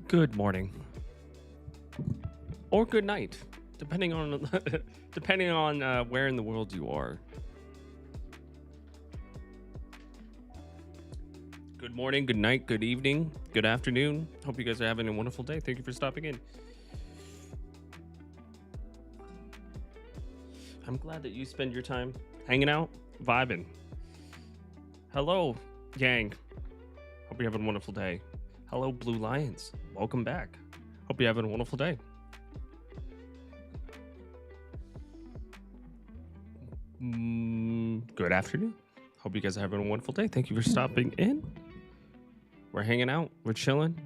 Good morning or good night, depending on depending on where in the world you are. Good morning, good night, good evening, good afternoon. Hope you guys are having a wonderful day. Thank you for stopping in. I'm glad that you spend your time hanging out, vibing. Hello, Yang. Hope you're having a wonderful day. Hello, Blue Lions. Welcome back. Hope you're having a wonderful day. Good afternoon. Hope you guys are having a wonderful day. Thank you for stopping in. We're hanging out. We're chilling.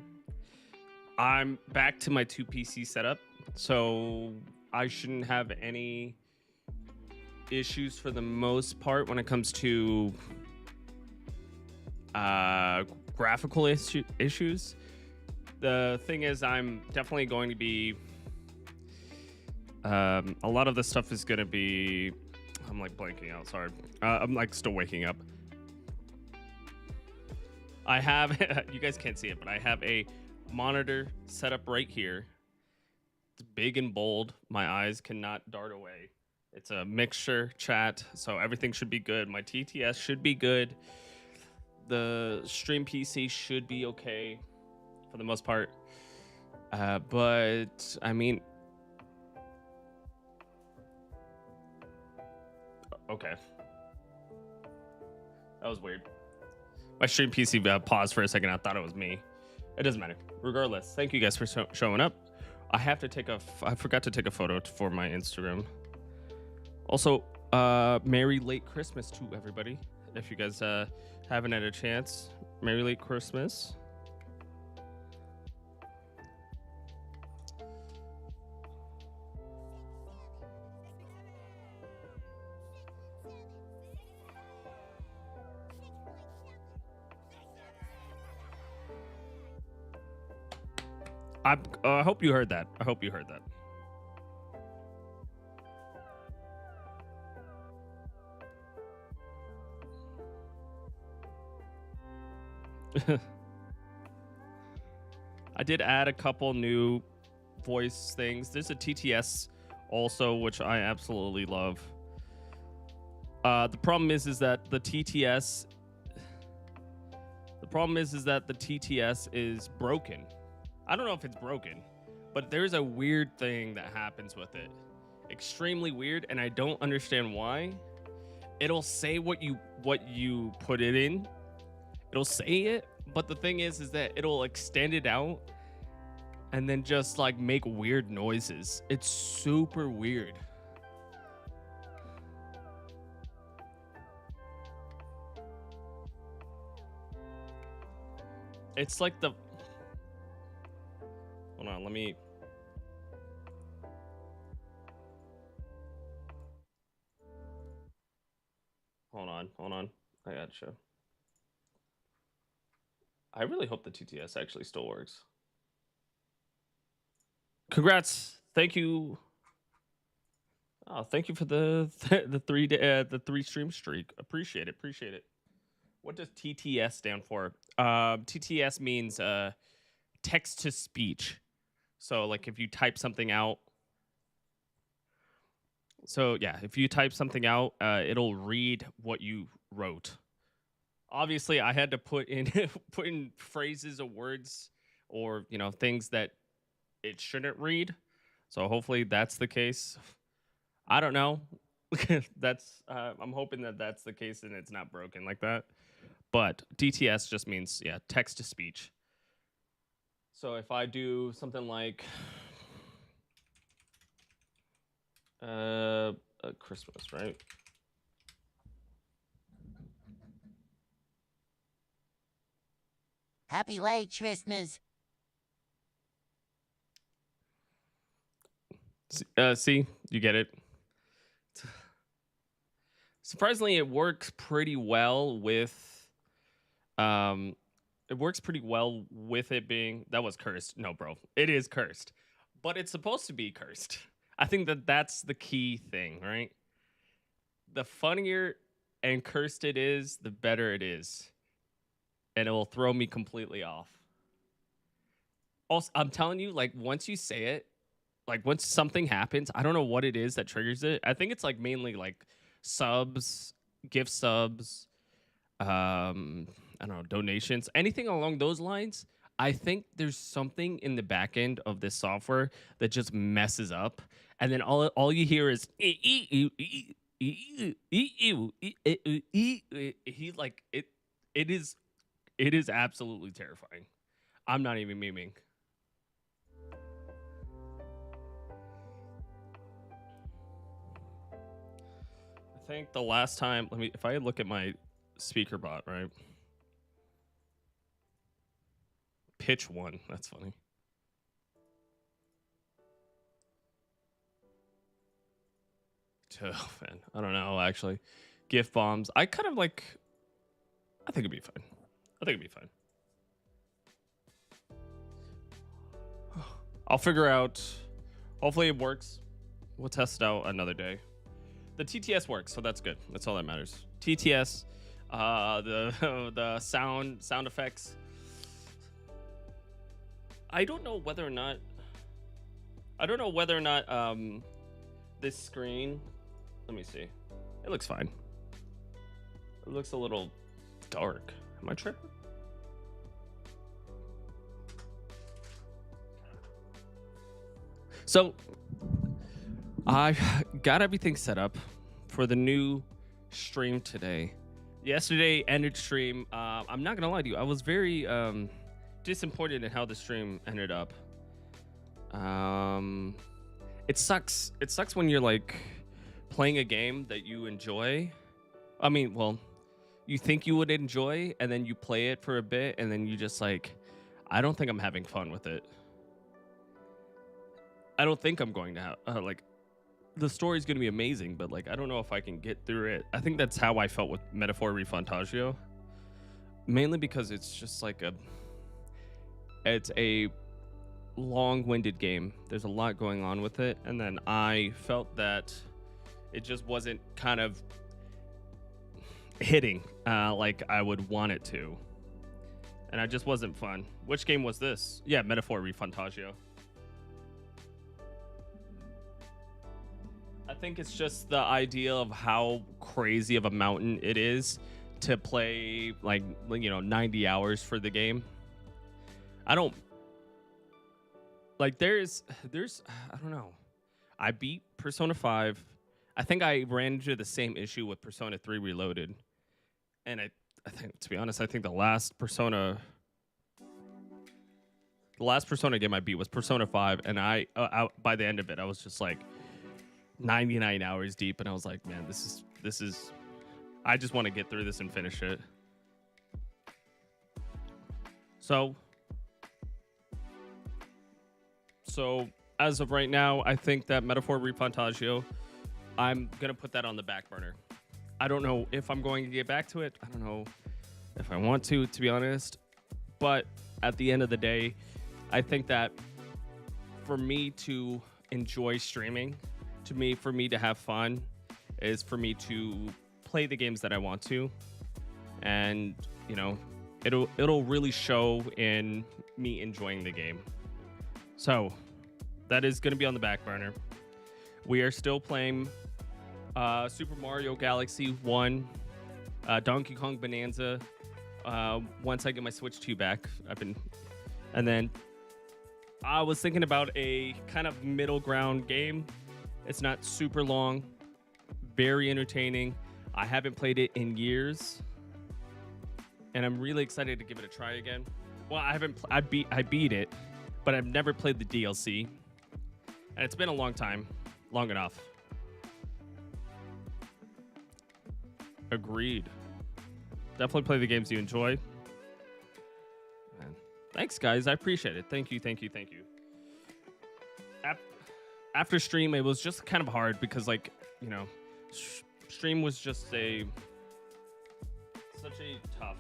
I'm back to my 2 PC setup, so I shouldn't have any issues for the most part when it comes to graphical issues. The thing is, I'm definitely going to be a lot of the stuff is going to be, I'm like blanking out, sorry. I'm like still waking up. I have you guys can't see it, but I have a monitor set up right here. It's big and bold. My eyes cannot dart away. It's a mixture chat, so everything should be good. My TTS should be good. The stream PC should be okay for the most part. But I mean, okay, that was weird. My stream PC paused for a second. I thought it was me. It doesn't matter. Regardless, thank you guys for showing up. I have to take I forgot to take a photo for my Instagram. Also, Merry late Christmas to everybody. If you guys haven't had a chance, Merry late Christmas. I hope you heard that. I hope you heard that. I did add a couple new voice things. There's a TTS also, which I absolutely love. The problem is that the TTS. The problem is that the TTS is broken. I don't know if it's broken, but there's a weird thing that happens with it. Extremely weird, and I don't understand why. It'll say what you put it in. It'll say it, but the thing is that it'll extend it out and then just like make weird noises. It's super weird. It's like the hold on, let me hold on. I gotcha. I really hope the TTS actually still works. Congrats. Thank you. Oh, thank you for the the 3 stream streak. Appreciate it. What does TTS stand for? TTS means text to speech. So like if you type something out. So yeah, if you type something out, it'll read what you wrote. Obviously, I had to put in put in phrases or words or things that it shouldn't read. So hopefully that's the case. I don't know. That's I'm hoping that that's the case and it's not broken like that. But DTS just means text to speech. So if I do something like Christmas, right? Happy late Christmas. See, you get it. Surprisingly, it works pretty well with it being that was cursed. No, bro, it is cursed, but it's supposed to be cursed. I think that's the key thing, right? The funnier and cursed it is, the better it is, and it will throw me completely off. Also, I'm telling you, like once you say it, like once something happens, I don't know what it is that triggers it. I think it's like mainly like subs, gift subs, I don't know, donations, anything along those lines. I think there's something in the back end of this software that just messes up, and then all you hear is he like it. It is absolutely terrifying. I'm not even memeing. I think the last time, if I look at my speaker bot, right? Pitch one. That's funny. Oh, man. I don't know, actually. Gift bombs. I kind of like, I think it'd be fine. I think it'd be fine. I'll figure out. Hopefully it works. We'll test it out another day. The TTS works, so that's good. That's all that matters. TTS, the sound effects. I don't know whether or not this screen. Let me see. It looks fine. It looks a little dark. Am I tripping? So I got everything set up for the new stream today. Yesterday ended stream. I'm not gonna lie to you. I was very disappointed in how the stream ended up. It sucks. It sucks when you're like playing a game that you enjoy. I mean, well, you think you would enjoy, and then you play it for a bit, and then you just like, I don't think I'm having fun with it. I don't think I'm going to have like, the story's going to be amazing, but like, I don't know if I can get through it. I think that's how I felt with Metaphor Refantagio, mainly because it's just like it's a long-winded game. There's a lot going on with it, and then I felt that it just wasn't kind of hitting like I would want it to, and I just wasn't fun. Which game was this? Yeah, Metaphor Refantagio. I think it's just the idea of how crazy of a mountain it is to play, like, you know, 90 hours for the game. I don't like, there's I don't know. I beat Persona 5. I think I ran into the same issue with Persona 3 Reloaded. And I think, to be honest, I think the last Persona game I beat was Persona 5, and I by the end of it, I was just like 99 hours deep, and I was like, man, this is I just want to get through this and finish it. So as of right now, I think that Metaphor Refantagio, I'm gonna put that on the back burner. I don't know if I'm going to get back to it. I don't know if I want to be honest. But at the end of the day, I think that for me to enjoy streaming, for me to have fun, is for me to play the games that I want to, and you know, it'll really show in me enjoying the game. So that is going to be on the back burner. We are still playing Super Mario Galaxy 1, Donkey Kong Bonanza. Once I get my Switch 2 back, and then I was thinking about a kind of middle ground game. It's not super long, very entertaining. I haven't played it in years, and I'm really excited to give it a try again. Well, I beat it, but I've never played the DLC, and it's been a long time, long enough. Agreed. Definitely play the games you enjoy. Man. Thanks, guys. I appreciate it. Thank you. After stream, it was just kind of hard because, like, you know, stream was just such a tough,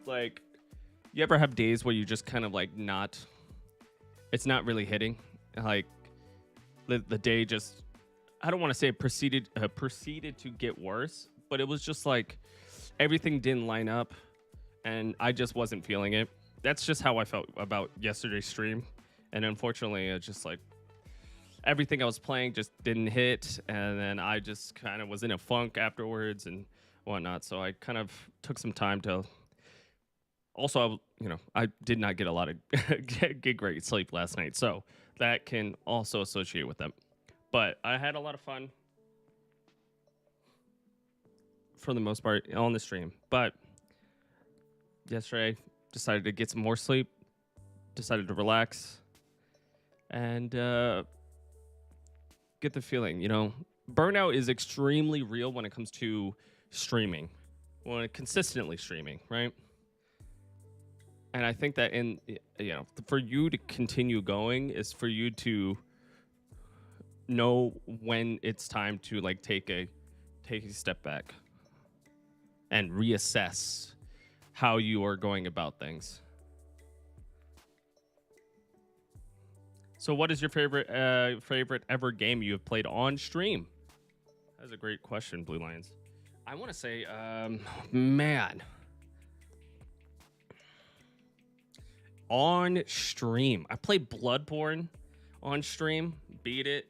like, you ever have days where you just kind of like it's not really hitting, like the day just, I don't want to say it proceeded to get worse, but it was just like everything didn't line up and I just wasn't feeling it. That's just how I felt about yesterday's stream. And unfortunately, it's just like everything I was playing just didn't hit, and then I just kind of was in a funk afterwards and whatnot. So I kind of took some time to. Also, I did not get a lot of get great sleep last night, so that can also associate with them. But I had a lot of fun for the most part on the stream. But yesterday, decided to get some more sleep, decided to relax, and get the feeling, burnout is extremely real when it comes to streaming, consistently streaming, right? And I think that for you to continue going is for you to know when it's time to like take a step back and reassess how you are going about things. So what is your favorite ever game you have played on stream? That's a great question, Blue Lions. I want to say, man, on stream, I played Bloodborne on stream, beat it.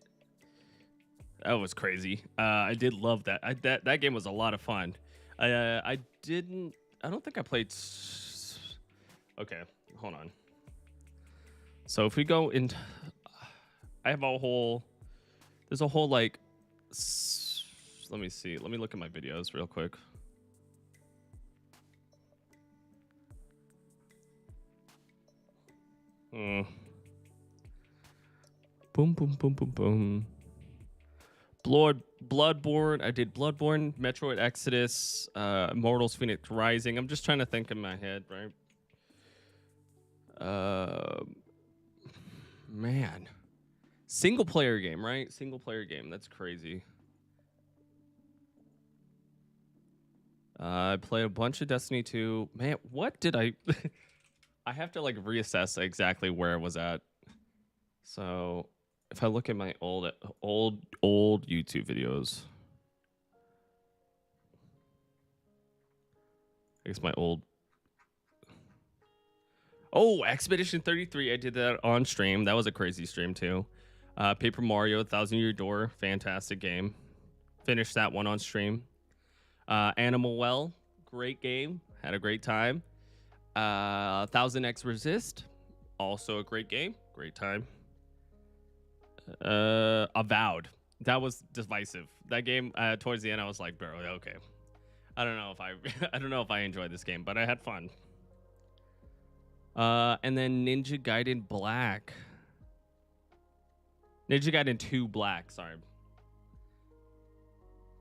That was crazy. I did love that. That game was a lot of fun. I don't think I played. Okay, hold on. So if we go into, I have a whole. There's a whole like. Let me see. Let me look at my videos real quick. Boom, boom, boom, boom, boom. Bloodborne. I did Bloodborne, Metroid Exodus, Immortals Phoenix Rising. I'm just trying to think in my head, right? Man. Single player game, right? Single player game. That's crazy. I played a bunch of Destiny 2. Man, what did I... I have to like reassess exactly where I was at. So if I look at my old YouTube videos, I guess my old. Oh, Expedition 33. I did that on stream. That was a crazy stream too. Paper Mario, Thousand Year Door, fantastic game. Finished that one on stream. Animal Well, great game. Had a great time. 1000X Resist, also a great game, great time. Avowed, that was divisive. That game towards the end, I was like, bro, okay, I don't know if I enjoyed this game, but I had fun. And then Ninja Gaiden 2 Black, sorry.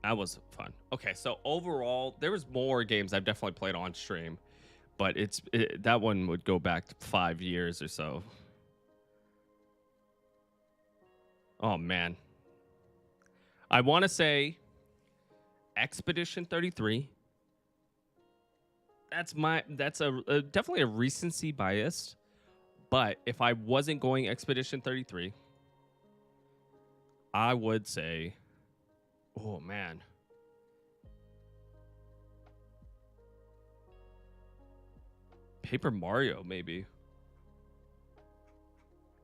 That was fun. Okay, so overall, there was more games I've definitely played on stream. But that one would go back 5 years or so. Oh, man. I want to say Expedition 33. That's definitely a recency bias. But if I wasn't going Expedition 33, I would say, oh, man. Paper Mario, maybe.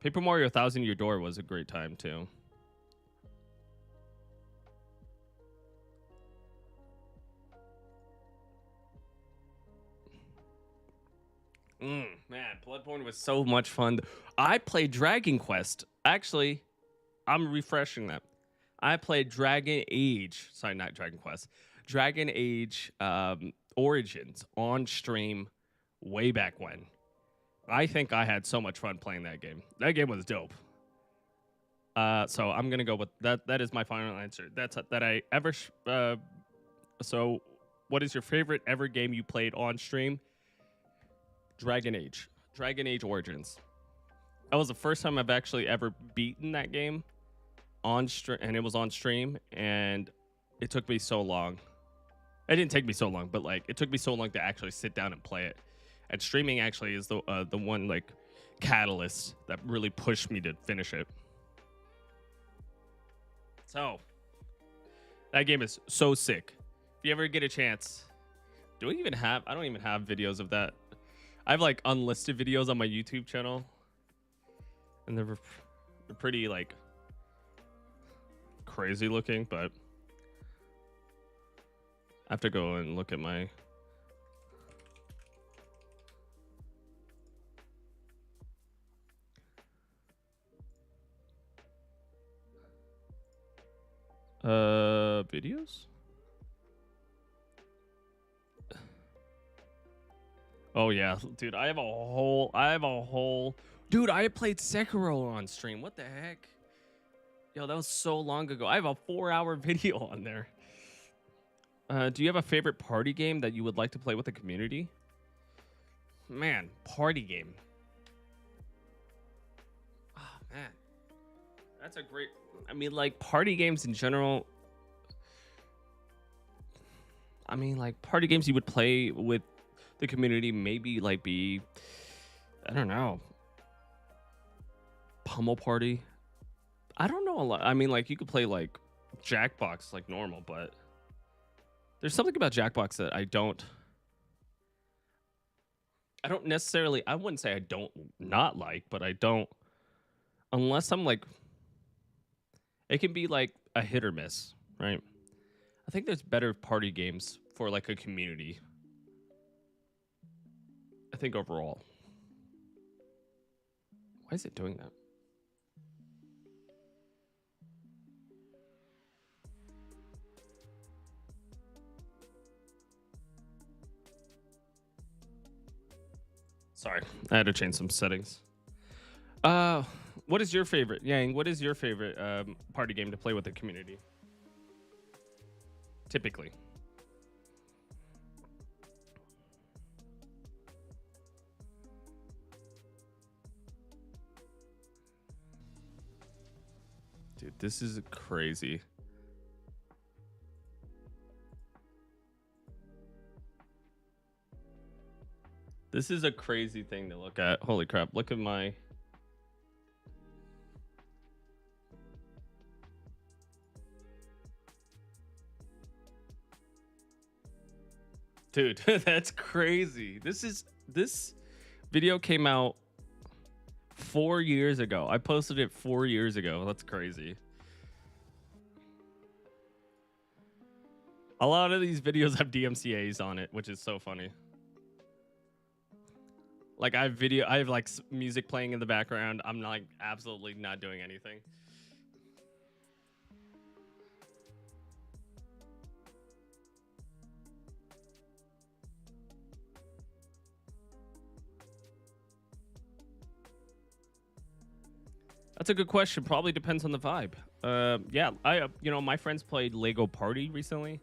Paper Mario 1000 Year Door was a great time, too. Man, Bloodborne was so much fun. I played Dragon Quest. Actually, I'm refreshing that. I played Dragon Age. Sorry, not Dragon Quest. Dragon Age Origins on stream way back when. I think I had so much fun playing that game. That game was dope. So I'm gonna go with that. That is my final answer. So, what is your favorite ever game you played on stream? Dragon Age Origins. That was the first time I've actually ever beaten that game on stream, and it was on stream, and it took me so long. It didn't take me so long, but like it took me so long to actually sit down and play it. And streaming actually is the one like catalyst that really pushed me to finish it. So that game is so sick. If you ever get a chance, I don't even have videos of that. I have like unlisted videos on my YouTube channel. and they're pretty like crazy looking, but I have to go and look at my videos. Oh yeah, dude, I have a whole dude, I played Sekiro on stream. What the heck? Yo, that was so long ago. I have a 4-hour video on there. Do you have a favorite party game that you would like to play with the community? Man, party game. Oh man. That's a great, I mean, like party games in general. I mean, like party games you would play with the community, maybe like be, I don't know, Pummel Party. I don't know a lot. I mean, like you could play like Jackbox like normal, but there's something about Jackbox that I don't necessarily, I wouldn't say I don't not like, but I don't, unless I'm like, it can be like a hit or miss, right? I think there's better party games for like a community. I think overall. Why is it doing that? Sorry, I had to change some settings. What is your favorite, Yang? What is your favorite party game to play with the community? Typically. Dude, this is crazy. This is a crazy thing to look at. Holy crap. Look at my... Dude, that's crazy. This video came out 4 years ago. I posted it 4 years ago. That's crazy. A lot of these videos have DMCAs on it, which is so funny. Like I have like music playing in the background. I'm like absolutely not doing anything. That's a good question. Probably depends on the vibe. Yeah, my friends played Lego Party recently.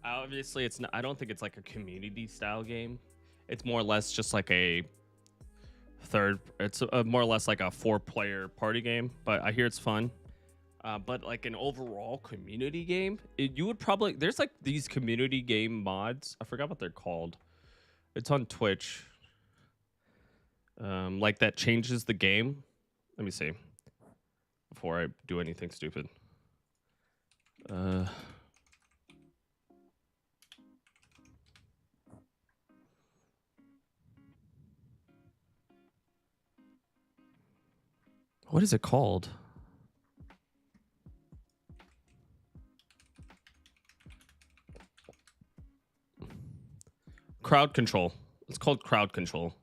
Obviously, it's not, I don't think it's like a community style game. It's more or less just like a more or less like a 4-player party game, but I hear it's fun. But like an overall community game, you would probably, there's like these community game mods. I forgot what they're called. It's on Twitch. Like that changes the game. Let me see before I do anything stupid. What is it called? Crowd control. It's called crowd control.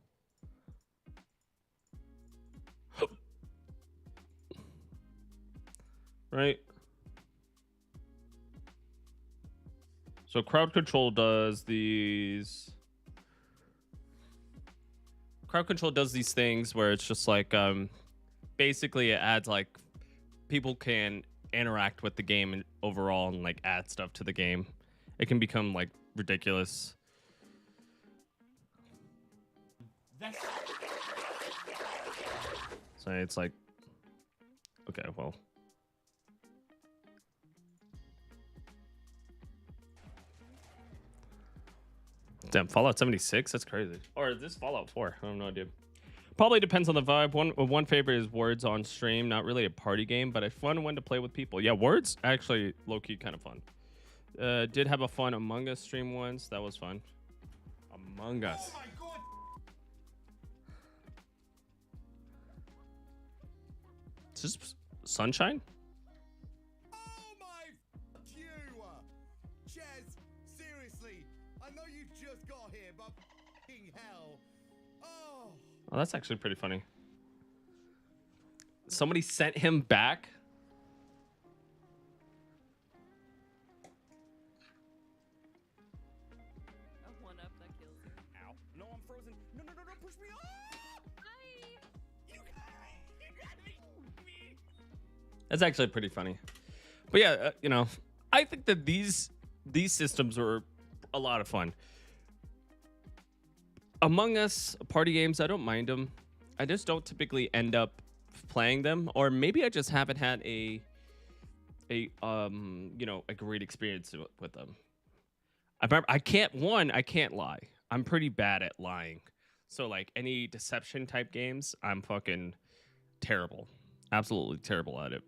Right? So crowd control does these. Crowd control does these things where it's just like, basically it adds like, people can interact with the game and overall and like add stuff to the game. It can become like ridiculous. So it's like, okay, well. Damn, Fallout 76? That's crazy. Or is this Fallout 4? I have no idea. Probably depends on the vibe. One favorite is Words on stream. Not really a party game, but a fun one to play with people. Yeah, Words actually low-key kind of fun. Did have a fun Among Us stream once. That was fun. Among Us. Oh my God. Is this Sunshine? Oh my you! Jez, seriously, I know you just got here, but f***ing hell. Oh. Oh, that's actually pretty funny. Somebody sent him back. A one-up that kills you. Ow. No, I'm frozen. No, push me off! You got me! That's actually pretty funny. But yeah, you know, I think that these systems are a lot of fun. Among Us party games, I don't mind them. I just don't typically end up playing them, or maybe I just haven't had a great experience with them. I can't lie. I'm pretty bad at lying. So like any deception type games, I'm fucking terrible. Absolutely terrible at it.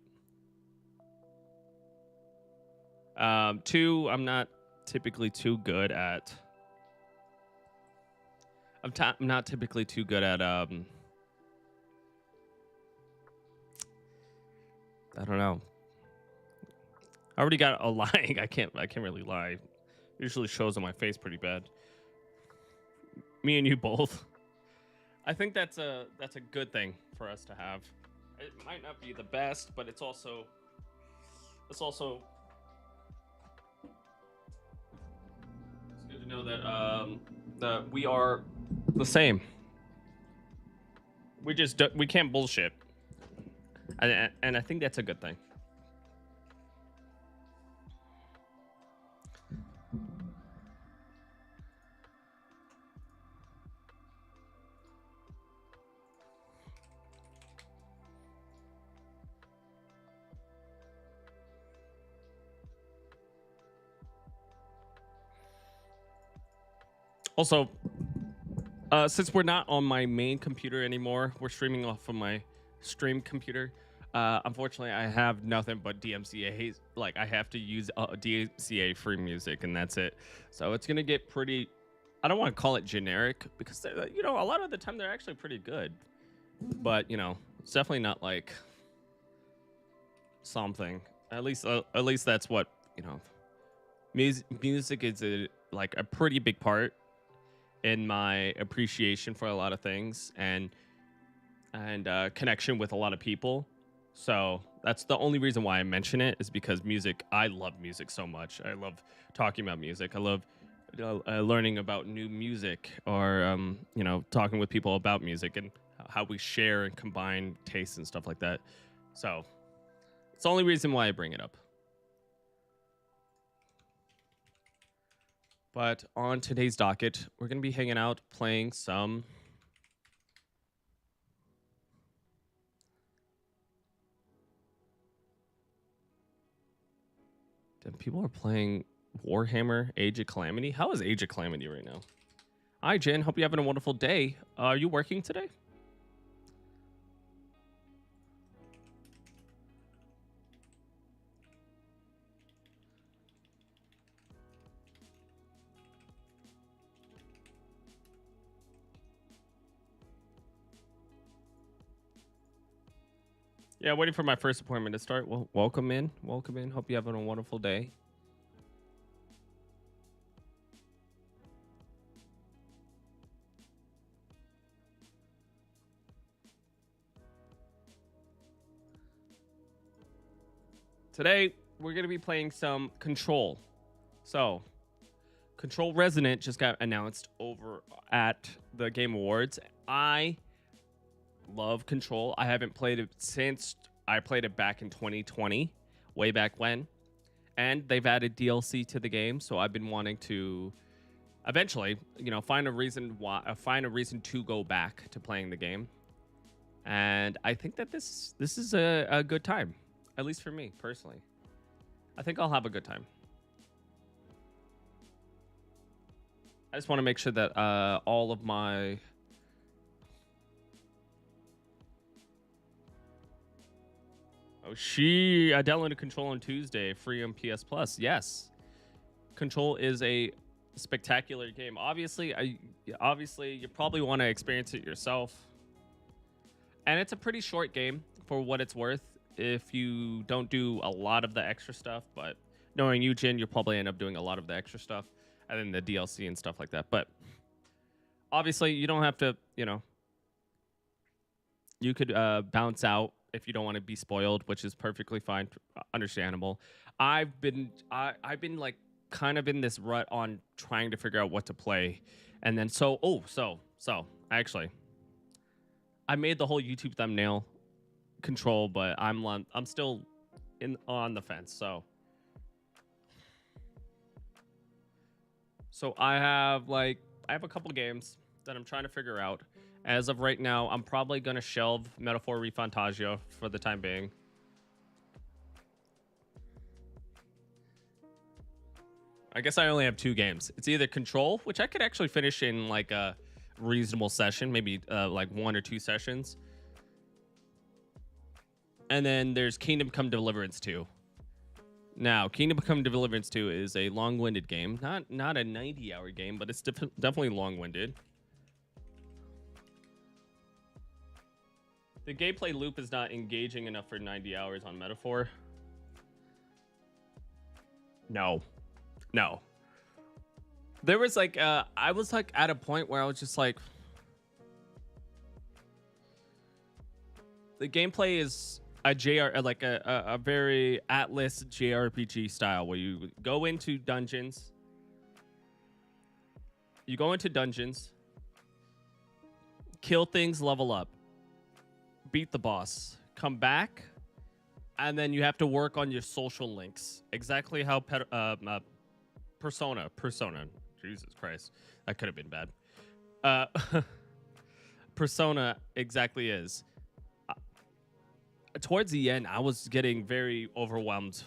2, I'm not typically too good at. I'm not typically too good at I don't know. I already got a lying. I can't really lie. Usually shows on my face pretty bad. Me and you both. I think that's a good thing for us to have. It might not be the best, but it's also it's good to know that we are the same. We can't bullshit. And I think that's a good thing. Also, since we're not on my main computer anymore, we're streaming off of my stream computer. Unfortunately, I have nothing but DMCA. Like, I have to use DMCA free music, and that's it. So it's gonna get pretty. I don't want to call it generic because you know, a lot of the time they're actually pretty good. But you know, it's definitely not like something. At least that's what you know. Music is like a pretty big part in my appreciation for a lot of things and connection with a lot of people. So that's the only reason why I mention it, is because music. I love music so much. I love talking about music. I love learning about new music, or you know, talking with people about music and how we share and combine tastes and stuff like that. So it's the only reason why I bring it up. But on today's docket, we're going to be hanging out, playing some people are playing Warhammer Age of Calamity. How is Age of Calamity right now? Hi, Jen. Hope you're having a wonderful day. Are you working today? Yeah, waiting for my first appointment to start. Well, welcome in. Welcome in. Hope you're having a wonderful day. Today, we're going to be playing some Control. So, Control Resonant just got announced over at the Game Awards. I love Control. I haven't played it since I played it back in 2020, way back when. And they've added DLC to the game, so I've been wanting to eventually, you know, find a reason to go back to playing the game. And I think that this is a good time, at least for me personally. I think I'll have a good time. I just want to make sure that all of my I downloaded Control on Tuesday, free on PS Plus. Yes, Control is a spectacular game. Obviously, you probably want to experience it yourself. And it's a pretty short game, for what it's worth if you don't do a lot of the extra stuff. But knowing you, Jin, you'll probably end up doing a lot of the extra stuff and then the DLC and stuff like that. But obviously, you don't have to, you know, you could bounce out if you don't want to be spoiled, which is perfectly fine, understandable. I've been like kind of in this rut on trying to figure out what to play, and then so actually, I made the whole YouTube thumbnail control, but I'm still on the fence. So I have a couple games that I'm trying to figure out. As of right now, I'm probably going to shelve Metaphor ReFantagio for the time being. I guess I only have 2 games. It's either Control, which I could actually finish in like a reasonable session, maybe like 1 or 2 sessions. And then there's Kingdom Come Deliverance 2. Now, Kingdom Come Deliverance 2 is a long-winded game. Not a 90-hour game, but it's definitely long-winded. The gameplay loop is not engaging enough for 90 hours on Metaphor. No. There was like, I was like at a point where I was just like, the gameplay is a very Atlas JRPG style where you go into dungeons. Kill things, level up. Beat the boss, come back, and then you have to work on your social links. Exactly how Persona. Jesus Christ, that could have been bad. Persona exactly is. Towards the end, I was getting very overwhelmed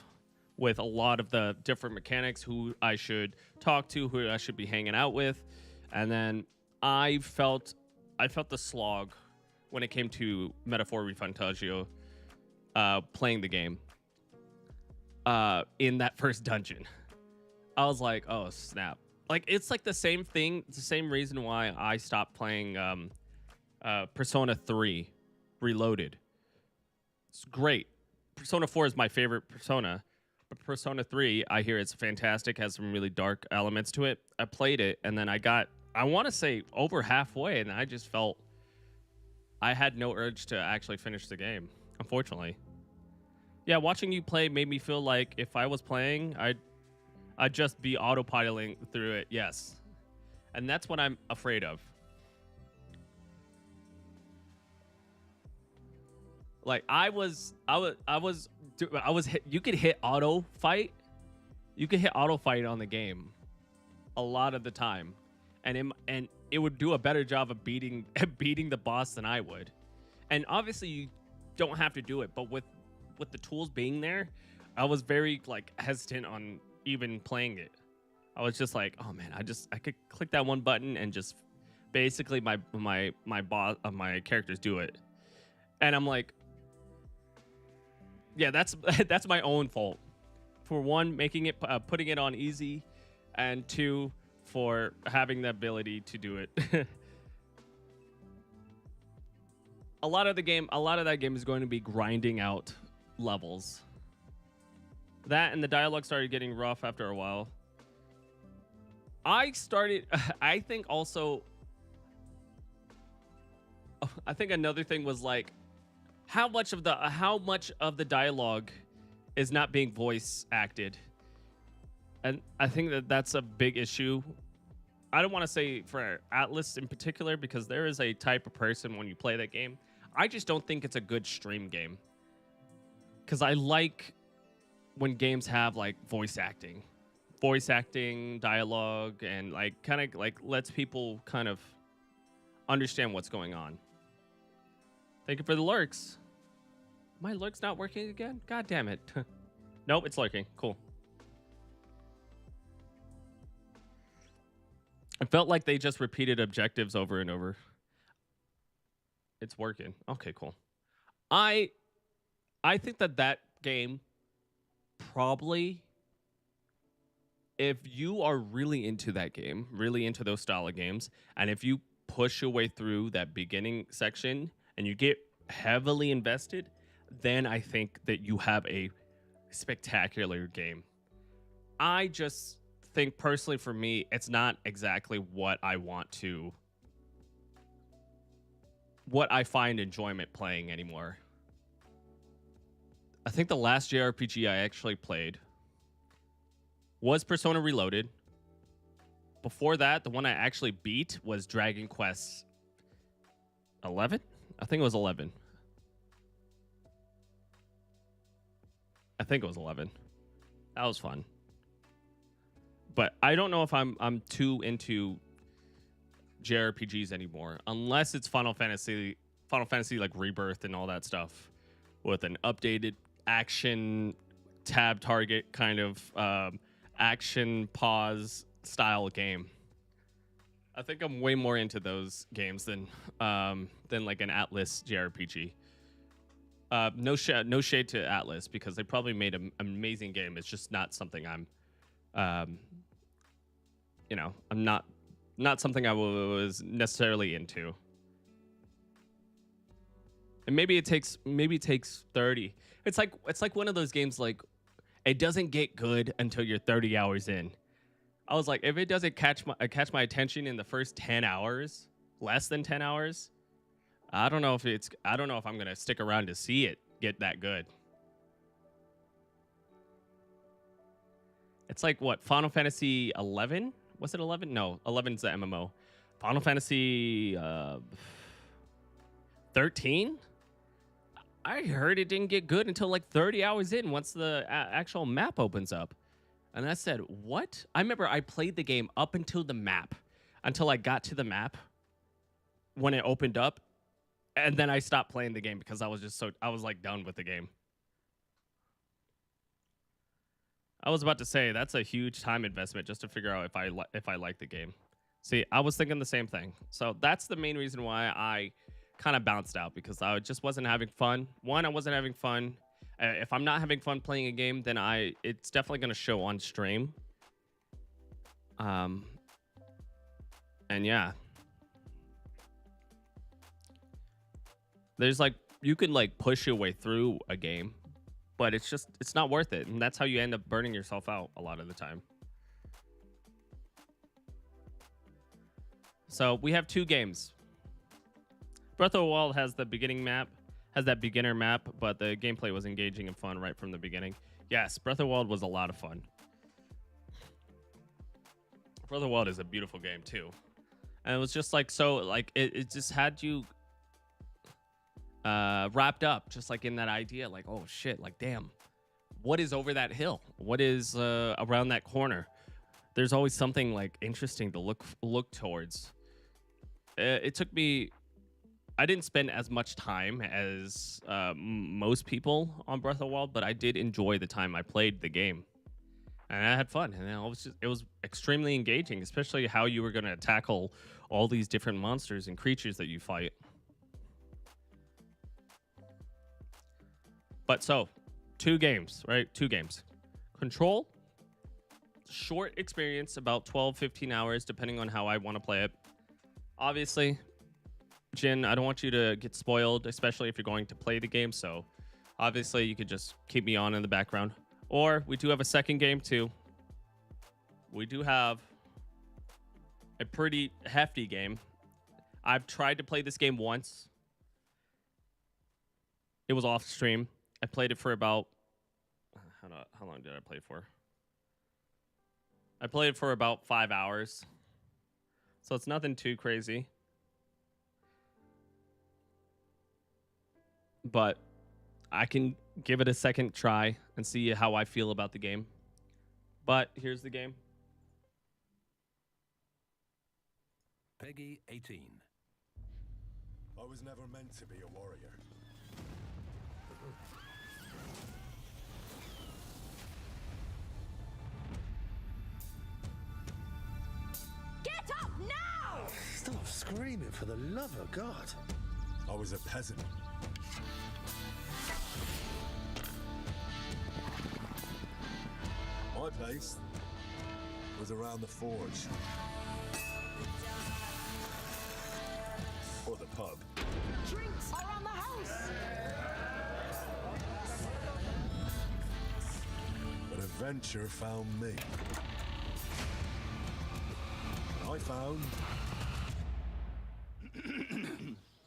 with a lot of the different mechanics, who I should talk to, who I should be hanging out with, and then I felt the slog when it came to Metaphor ReFantagio, playing the game in that first dungeon. I was like, oh, snap. Like, it's like the same thing. It's the same reason why I stopped playing Persona 3 Reloaded. It's great. Persona 4 is my favorite Persona. But Persona 3, I hear it's fantastic, has some really dark elements to it. I played it, and then I want to say over halfway, and I just felt I had no urge to actually finish the game, unfortunately. Yeah, watching you play made me feel like if I was playing, I'd just be autopiloting through it. Yes. And that's what I'm afraid of. Like you could hit auto fight. You could hit auto fight on the game a lot of the time. And it would do a better job of beating the boss than I would. And obviously you don't have to do it, but with the tools being there, I was very like hesitant on even playing it. I was just like, oh man, I could click that one button and just basically my characters do it. And I'm like, yeah, that's my own fault. For one, putting it on easy, and 2, for having the ability to do it. a lot of that game is going to be grinding out levels. That and the dialogue started getting rough after a while. I think another thing was like how much of the dialogue is not being voice acted. And I think that's a big issue. I don't want to say for Atlas in particular, because there is a type of person when you play that game. I just don't think it's a good stream game. Because I like when games have like voice acting, dialogue, and like kind of like lets people kind of understand what's going on. Thank you for the lurks. My lurk's not working again? God damn it. Nope, it's lurking. Cool. It felt like they just repeated objectives over and over. It's working. Okay, cool. I think that game probably, if you are really into that game, really into those style of games, and if you push your way through that beginning section and you get heavily invested, then I think that you have a spectacular game. I just think personally for me, it's not exactly what I find enjoyment playing anymore. I think the last JRPG I actually played was Persona Reloaded. Before that, the one I actually beat was Dragon Quest 11? I think it was 11. I think it was 11. That was fun. But I don't know if I'm too into JRPGs anymore, unless it's Final Fantasy like Rebirth and all that stuff with an updated action tab target kind of action pause style game. I think I'm way more into those games than like an Atlas JRPG. No shade to Atlas, because they probably made an amazing game. It's just not something I'm not something I was necessarily into. And maybe it takes 30. It's like one of those games, like, it doesn't get good until you're 30 hours in. I was like, if it doesn't catch my attention in the first 10 hours, less than 10 hours, I don't know if I'm going to stick around to see it get that good. It's like, what, Final Fantasy 11? Was it 11? No, 11's the MMO. Final Fantasy 13? I heard it didn't get good until like 30 hours in, once the actual map opens up. And I said, what? I remember I played the game up until the map, until I got to the map when it opened up. And then I stopped playing the game because I was like done with the game. I was about to say, that's a huge time investment just to figure out if I like the game. See, I was thinking the same thing. So that's the main reason why I kind of bounced out, because I just wasn't having fun. One, I wasn't having fun. If I'm not having fun playing a game, then it's definitely going to show on stream. And yeah. There's like, you can like push your way through a game, but it's not worth it. And that's how you end up burning yourself out a lot of the time. So we have two games. Breath of the Wild has the beginning map, has that beginner map, but the gameplay was engaging and fun right from the beginning. Yes, Breath of the Wild was a lot of fun. Breath of the Wild is a beautiful game too. And it was just like, so like it just had you wrapped up just like in that idea, like, oh shit, like damn, what is over that hill? What is around that corner? There's always something like interesting to look towards. It took me, I didn't spend as much time as most people on Breath of the Wild, but I did enjoy the time I played the game, and I had fun. And it was extremely engaging, especially how you were going to tackle all these different monsters and creatures that you fight. But so, two games, right? Two games. Control, short experience, about 12-15 hours, depending on how I want to play it. Obviously, Jin, I don't want you to get spoiled, especially if you're going to play the game. So, obviously, you could just keep me on in the background. Or, we do have a second game, too. We do have a pretty hefty game. I've tried to play this game once. It was off stream. I played it for about... How long did I play for? I played it for about 5 hours. So it's nothing too crazy. But I can give it a second try and see how I feel about the game. But here's the game. Peggy 18. I was never meant to be a warrior. Get up now! Stop screaming, for the love of God. I was a peasant. My place was around the forge. Or the pub. Drinks around the house! Adventure found me. And I found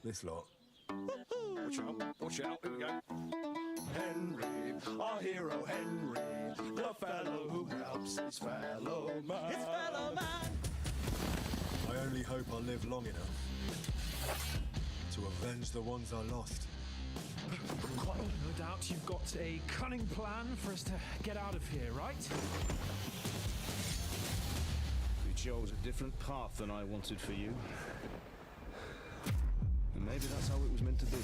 this lot. Watch out, watch out, here we go. Henry, our hero Henry, the fellow who helps his fellow man. His fellow man. I only hope I live long enough to avenge the ones I lost. Well, no doubt you've got a cunning plan for us to get out of here, right? You chose a different path than I wanted for you. And maybe that's how it was meant to be.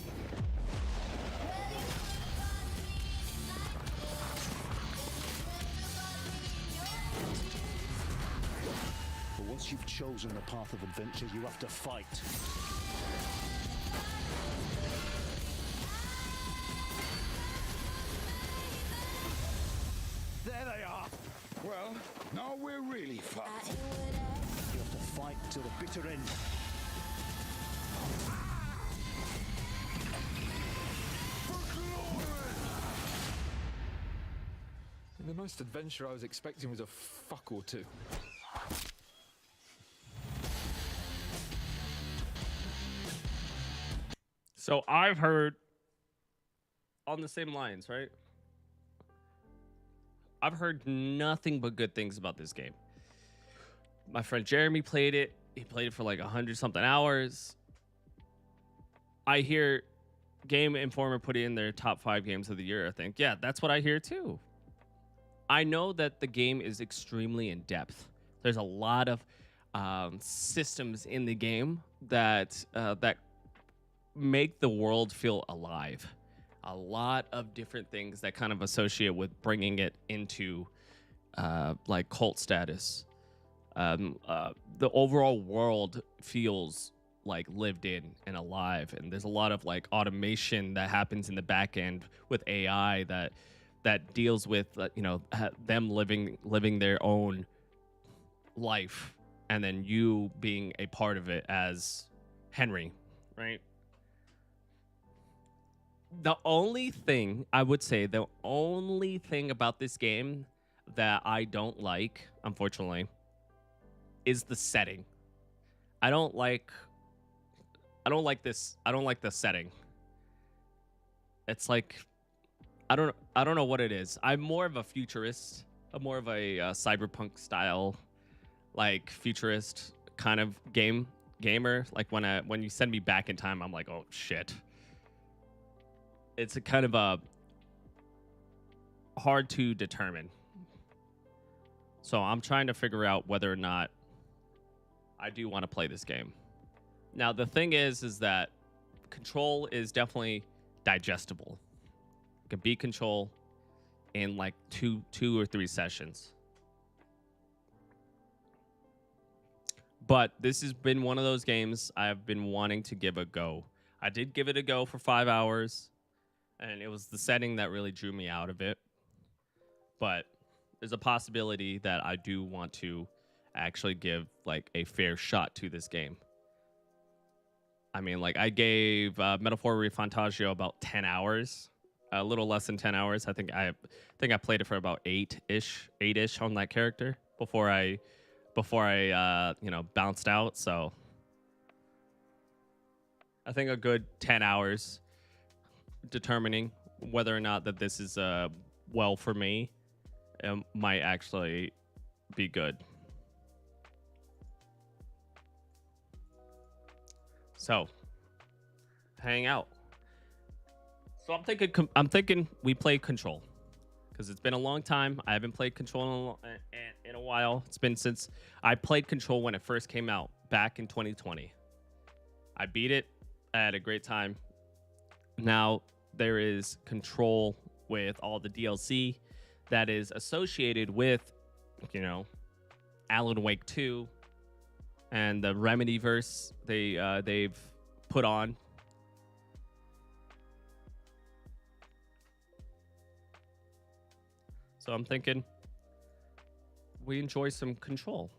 But once you've chosen the path of adventure, you have to fight. There they are. Well, now we're really fucked. You have to fight till the bitter end. The most adventure I was expecting was a fuck or two. So I've heard on the same lines, right? I've heard nothing but good things about this game. My friend Jeremy played it. He played it for like 100-something hours. I hear Game Informer put it in their top 5 games of the year, I think. Yeah, that's what I hear too. I know that the game is extremely in depth. There's a lot of systems in the game that make the world feel alive. A lot of different things that kind of associate with bringing it into like cult status. The overall world feels like lived in and alive, and there's a lot of like automation that happens in the back end with AI that deals with them living their own life, and then you being a part of it as Henry, right? The only thing I would say, the only thing about this game that I don't like, unfortunately, is the setting. I don't like this. I don't like the setting. It's like I don't know what it is. I'm more of a futurist. I'm more of a cyberpunk style, like futurist kind of gamer. Like when you send me back in time, I'm like, oh shit. It's a kind of a hard to determine. So I'm trying to figure out whether or not I do want to play this game. Now the thing is that Control is definitely digestible. You can beat Control in like two or three sessions. But this has been one of those games I've been wanting to give a go. I did give it a go for 5 hours, and it was the setting that really drew me out of it. But there's a possibility that I do want to actually give like a fair shot to this game. I mean, like I gave Metaphor Refantagio about 10 hours, a little less than 10 hours. I think I played it for about 8-ish on that character before I bounced out. So I think a good 10 hours determining whether or not that this is well for me might actually be good. So hang out. So I'm thinking we play Control, because it's been a long time. I haven't played Control in a while. It's been since I played Control when it first came out back in 2020. I beat it. I had a great time. Now there is Control with all the DLC that is associated with, Alan Wake 2 and the Remedyverse they've put on. So I'm thinking we enjoy some Control.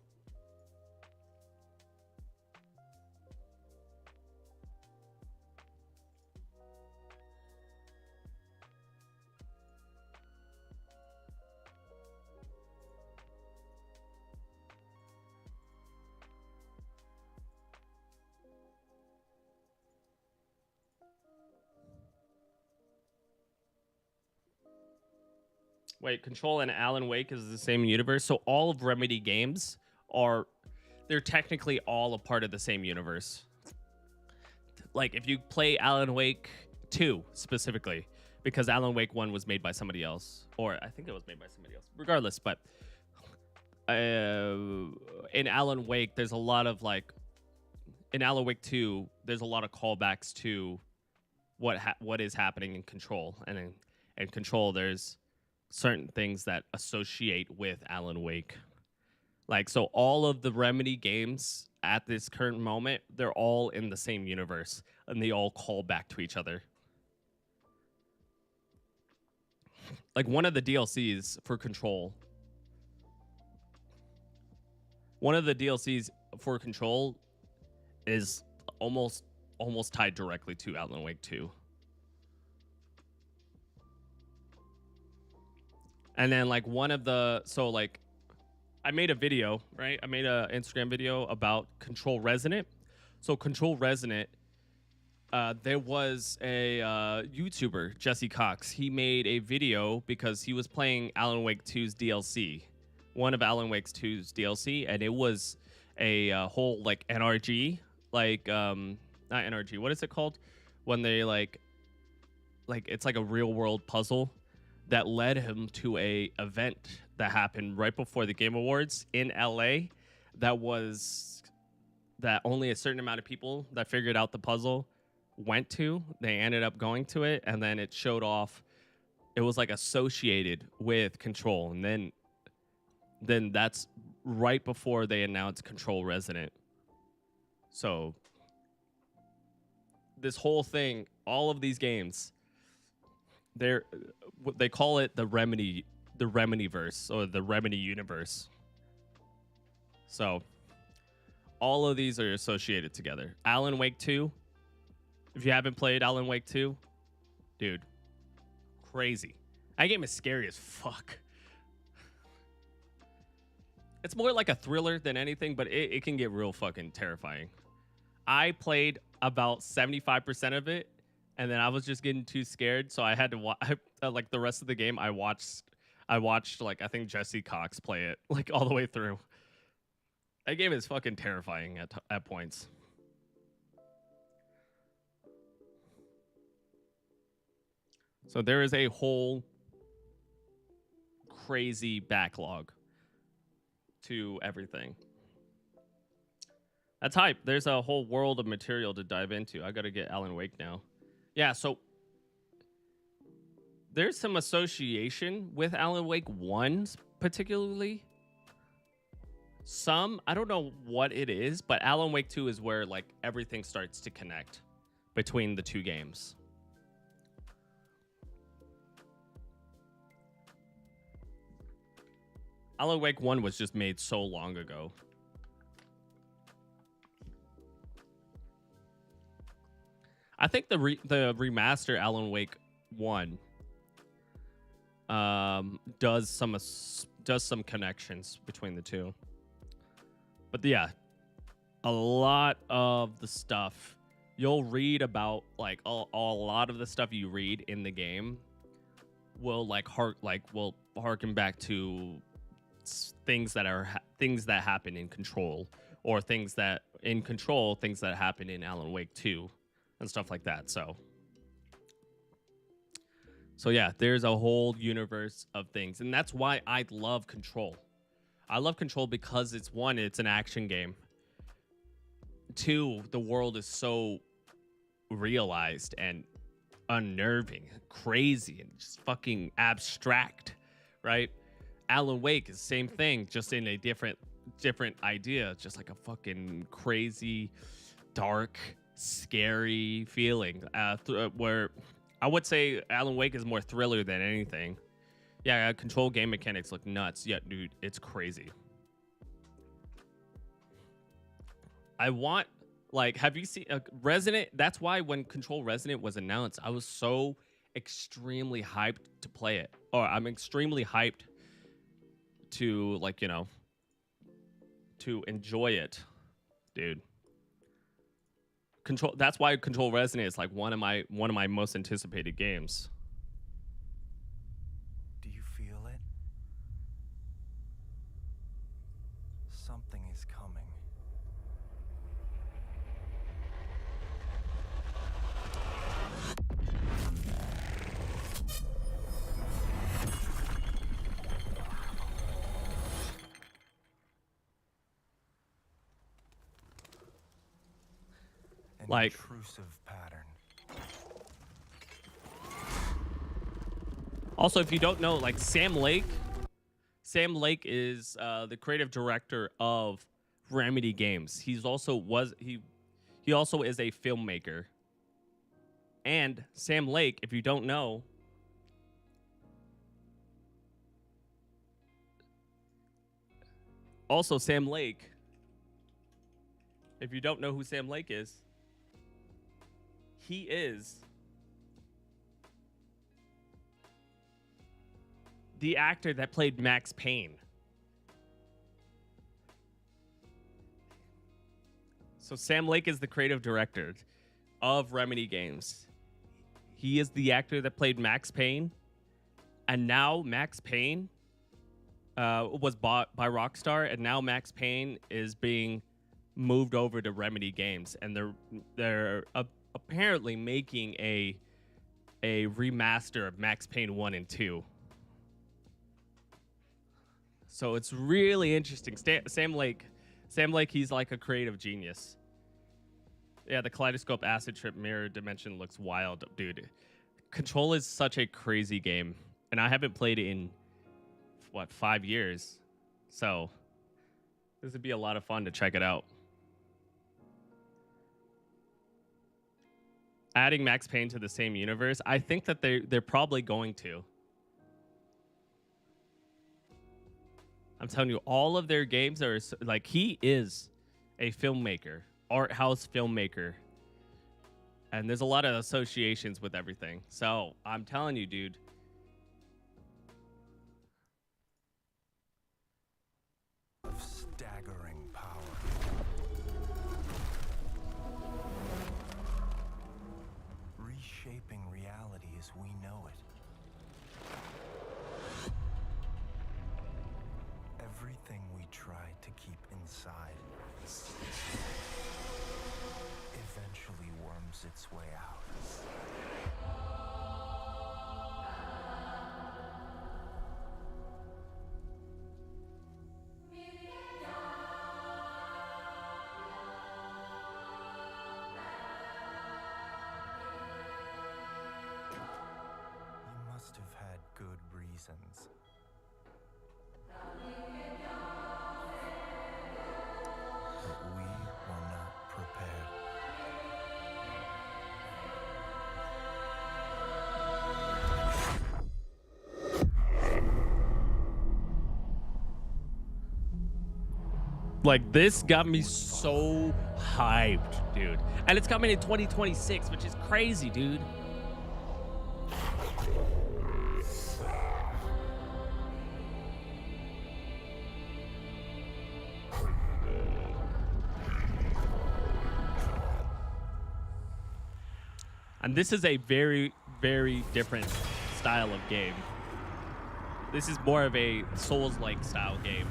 Wait, Control and Alan Wake is the same universe? So all of Remedy games they're technically all a part of the same universe. Like if you play Alan Wake 2 specifically, because Alan Wake 1 was made by somebody else, or I think it was made by somebody else. Regardless, but in Alan Wake, there's a lot of like, in Alan Wake 2, there's a lot of callbacks to what is happening in Control, and in Control, there's certain things that associate with Alan Wake. Like, so all of the Remedy games at this current moment, they're all in the same universe, and they all call back to each other. Like one of the DLCs for Control, is almost tied directly to Alan Wake 2. And then like I made a video, right? I made an Instagram video about Control Resonant. So Control Resonant, there was a YouTuber, Jesse Cox. He made a video because he was playing Alan Wake 2's DLC, one of Alan Wake 2's DLC, and it was a whole like NRG, like not NRG, what is it called? When they like it's like a real world puzzle that led him to a event that happened right before the Game Awards in LA that only a certain amount of people that figured out the puzzle went to. They ended up going to it, and then it showed off. It was like associated with Control, and then that's right before they announced Control Resonant. So this whole thing, all of these games, they call it the Remedyverse or the Remedy universe. So all of these are associated together. Alan Wake 2. If you haven't played Alan Wake 2, dude, crazy. That game is scary as fuck. It's more like a thriller than anything, but it can get real fucking terrifying. I played about 75% of it, and then I was just getting too scared, so I had to watch like the rest of the game. I watched like I think Jesse Cox play it like all the way through. That game is fucking terrifying at points. So there is a whole crazy backlog to everything. That's hype. There's a whole world of material to dive into. I got to get Alan Wake now. Yeah, so there's some association with Alan Wake 1 particularly. I don't know what it is, but Alan Wake 2 is where like everything starts to connect between the two games. Alan Wake 1 was just made so long ago. I think the remaster Alan Wake 1 does some connections between the two. But yeah, a lot of the stuff you'll read about, like a lot of the stuff you read in the game will will harken back to things that happen in Control, or things that happen in Alan Wake 2 and stuff like that. So yeah, there's a whole universe of things, and that's why I love Control. I love Control because it's an action game. 2, the world is so realized and unnerving, crazy, and just fucking abstract, right? Alan Wake is the same thing, just in a different idea, just like a fucking crazy, dark, scary feeling. Where I would say Alan Wake is more thriller than anything. Yeah, Control game mechanics look nuts. Yeah, dude, it's crazy. I want, like, have you seen Resident? That's why when Control Resident was announced, I was so extremely hyped to play it. Or I'm extremely hyped to, like, you know, to enjoy it, dude. That's why Control Resonant is like one of my most anticipated games. Do you feel it? Something is coming. An Like- intrusive pattern. Also, if you don't know, like Sam Lake is the creative director of Remedy Games. He also is a filmmaker. And Sam Lake, if you don't know, also Sam Lake, if you don't know who Sam Lake is, he is the actor that played Max Payne. So Sam Lake is the creative director of Remedy Games. He is the actor that played Max Payne. And now Max Payne was bought by Rockstar, and now Max Payne is being moved over to Remedy Games, and they're apparently making a remaster of Max Payne 1 and 2. So it's really interesting. Sam Lake, he's like a creative genius. Yeah, the Kaleidoscope Acid Trip Mirror Dimension looks wild, dude. Control is such a crazy game, and I haven't played it in, 5 years? So this would be a lot of fun to check it out. Adding Max Payne to the same universe, I think that they're probably going to. I'm telling you, all of their games are like, he is a filmmaker, art house filmmaker. And there's a lot of associations with everything. So I'm telling you, dude. Of staggering power. Reshaping reality as we know it. Everything we try to keep inside eventually worms its way out. You must have had good reasons. But we were not prepared. Like, this got me so hyped, dude. And it's coming in 2026, which is crazy, dude. And this is a very, very different style of game. This is more of a Souls-like style game.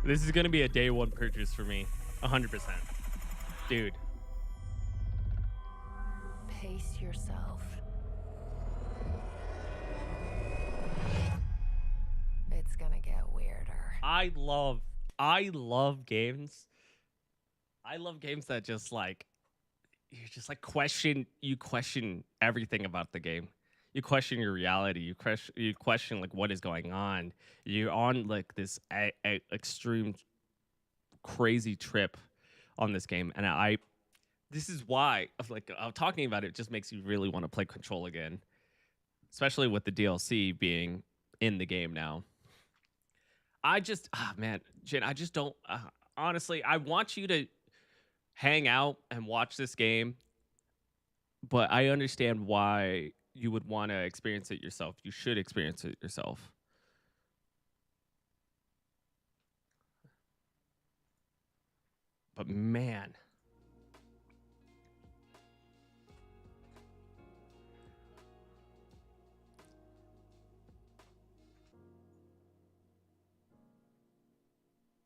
This is gonna be a day one purchase for me, 100%, dude. Pace yourself. It's gonna get weirder. I love games. I love games that just like, you just like question everything about the game. You question your reality. You question like what is going on. You're on like this extreme crazy trip on this game, and this is why, like, talking about it just makes you really want to play Control again, especially with the DLC being in the game now. I just, man, Jin, I just don't, honestly, I want you to hang out and watch this game, but I understand why you would want to experience it yourself. You should experience it yourself. But man,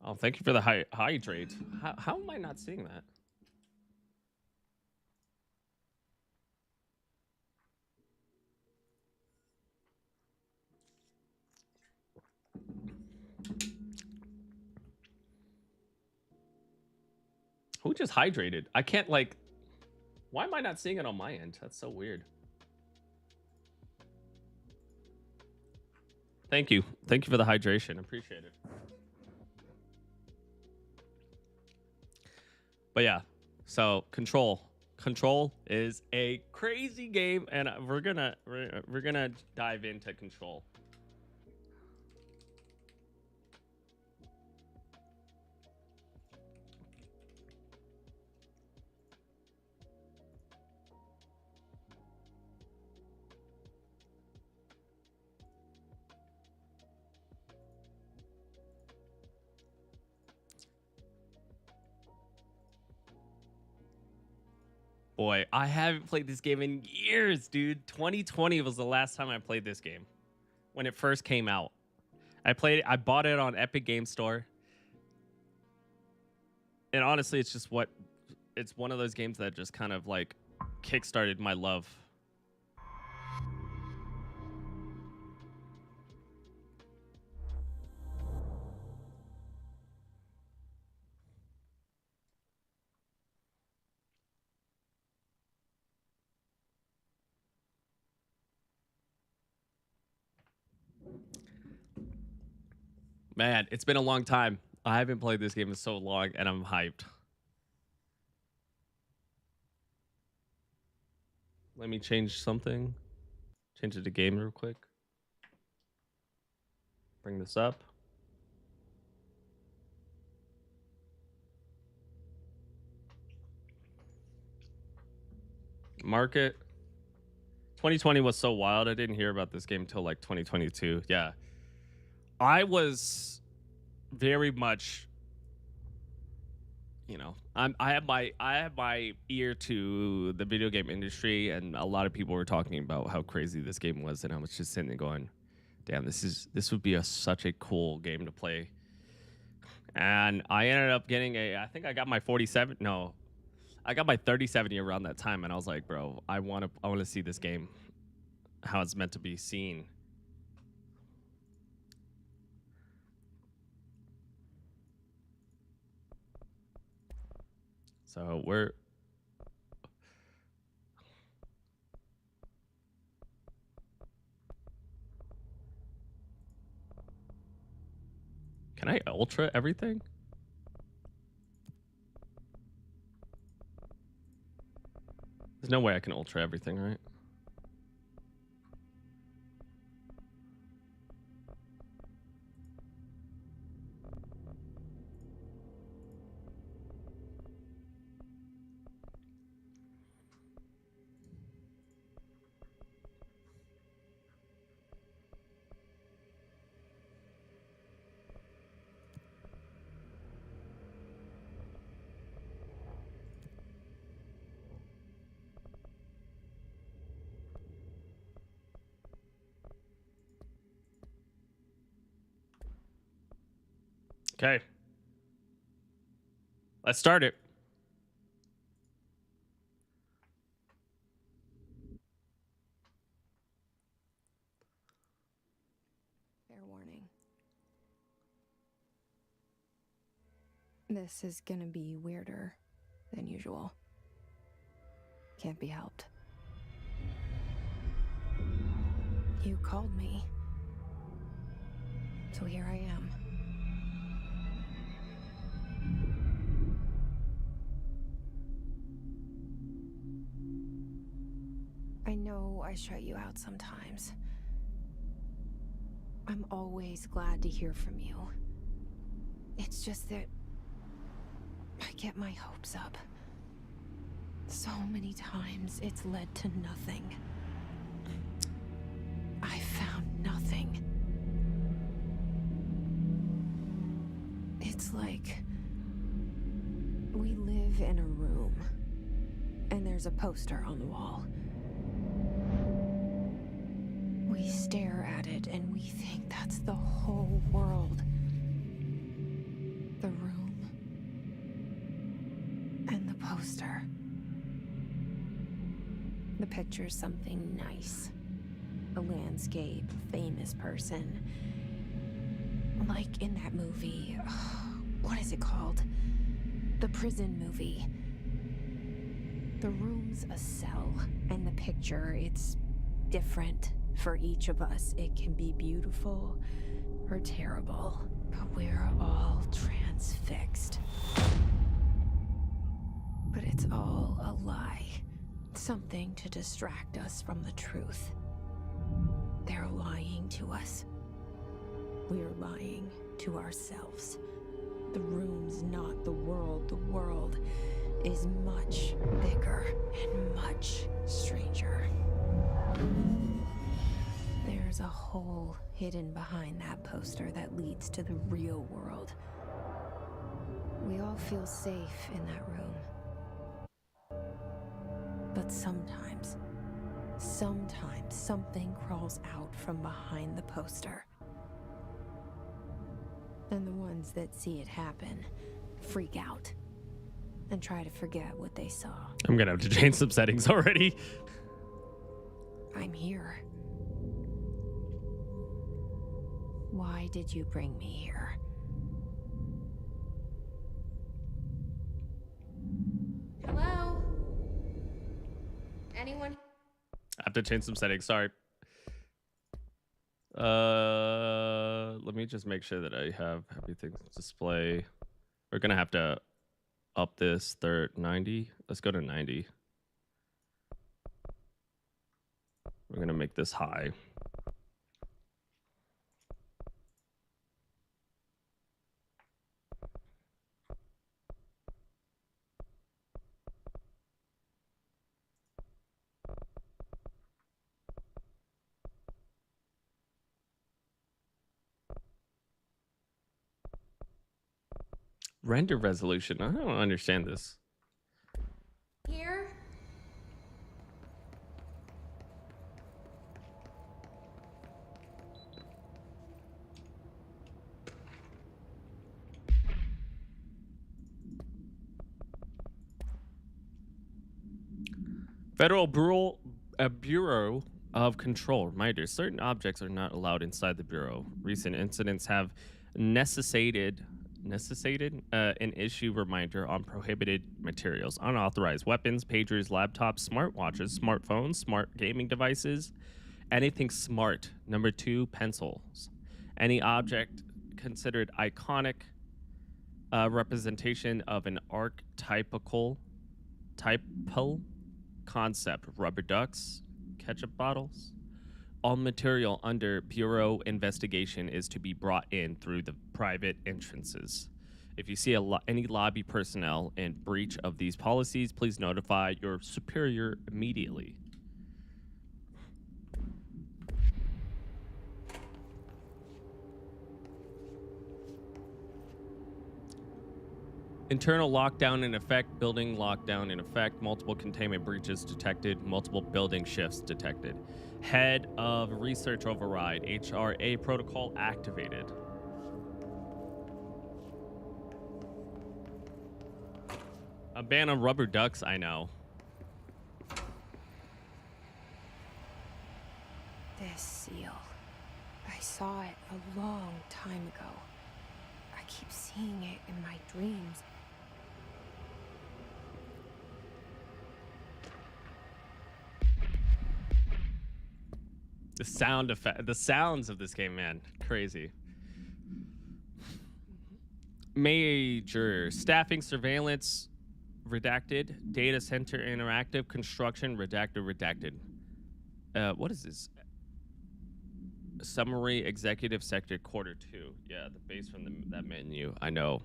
oh, thank you for the hydrate. How am I not seeing that? Who just hydrated? I can't, like, why am I not seeing it on my end? That's so weird. Thank you. Thank you for the hydration. Appreciate it. But yeah, so Control is a crazy game, and we're gonna dive into Control. Boy, I haven't played this game in years, dude. 2020 was the last time I played this game when it first came out. I bought it on Epic Game Store. And honestly, it's one of those games that just kind of like kickstarted my love. Man, it's been a long time. I haven't played this game in so long, and I'm hyped. Let me change something. Change it to game real quick. Bring this up. Market. 2020 was so wild. I didn't hear about this game until like 2022. Yeah. I was very much, you know, I have my ear to the video game industry, and a lot of people were talking about how crazy this game was, and I was just sitting there going, damn, this would be such a cool game to play. And I ended up getting I think I got my 47. No, I got my 3070 around that time, and I was like, bro, I want to see this game how it's meant to be seen. So can I ultra everything? There's no way I can ultra everything, right? Okay. Let's start it. Fair warning. This is gonna be weirder than usual. Can't be helped. You called me. So here I am. know I shut you out sometimes. I'm always glad to hear from you. It's just that I get my hopes up. So many times it's led to nothing. I found nothing. It's like we live in a room, and there's a poster on the wall. We stare at it and we think that's the whole world. The room and the poster. The picture's something nice. A landscape, a famous person. Like in that movie, what is it called? The prison movie. The room's a cell, and the picture, it's different for each of us. It can be beautiful or terrible, but we're all transfixed. But it's all a lie. Something to distract us from the truth. They're lying to us. We're lying to ourselves. The room's not the world. The world is much bigger and much stranger. There's a hole hidden behind that poster that leads to the real world. We all feel safe in that room. But sometimes something crawls out from behind the poster. And the ones that see it happen freak out and try to forget what they saw. I'm gonna have to change some settings already. I'm here. Why did you bring me here? Hello? Anyone? I have to change some settings. Sorry. Let me just make sure that I have everything display. We're gonna have to up this 90. Let's go to 90. We're gonna make this high. Render resolution. I don't understand this. Here? Federal Bureau of Control reminder: certain objects are not allowed inside the bureau. Recent incidents have necessitated an issue reminder on prohibited materials, unauthorized weapons, pagers, laptops, smartwatches, smartphones, smart gaming devices, anything smart. Number 2, pencils. Any object considered iconic representation of an archetypical concept. Rubber ducks, ketchup bottles. All material under Bureau investigation is to be brought in through the private entrances. If you see any lobby personnel in breach of these policies, please notify your superior immediately. Internal lockdown in effect, building lockdown in effect, multiple containment breaches detected, multiple building shifts detected. Head of research override, HRA protocol activated. A ban on rubber ducks, I know. This seal. I saw it a long time ago. I keep seeing it in my dreams. The sound effect, the sounds of this game, man, crazy. Major staffing, surveillance, redacted. Data center interactive, construction, redacted. what is this? Summary Executive Sector Quarter 2. Yeah, the base from that menu. I know.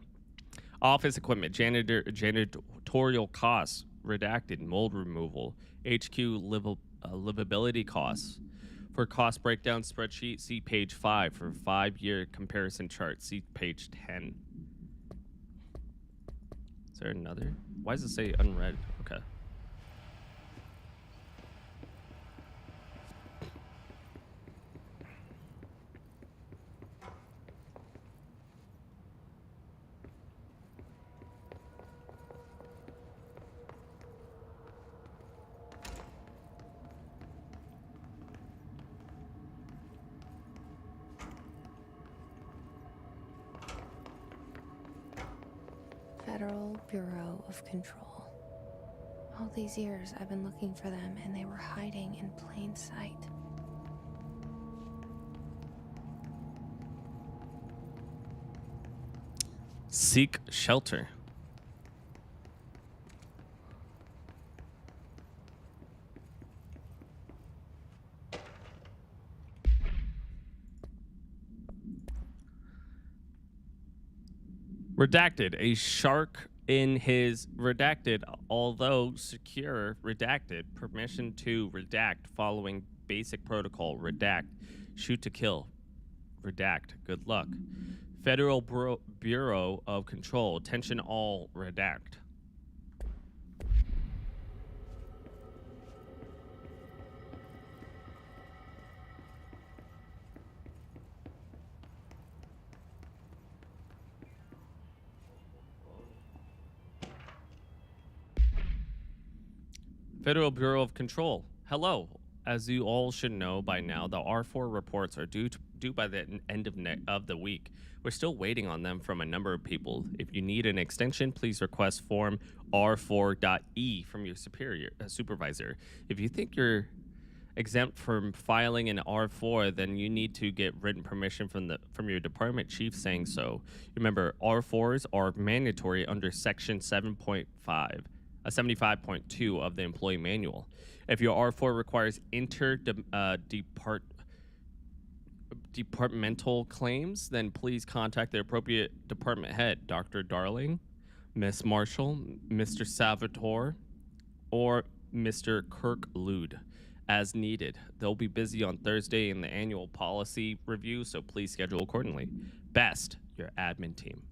Office equipment, janitorial costs, redacted, mold removal, HQ livability costs. For cost breakdown spreadsheet, see page 5. For 5-year comparison chart, see page 10. Is there another? Why does it say unread? Okay. Federal Bureau of Control. All these years I've been looking for them and they were hiding in plain sight. Seek shelter. Redacted. A shark in his redacted, although secure, redacted. Permission to redact following basic protocol. Redact. Shoot to kill. Redact. Good luck. Federal Bureau of Control. Attention all. Redact. Federal Bureau of Control. Hello. As you all should know by now, the R4 reports are due by the end of the week. We're still waiting on them from a number of people. If you need an extension, please request form R4.E from your supervisor. If you think you're exempt from filing an R4, then you need to get written permission from your department chief saying so. Remember, R4s are mandatory under Section 75.2 of the Employee Manual. If your R4 requires departmental claims, then please contact the appropriate department head, Dr. Darling, Miss Marshall, Mr. Salvatore, or Mr. Kirk Lude, as needed. They'll be busy on Thursday in the annual policy review, so please schedule accordingly. Best, your admin team.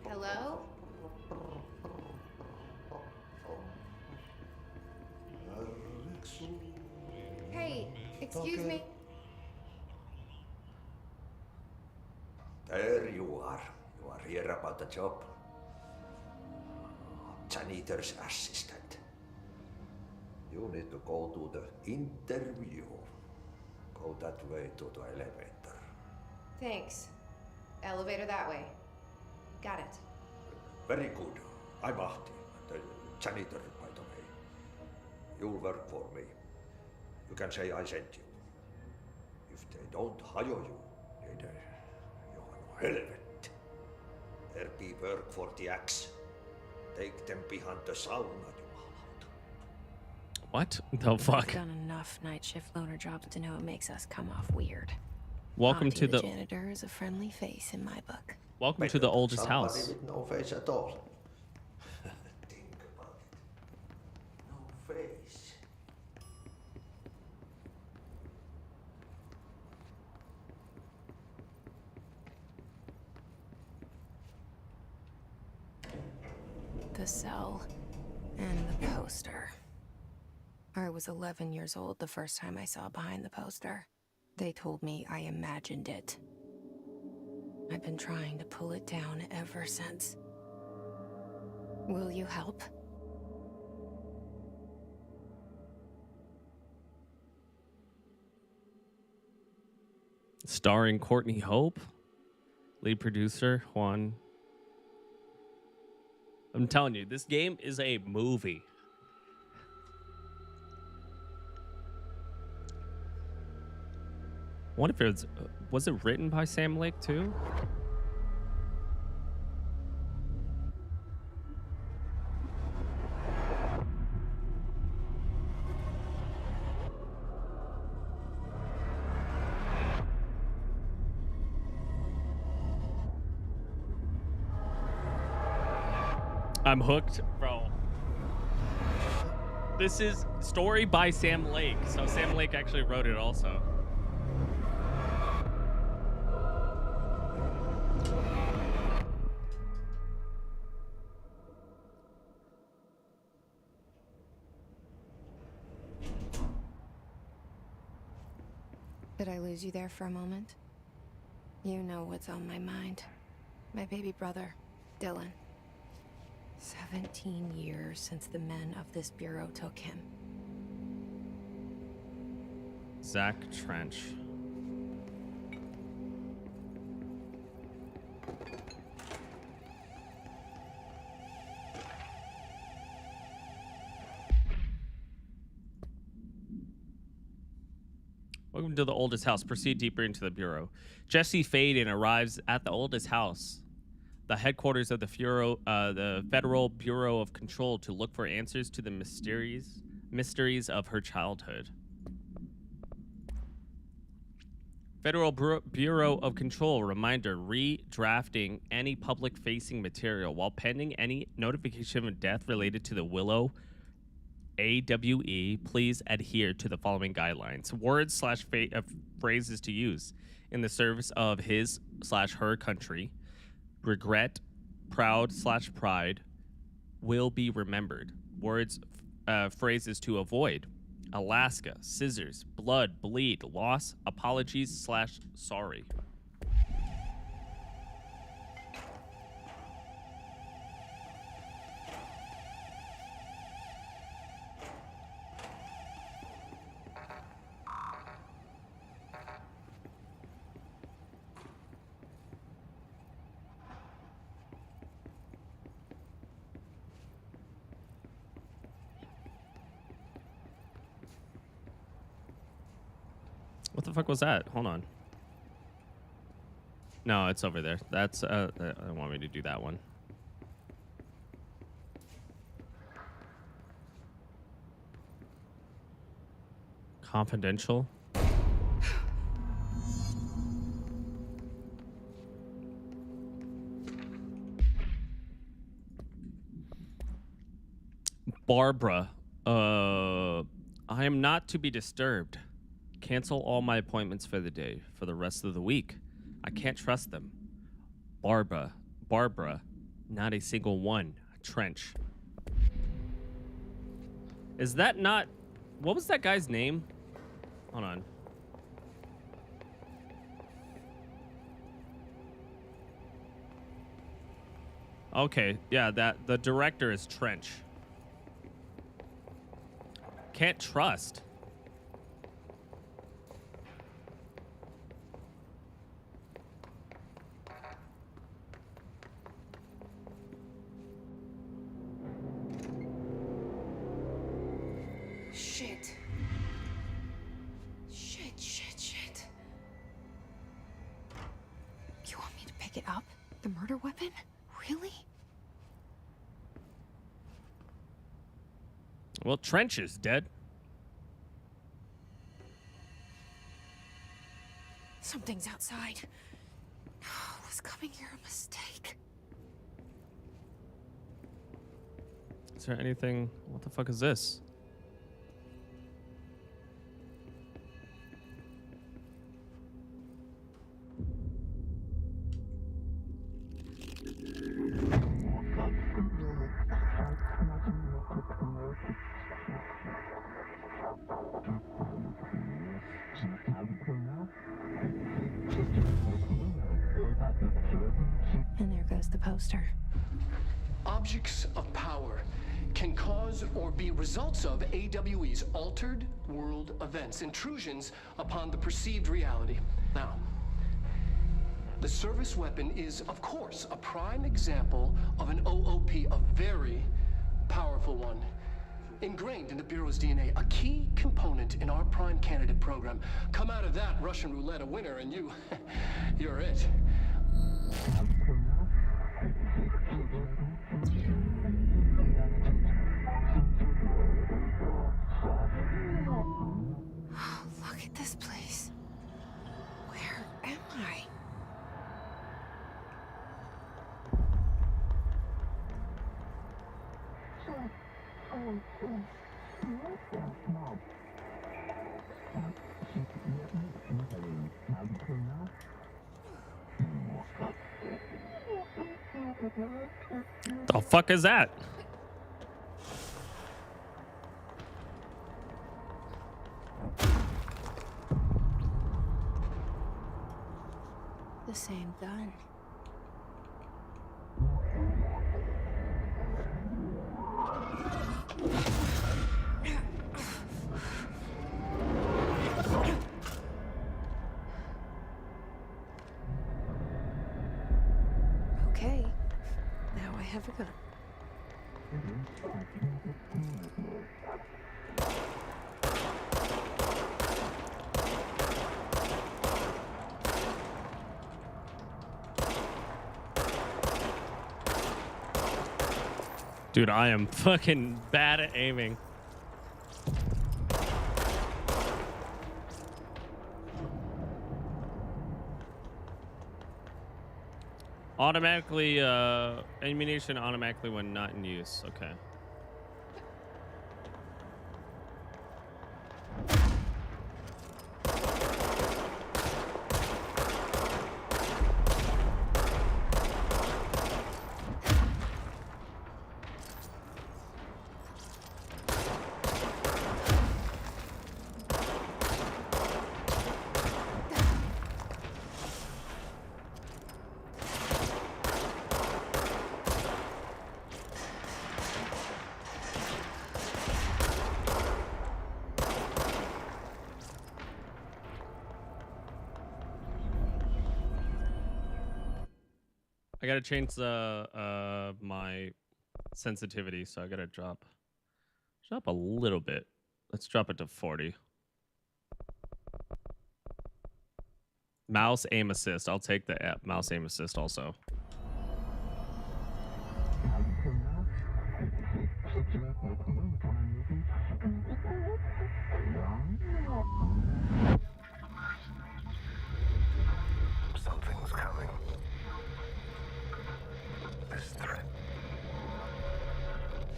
Hello? Hey, excuse me. There you are. You are here about the job. Janitor's assistant. You need to go to the interview. Go that way to the elevator. Thanks. Elevator that way. Got it. Very good. I'm Ahti, the janitor, by the way. You'll work for me. You can say I sent you. If they don't hire you, then you're no helvet. There be work for the axe. Take them behind the sauna, jumalauta. What the fuck? I've done enough night shift loner jobs to know it makes us come off weird. Welcome Ahti to the the janitor is a friendly face in my book. welcome to the oldest house. Somebody with no face at all. Think about it. No face. The cell and the poster. I was 11 years old the first time I saw behind the poster. They told me I imagined it. I've been trying to pull it down ever since. Will you help? Starring Courtney Hope, lead producer Juan. I'm telling you, this game is a movie. What if it was it written by Sam Lake too? I'm hooked, bro. This is story by Sam Lake. So Sam Lake actually wrote it also. Did I lose you there for a moment? You know what's on my mind. My baby brother, Dylan. 17 years since the men of this bureau took him. Zach Trench. Welcome to the oldest house. Proceed deeper into the bureau. Jesse Faden arrives at the oldest house, the headquarters of the Federal Bureau of Control, to look for answers to the mysteries of her childhood. Federal Bureau of Control reminder: redrafting any public-facing material while pending any notification of death related to the Willow AWE. Please adhere to the following guidelines. Words / phrases to use in the service of his / her country. Regret, proud / pride will be remembered. Words, phrases to avoid: Alaska, scissors, blood, bleed, loss, apologies / sorry. What the fuck was that? Hold on. No, it's over there. That's I don't want me to do that one. Confidential. Barbara, I am not to be disturbed. Cancel all my appointments for the day, for the rest of the week. I can't trust them. Barbara, not a single one. Trench. Is that not... What was that guy's name? Hold on. Okay, yeah, the director is Trench. Can't trust. Shit. Shit. You want me to pick it up? The murder weapon? Really? Well, Trench is dead. Something's outside. Was coming here a mistake? Is there anything? What the fuck is this? And there goes the poster. Objects of power can cause or be results of AWE's altered world events, intrusions upon the perceived reality. Now, the service weapon is, of course, a prime example of an OOP, a very powerful one. Ingrained in the Bureau's DNA, a key component in our prime candidate program. Come out of that Russian roulette a winner and you're it. Look at this place. Where am I? The fuck is that? The same gun. Okay, now I have a gun. Dude, I am fucking bad at aiming. Automatically, ammunition automatically when not in use. Okay. I gotta change the my sensitivity, so I gotta drop a little bit. Let's drop it to 40. Mouse aim assist. I'll take the mouse aim assist also. Something's coming. This threat.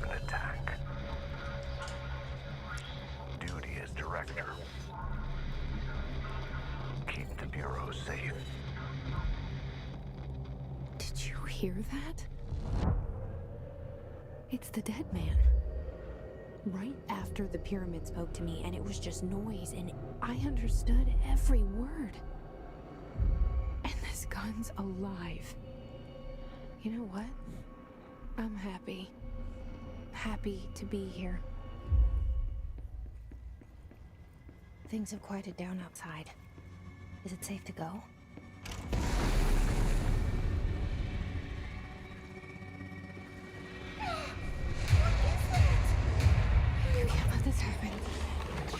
An attack. Duty as director. Keep the Bureau safe. Did you hear that? It's the dead man. Right after the pyramid spoke to me, and it was just noise, and I understood every word. And this gun's alive. You know what? I'm happy. Happy to be here. Things have quieted down outside. Is it safe to go? You can't let this happen.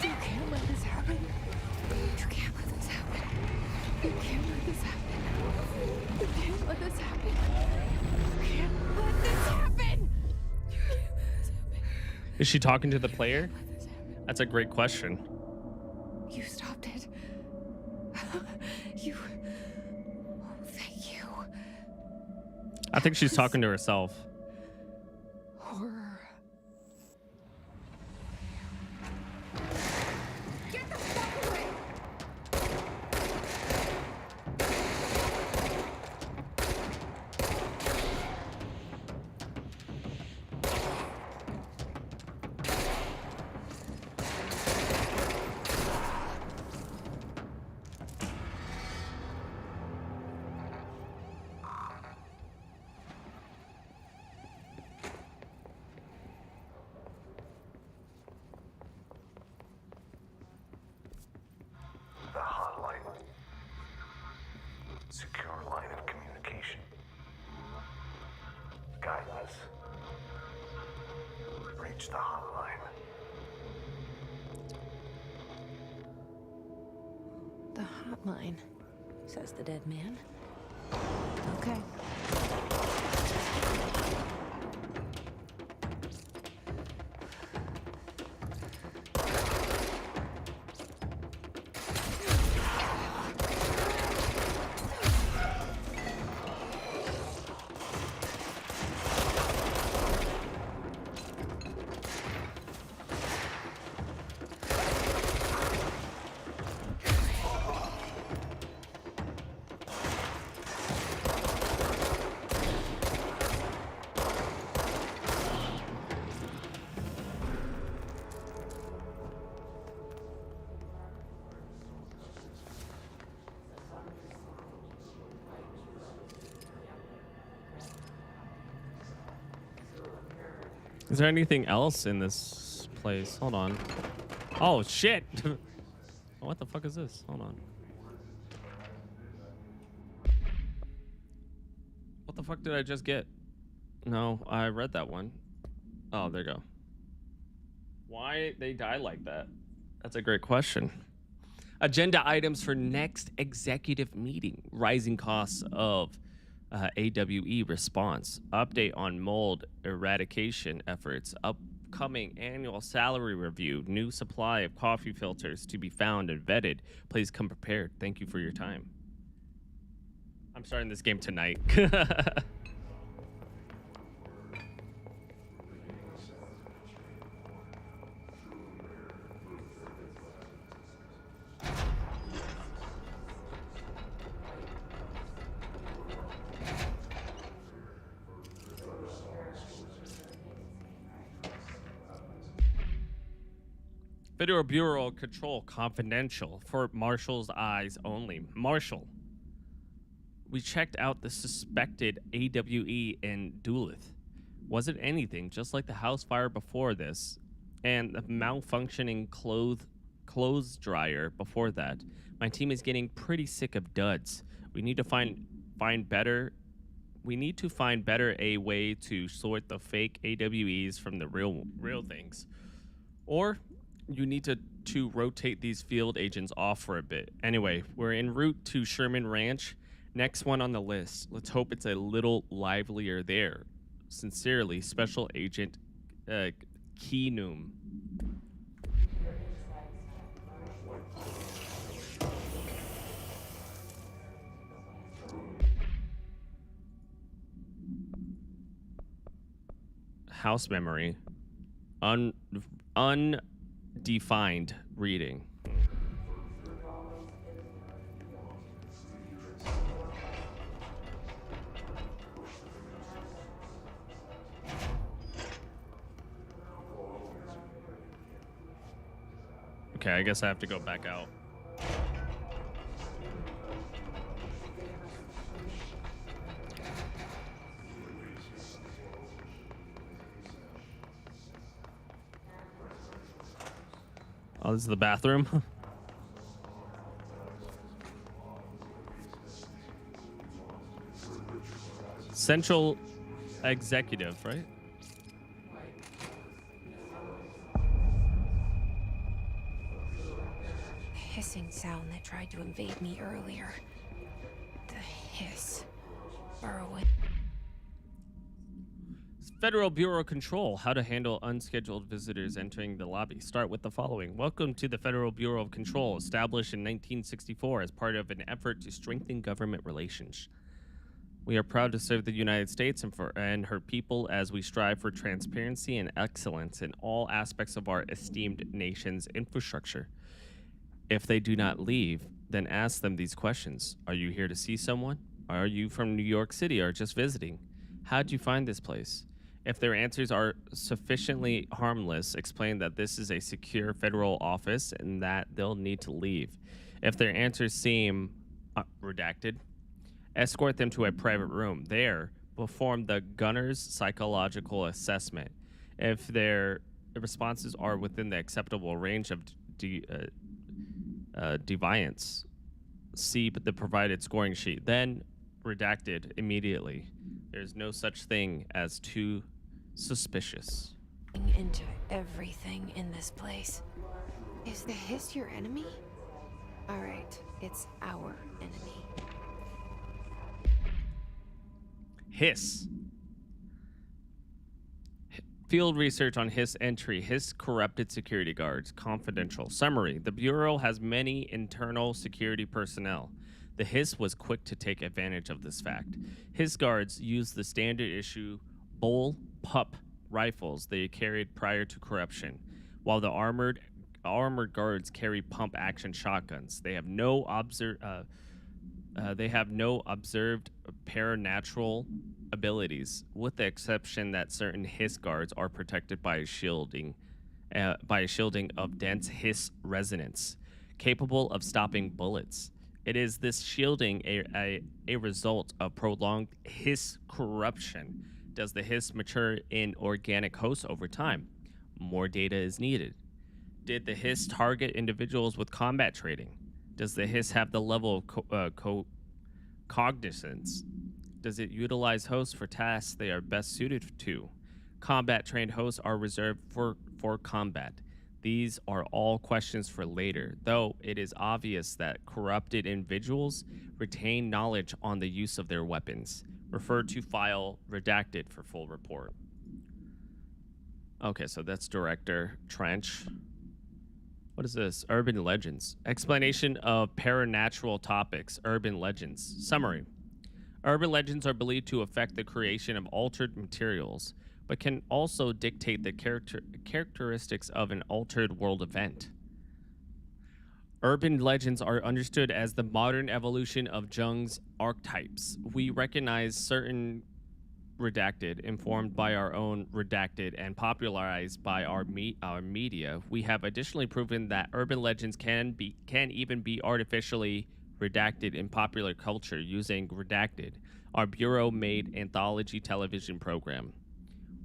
You can't let this happen. You can't let this happen. You can't let this happen. You can't let this happen. You can't let this happen. You can't let this happen. Is she talking to the player? That's a great question. You stopped it. You. Oh, thank you. I think she's talking to herself. Horror. Get the fuck away! The hotline. Secure line of communication. Guidance. Reach the hotline. The hotline, says the dead man. Okay. Is there anything else in this place? Hold on. Oh, shit. What the fuck is this? Hold on. What the fuck did I just get? No, I read that one. Oh, there you go. Why they die like that? That's a great question. Agenda items for next executive meeting. Rising costs of AWE response. Update on mold eradication efforts. Upcoming annual salary review. New supply of coffee filters to be found and vetted. Please come prepared. Thank you for your time. I'm starting this game tonight. Federal Bureau of Control, confidential, for Marshall's eyes only. Marshall, we checked out the suspected AWE in Duluth. Wasn't anything, just like the house fire before this, and the malfunctioning clothes dryer before that. My team is getting pretty sick of duds. We need to find better. We need to find better a way to sort the fake AWEs from the real things, or you need to rotate these field agents off for a bit. Anyway, we're en route to Sherman Ranch. Next one on the list. Let's hope it's a little livelier there. Sincerely, Special Agent Keenum. House memory. Undefined reading. Okay, I guess I have to go back out. Oh, this is the bathroom. Central Executive, right? Hissing sound that tried to invade me earlier. The hiss. Burrowing. Federal Bureau of Control, how to handle unscheduled visitors entering the lobby. Start with the following. Welcome to the Federal Bureau of Control, established in 1964 as part of an effort to strengthen government relations. We are proud to serve the United States and her people as we strive for transparency and excellence in all aspects of our esteemed nation's infrastructure. If they do not leave, then ask them these questions. Are you here to see someone? Are you from New York City or just visiting? How'd you find this place? If their answers are sufficiently harmless, explain that this is a secure federal office and that they'll need to leave. If their answers seem redacted, escort them to a private room. There, perform the gunner's psychological assessment. If their responses are within the acceptable range of deviance, see the provided scoring sheet. Then, redacted immediately. There's no such thing as too suspicious. Into everything in this place. Is the hiss your enemy? Alright, it's our enemy. Hiss. Field research on Hiss entry. Hiss corrupted security guards. Confidential. Summary. The Bureau has many internal security personnel. The Hiss was quick to take advantage of this fact. Hiss guards used the standard issue bull pup rifles they carried prior to corruption, while the armored guards carry pump action shotguns. They have no observed paranatural abilities, with the exception that certain Hiss guards are protected by a shielding of dense Hiss resonance, capable of stopping bullets. It is this shielding a result of prolonged Hiss corruption Does the hiss mature in organic hosts over time? More data is needed. Did the hiss target individuals with combat training? Does the hiss have the level of cognizance? Does it utilize hosts for tasks they are best suited to? Combat trained hosts are reserved for combat. These are all questions for later, though it is obvious that corrupted individuals retain knowledge on the use of their weapons. Refer to file redacted for full report. Okay, so that's Director Trench. What is this? Urban legends. Explanation of paranatural topics. Urban legends. Summary. Urban legends are believed to affect the creation of altered materials, but can also dictate the characteristics of an altered world event. Urban legends are understood as the modern evolution of Jung's archetypes. We recognize certain redacted, informed by our own redacted, and popularized by our media. We have additionally proven that urban legends can even be artificially redacted in popular culture using Redacted, our bureau-made anthology television program.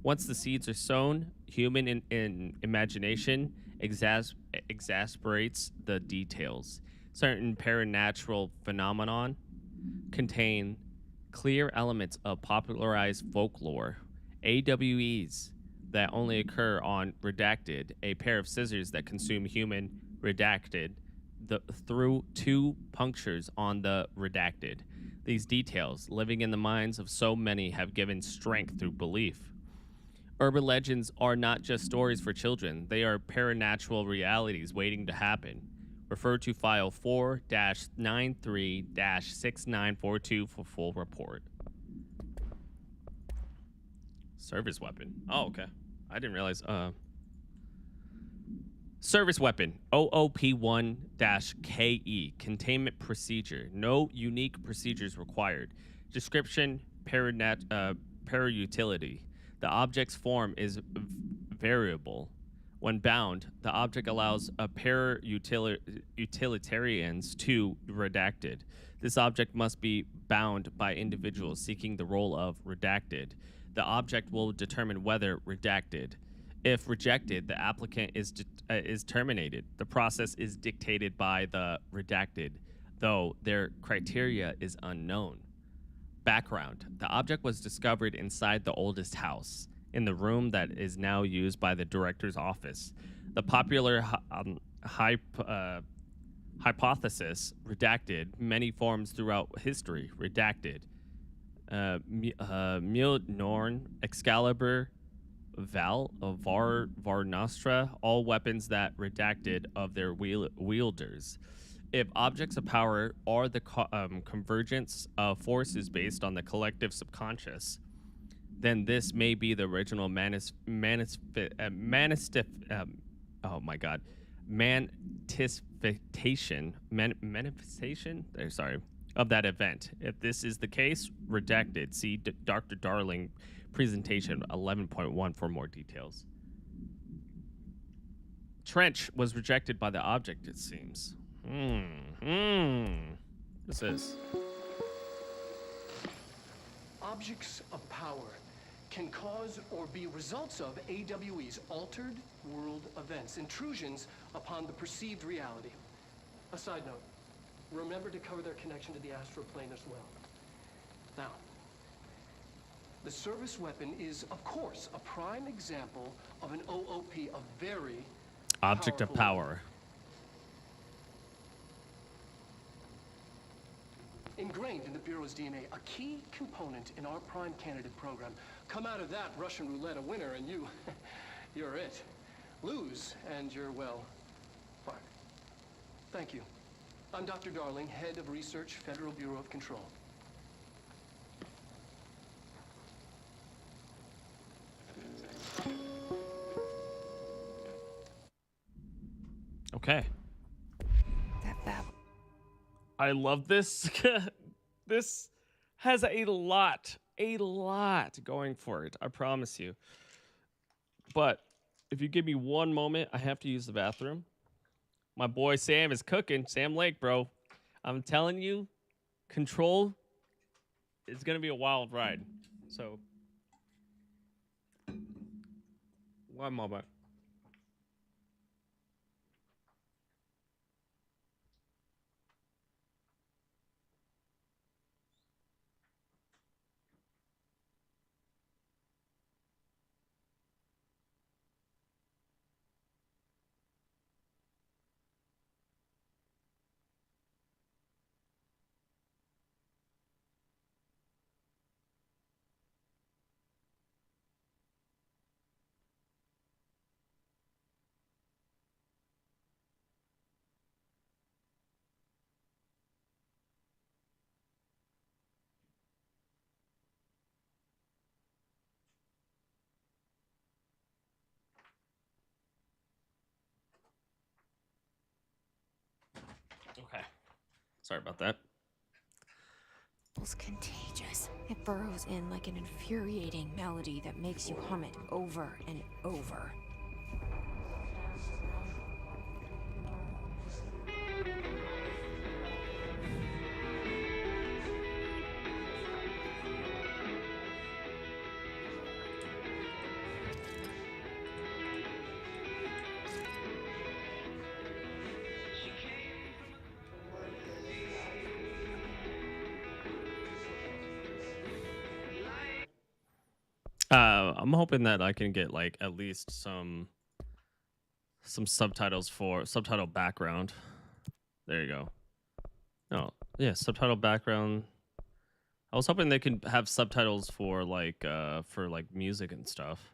Once the seeds are sown, human in imagination exasperates the details. Certain paranatural phenomenon contain clear elements of popularized folklore. AWEs that only occur on Redacted, a pair of scissors that consume human Redacted through two punctures on the Redacted. These details, living in the minds of so many, have given strength through belief. Urban legends are not just stories for children, they are paranatural realities waiting to happen. Refer to file 4-93-6942 for full report. Service weapon. Oh, okay. I didn't realize. Service weapon. OOP1-KE. Containment procedure. No unique procedures required. Description. Parautility. The object's form is variable. When bound, the object allows a utilitarians to redacted. This object must be bound by individuals seeking the role of redacted. The object will determine whether redacted. If rejected, the applicant is terminated. The process is dictated by the redacted, though their criteria is unknown. Background. The object was discovered inside the oldest house, in the room that is now used by the director's office. The popular hypothesis, redacted, many forms throughout history, redacted. Mjolnir, Excalibur, Varnostra, all weapons that redacted of their wielders. If objects of power are the convergence of forces based on the collective subconscious, then this may be the original manifestation of that event. If this is the case, redacted. See Dr. Darling presentation 11.1 for more details. Trench was rejected by the object, it seems. What's this? Objects of power can cause or be results of AWE's altered world events, intrusions upon the perceived reality. A side note, remember to cover their connection to the astral plane as well. Now, the service weapon is, of course, a prime example of an OOP, a very object of power. Ingrained in the Bureau's DNA, a key component in our prime candidate program. Come out of that Russian roulette a winner and you're it. Lose and you're, well, fired. Thank you. I'm Dr. Darling, Head of Research, Federal Bureau of Control. Okay. I love this. This has a lot going for it. I promise you. But if you give me one moment, I have to use the bathroom. My boy Sam is cooking. Sam Lake, bro. I'm telling you, Control is going to be a wild ride. So One moment. Okay. Sorry about that. It's contagious. It burrows in like an infuriating melody that makes you hum it over and over. I'm hoping that I can get like at least some subtitles for subtitle background. There you go. Oh, yeah, subtitle background. I was hoping they could have subtitles for like music and stuff.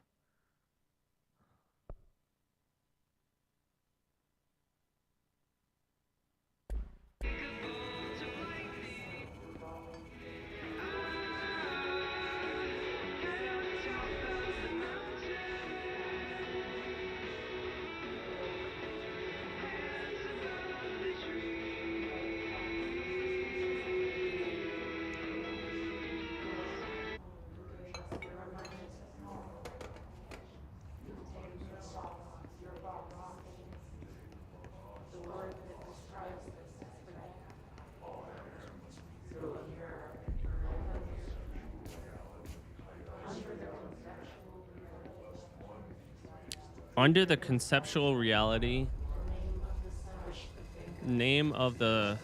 Under the conceptual reality, name of the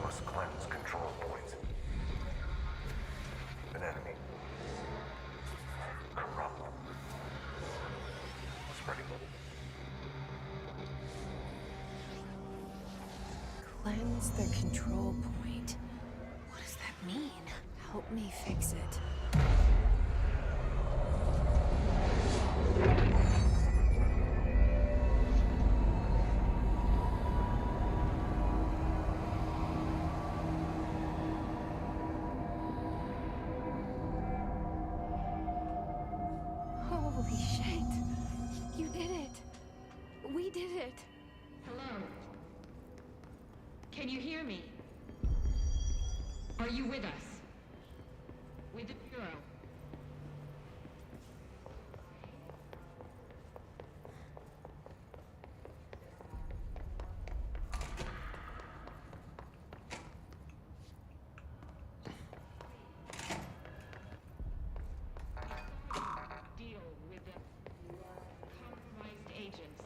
Must cleanse control points. An enemy. Corrupt. Spreading. Cleanse the control point. What does that mean? Help me fix it. Holy shit. You did it. We did it. Hello? Can you hear me? Are you with us? With the Bureau? Deal with the compromised agents.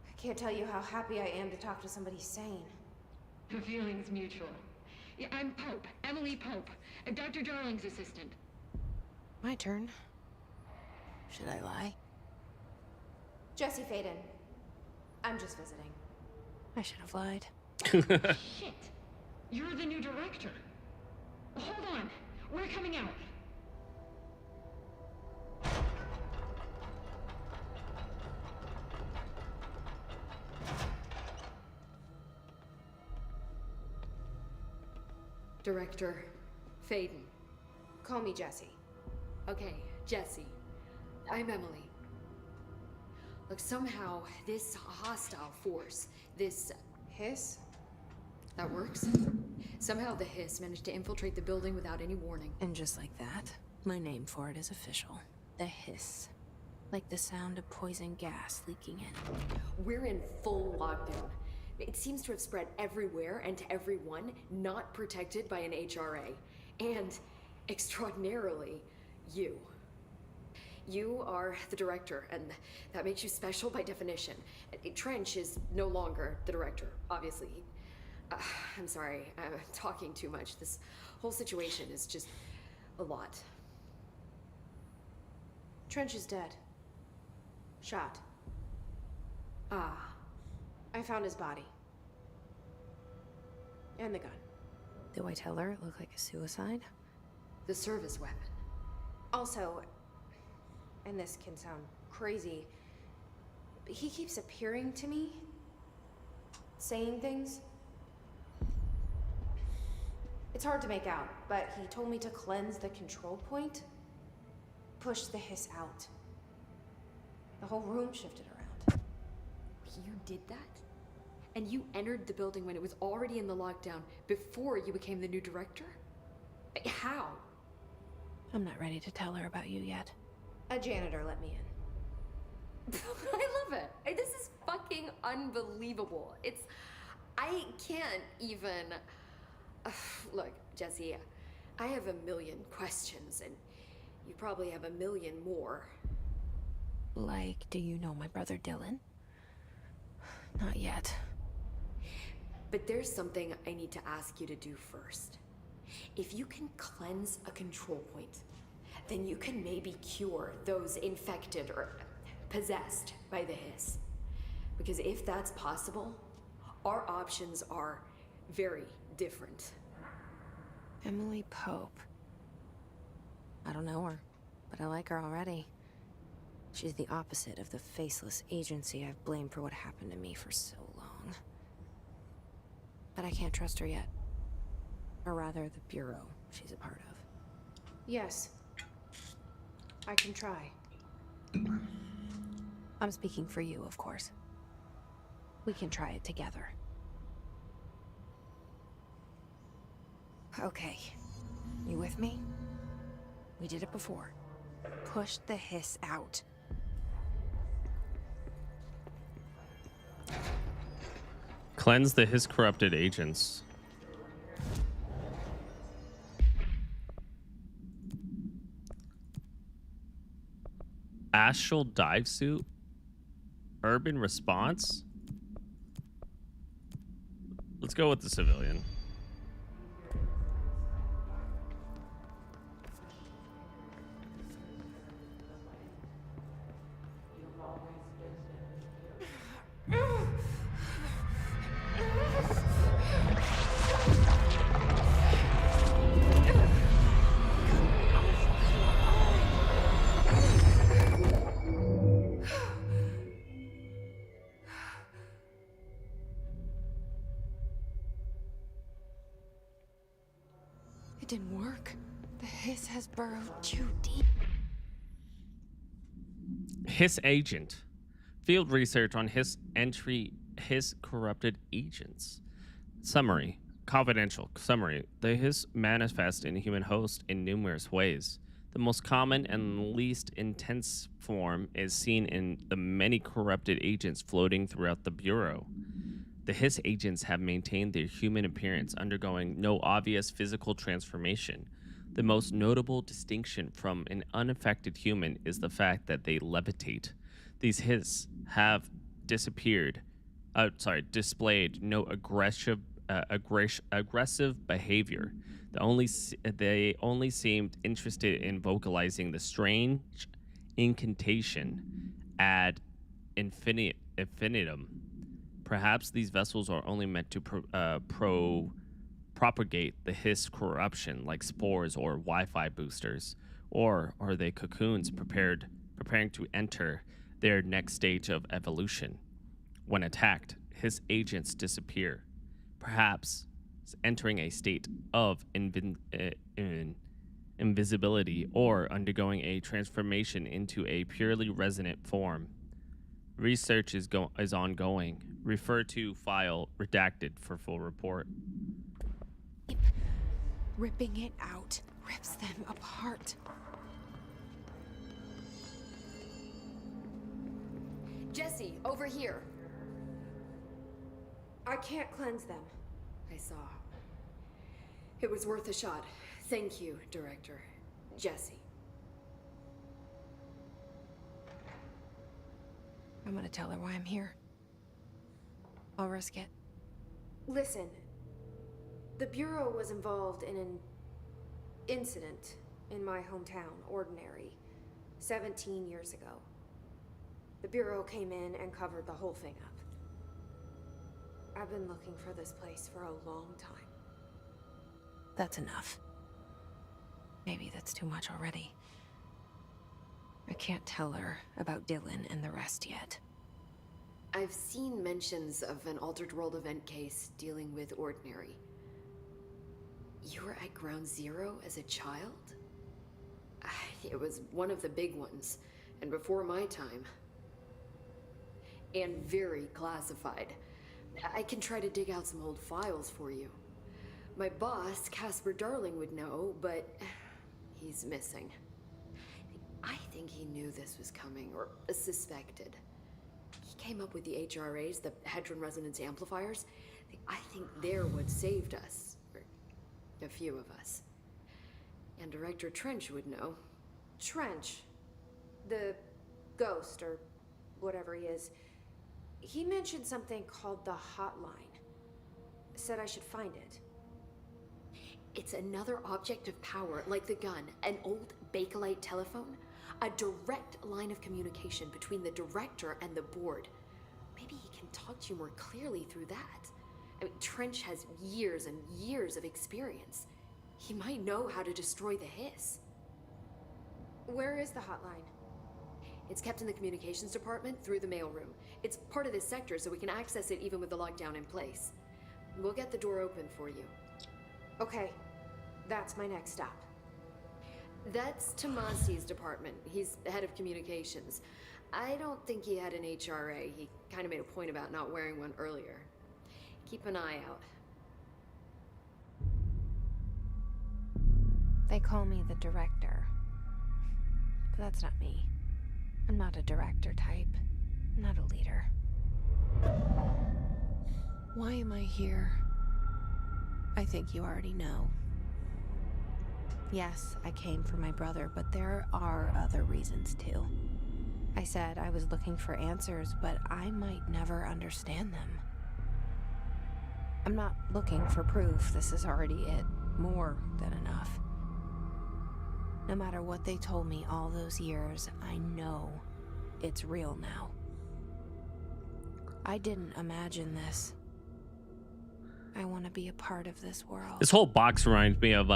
I can't tell you how happy I am to talk to somebody sane. The feeling's mutual. Yeah, I'm Pope, Emily Pope, Dr. Darling's assistant. My turn. Should I lie? Jesse Faden. I'm just visiting. I should have lied. Shit! You're the new director. Hold on. We're coming out. Director Faden. Call me Jessie. Okay, Jessie. I'm Emily. Look, somehow this hostile force, this Hiss? that works. Somehow the hiss managed to infiltrate the building without any warning. And just like that, my name for it is official. The hiss. Like the sound of poison gas leaking in. We're in full lockdown. It seems to have spread everywhere and to everyone not protected by an HRA. And, extraordinarily, you. You are the director, and that makes you special by definition. Trench is no longer the director, obviously. I'm sorry, I'm talking too much. This whole situation is just a lot. Trench is dead. Shot. Ah. I found his body. And the gun. Do I tell her it looked like a suicide? The service weapon. Also, and this can sound crazy, but he keeps appearing to me, saying things. It's hard to make out, but he told me to cleanse the control point, push the hiss out. The whole room shifted around. You did that? And you entered the building when it was already in the lockdown before you became the new director? How? I'm not ready to tell her about you yet. A janitor let me in. I love it. This is fucking unbelievable. I can't even... Look, Jessie, I have a million questions, and you probably have a million more. Like, do you know my brother Dylan? Not yet. But there's something I need to ask you to do first. If you can cleanse a control point, then you can maybe cure those infected or possessed by the hiss. Because if that's possible, our options are very different. Emily Pope. I don't know her, but I like her already. She's the opposite of the faceless agency I've blamed for what happened to me for so long. But I can't trust her yet. Or rather, the bureau she's a part of. Yes. I can try. I'm speaking for you, of course. We can try it together. Okay. You with me? We did it before. Push the hiss out. Cleanse the hiss corrupted agents. Astral dive suit? Urban response? Let's go with the civilian. It didn't work. The hiss has burrowed too deep. Hiss agent. Field research on hiss corrupted agents. Summary. Confidential. Summary. The hiss manifests in human host in numerous ways. The most common and least intense form is seen in the many corrupted agents floating throughout the Bureau. The hiss agents have maintained their human appearance, undergoing no obvious physical transformation. The most notable distinction from an unaffected human is the fact that they levitate. These hiss have displayed no aggressive behavior. They only seemed interested in vocalizing the strange incantation ad infinitum. Perhaps these vessels are only meant to propagate the hiss corruption like spores or Wi-Fi boosters, or are they cocoons preparing to enter their next stage of evolution? When attacked, hiss agents disappear. Perhaps entering a state of invisibility or undergoing a transformation into a purely resonant form. Research is ongoing. Refer to file redacted for full report. Ripping it out rips them apart. Jesse, over here. I can't cleanse them. I saw. It was worth a shot. Thank you, Director. Jesse. I'm gonna tell her why I'm here. I'll risk it. Listen, the Bureau was involved in an incident in my hometown, Ordinary, 17 years ago. The Bureau came in and covered the whole thing up. I've been looking for this place for a long time. That's enough. Maybe that's too much already. I can't tell her about Dylan and the rest yet. I've seen mentions of an Altered World event case dealing with Ordinary. You were at Ground Zero as a child? It was one of the big ones, and before my time. And very classified. I can try to dig out some old files for you. My boss, Casper Darling, would know, but he's missing. I think he knew this was coming, or suspected. He came up with the HRAs, the Hadron Resonance Amplifiers. I think they're what saved us. Or a few of us. And Director Trench would know. Trench, the ghost, or whatever he is, he mentioned something called the Hotline. Said I should find it. It's another object of power, like the gun, an old Bakelite telephone, a direct line of communication between the director and the board. Maybe he can talk to you more clearly through that. I mean, Trench has years and years of experience. He might know how to destroy the hiss. Where is the hotline? It's kept in the communications department through the mailroom. It's part of this sector, so we can access it even with the lockdown in place. We'll get the door open for you. Okay, that's my next stop. That's Tomasi's department. He's the head of communications. I don't think he had an HRA. He kind of made a point about not wearing one earlier. Keep an eye out. They call me the director. But that's not me. I'm not a director type. I'm not a leader. Why am I here? I think you already know. Yes, I came for my brother, but there are other reasons too. I said I was looking for answers, but I might never understand them. I'm not looking for proof. This is already it. More than enough. No matter what they told me all those years, I know it's real now. I didn't imagine this. I want to be a part of this world. This whole box reminds me of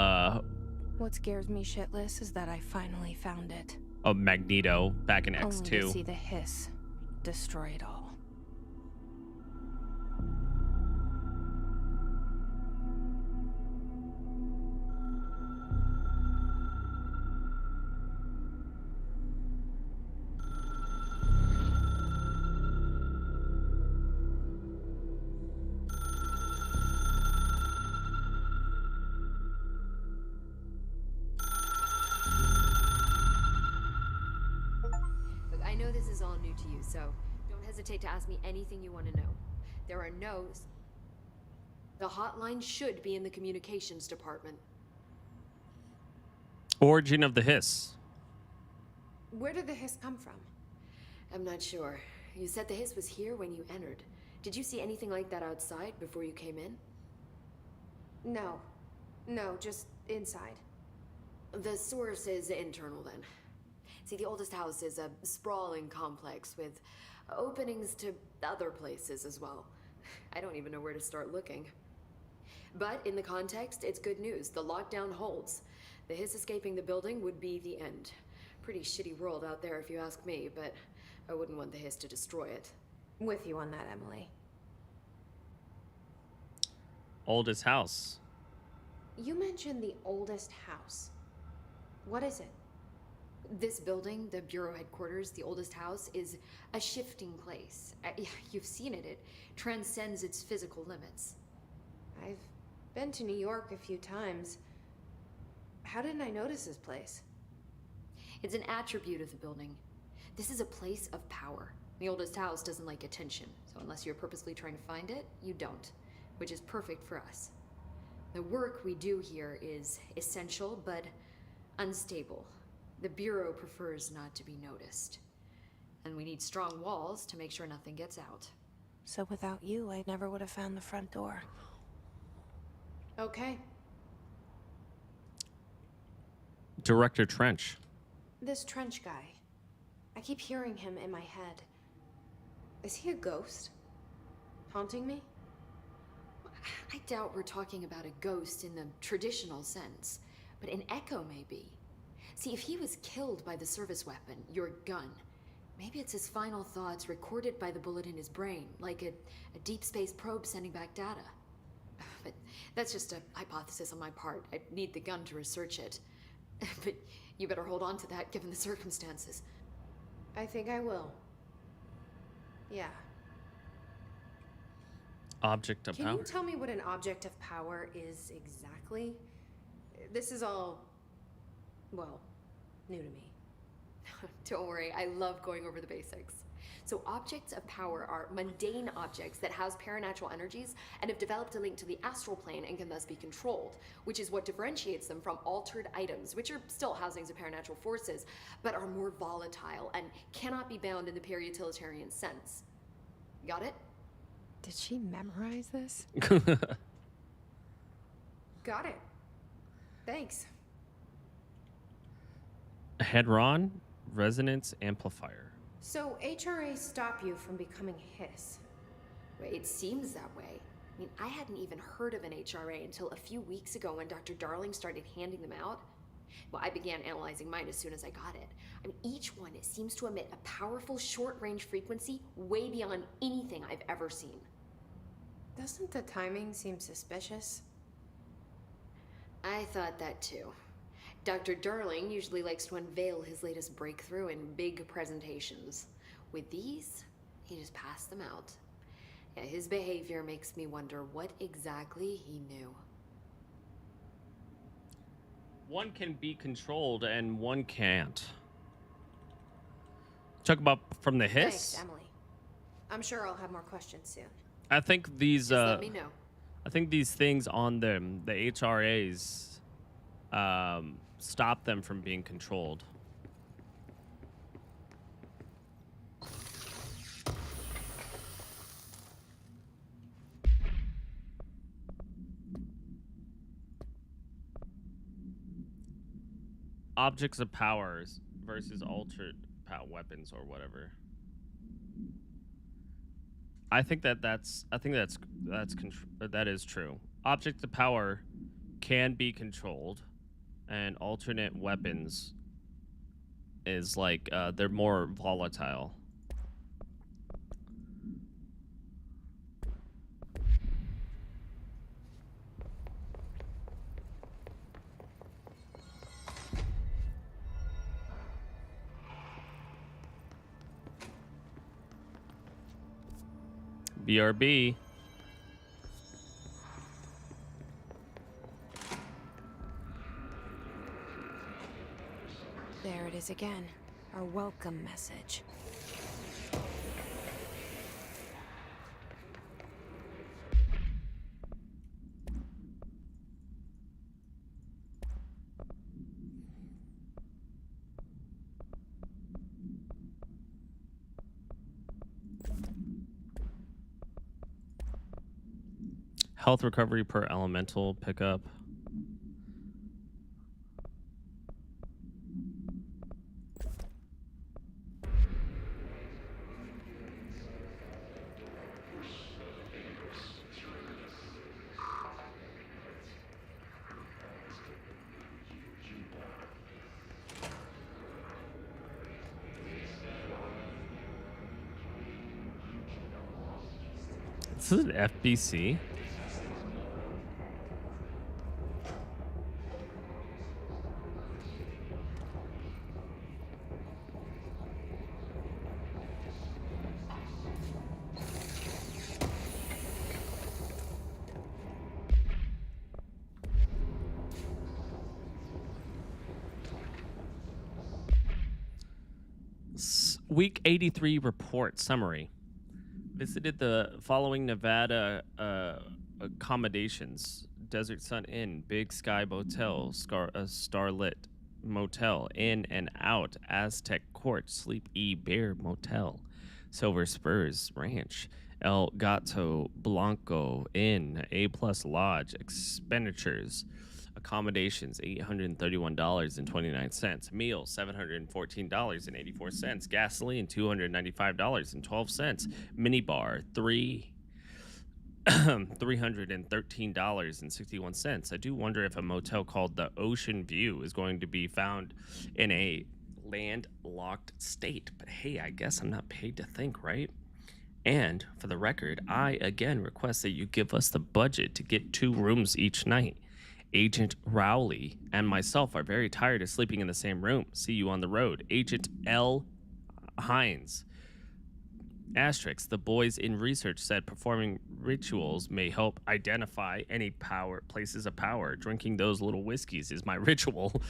What scares me shitless is that I finally found it. Magneto back in Only to X2. see the hiss destroy it all. I know this is all new to you, so don't hesitate to ask me anything you want to know. There are no's. The hotline should be in the communications department. Origin of the hiss. Where did the hiss come from? I'm not sure. You said the hiss was here when you entered. Did you see anything like that outside before you came in? No. No, just inside. The source is internal then. See, the oldest house is a sprawling complex with openings to other places as well. I don't even know where to start looking. But in the context, it's good news. The lockdown holds. The hiss escaping the building would be the end. Pretty shitty world out there if you ask me, but I wouldn't want the hiss to destroy it. With you on that, Emily. Oldest house. You mentioned the oldest house. What is it? This building, the Bureau headquarters, the oldest house, is a shifting place. You've seen it. It transcends its physical limits. I've been to New York a few times. How didn't I notice this place? It's an attribute of the building. This is a place of power. The oldest house doesn't like attention, so unless you're purposely trying to find it, you don't, which is perfect for us. The work we do here is essential, but unstable. The Bureau prefers not to be noticed. And we need strong walls to make sure nothing gets out. So without you, I never would have found the front door. Okay. Director Trench. This Trench guy. I keep hearing him in my head. Is he a ghost? Haunting me? I doubt we're talking about a ghost in the traditional sense, but an echo maybe. See, if he was killed by the service weapon, your gun, maybe it's his final thoughts recorded by the bullet in his brain, like a deep space probe sending back data. But that's just a hypothesis on my part. I'd need the gun to research it. But you better hold on to that given the circumstances. I think I will. Yeah. Object of Can power. you tell me what an object of power is exactly? This is all, well, new to me. Don't worry, I love going over the basics. So objects of power are mundane objects that house paranatural energies and have developed a link to the astral plane and can thus be controlled, which is what differentiates them from altered items, which are still housings of paranatural forces, but are more volatile and cannot be bound in the pure utilitarian sense. Got it? Did she memorize this? Got it. Thanks. Hadron resonance amplifier. So HRA stop you from becoming Hiss? It seems that way. I mean, I hadn't even heard of an HRA until a few weeks ago when Dr. Darling started handing them out. Well, I began analyzing mine as soon as I got it. I mean, each one seems to emit a powerful short-range frequency way beyond anything I've ever seen. Doesn't the timing seem suspicious? I thought that too. Dr. Darling usually likes to unveil his latest breakthrough in big presentations. With these, he just passed them out. Yeah, his behavior makes me wonder what exactly he knew. One can be controlled and one can't. Talk about from the Hiss. Thanks, Emily. I'm sure I'll have more questions soon. I think these Let me know. I think these things on them, the HRAs, stop them from being controlled. Objects of powers versus altered weapons or whatever. I think that is true. Objects of power can be controlled, and alternate weapons is like they're more volatile. BRB. There it is again. Our welcome message. Health recovery per elemental pickup. This is an FBC. Week 83 report summary. Visited the following Nevada accommodations: Desert Sun Inn, Big Sky Motel, Starlit Motel, In and Out, Aztec Court, Sleep E Bear Motel, Silver Spurs Ranch, El Gato Blanco Inn, A Plus Lodge. Expenditures: accommodations $831.29, meals $714.84, gasoline $295.12, minibar $313.61. I do wonder if a motel called the Ocean View is going to be found in a landlocked state, but hey, I guess I'm not paid to think, right? And for the record, I again request that you give us the budget to get 2 rooms each night. Agent Rowley and myself are very tired of sleeping in the same room. See you on the road. Agent L. Hines. Asterisk, the boys in research said performing rituals may help identify any places of power. Drinking those little whiskeys is my ritual.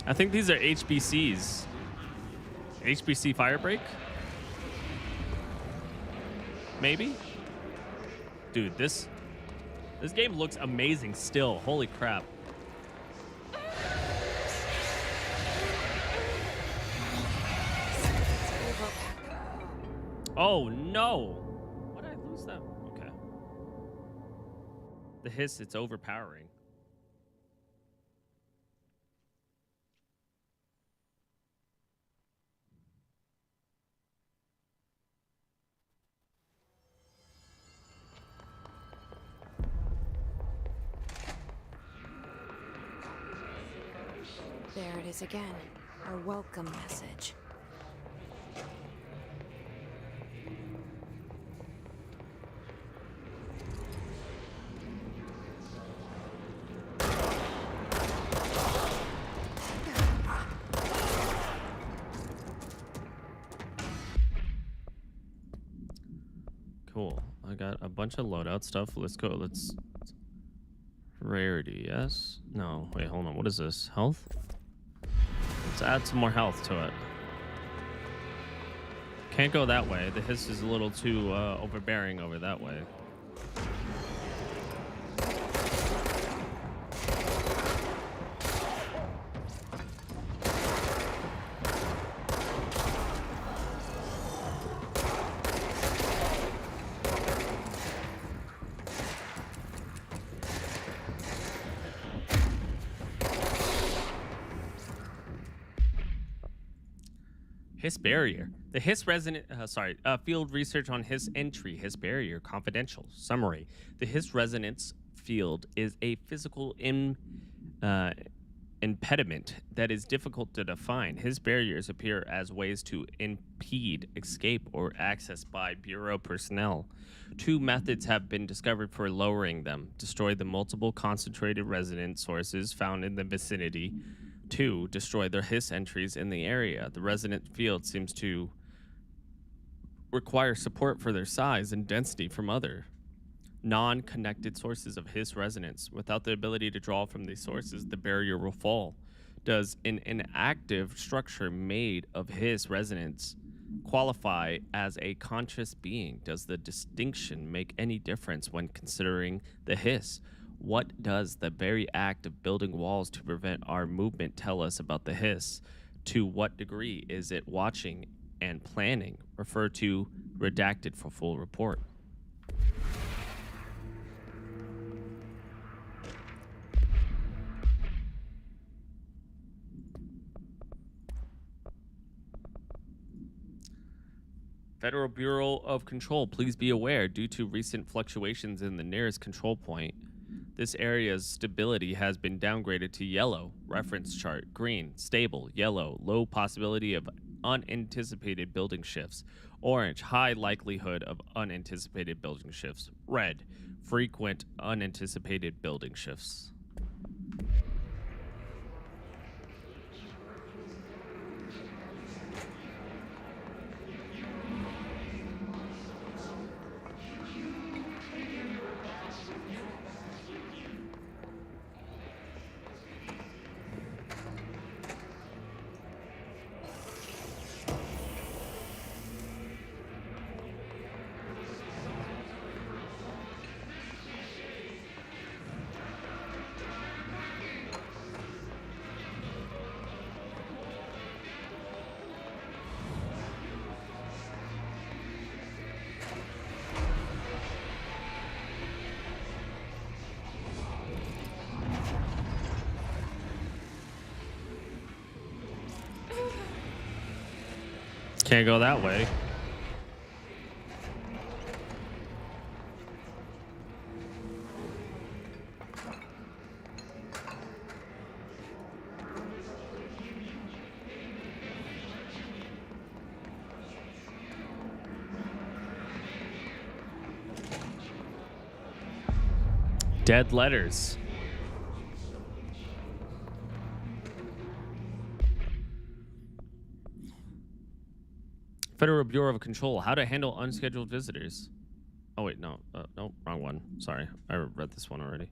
I think these are HBCs. HBC Firebreak? Maybe? Dude, this game looks amazing still. Holy crap. Oh no! Why did I lose that? Okay. The hiss, it's overpowering. There it is again. Our welcome message. Cool. I got a bunch of loadout stuff. Let's go. Let's... Rarity, yes? No, wait, hold on. What is this? Health? Let's add some more health to it. Can't go that way. The hiss is a little too overbearing over that way. Hiss barrier. The Hiss field research on Hiss entry, Hiss barrier, confidential. Summary. The Hiss resonance field is a physical impediment that is difficult to define. Hiss barriers appear as ways to impede escape or access by Bureau personnel. 2 methods have been discovered for lowering them. Destroy the multiple concentrated resonance sources found in the vicinity. 2, destroy their Hiss entries in the area. The resonant field seems to require support for their size and density from other non-connected sources of Hiss resonance. Without the ability to draw from these sources, the barrier will fall. Does an inactive structure made of Hiss resonance qualify as a conscious being? Does the distinction make any difference when considering the Hiss? What does the very act of building walls to prevent our movement tell us about the Hiss? To what degree is it watching and planning? Refer to redacted for full report. Federal Bureau of Control, please be aware, due to recent fluctuations in the nearest control point, this area's stability has been downgraded to yellow. Reference chart. Green, stable. Yellow, low possibility of unanticipated building shifts. Orange, high likelihood of unanticipated building shifts. Red, frequent unanticipated building shifts. Can't go that way. Dead letters. Federal Bureau of Control. How to handle unscheduled visitors. Oh, wait, no. No, wrong one. Sorry. I read this one already.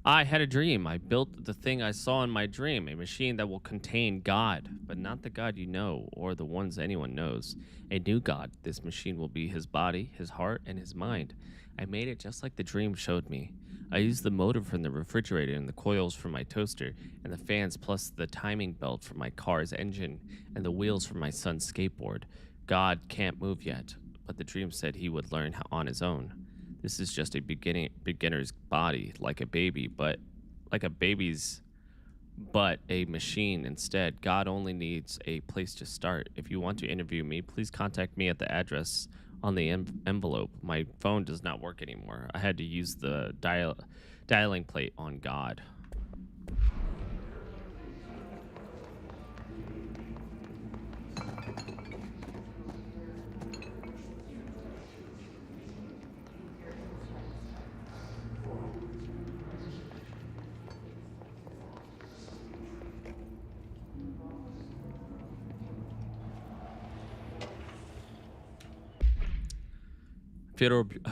I had a dream. I built the thing I saw in my dream, a machine that will contain God, but not the God you know or the ones anyone knows. A new God. This machine will be his body, his heart, and his mind. I made it just like the dream showed me. I used the motor from the refrigerator and the coils from my toaster and the fans plus the timing belt from my car's engine and the wheels from my son's skateboard. God can't move yet, but the dream said he would learn on his own. This is just a beginner's body, like a baby, but like a baby's but a machine instead. God only needs a place to start. If you want to interview me, please contact me at the address on the envelope. My phone does not work anymore. I had to use the dialing plate on God.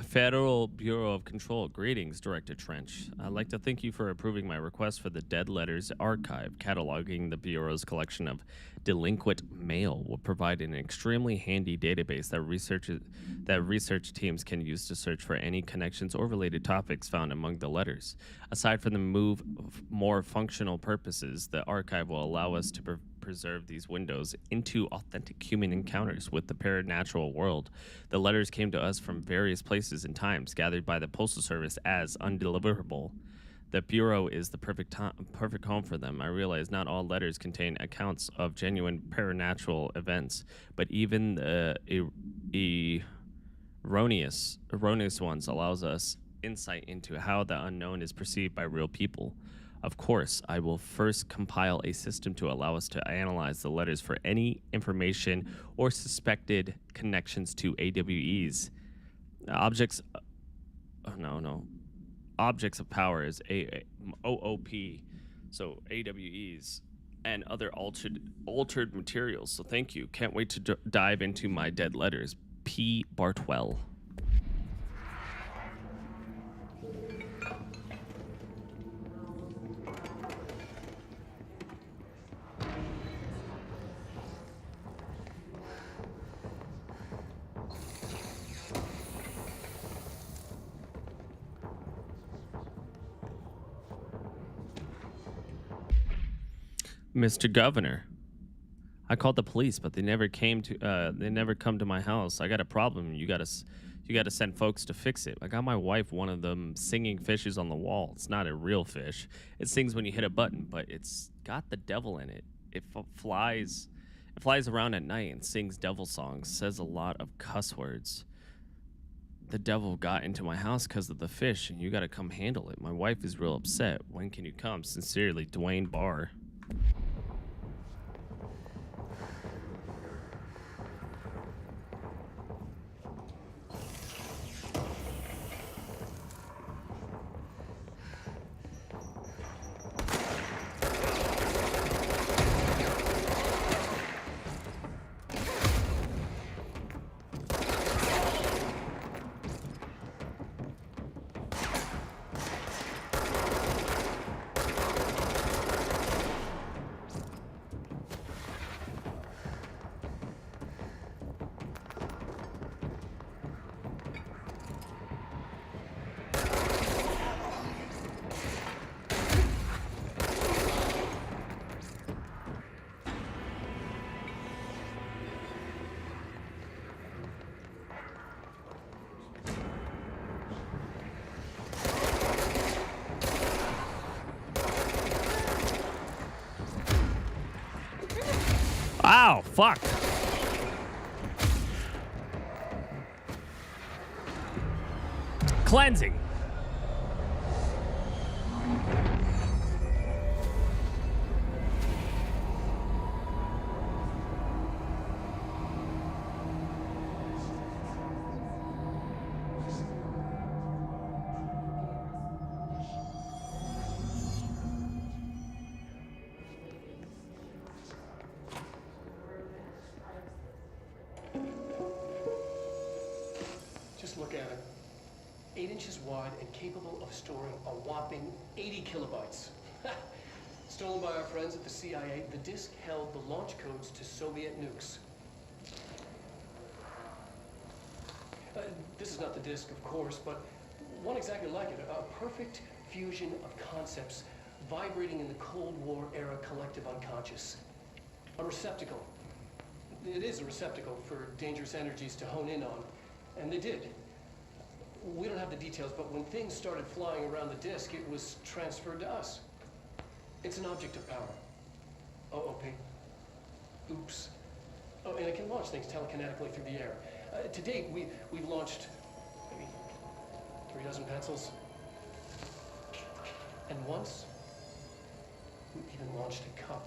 Federal Bureau of Control. Greetings, Director Trench. I'd like to thank you for approving my request for the Dead Letters Archive. Cataloging the Bureau's collection of delinquent mail will provide an extremely handy database that research teams can use to search for any connections or related topics found among the letters. Aside from the more functional purposes, the archive will allow us to preserve these windows into authentic human encounters with the paranatural world. The letters came to us from various places and times, gathered by the Postal Service as undeliverable. The Bureau is the perfect home for them. I realize not all letters contain accounts of genuine paranatural events, but even the erroneous ones allows us insight into how the unknown is perceived by real people. Of course, I will first compile a system to allow us to analyze the letters for any information or suspected connections to AWEs. Objects of power is OOP, so AWEs, and other altered materials. So thank you. Can't wait to dive into my dead letters. P. Bartwell. Mr. Governor, I called the police, but they never came to. They never come to my house. I got a problem. You gotta send folks to fix it. I got my wife one of them singing fishes on the wall. It's not a real fish. It sings when you hit a button, but it's got the devil in it. It flies around at night and sings devil songs. Says a lot of cuss words. The devil got into my house because of the fish, and you gotta come handle it. My wife is real upset. When can you come? Sincerely, Dwayne Barr. fuck? Cleansing. Just look at it. 8 inches wide and capable of storing a whopping 80 kilobytes. Stolen by our friends at the CIA, the disk held the launch codes to Soviet nukes. This is not the disk, of course, but one exactly like it. A perfect fusion of concepts vibrating in the Cold War era collective unconscious. A receptacle. It is a receptacle for dangerous energies to hone in on. And they did. We don't have the details, but when things started flying around the disk, it was transferred to us. It's an object of power. OP. Oops. Oh, and it can launch things telekinetically through the air. To date, we've launched maybe 3 dozen pencils. And once, we even launched a cup.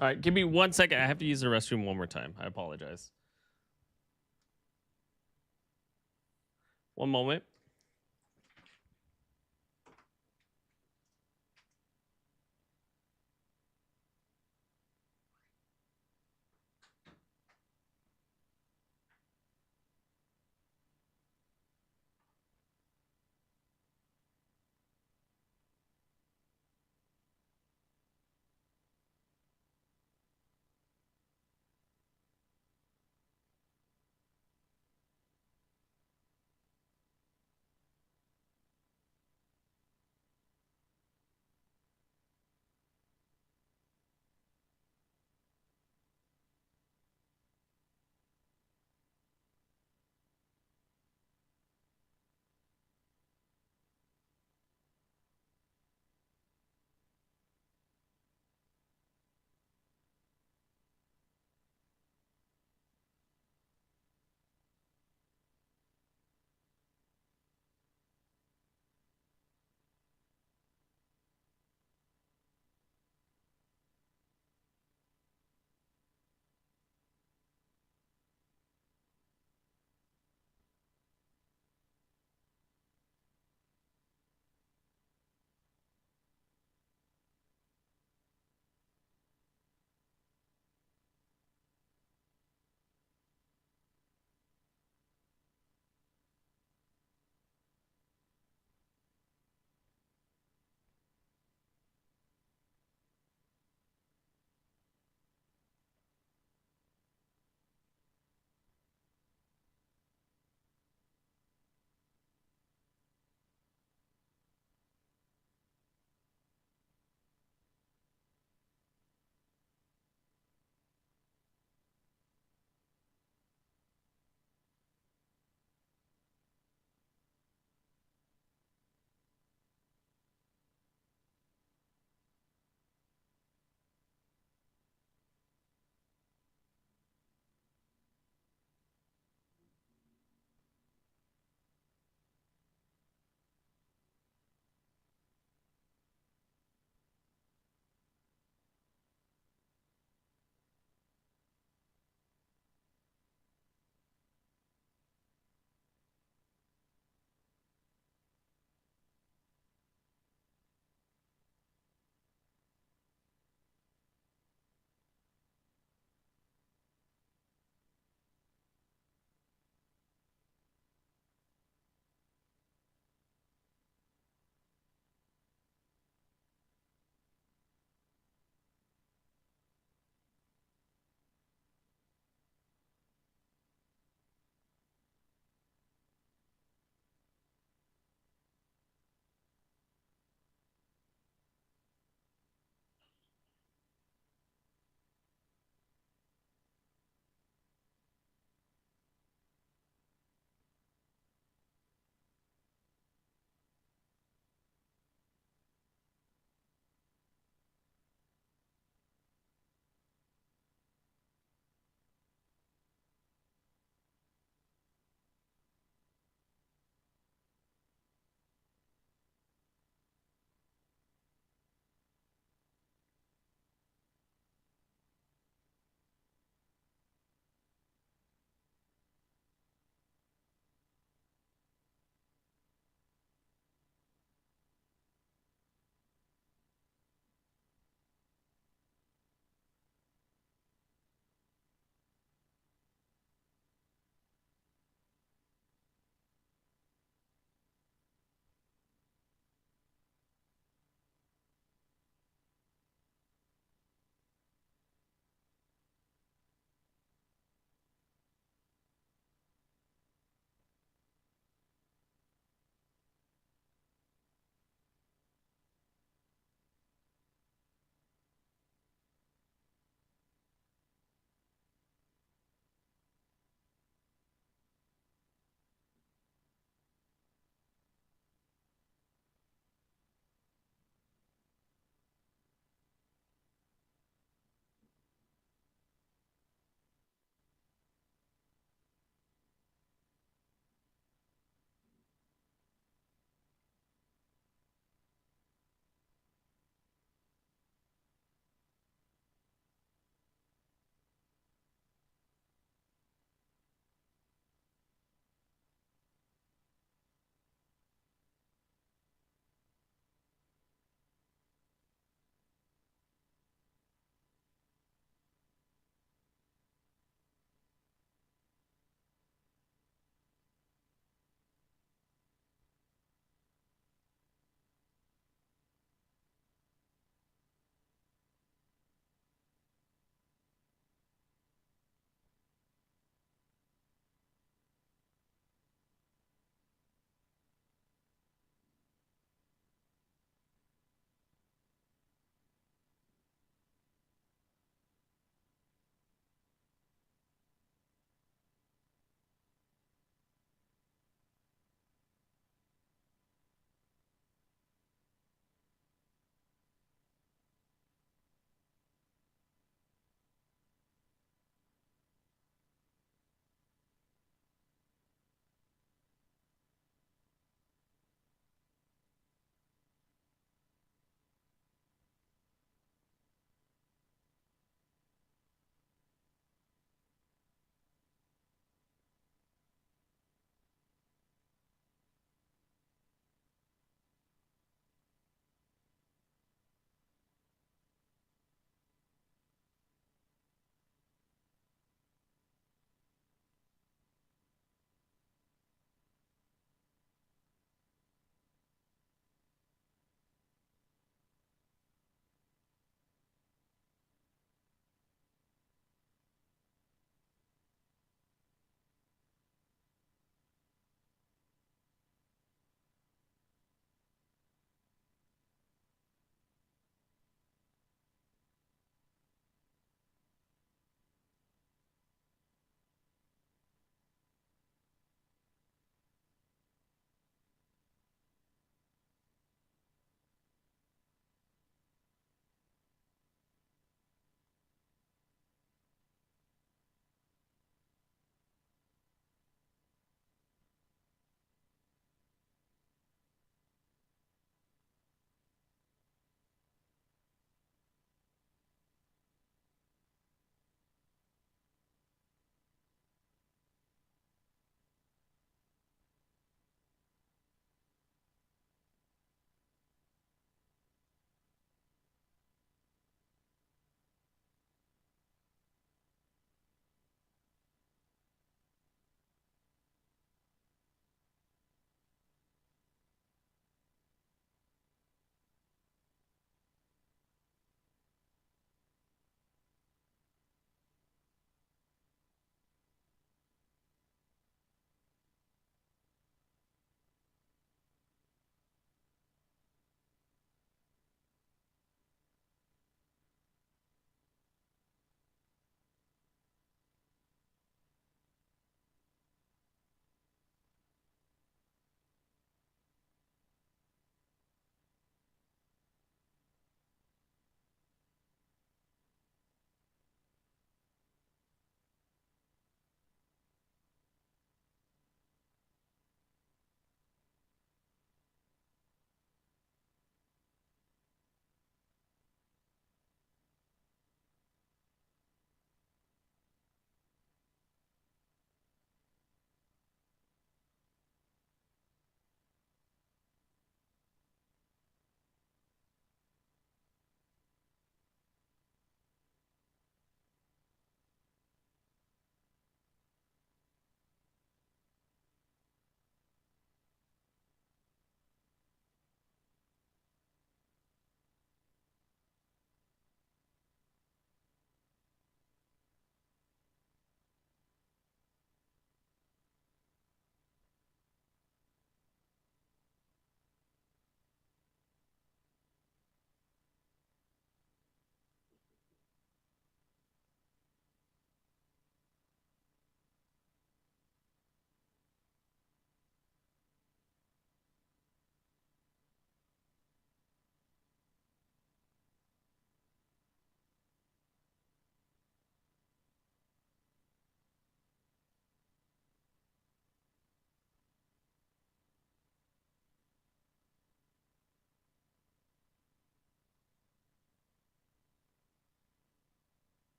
All right, give me 1 second. I have to use the restroom one more time. I apologize. One moment.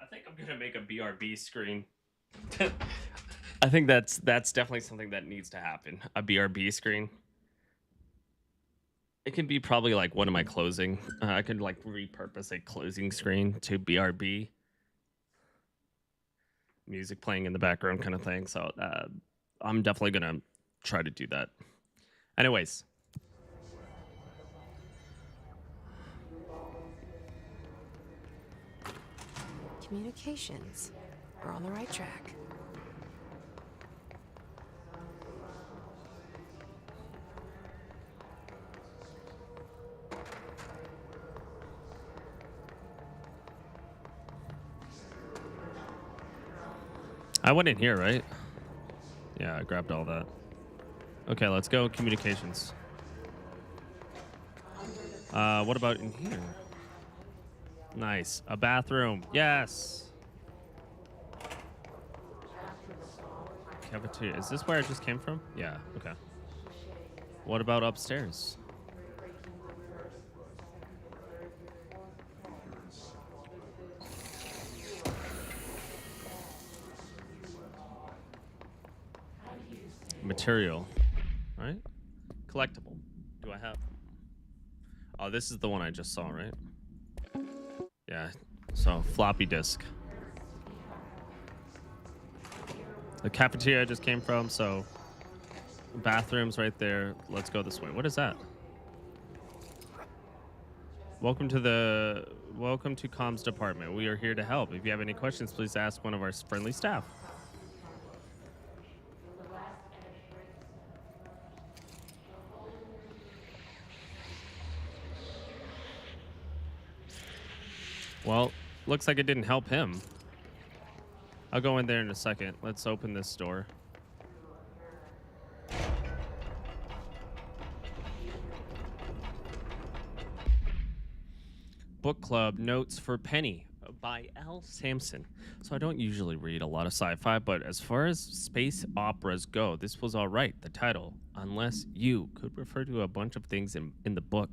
think I'm gonna make a BRB screen. I think that's definitely something that needs to happen. A BRB screen. It can be probably like one of my closing. I could like repurpose a closing screen to BRB. Music playing in the background kind of thing. So I'm definitely gonna try to do that. Anyways. Communications. We're on the right track. I went in here, right? Yeah, I grabbed all that. Okay, let's go communications. What about in here? Nice. A bathroom. Yes. Cafeteria. Is this where I just came from? Yeah, okay. What about upstairs? Material, right? Collectible. Do I have? Oh, this is the one I just saw, right? Yeah. So floppy disk. The cafeteria I just came from. So bathrooms right there. Let's go this way. What is that? Welcome to comms department. We are here to help. If you have any questions, please ask one of our friendly staff. Well, looks like it didn't help him. I'll go in there in a second. Let's open this door. Book Club Notes for Penny by L. Sampson. So I don't usually read a lot of sci-fi, but as far as space operas go, this was all right. The title, Unless You, could refer to a bunch of things in the book,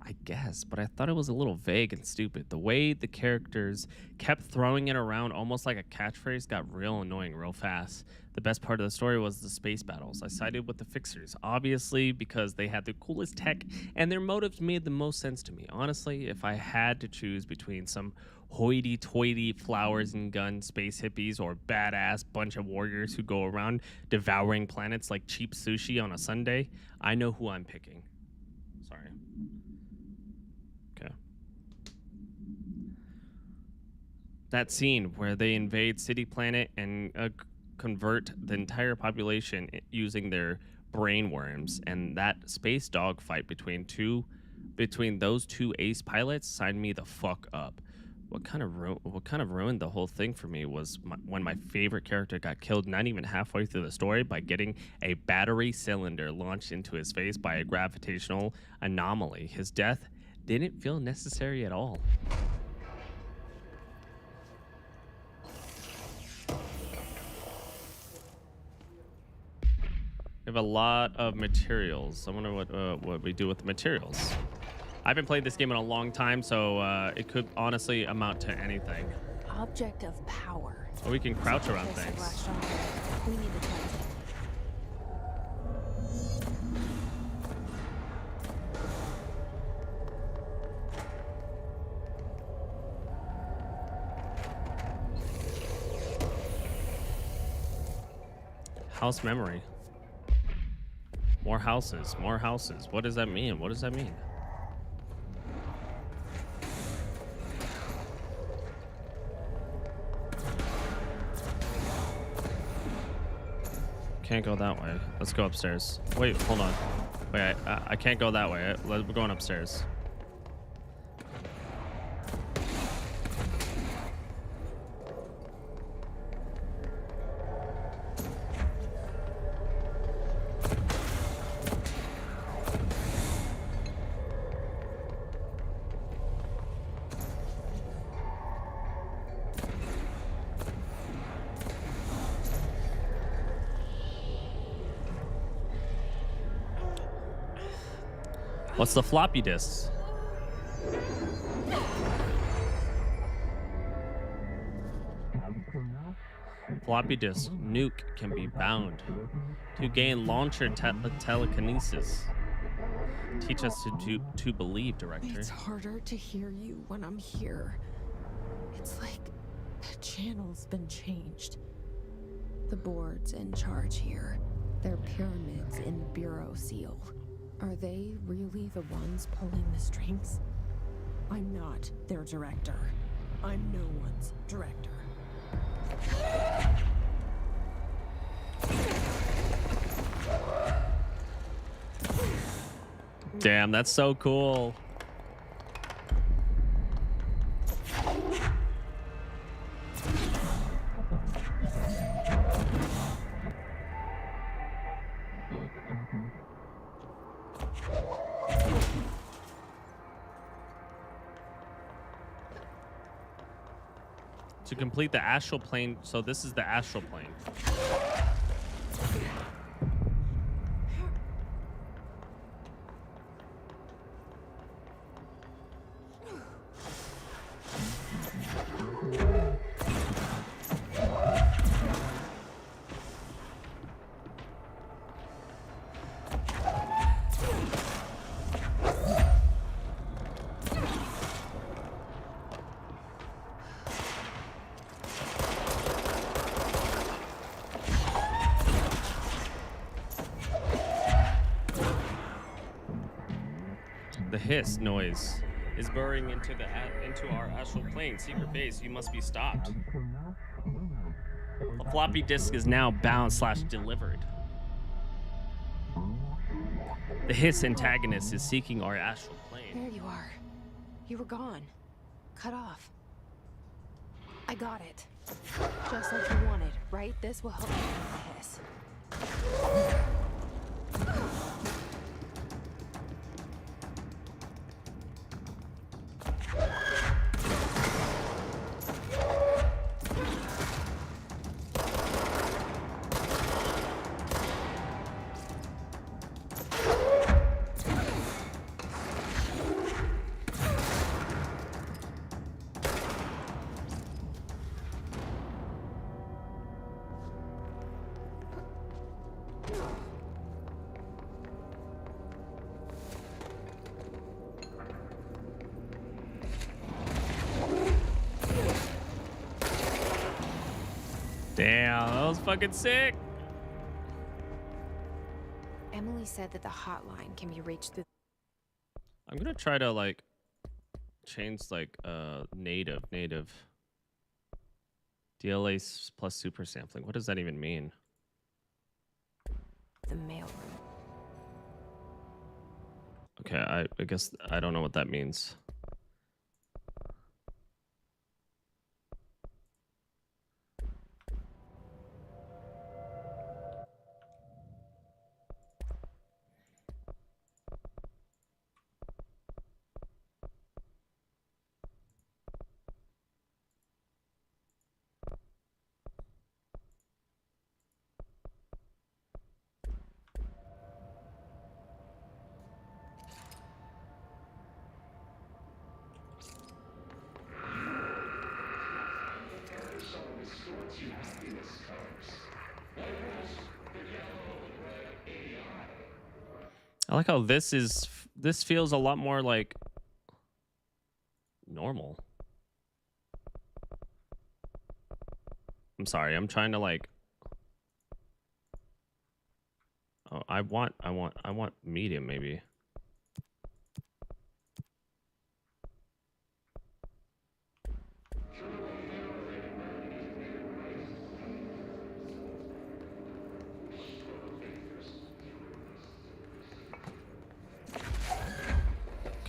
I guess, but I thought it was a little vague and stupid. The way the characters kept throwing it around almost like a catchphrase got real annoying real fast. The best part of the story was the space battles. I sided with the Fixers, obviously because they had the coolest tech and their motives made the most sense to me. Honestly, if I had to choose between some hoity-toity flowers and gun space hippies or badass bunch of warriors who go around devouring planets like cheap sushi on a Sunday, I know who I'm picking. Sorry. Okay. That scene where they invade City Planet and convert the entire population using their brain worms, and that space dogfight between those two ace pilots signed me the fuck up. What kind of ruined the whole thing for me was when my favorite character got killed not even halfway through the story by getting a battery cylinder launched into his face by a gravitational anomaly. His death didn't feel necessary at all. We have a lot of materials. I wonder what we do with the materials. I haven't played this game in a long time, so it could honestly amount to anything. Object of power. Or we can crouch around things. We need to try House memory. More houses, more houses. What does that mean? What does that mean? Can't go that way. Let's go upstairs. Wait, hold on. Wait, I can't go that way. We're going upstairs. What's the floppy disks? floppy disk nuke can be bound to gain launcher telekinesis. Teach us to believe, director. It's harder to hear you when I'm here. It's like the channel's been changed. The board's in charge here. They're pyramids in Bureau Seal. Are they really the ones pulling the strings? I'm not their director. I'm no one's director. Damn, that's so cool. To complete the astral plane, so this is the astral plane. The hiss noise is burrowing into our astral plane. Secret base, you must be stopped. The floppy disk is now bound / delivered. The hiss antagonist is seeking our astral plane. There you are. You were gone. Cut off. I got it. Just like you wanted, right? This will help you with the hiss. Damn, that was fucking sick. Emily said that the hotline can be reached through. I'm gonna try to like change like native DLA plus super sampling. What does that even mean? The mailroom. Okay, I guess I don't know what that means. I like how this feels a lot more like normal. I'm sorry, I'm trying to like oh, I want medium maybe.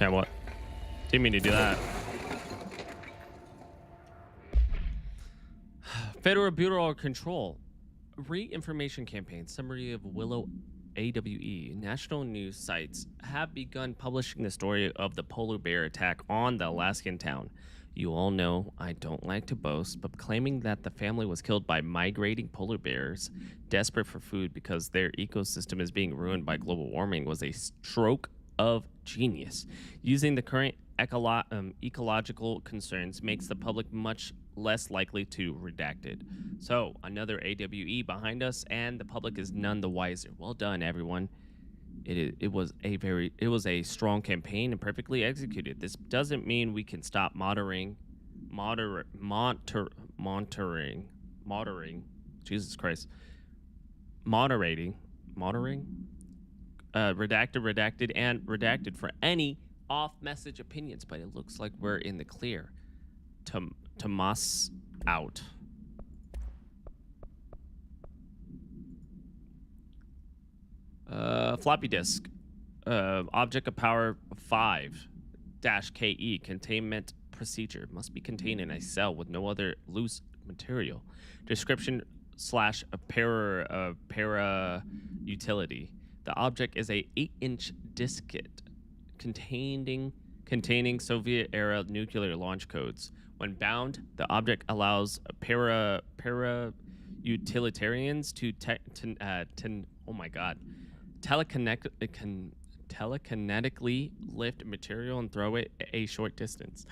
Okay, what? Didn't mean to do that. Federal Bureau of Control. Re-information campaign. Summary of Willow AWE. National news sites have begun publishing the story of the polar bear attack on the Alaskan town. You all know I don't like to boast, but claiming that the family was killed by migrating polar bears desperate for food because their ecosystem is being ruined by global warming was a stroke of genius. Using the current ecological concerns makes the public much less likely to redact it. So, another AWE behind us, and the public is none the wiser. Well done, everyone. It was a strong campaign and perfectly executed. This doesn't mean we can stop moderating. Jesus Christ. Moderating. Redacted, and redacted for any off-message opinions, but it looks like we're in the clear. Tomas out. Floppy disk. Object of power 5-KE. Containment procedure. Must be contained in a cell with no other loose material. Description / para utility. The object is a 8-inch diskette containing Soviet-era nuclear launch codes. When bound, the object allows para utilitarians to telekinetically lift material and throw it a short distance.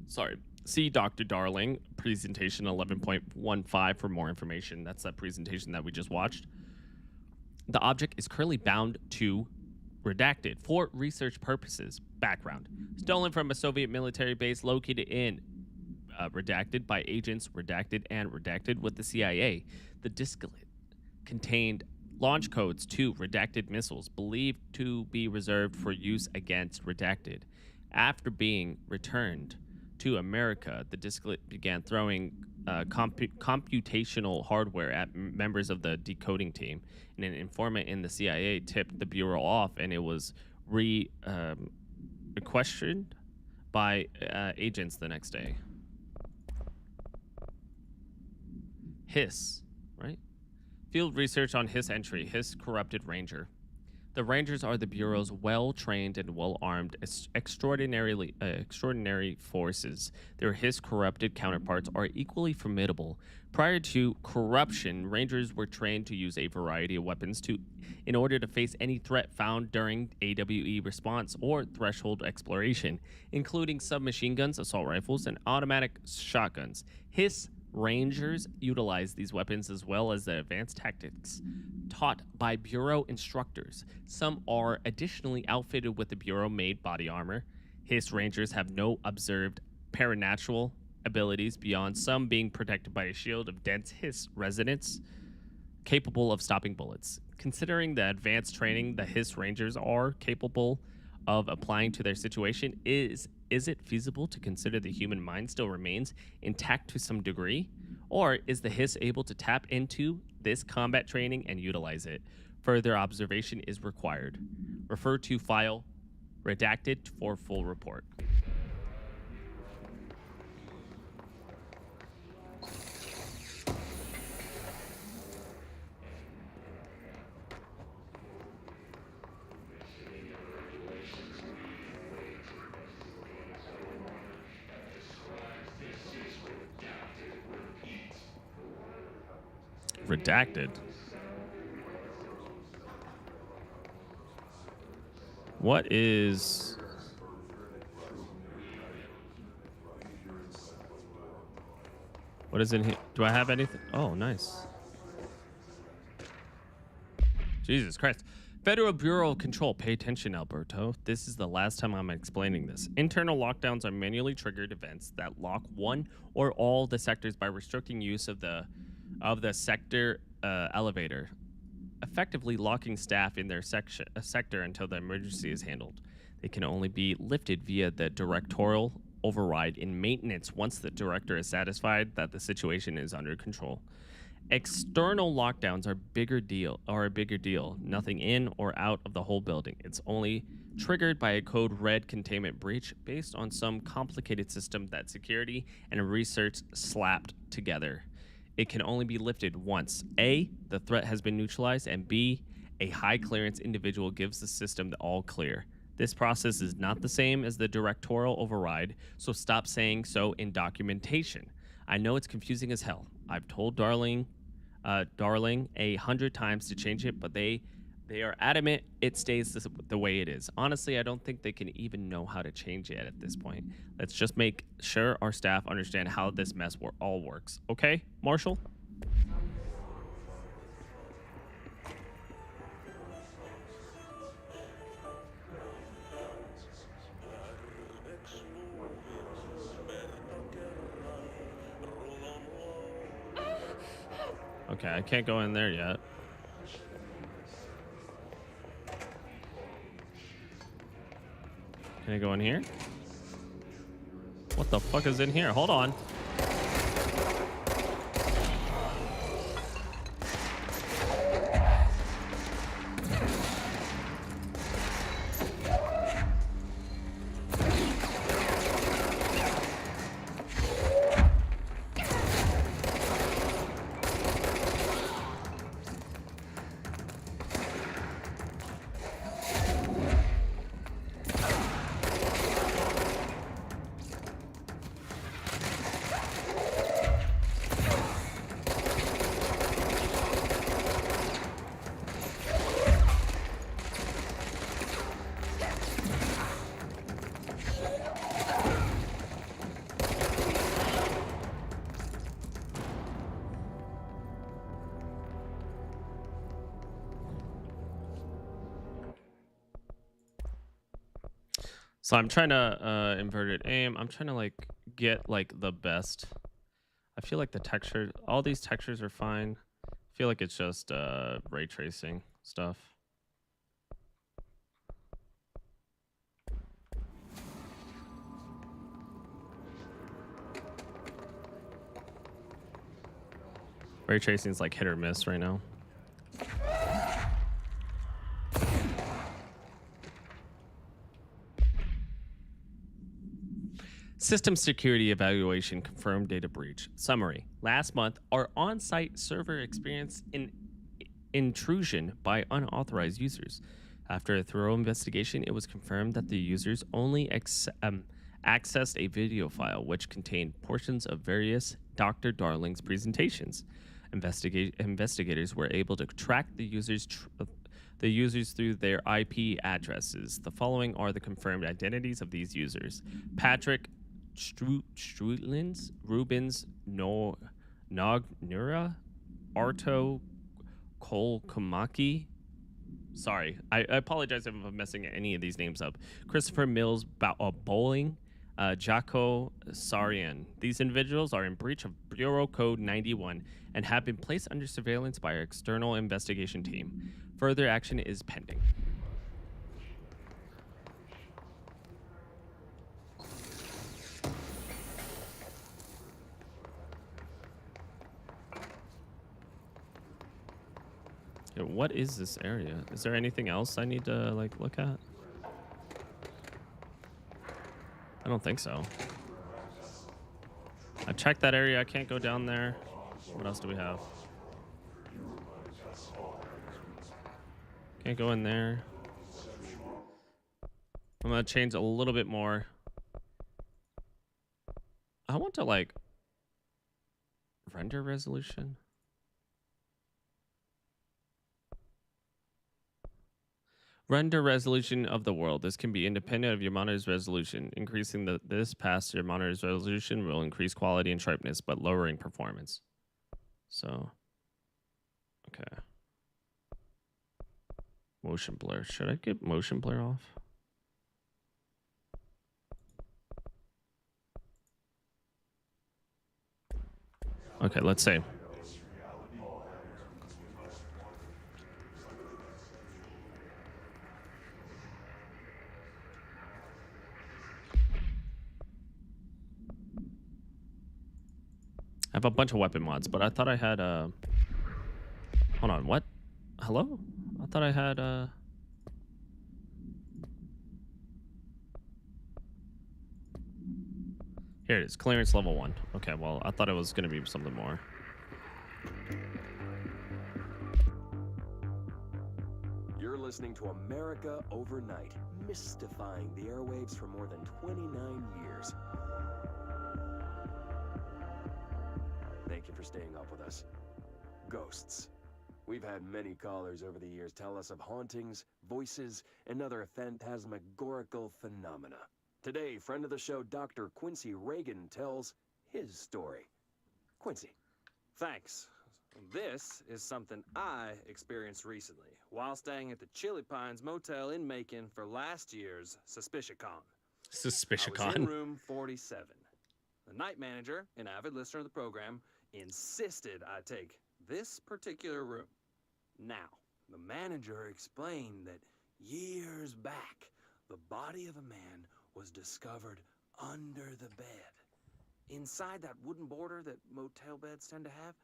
Sorry. See Dr. Darling, presentation 11.15 for more information. That's that presentation that we just watched. The object is currently bound to redacted for research purposes. Background. Stolen from a Soviet military base located in redacted by agents redacted with the CIA. The diskette contained launch codes to redacted missiles believed to be reserved for use against redacted. After being returned to America, the diskette began throwing computational hardware at members of the decoding team, and an informant in the CIA tipped the bureau off, and it was questioned by agents the next day. HISS, right? Field research on HISS entry. HISS corrupted ranger. The Rangers are the Bureau's well-trained and well-armed extraordinary forces. Their HISS corrupted counterparts are equally formidable. Prior to corruption, Rangers were trained to use a variety of weapons in order to face any threat found during AWE response or threshold exploration, including submachine guns, assault rifles, and automatic shotguns. HISS Rangers utilize these weapons as well as the advanced tactics taught by Bureau instructors. Some are additionally outfitted with the Bureau-made body armor. HISS Rangers have no observed paranatural abilities beyond some being protected by a shield of dense HISS resonance capable of stopping bullets. Considering the advanced training the HISS Rangers are capable of applying to their situation, is it feasible to consider the human mind still remains intact to some degree? Or is the HISS able to tap into this combat training and utilize it? Further observation is required. Refer to file redacted for full report. Redacted. What is... What is in here? Do I have anything? Oh, nice. Jesus Christ. Federal Bureau of Control. Pay attention, Alberto. This is the last time I'm explaining this. Internal lockdowns are manually triggered events that lock one or all the sectors by restricting use of the sector elevator, effectively locking staff in their sector until the emergency is handled. They can only be lifted via the directorial override in maintenance once the director is satisfied that the situation is under control. External lockdowns are a bigger deal. Nothing in or out of the whole building. It's only triggered by a code red containment breach based on some complicated system that security and research slapped together. It can only be lifted once. A, the threat has been neutralized, and B, a high clearance individual gives the system the all clear. This process is not the same as the directorial override, so stop saying so in documentation. I know it's confusing as hell. I've told Darling 100 times to change it, but they They are adamant it stays the way it is. Honestly, I don't think they can even know how to change it at this point. Let's just make sure our staff understand how this mess all works. Okay, Marshall? Okay, I can't go in there yet. Can I go in here? What the fuck is in here? Hold on. So I'm trying to inverted aim. I'm trying to like get like the best. I feel like the texture, all these textures are fine. I feel like it's just ray tracing stuff. Ray tracing is like hit or miss right now. System security evaluation confirmed data breach. Summary. Last month, our on-site server experienced an intrusion by unauthorized users. After a thorough investigation, it was confirmed that the users only accessed a video file which contained portions of various Dr. Darling's presentations. Investigators were able to track the users through their IP addresses. The following are the confirmed identities of these users: Patrick Strutlins, Rubens Nognura, Arto Kolkomaki. Sorry, I apologize if I'm messing any of these names up. Christopher Mills Bowling, Jaco Sarian. These individuals are in breach of Bureau Code 91 and have been placed under surveillance by our external investigation team. Further action is pending. Yeah, what is this area? Is there anything else I need to like look at? I don't think so. I checked that area. I can't go down there. What else do we have? Can't go in there. I'm gonna change a little bit more. I want to like render resolution. Render resolution of the world. This can be independent of your monitor's resolution. Increasing this past your monitor's resolution will increase quality and sharpness, but lowering performance. So, okay. Motion blur. Should I get motion blur off? Okay, let's see. I have a bunch of weapon mods, but I thought I had hold on, what? Hello? I thought I had here it is, clearance level 1. Okay, well, I thought it was gonna be something more. You're listening to America Overnight, mystifying the airwaves for more than 29 years. Thank you for staying up with us. Ghosts. We've had many callers over the years tell us of hauntings, voices, and other phantasmagorical phenomena. Today, friend of the show, Dr. Quincy Reagan tells his story. Quincy. Thanks. This is something I experienced recently while staying at the Chili Pines Motel in Macon for last year's SuspiciaCon. SuspiciaCon. I was in room 47. The night manager, an avid listener of the program, insisted I take this particular room. Now, the manager explained that years back, the body of a man was discovered under the bed, inside that wooden border that motel beds tend to have.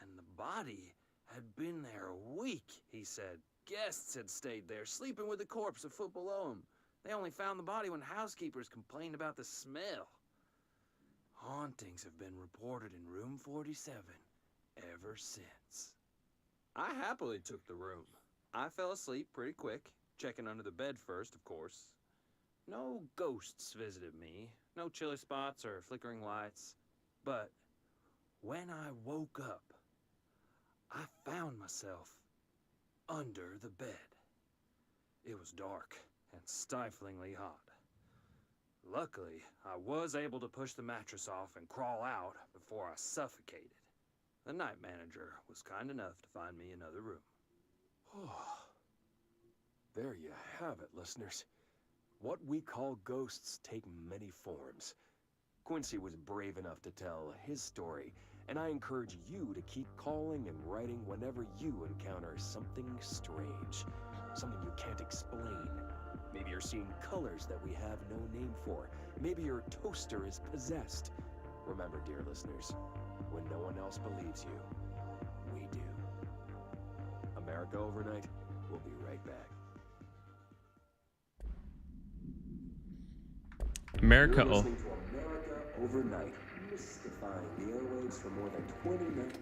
And the body had been there a week, he said. Guests had stayed there, sleeping with the corpse a foot below them. They only found the body when housekeepers complained about the smell. Hauntings have been reported in room 47 ever since. I happily took the room. I fell asleep pretty quick, checking under the bed first, of course. No ghosts visited me, no chilly spots or flickering lights. But when I woke up, I found myself under the bed. It was dark and stiflingly hot. Luckily, I was able to push the mattress off and crawl out before I suffocated. The night manager was kind enough to find me another room. There you have it, listeners. What we call ghosts take many forms. Quincy was brave enough to tell his story, and I encourage you to keep calling and writing whenever you encounter something strange, something you can't explain. Maybe you're seeing colors that we have no name for. Maybe your toaster is possessed. Remember, dear listeners, when no one else believes you, we do. America Overnight, we'll be right back. America. You're listening to America Overnight, mystifying the airwaves for more than 20 minutes.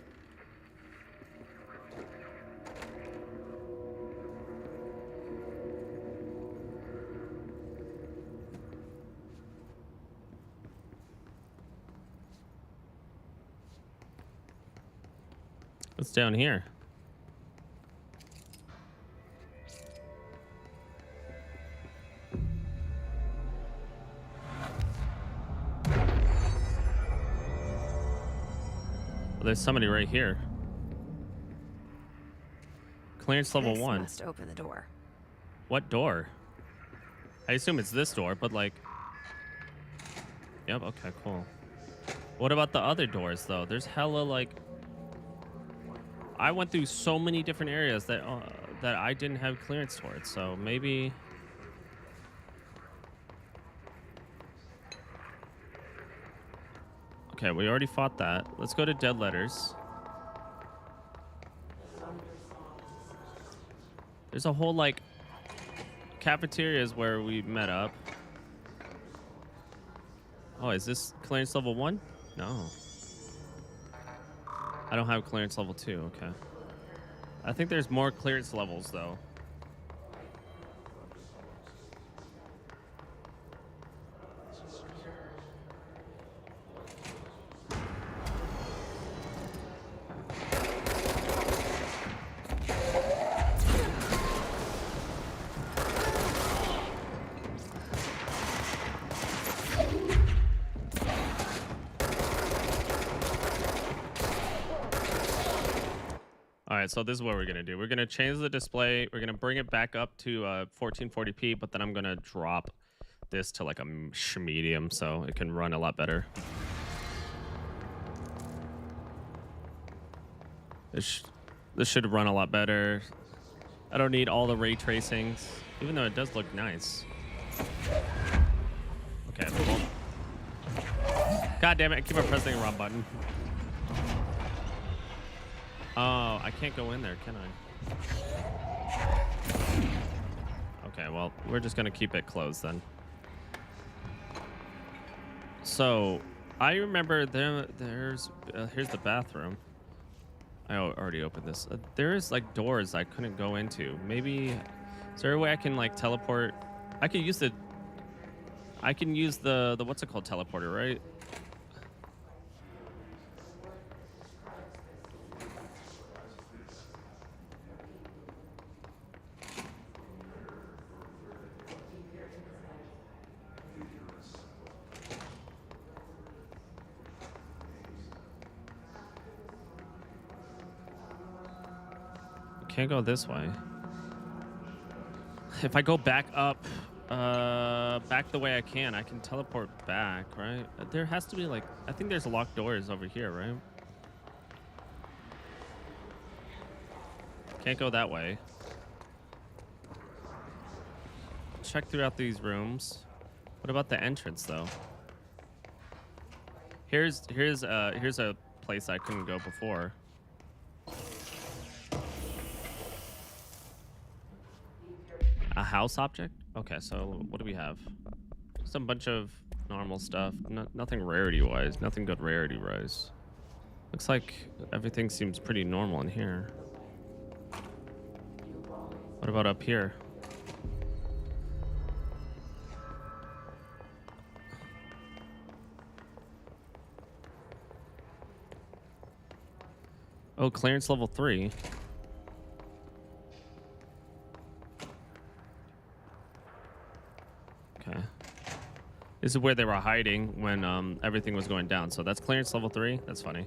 What's down here? Well, there's somebody right here. Clearance level This 1. must open the door. What door? I assume it's this door, but like... Yep, okay, cool. What about the other doors, though? There's hella, like... I went through so many different areas that that I didn't have clearance towards, so maybe... Okay, we already fought that. Let's go to Dead Letters. There's a whole, like, cafeterias where we met up. Oh, is this clearance level 1? No. I don't have clearance level 2, okay. I think there's more clearance levels, though. Alright, so this is what we're going to do. We're going to change the display. We're going to bring it back up to 1440p, but then I'm going to drop this to like a medium so it can run a lot better. This should run a lot better. I don't need all the ray tracings, even though it does look nice. Okay, well. God damn it, I keep on pressing the wrong button. Oh, I can't go in there, can I? Okay, well, we're just gonna keep it closed then. So, I remember here's the bathroom. I already opened this. There's like doors I couldn't go into. Maybe, is there a way I can like teleport? I can use the what's it called, teleporter, right? can't go this way. If I go back up, back the way I can teleport back, right? There has to be like, I think there's locked doors over here, right? Can't go that way. Check throughout these rooms. What about the entrance though? Here's a place I couldn't go before. A house object? Okay, so what do we have? Just a bunch of normal stuff. Nothing rarity-wise. Nothing good rarity-wise. Looks like everything seems pretty normal in here. What about up here? Oh, clearance level 3. Okay. This is where they were hiding when everything was going down. So that's clearance level 3. That's funny.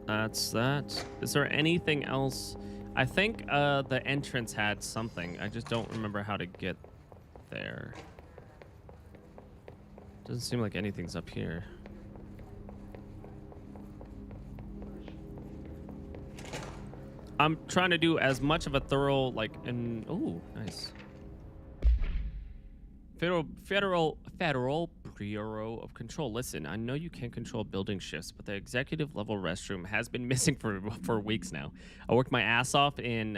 That's that. Is there anything else? I think the entrance had something. I just don't remember how to get there. Doesn't seem like anything's up here. I'm trying to do as much of a thorough, like, oh, nice. Federal Bureau of Control. Listen, I know you can't control building shifts, but the executive level restroom has been missing for weeks now. I worked my ass off in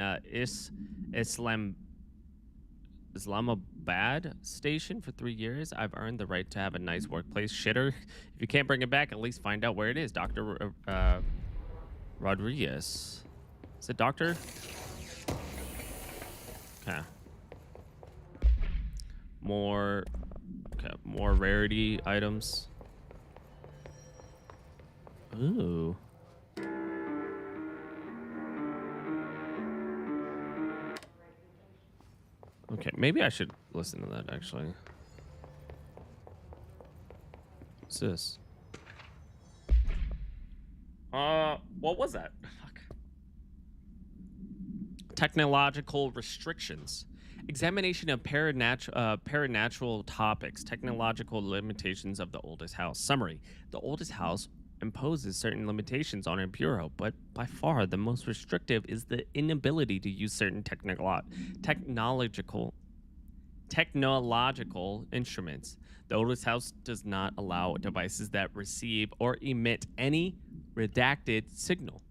Islamabad station for 3 years. I've earned the right to have a nice workplace. Shitter. If you can't bring it back, at least find out where it is. Dr. Rodriguez. Is it Doctor? Okay. More rarity items. Ooh. Okay, maybe I should listen to that actually. What's this? What was that? Fuck. Technological restrictions. Examination of paranatural topics. Technological limitations of the oldest house. Summary. The oldest house imposes certain limitations on our bureau, but by far the most restrictive is the inability to use certain technological instruments. The oldest house does not allow devices that receive or emit any redacted signal.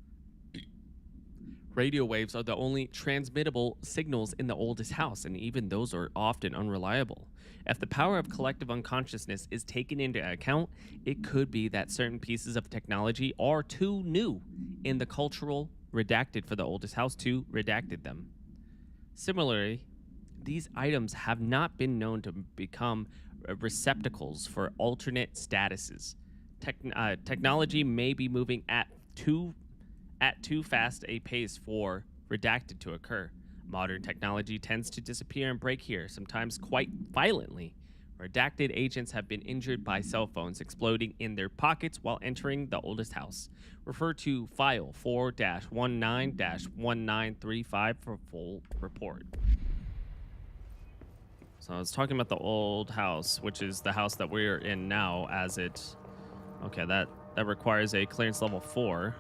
Radio waves are the only transmittable signals in the oldest house, and even those are often unreliable. If the power of collective unconsciousness is taken into account, it could be that certain pieces of technology are too new in the cultural redacted for the oldest house to redacted them. Similarly, these items have not been known to become receptacles for alternate statuses. Technology may be moving at too fast a pace for redacted to occur. Modern technology tends to disappear and break here, sometimes quite violently. Redacted agents have been injured by cell phones exploding in their pockets while entering the oldest house. Refer to file 4-19-1935 for full report. So I was talking about the old house, which is the house that we're in now as it... Okay, that requires a clearance level 4.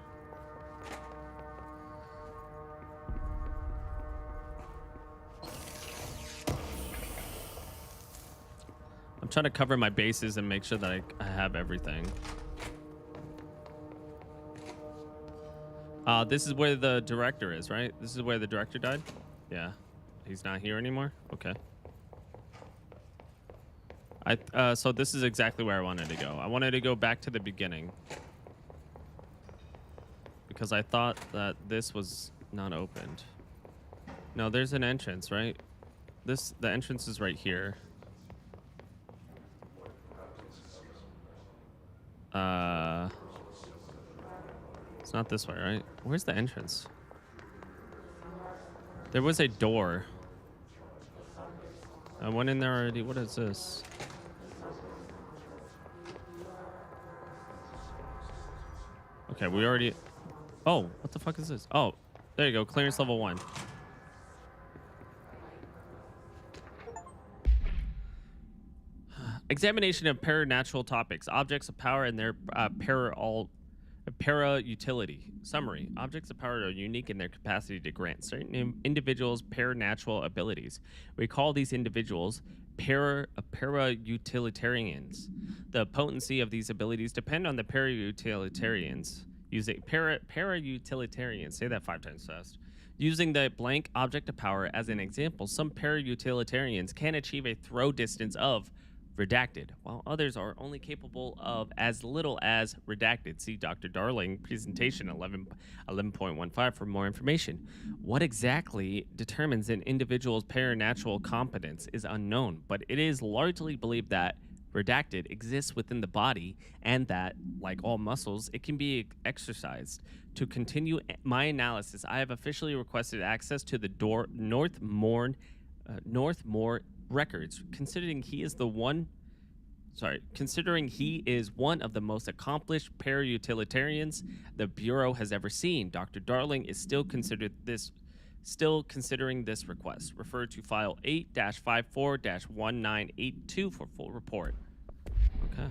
I'm trying to cover my bases and make sure that I have everything. This is where the director is, right? This is where the director died? Yeah. He's not here anymore? Okay. So this is exactly where I wanted to go. I wanted to go back to the beginning. Because I thought that this was not opened. No, there's an entrance, right? The entrance is right here. It's not this way, right? Where's the entrance? There was a door. I went in there already. What is this? Okay, we already... Oh, what the fuck is this? Oh, there you go. Clearance level 1. Examination of paranatural topics, objects of power and their para-utility. Summary. Objects of power are unique in their capacity to grant certain individuals paranatural abilities. We call these individuals para-utilitarians. The potency of these abilities depend on the para-utilitarians. Using para-utilitarians, say that 5 times fast. Using the blank object of power as an example, some para-utilitarians can achieve a throw distance of redacted, while others are only capable of as little as redacted. See Dr. Darling presentation 11.15 for more information. What exactly determines an individual's paranatural competence is unknown, but it is largely believed that redacted exists within the body and that, like all muscles, it can be exercised. To continue my analysis, I have officially requested access to the Northmore records, considering he is one of the most accomplished para-utilitarians the Bureau has ever seen. Dr. Darling is still considering this request. Refer to file 8-54-1982 for full report. Okay.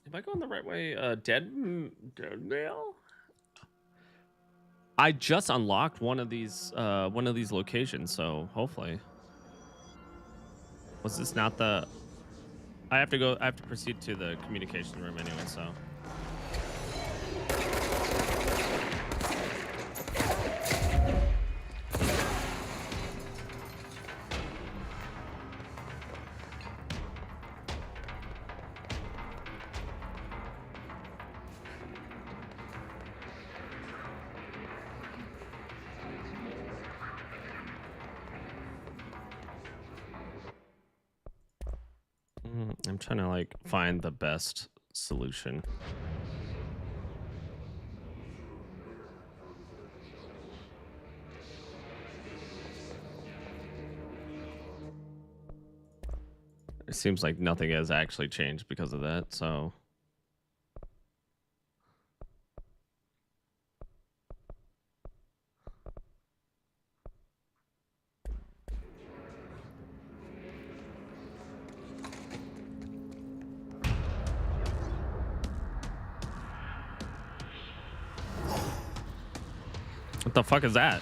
Am I going the right way? Dead Mail? I just unlocked one of these locations, so hopefully. Was this not the... I have to proceed to the communication room anyway, so... I'm trying to like find the best solution. It seems like nothing has actually changed because of that, so... What the fuck is that?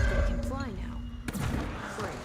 They can fly now. Great.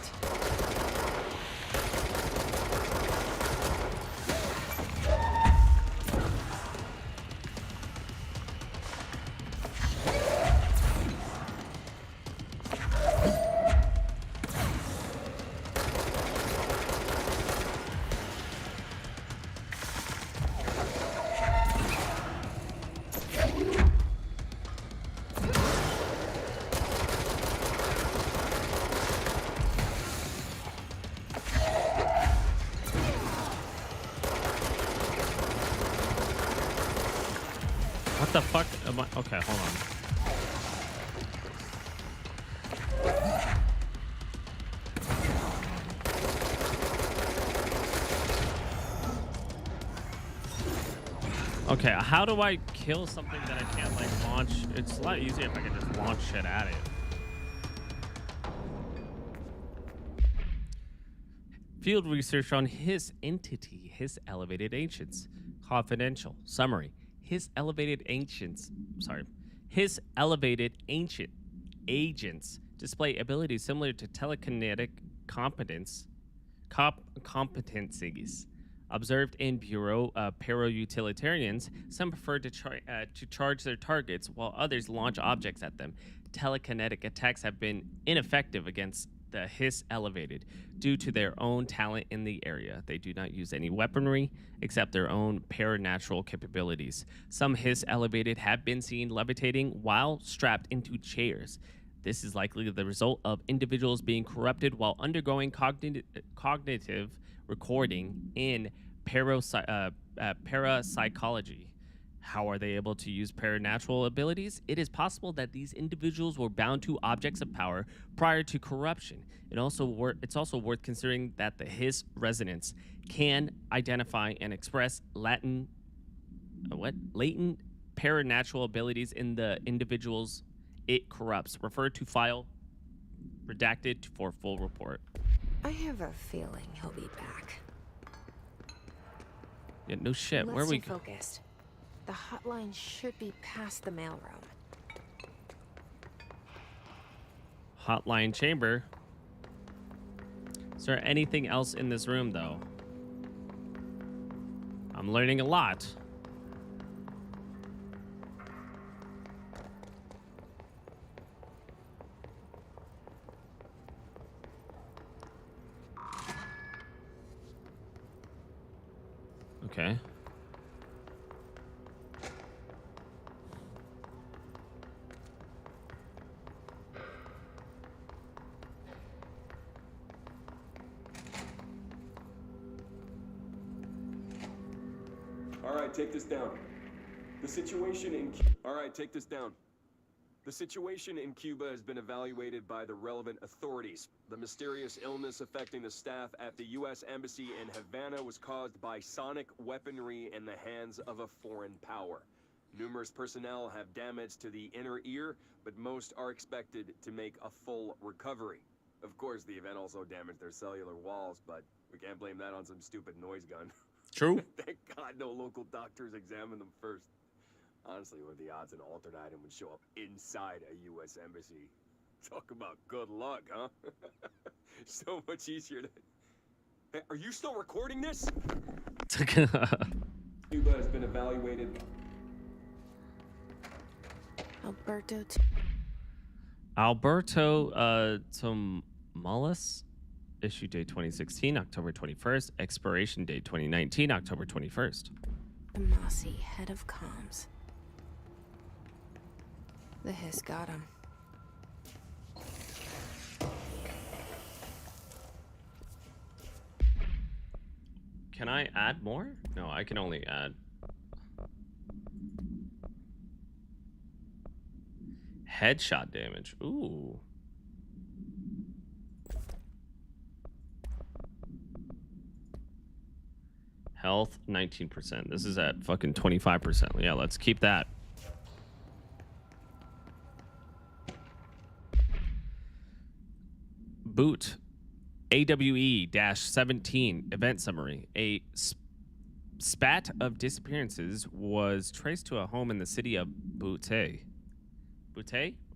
What the fuck am I? Okay, hold on. Okay, how do I kill something that I can't like launch? It's a lot easier if I can just launch shit at it. Field research on his entity, his elevated ancients. Confidential. Summary. His elevated ancient agents display abilities similar to telekinetic competencies observed in Bureau para-utilitarians. Some prefer to charge their targets, while others launch objects at them. Telekinetic attacks have been ineffective against the Hiss Elevated due to their own talent in the area. They do not use any weaponry except their own paranatural capabilities. Some Hiss Elevated have been seen levitating while strapped into chairs. This is likely the result of individuals being corrupted while undergoing cognitive recording in parapsychology. How are they able to use paranatural abilities? It is possible that these individuals were bound to objects of power prior to corruption. It's also worth considering that the Hiss resonance can identify and express latent paranatural abilities in the individuals it corrupts. Refer to file redacted for full report. I have a feeling he'll be back. Yeah, no shit. Let's Where are we? stay focused. The hotline should be past the mailroom. Hotline chamber. Is there anything else in this room, though? I'm learning a lot. Okay. All right, take this down. The situation in The situation in Cuba has been evaluated by the relevant authorities. The mysterious illness affecting the staff at the U.S. Embassy in Havana was caused by sonic weaponry in the hands of a foreign power. Numerous personnel have damage to the inner ear, but most are expected to make a full recovery. Of course, the event also damaged their cellular walls, but we can't blame that on some stupid noise gun. True. Thank God no local doctors examined them first. Honestly, what are the odds an altered item would show up inside a U.S. embassy? Talk about good luck, huh? So much easier to... Hey, are you still recording this? Cuba has been evaluated... Alberto Tomalis, issue date 2016, October 21st, expiration date 2019, October 21st. Amasi, head of comms. The Hiss got him. Can I add more? No, I can only add. Headshot damage. Ooh. Health, 19%. This is at fucking 25%. Yeah, let's keep that. Boot. AWE-17 event summary. A spat of disappearances was traced to a home in the city of Butte?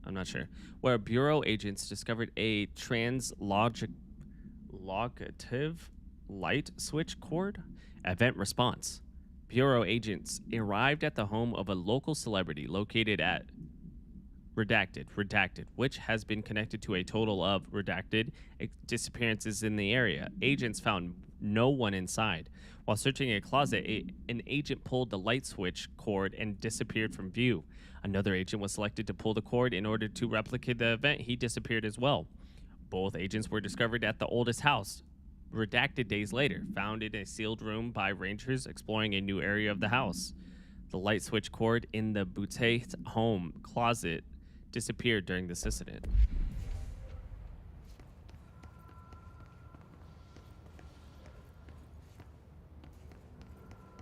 I'm not sure. Where bureau agents discovered a translocative light switch cord. Event response. Bureau agents arrived at the home of a local celebrity located at redacted, which has been connected to a total of redacted disappearances in the area. Agents found no one inside. While searching a closet, an agent pulled the light switch cord and disappeared from view. Another agent was selected to pull the cord in order to replicate the event. He disappeared as well. Both agents were discovered at the oldest house, redacted days later, found in a sealed room by rangers exploring a new area of the house. The light switch cord in the Butte home closet disappeared during this incident.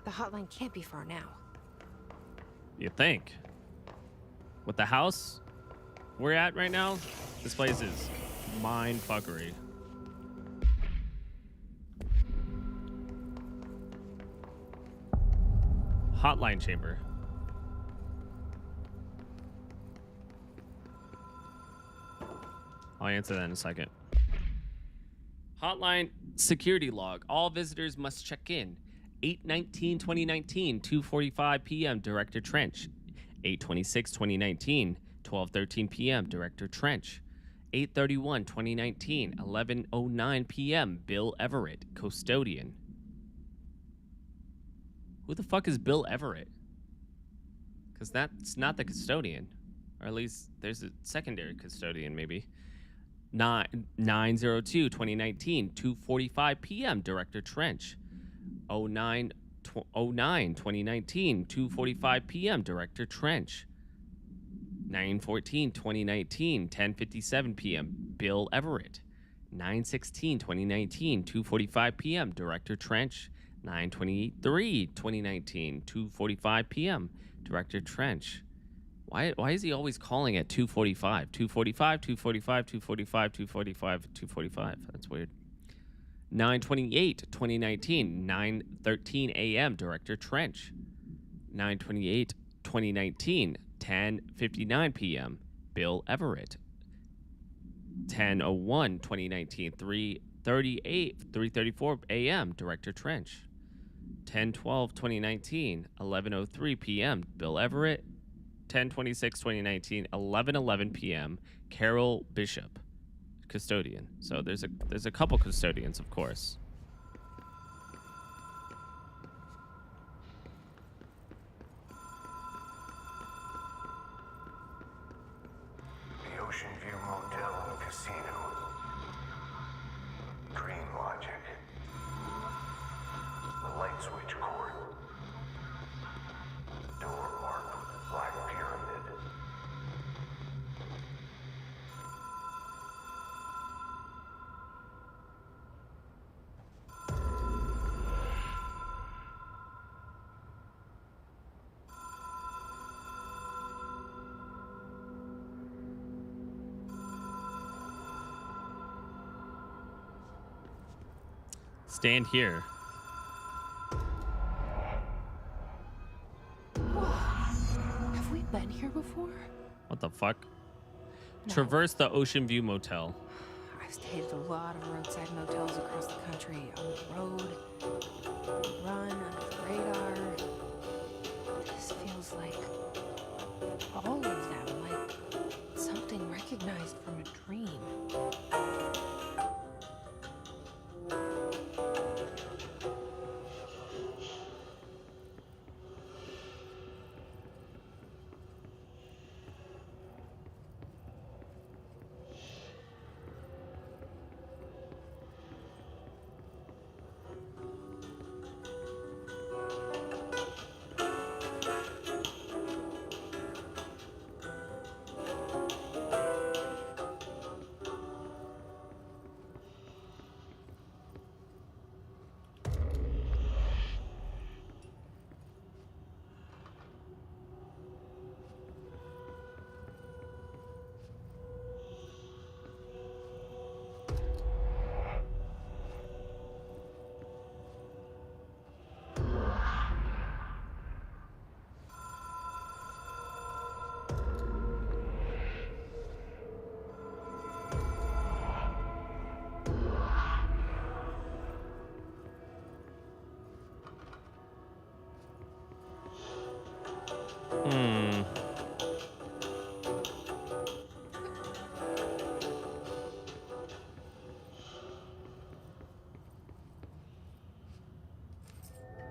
The hotline can't be far now. You think? With the house we're at right now, this place is mind fuckery. Hotline chamber. I'll answer that in a second. Hotline security log. All visitors must check in. 8/19/2019, 2:45 p.m. Director Trench. 8/26/2019, 12:13 p.m. Director Trench. 8/31/2019, 11:09 p.m. Bill Everett, custodian. Who the fuck is Bill Everett? Because that's not the custodian. Or at least there's a secondary custodian, maybe. 9/02/2019, 2:45 p.m. Director Trench. 09/2019, 2:45 p.m. Director Trench. 9/14/2019, 10:57 p.m. Bill Everett. 9/16/2019, 2:45 p.m. Director Trench. 9/23/2019, 2:45 p.m. Director Trench. Why is he always calling at 2:45? 2:45, 2:45, 2:45, 2:45, 2:45. That's weird. 9/28/2019, 9:13 a.m. Director Trench. 9/28/2019, 10:59 p.m. Bill Everett. 10/01/2019, 3:34 a.m. Director Trench. 10/12/2019, 11:03 p.m. Bill Everett. 10/26/2019, 11:11 p.m. Carol Bishop, custodian. So there's a couple custodians, of course. The Ocean View Motel and Casino. Dream Logic. The light switch cord. Door marked with Black Pyramid. Stand here. Have we been here before? What the fuck? No. Traverse the Ocean View Motel. I've stayed at a lot of roadside motels across the country. On the road, on the run, under the radar. This feels like all of them, like something recognized from a dream.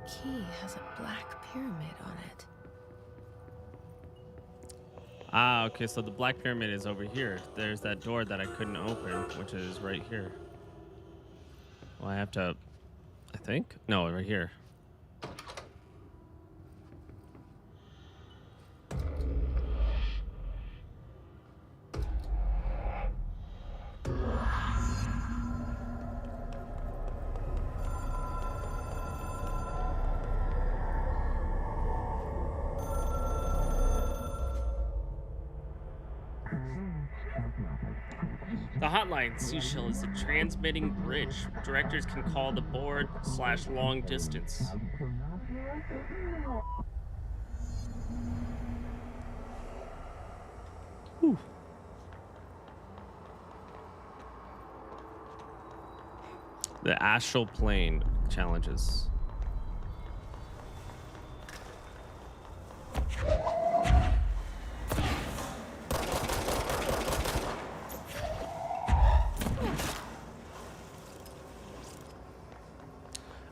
Key has a black pyramid on it. Ah, okay, so the Black Pyramid is over here. There's that door that I couldn't open, which is right here. Well, I have to, I think? No, right here. The hotline, Seashell, is a transmitting bridge. Directors can call the board/long distance. Whew. The astral plane challenges.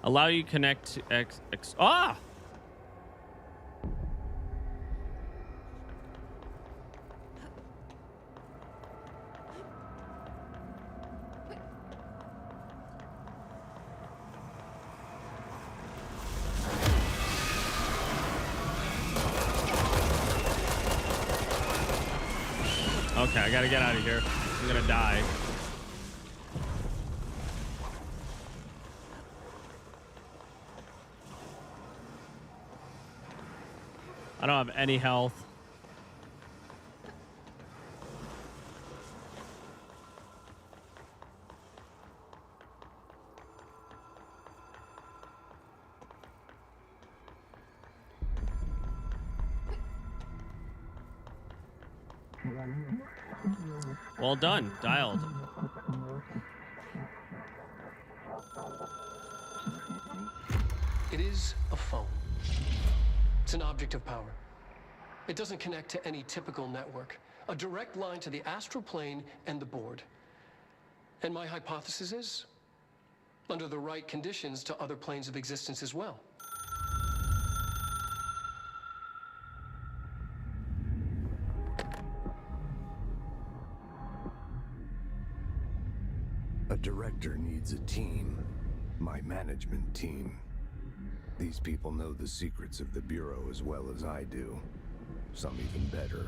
Allow you connect to ah! Okay, I gotta get out of here. I'm gonna die. I don't have any health. Well done. Dialed. It is a phone. It's an object of power. It doesn't connect to any typical network. A direct line to the astral plane and the board. And my hypothesis is, under the right conditions, to other planes of existence as well. A director needs a team. My management team. These people know the secrets of the Bureau as well as I do. Some even better.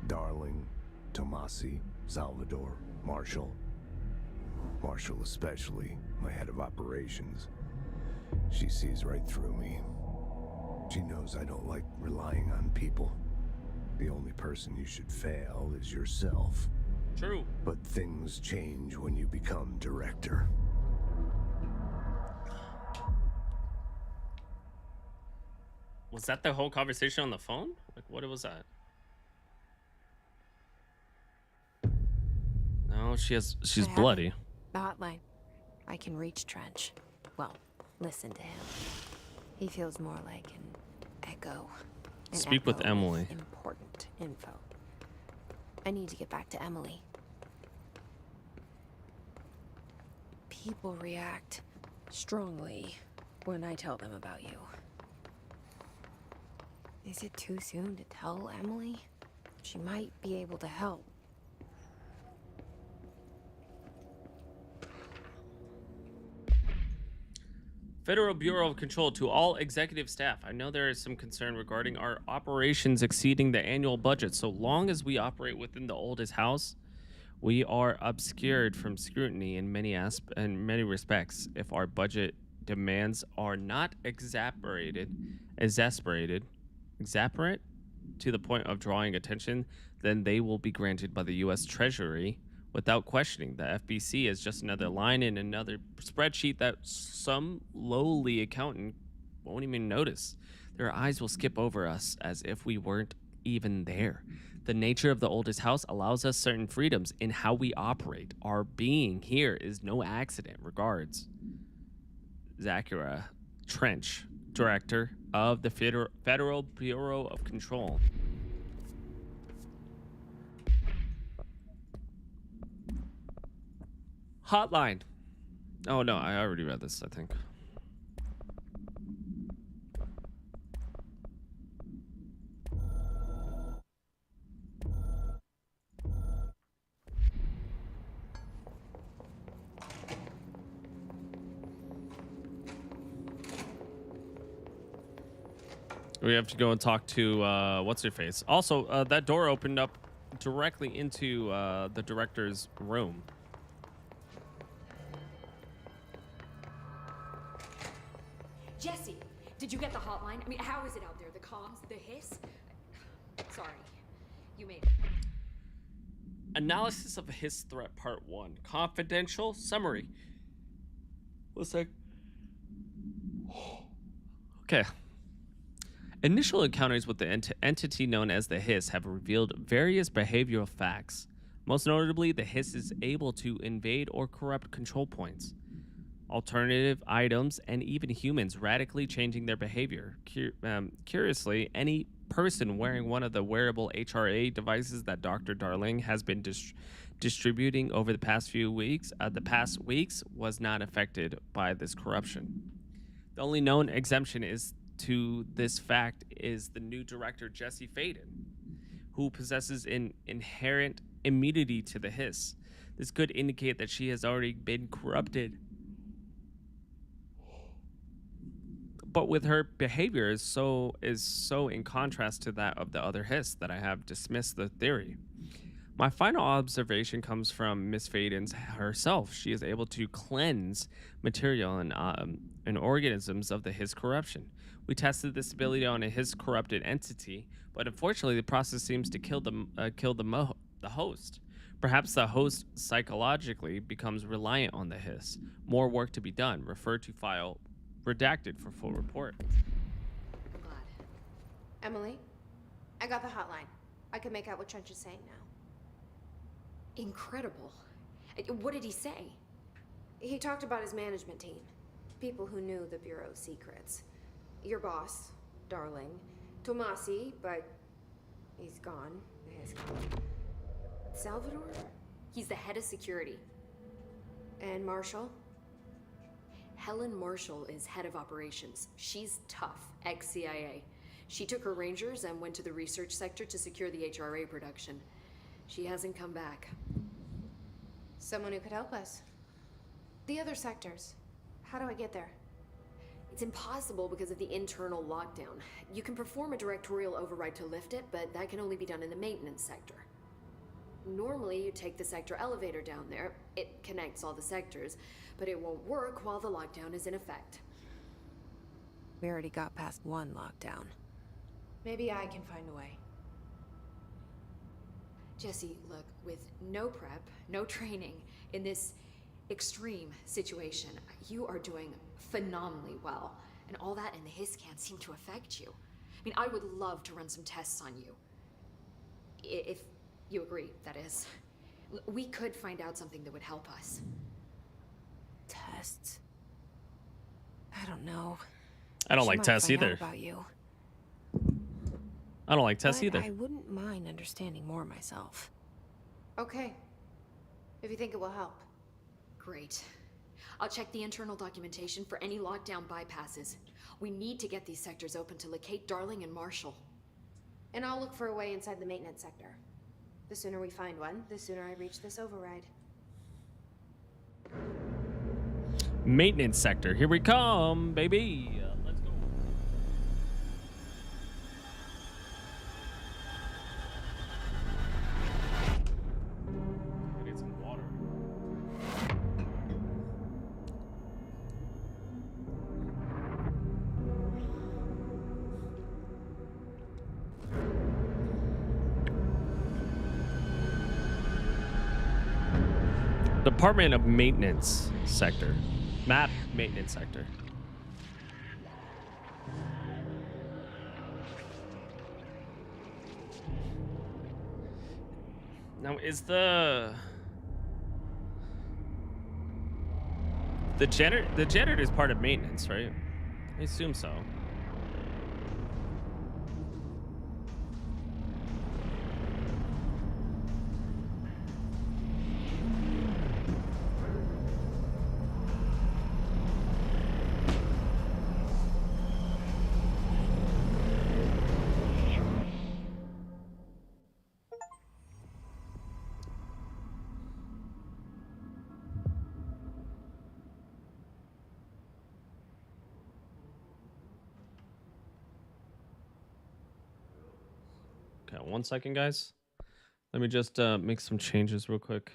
Darling, Tomasi, Salvador, Marshall. Marshall especially, my head of operations. She sees right through me. She knows I don't like relying on people. The only person you should fail is yourself. True. But things change when you become director. Was that the whole conversation on the phone? Like, what was that? No, she's bloody. The hotline. I can reach Trench. Well, listen to him. He feels more like an echo. Speak with Emily. Important info. I need to get back to Emily. People react strongly when I tell them about you. Is it too soon to tell Emily? She might be able to help. Federal Bureau of Control, to all executive staff. I know there is some concern regarding our operations exceeding the annual budget. So long as we operate within the oldest house, we are obscured from scrutiny in many respects. If our budget demands are not exasperate to the point of drawing attention, then they will be granted by the U.S. Treasury without questioning. The FBC is just another line in another spreadsheet that some lowly accountant won't even notice. Their eyes will skip over us as if we weren't even there. The nature of the oldest house allows us certain freedoms in how we operate. Our being here is no accident. Regards, Zachara Trench, Director of the Federal Bureau of Control. Hotline. Oh no, I already read this, I think. We have to go and talk to what's her face. Also, that door opened up directly into the director's room. Jesse, did you get the hotline? I mean, how is it out there? The comms, the hiss? Sorry, you made it. Analysis of hiss threat part 1. Confidential summary. What's that? Okay. Initial encounters with the entity known as the hiss have revealed various behavioral facts. Most notably, the hiss is able to invade or corrupt control points, alternative items, and even humans, radically changing their behavior. Curiously, any person wearing one of the wearable HRA devices that Dr. Darling has been distributing over the past weeks was not affected by this corruption. The only known exemption to this fact is the new director, Jesse Faden, who possesses an inherent immunity to the hiss. This could indicate that she has already been corrupted. But with her behavior is so in contrast to that of the other hiss that I have dismissed the theory. My final observation comes from Miss Faden's herself. She is able to cleanse material and organisms of the His corruption. We tested this ability on a His corrupted entity, but unfortunately, the process seems to kill the host. Perhaps the host psychologically becomes reliant on the His. More work to be done. Refer to file redacted for full report. I'm glad. Emily, I got the hotline. I can make out what Trench is saying now. Incredible. What did he say? He talked about his management team. People who knew the Bureau's secrets. Your boss, Darling. Tomasi, but he's gone. He's gone. Salvador? He's the head of security. And Marshall? Helen Marshall is head of operations. She's tough, ex-CIA. She took her Rangers and went to the research sector to secure the HRA production. She hasn't come back. Someone who could help us. The other sectors. How do I get there? It's impossible because of the internal lockdown. You can perform a directorial override to lift it, but that can only be done in the maintenance sector. Normally, you take the sector elevator down there. It connects all the sectors, but it won't work while the lockdown is in effect. We already got past one lockdown. Maybe I can find a way. Jesse, look, with no prep, no training, in this extreme situation, you are doing phenomenally well. And all that in the His can't seem to affect you. I mean, I would love to run some tests on you. If you agree, that is. We could find out something that would help us. Tests? I don't know. I don't She like might tests find out either. about you. I don't like tests But either. I wouldn't mind understanding more myself. Okay. If you think it will help. Great. I'll check the internal documentation for any lockdown bypasses. We need to get these sectors open to locate Darling and Marshall. And I'll look for a way inside the maintenance sector. The sooner we find one, the sooner I reach this override. Maintenance sector. Here we come, baby. Let's go. Get some water. Department of Maintenance sector. Map maintenance sector. Now, is the janitor is part of maintenance, right? I assume so. Okay, 1 second, guys. Let me just make some changes real quick.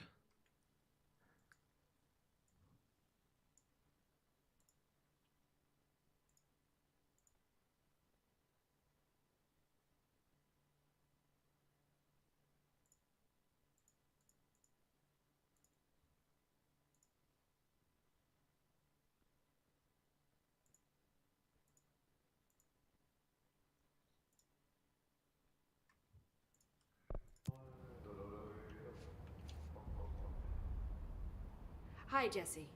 Hi, Jesse.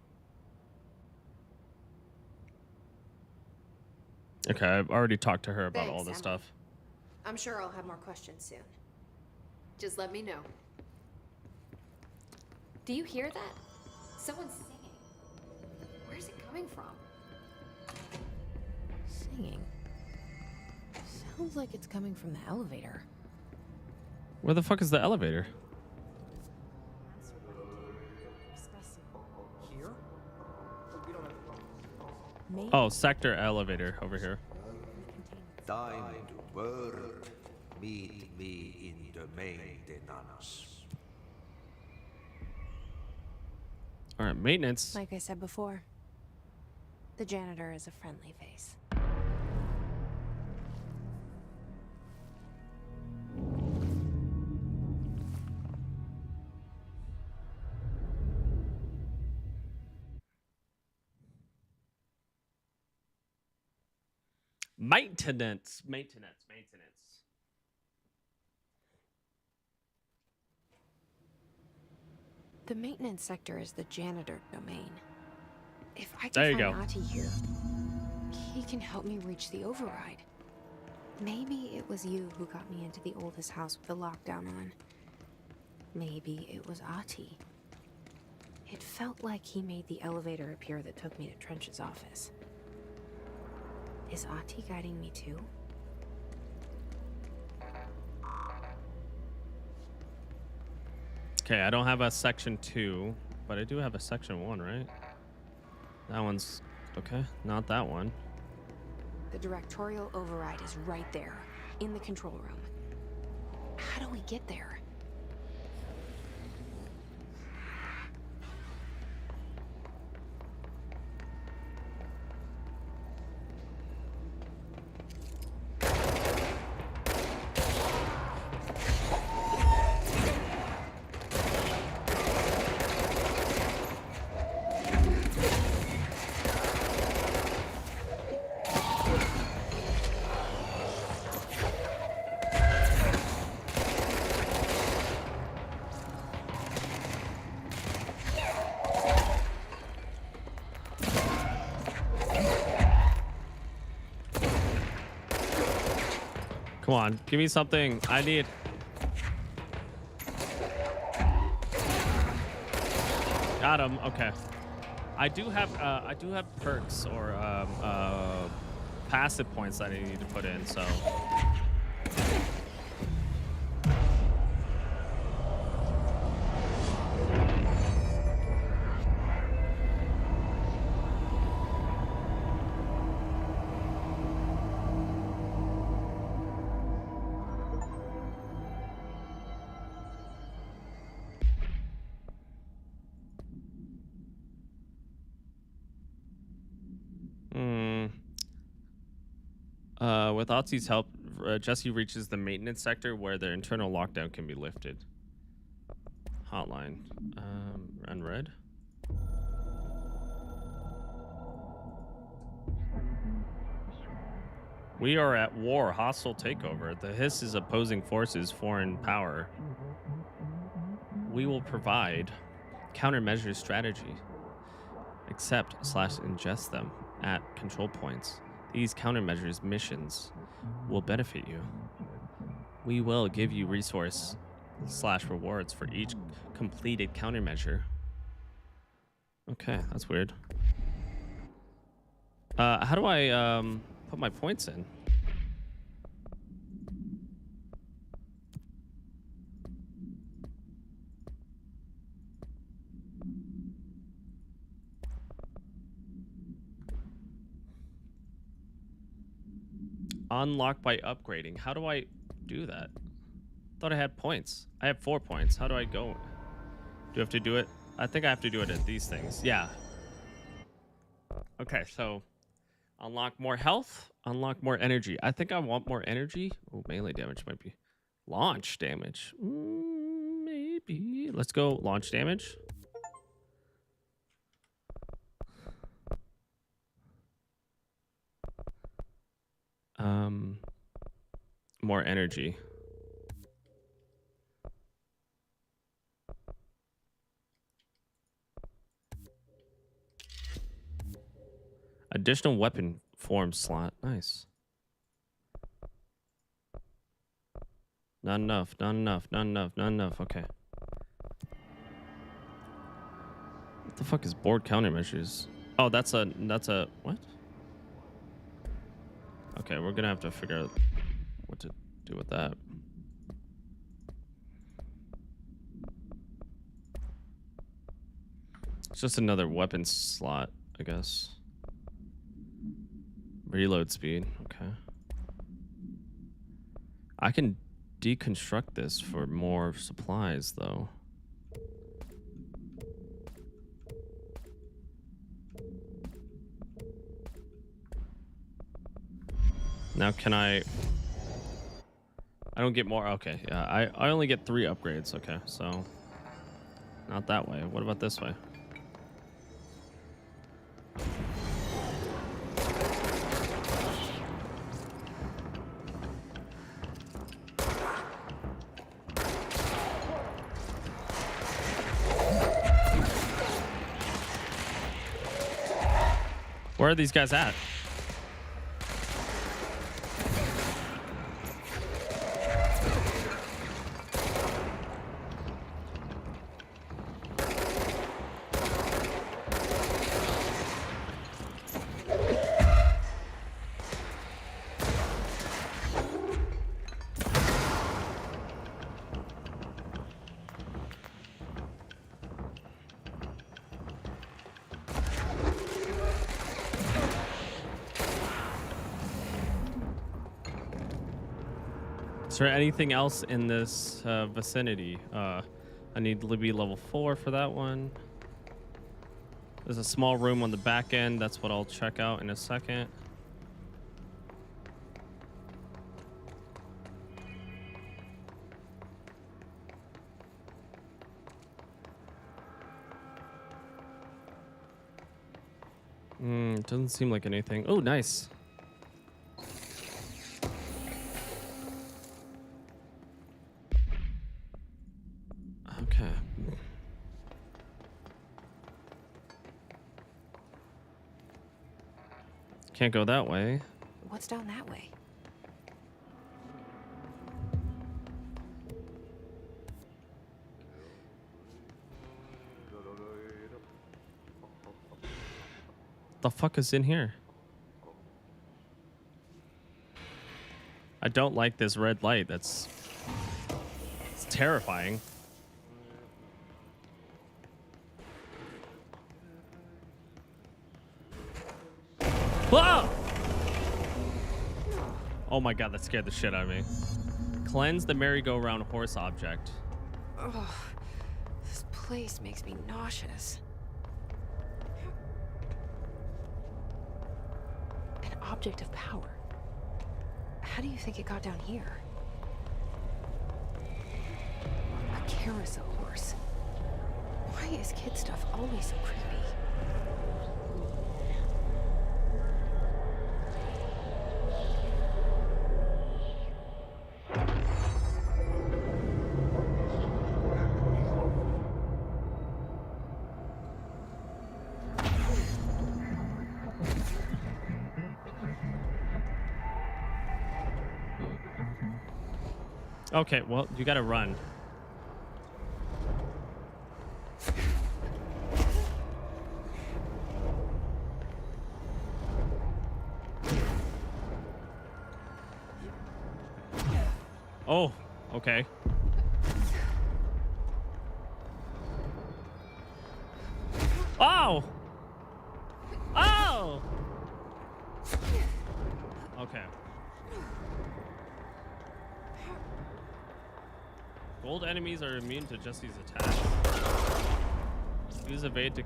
Okay, I've already talked to her about Thanks, all this Emma. stuff. I'm sure I'll have more questions soon. Just let me know. Do you hear that? Someone's singing. Where's it coming from? Singing. Sounds like it's coming from the elevator. Where the fuck is the elevator? Here? We don't have... Oh, sector elevator over here. Time to work. Meet me in the maintenance. All right, maintenance. Like I said before, the janitor is a friendly face. Maintenance. The maintenance sector is the janitor domain. If I There can you find go. Ahti here, he can help me reach the override. Maybe it was you who got me into the oldest house with the lockdown on. Maybe it was Ahti. It felt like he made the elevator appear that took me to Trench's office. Is Ahti guiding me too? Okay, I don't have a section 2, but I do have a section 1, right? That one's okay. Not that one. The directorial override is right there, in the control room. How do we get there? Come on, give me something. I need. Got him. Okay. I do have perks or passive points that I need to put in. So. With Otzi's help, Jesse reaches the maintenance sector where the internal lockdown can be lifted. Hotline. Unread. We are at war. Hostile takeover. The Hiss is opposing forces, foreign power. We will provide countermeasure strategy. Accept/ingest them at control points. These countermeasures missions will benefit you. We will give you resource/rewards for each completed countermeasure. Okay, that's weird. How do I put my points in? Unlock by upgrading. How do I do that? Thought I had points. I have 4 points. How do I go? Do I have to do it? I think I have to do it at these things. Yeah. Okay, so unlock more health, unlock more energy. I think I want more energy. Oh, melee damage might be. Launch damage. Maybe. Let's go launch damage. More energy. Additional weapon form slot. Nice. Not enough. Not enough. Not enough. Not enough. Okay. What the fuck is board countermeasures? Oh, that's a what? Okay, we're gonna have to figure out what to do with that. It's just another weapon slot, I guess. Reload speed. Okay. I can deconstruct this for more supplies, though. Now can I don't get more. Okay, yeah, I only get 3 upgrades. Okay, so not that way. What about this way? Where are these guys at? Is there anything else in this vicinity? I need to be level 4 for that one. There's a small room on the back end. That's what I'll check out in a second. Doesn't seem like anything. Oh, nice. Okay. Can't go that way. What's down that way? The fuck is in here? I don't like this red light. It's terrifying. Whoa! Oh my god, that scared the shit out of me. Cleanse the merry-go-round horse object. Ugh, this place makes me nauseous. An object of power. How do you think it got down here? A carousel horse. Why is kid stuff always so creepy? Okay, well, you gotta run. Oh, okay. Oh! Oh! Okay. Gold enemies are immune to Jesse's attack. Use evade to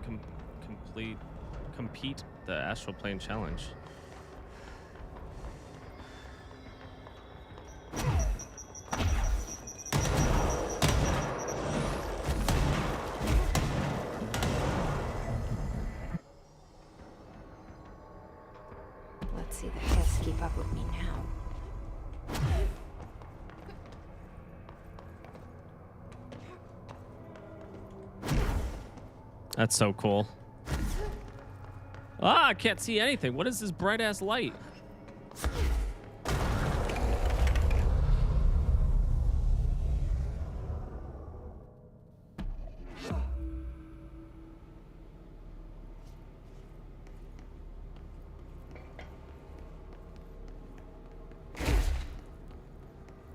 compete the astral plane challenge. Let's see the Hess keep up with me now. That's so cool. Ah, I can't see anything. What is this bright ass light?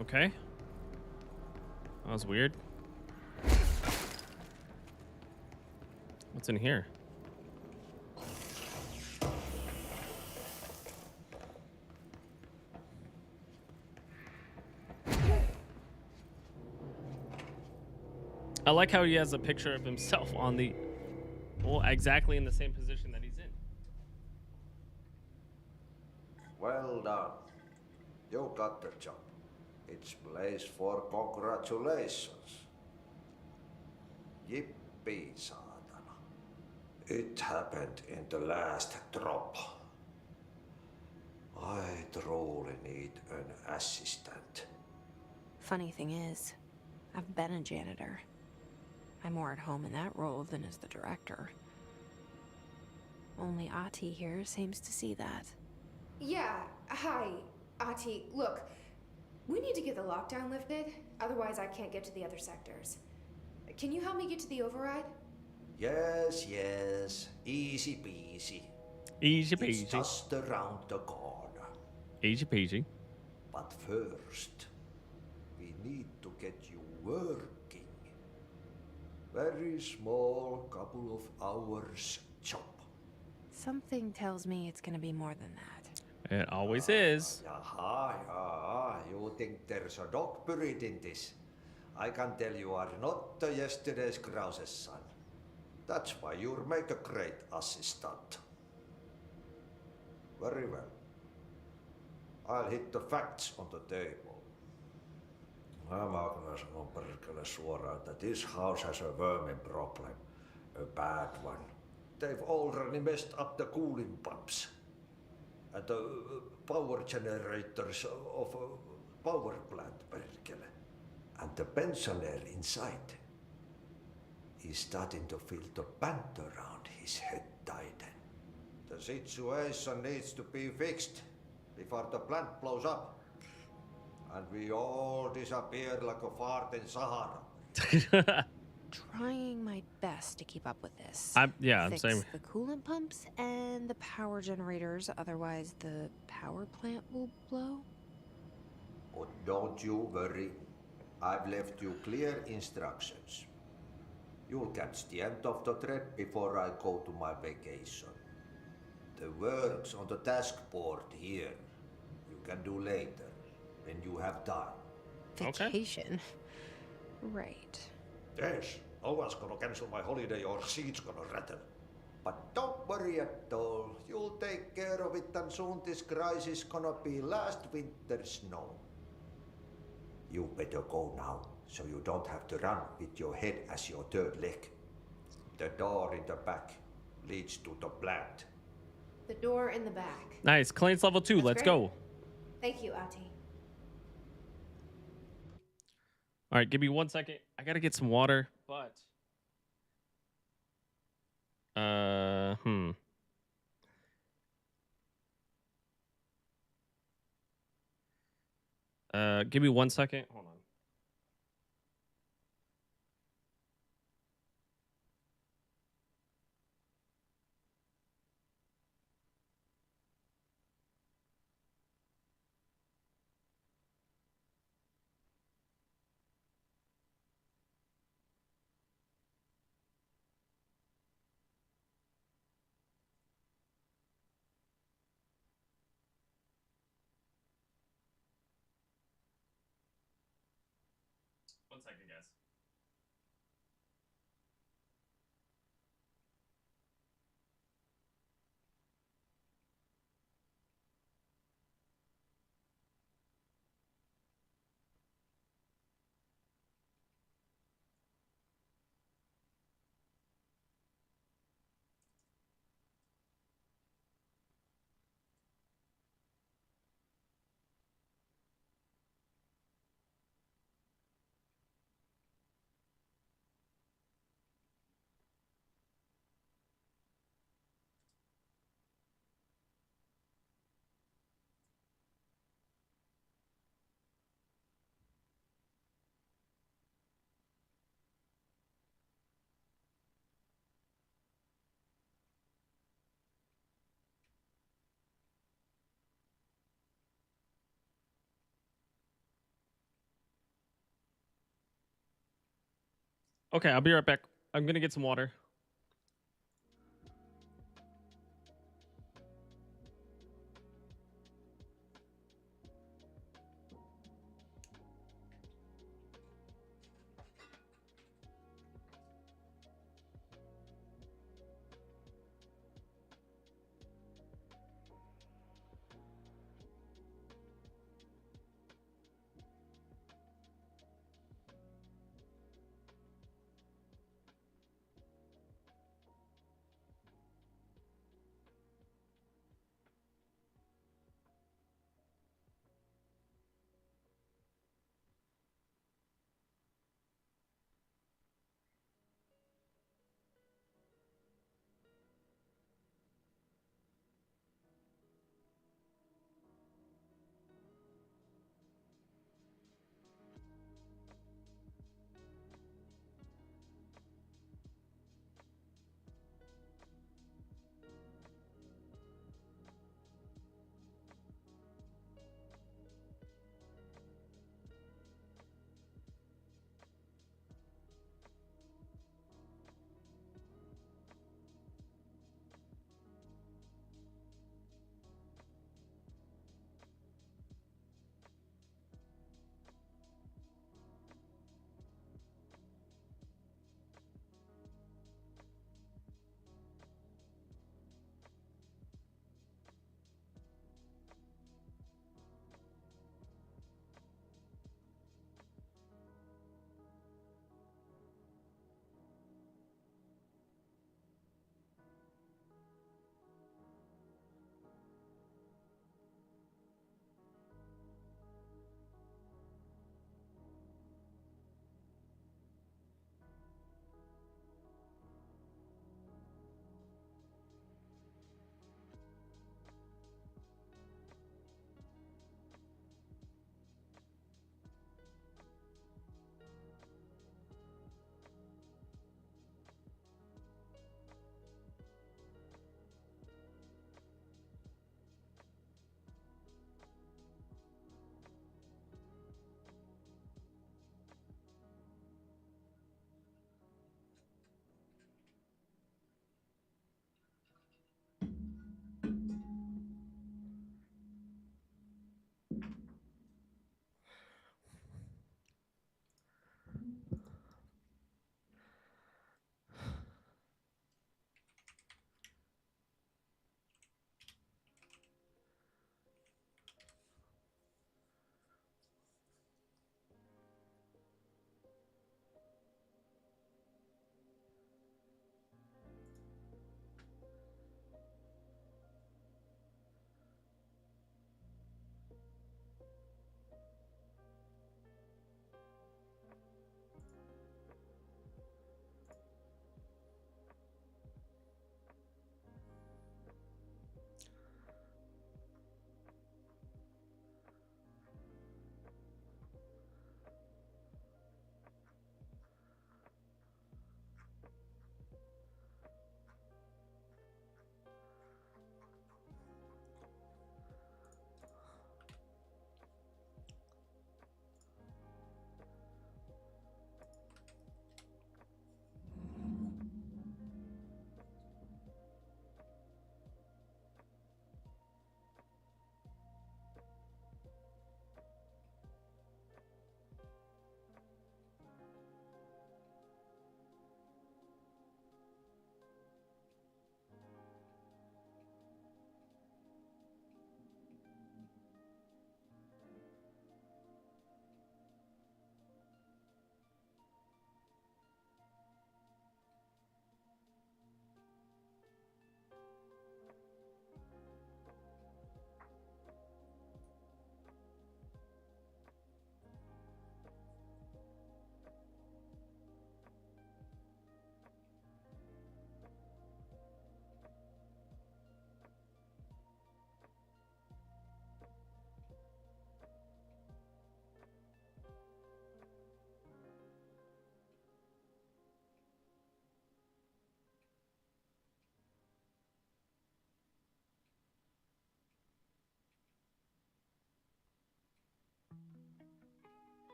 Okay. That was weird. What's in here? I like how he has a picture of himself on the, well, exactly in the same position that he's in. Well done. You got the job. It's place for congratulations. Yippee, saatana. It happened in the last drop. I truly need an assistant. Funny thing is, I've been a janitor. I'm more at home in that role than as the director. Only Ati here seems to see that. Yeah, hi, Ati. Look, we need to get the lockdown lifted, otherwise I can't get to the other sectors. Can you help me get to the override? Yes, yes. Easy peasy. Easy It's peasy. just around the corner. Easy peasy. But first, we need to get you working. Very small, couple of hours job. Something tells me it's gonna be more than that. It always is. Yaha, you think there's a dog buried in this? I can tell you are not the yesterday's Krause's son. That's why you'll make a great assistant. Very well. I'll hit the facts on the table. Mä kyllä sanon perkele suoraan, that this house has a vermin problem. A bad one. They've already messed up the cooling pumps. And the power generators of a power plant, perkele. And the pensioner inside is starting to feel the band around his head tighten. The situation needs to be fixed before the plant blows up. And we all disappear like a fart in Sahara. Trying my best to keep up with this. I'm Fix saying. the coolant pumps and the power generators, otherwise the power plant will blow. But don't you worry. I've left you clear instructions. You'll catch the end of the thread before I go to my vacation. The work's on the task board here. You can do later, when you have time. Vacation? Right. Yes, no one's gonna cancel my holiday or seat's gonna rattle. But don't worry at all. You'll take care of it and soon this crisis gonna be last winter's snow. You better go now, so you don't have to run with your head as your third leg. The door in the back leads to the plant. The door in the back. Nice. Cleanse level 2. That's Let's great. go. Thank you, Ati. All right, give me 1 second. I gotta get some water, but give me 1 second. Hold on. One second, guys. Okay, I'll be right back. I'm gonna get some water.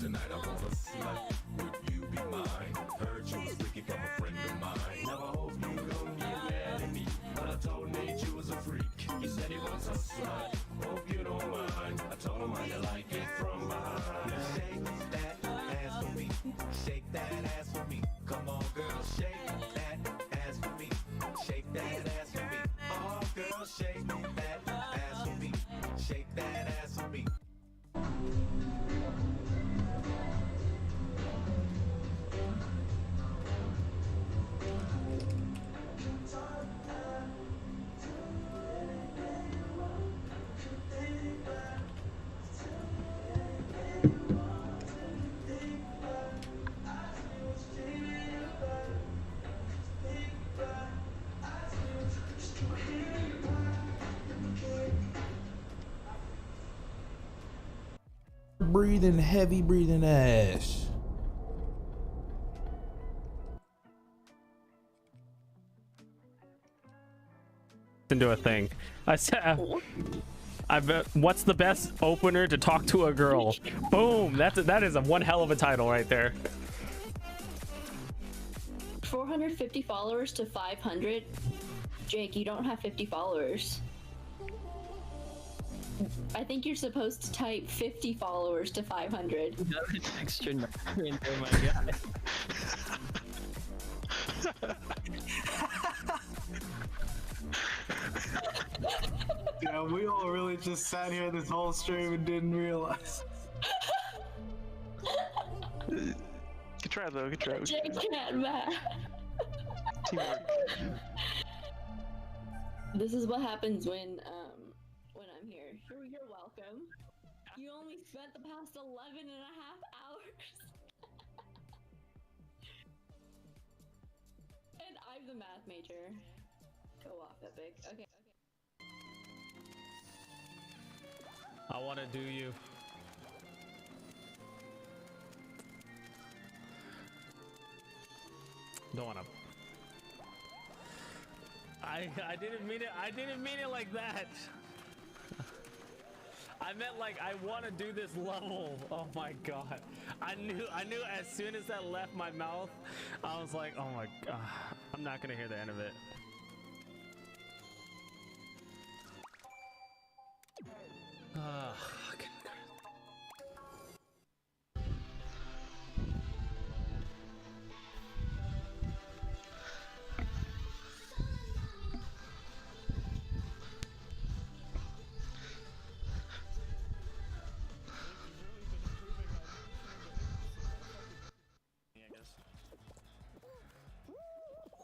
Tonight I wanna slut. Would you be mine? Heard you was wicked from a friend of mine. Now I hope you don't get mad at me, but I told Nate you was a freak. He said he wants a slut. Hope you don't mind. I told him how you like it from behind. Now shake that ass for me. Shake that ass for me. Come on, girl, shake that ass for me. Shake that ass for me. Oh, girl, shake that ass for me. Shake that ass for me. Breathing, heavy breathing ass. Into a thing. I said, I bet. What's the best opener to talk to a girl? Boom. That is a one hell of a title right there. 450 followers to 500. Jake, you don't have 50 followers. I think you're supposed to type 50 followers to 500. Extra number in there, my guy. Yeah, we all really just sat here this whole stream and didn't realize. Good try though, good try. Jake can't math. Teamwork. This is what happens when I'm here. You're welcome. You only spent the past 11 and a half hours. And I'm the math major. Go off, Epic. Okay. I want to do you. Don't want to. I didn't mean it. I didn't mean it like that. I meant like I want to do this level. Oh my god. I knew as soon as that left my mouth, I was like, oh my god. I'm not gonna hear the end of it.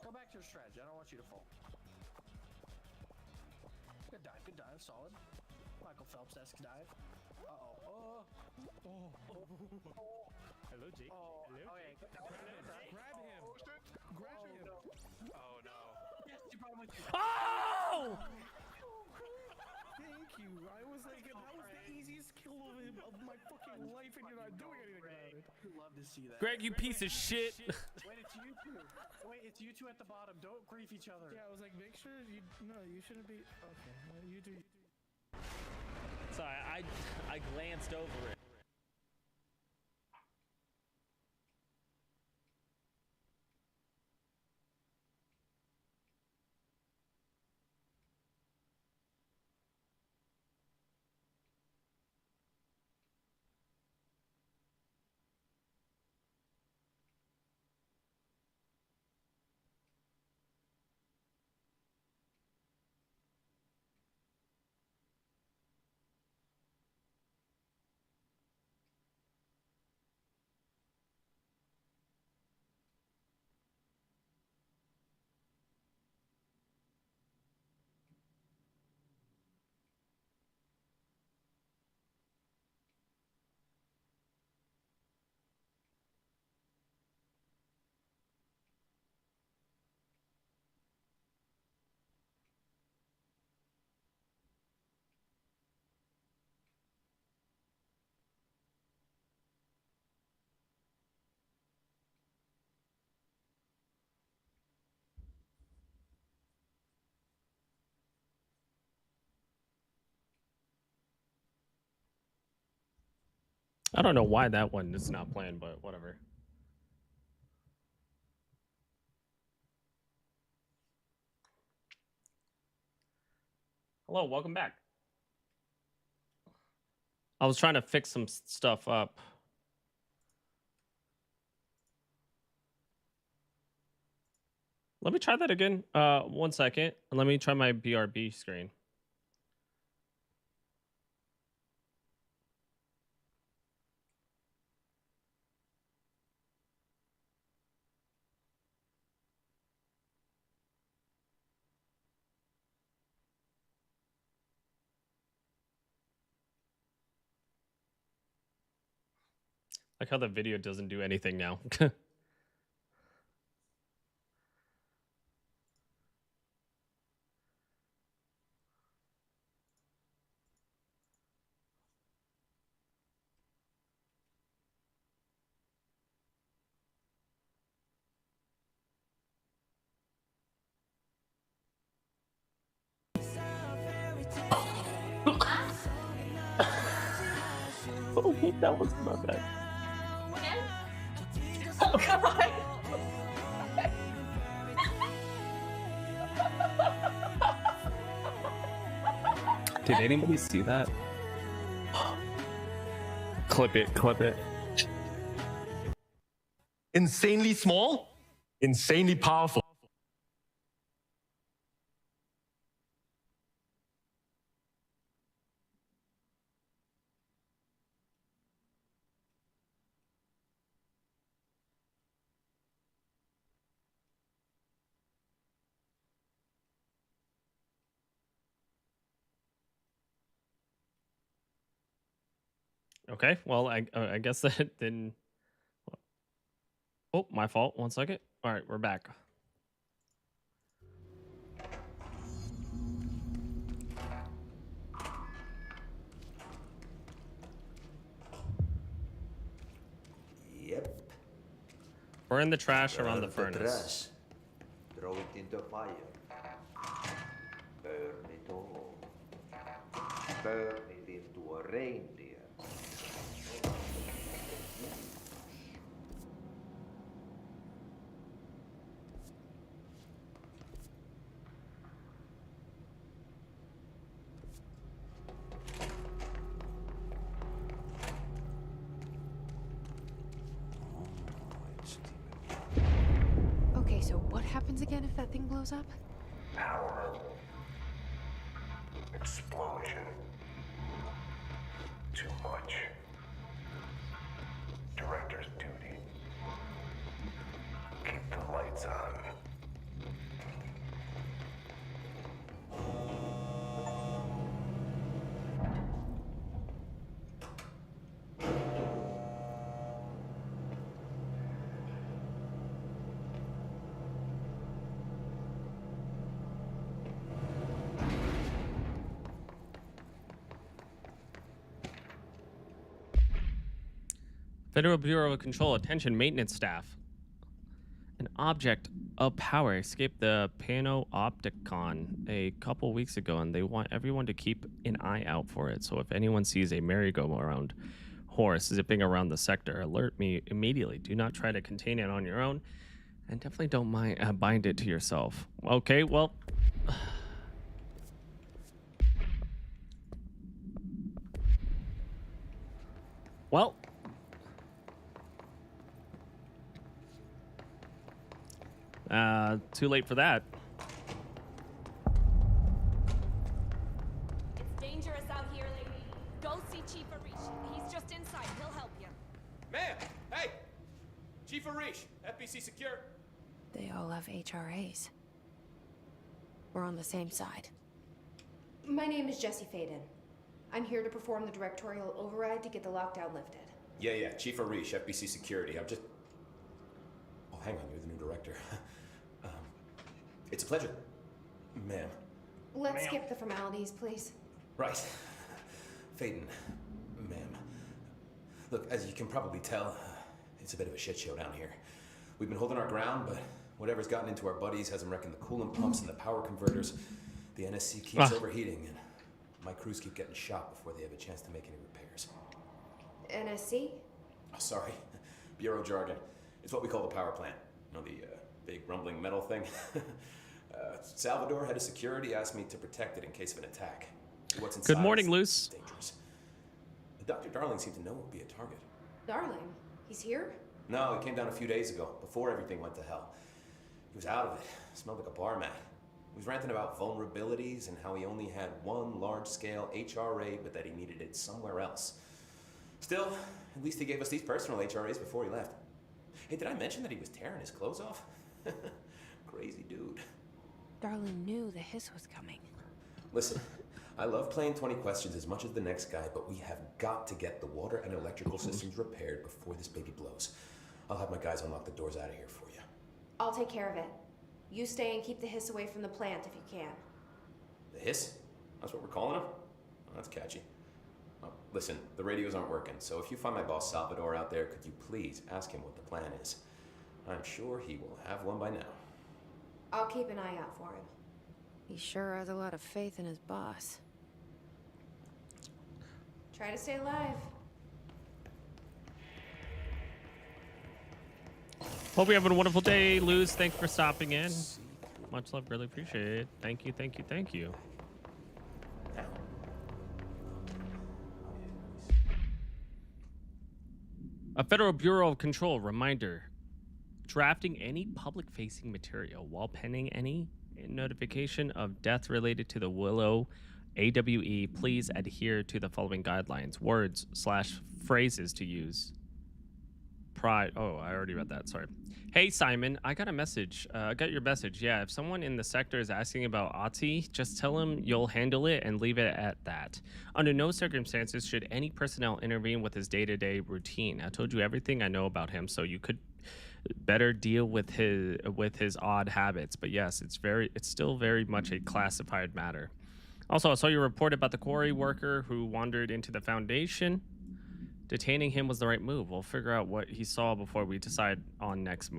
Go back to your strategy. I don't want you to fall. Good dive, solid. Michael Phelps-esque dive. Uh-oh. Hello, Jake. Oh, Hello, okay. Jake. Grab him. Grab him. Oh no. Yes, you probably do. Oh! Thank you. I was like, that was the easiest kill of my fucking life, and you're not doing anything about it. I'd love to see that. Greg, you piece of shit. Wait, it's you two. Wait, it's you two at the bottom. Don't grief each other. Yeah, I was like, make sure you. No, you shouldn't be. Okay, you do. Sorry, I glanced over it. I don't know why that one is not playing, but whatever. Hello, welcome back. I was trying to fix some stuff up. Let me try that again. 1 second. Let me try my BRB screen. Like how the video doesn't do anything now. Oh, that was not bad. Oh god! Did anybody see that? Clip it, clip it. Insanely small, insanely powerful. Okay, well, I guess that didn't. Oh, my fault. 1 second. All right, we're back. Yep. We're in the trash around the Burn furnace. trash. Throw it in the fire. Burn it all. Burn it into a reindeer. Okay, so what happens again if that thing blows up? Power. Explosion. Too much. Director's duty. Keep the lights on. Federal Bureau of Control, attention maintenance staff. An object of power escaped the Panopticon a couple weeks ago, and they want everyone to keep an eye out for it. So if anyone sees a merry-go-round horse zipping around the sector, alert me immediately. Do not try to contain it on your own, and definitely don't bind it to yourself. Okay, well... Well... too late for that. It's dangerous out here, lady. Go see Chief Arish. He's just inside. He'll help you. Ma'am! Hey! Chief Arish, FBC secure. They all have HRAs. We're on the same side. My name is Jesse Faden. I'm here to perform the directorial override to get the lockdown lifted. Yeah, Chief Arish, FBC security. I'm just... Oh, hang on, you're the new director. It's a pleasure, ma'am. Let's skip the formalities, please. Right. Faden, ma'am. Look, as you can probably tell, it's a bit of a shit show down here. We've been holding our ground, but whatever's gotten into our buddies has them wrecking the coolant pumps and the power converters. The NSC keeps overheating, and my crews keep getting shot before they have a chance to make any repairs. NSC? Oh, sorry. Bureau jargon. It's what we call the power plant. You know, the big rumbling metal thing? Salvador, head of security, asked me to protect it in case of an attack. What's inside Good morning, Luce. Dangerous. Dr. Darling seemed to know it would be a target. Darling? He's here? No, he came down a few days ago, before everything went to hell. He was out of it. Smelled like a bar mat. He was ranting about vulnerabilities and how he only had one large-scale HRA, but that he needed it somewhere else. Still, at least he gave us these personal HRAs before he left. Hey, did I mention that he was tearing his clothes off? Crazy dude. Darling knew the hiss was coming. Listen, I love playing 20 questions as much as the next guy, but we have got to get the water and electrical systems repaired before this baby blows. I'll have my guys unlock the doors out of here for you. I'll take care of it. You stay and keep the hiss away from the plant if you can. The hiss? That's what we're calling him? Oh, that's catchy. Oh, listen, the radios aren't working, so if you find my boss Salvador out there, could you please ask him what the plan is? I'm sure he will have one by now. I'll keep an eye out for him. He sure has a lot of faith in his boss. Try to stay alive. Hope you have a wonderful day, Luz. Thanks for stopping in. Much love, really appreciate it. Thank you, thank you, thank you. A Federal Bureau of Control reminder. Drafting any public-facing material while pending any notification of death related to the Willow AWE, please adhere to the following guidelines. Words/phrases to use. Pride. Oh, I already read that. Sorry. Hey, Simon, I got a message. I got your message. Yeah, if someone in the sector is asking about Ati, just tell him you'll handle it and leave it at that. Under no circumstances should any personnel intervene with his day-to-day routine. I told you everything I know about him, so you could better deal with his odd habits. But yes, it's still very much a classified matter. Also, I saw your report about the quarry worker who wandered into the Foundation. Detaining him was the right move. We'll figure out what he saw before we decide on next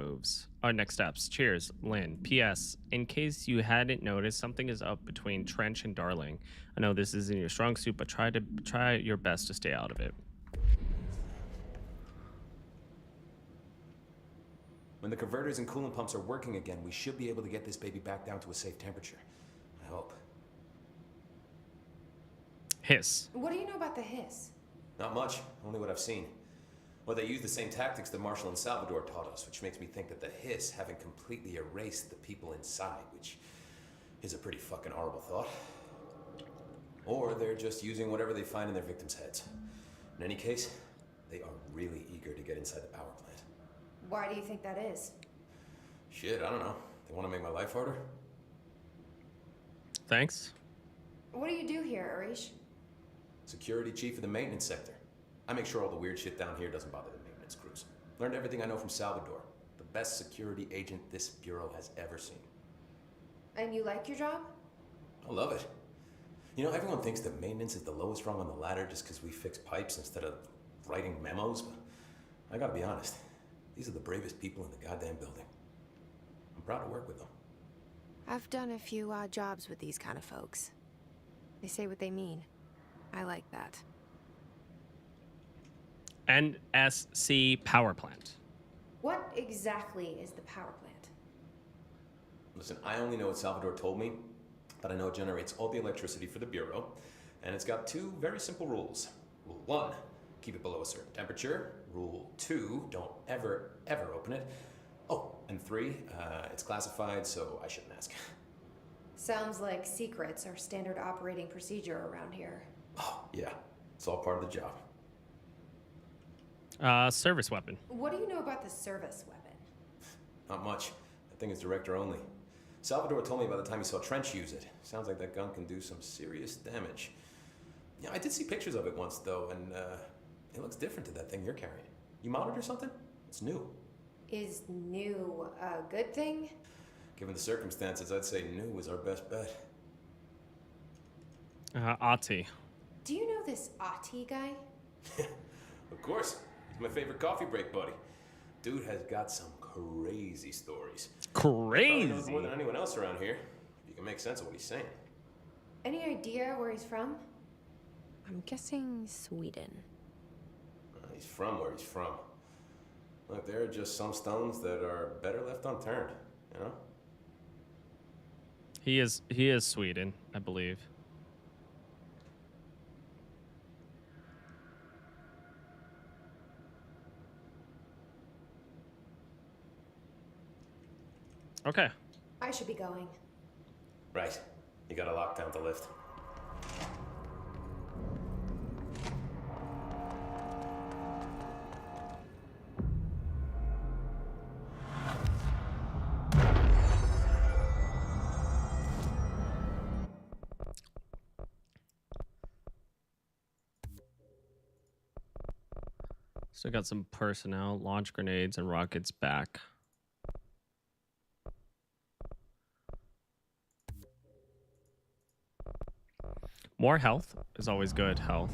steps. Cheers, Lynn. P.S. In case you hadn't noticed, something is up between Trench and Darling. I know this isn't your strong suit, but try your best to stay out of it. When the converters and coolant pumps are working again, we should be able to get this baby back down to a safe temperature. I hope. Hiss. What do you know about the hiss? Not much, only what I've seen. Well, they use the same tactics that Marshall and Salvador taught us, which makes me think that the hiss haven't completely erased the people inside, which is a pretty fucking horrible thought. Or they're just using whatever they find in their victims' heads. In any case, they are really eager to get inside the power plant. Why do you think that is? Shit, I don't know. They want to make my life harder? Thanks. What do you do here, Arish? Security chief of the maintenance sector. I make sure all the weird shit down here doesn't bother the maintenance crews. Learned everything I know from Salvador. The best security agent this bureau has ever seen. And you like your job? I love it. You know, everyone thinks that maintenance is the lowest rung on the ladder just because we fix pipes instead of writing memos, but I gotta be honest. These are the bravest people in the goddamn building. I'm proud to work with them. I've done a few odd jobs with these kind of folks. They say what they mean. I like that. NSC power plant. What exactly is the power plant? Listen, I only know what Salvador told me, but I know it generates all the electricity for the Bureau, and it's got two very simple rules. Rule 1, keep it below a certain temperature. Rule 2, don't ever open it. Oh, and 3, it's classified, so I shouldn't ask. Sounds like secrets are standard operating procedure around here. Oh, yeah. It's all part of the job. Service weapon. What do you know about the service weapon? Not much. That thing is director only. Salvador told me by the time he saw Trench use it. Sounds like that gun can do some serious damage. Yeah, I did see pictures of it once, though, and it looks different to that thing you're carrying. You mounted or something? It's new. Is new a good thing? Given the circumstances, I'd say new was our best bet. Ati. Do you know this Ati guy? Of course. He's my favorite coffee break buddy. Dude has got some crazy stories. Crazy? He knows more than anyone else around here. You can make sense of what he's saying. Any idea where he's from? I'm guessing Sweden. He's from where he's from. Look, there are just some stones that are better left unturned, you know? He is Sweden, I believe. Okay. I should be going. Right. You gotta lock down the lift. Still got some personnel, launch grenades and rockets back. More health is always good, health.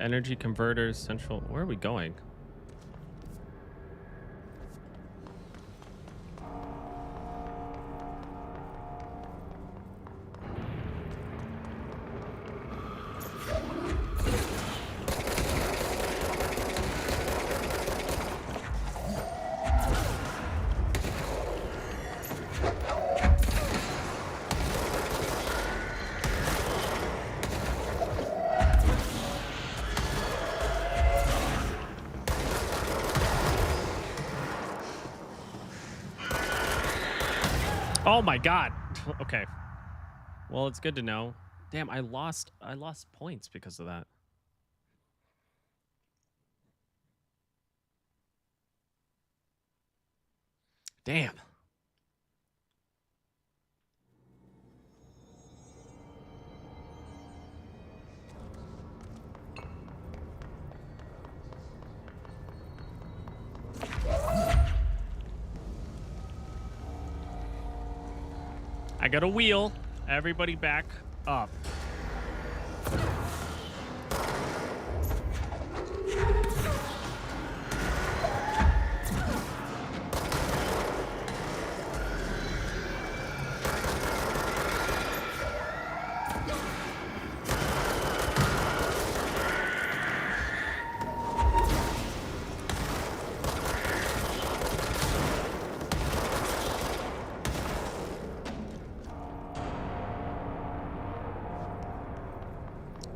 Energy converters, central. Where are we going? Oh my god. Okay. Well, it's good to know. Damn, I lost points because of that. Damn. I got a wheel. Everybody back up.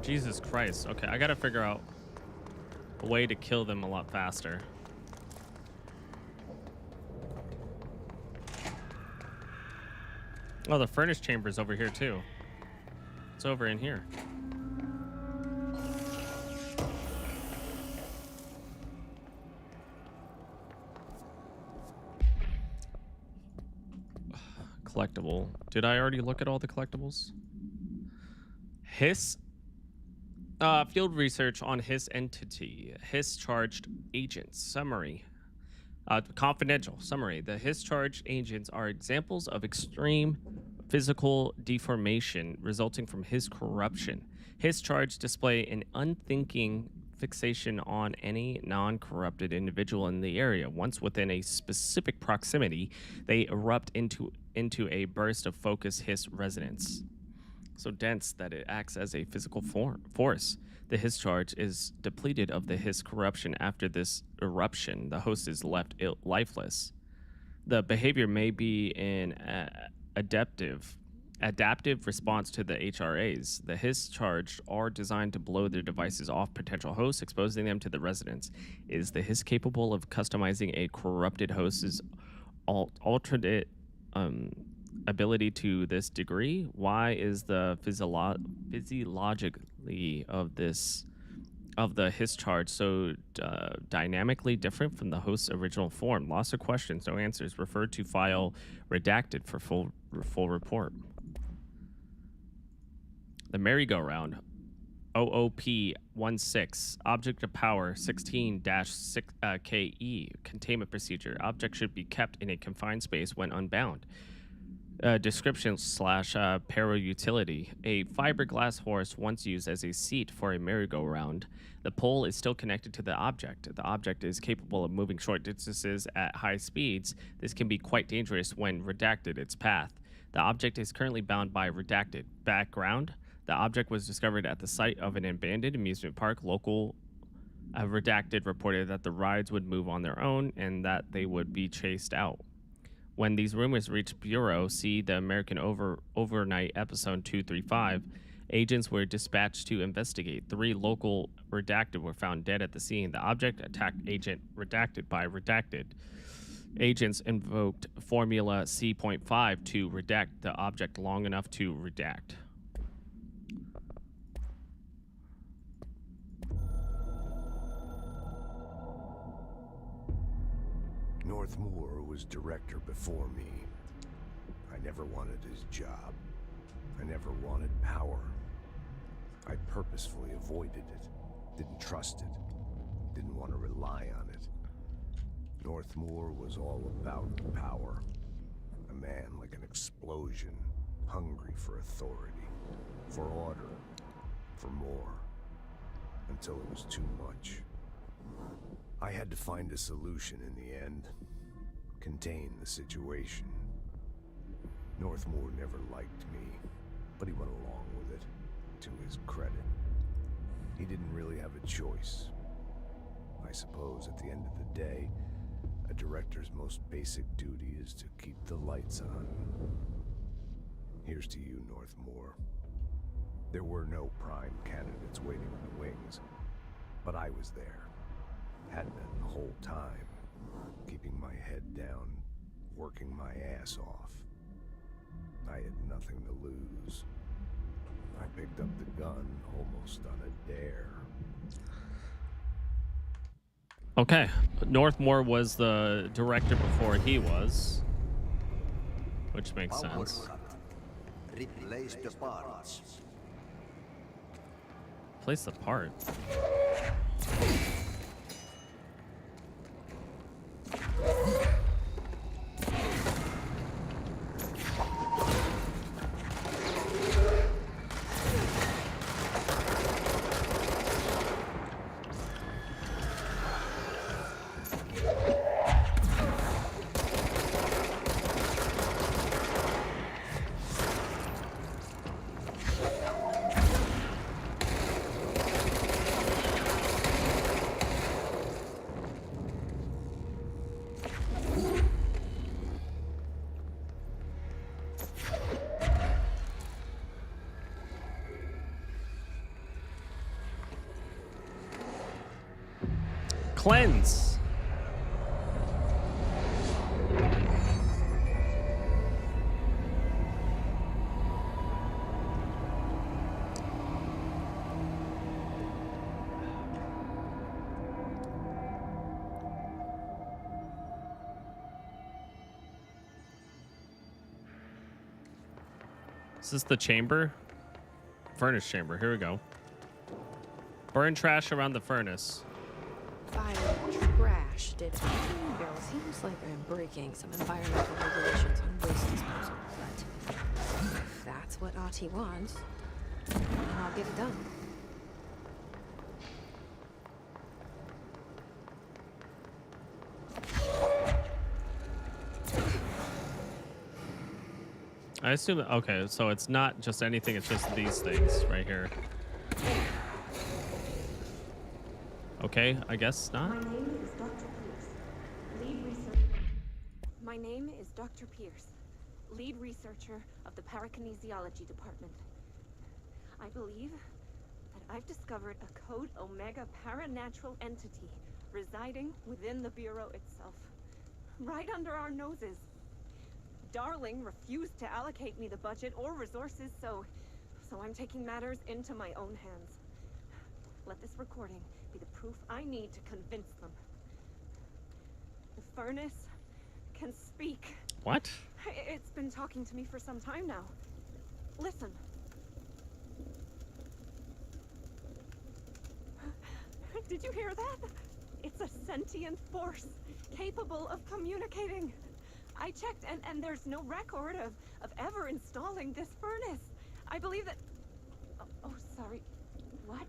Jesus Christ. Okay, I gotta figure out a way to kill them a lot faster. Oh, the furnace chamber's over here too. It's over in here. Collectible. Did I already look at all the collectibles? Hiss. Field research on Hiss entity. Hiss charged agents. Summary. Confidential. Summary. The Hiss charged agents are examples of extreme physical deformation resulting from Hiss corruption. Hiss charged display an unthinking fixation on any non-corrupted individual in the area. Once within a specific proximity, they erupt into a burst of focused Hiss resonance. So dense that it acts as a physical force. The Hiss charge is depleted of the Hiss corruption after this eruption. The host is left lifeless. The behavior may be an adaptive response to the HRAs. The Hiss charged are designed to blow their devices off potential hosts, exposing them to the resonance. Is the Hiss capable of customizing a corrupted host's alternate ability to this degree? Why is the physiologically of the Hiss charge so dynamically different from the host's original form? Lots of questions, no answers. Refer to file redacted for full report. The merry-go-round. OOP-16, object of power 16-6KE, containment procedure. Object should be kept in a confined space when unbound. Description slash para utility. A fiberglass horse once used as a seat for a merry-go-round. The pole is still connected to the object. The object is capable of moving short distances at high speeds. This can be quite dangerous when redacted its path. The object is currently bound by redacted. Background. The object was discovered at the site of an abandoned amusement park. Local redacted reported that the rides would move on their own and that they would be chased out. When these rumors reached Bureau, see the American Overnight episode 235, agents were dispatched to investigate. 3 local redacted were found dead at the scene. The object attacked agent redacted by redacted. Agents invoked Formula C.5 to redact the object long enough to redact. Northmoor was director before me. I never wanted his job. I never wanted power. I purposefully avoided it, didn't trust it, didn't want to rely on it. Northmoor was all about power. A man like an explosion, hungry for authority, for order, for more, until it was too much. I had to find a solution in the end. Contain the situation. Northmoor never liked me, but he went along with it, to his credit. He didn't really have a choice. I suppose at the end of the day, a director's most basic duty is to keep the lights on. Here's to you, Northmoor. There were no prime candidates waiting in the wings, but I was there. Had been the whole time, keeping my head down, working my ass off. I had nothing to lose. I picked up the gun almost on a dare. Okay, Northmoor was the director before he was, which makes sense. Replace the parts. Place the parts. Cleanse. Is this the chamber? Furnace chamber. Here we go. Burn trash around the furnace. Fire trash, did it? Well, seems like I'm breaking some environmental regulations on waste disposal, but if that's what Ahti wants, then I'll get it done. I assume, okay, so it's not just anything, it's just these things right here. Okay, I guess not. My name is Dr. Pierce, lead researcher of the Parakinesiology Department. I believe that I've discovered a Code Omega paranatural entity residing within the Bureau itself, right under our noses. Darling refused to allocate me the budget or resources, so I'm taking matters into my own hands. Let this recording be the proof I need to convince them. The furnace can speak. What? It's been talking to me for some time now. Listen. Did you hear that? It's a sentient force, capable of communicating. I checked, and there's no record of ever installing this furnace. I believe that... Oh, sorry. What?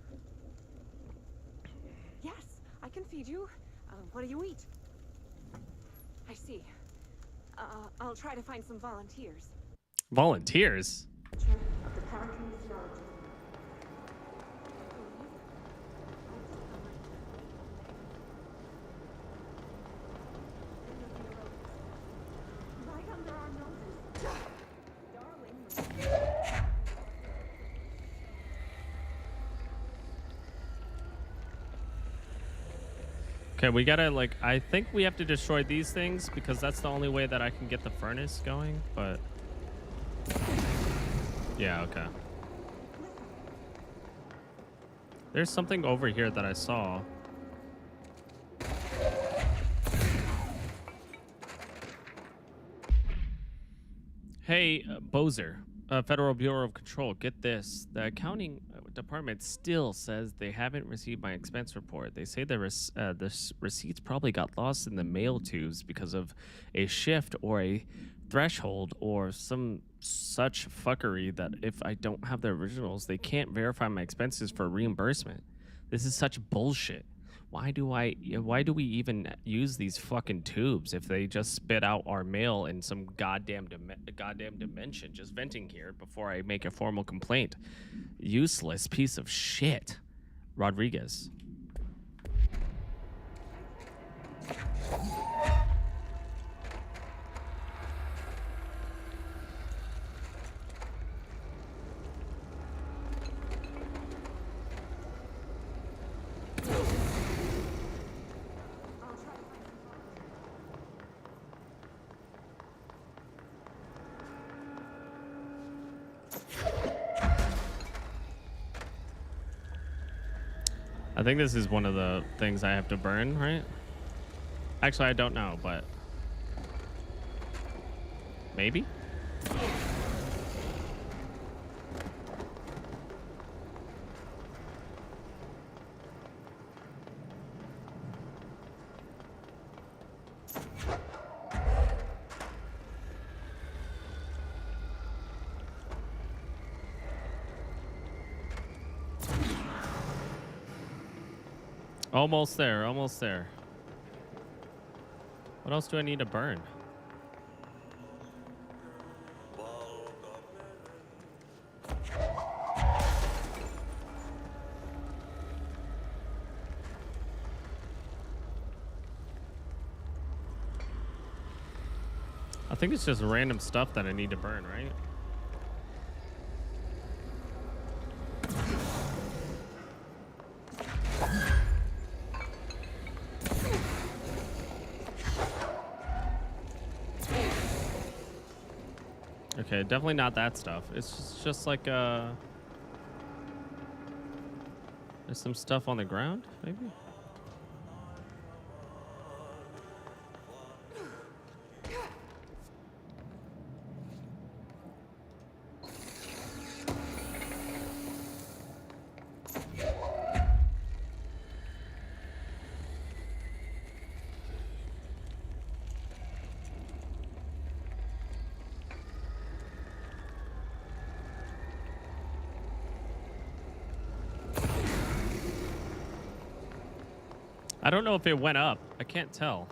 Yes, I can feed you. What do you eat? I see. I'll try to find some volunteers. Volunteers? Of the parakinesiology. Right under our noses. Darling. Okay, we gotta, like, I think we have to destroy these things because that's the only way that I can get the furnace going, but... Yeah, okay. There's something over here that I saw. Hey, Bozer, Federal Bureau of Control, get this. The accounting department still says they haven't received my expense report. They say the receipts probably got lost in the mail tubes because of a shift or a threshold or some such fuckery that if I don't have the originals, they can't verify my expenses for reimbursement. This is such bullshit. Why do we even use these fucking tubes if they just spit out our mail in some goddamn dimension? Just venting here before I make a formal complaint. Useless piece of shit. Rodriguez. I think this is one of the things I have to burn, right? Actually, I don't know, but maybe? Almost there, almost there. What else do I need to burn? I think it's just random stuff that I need to burn, right? Okay, definitely not that stuff. It's just like there's some stuff on the ground, maybe? I don't know if it went up. I can't tell.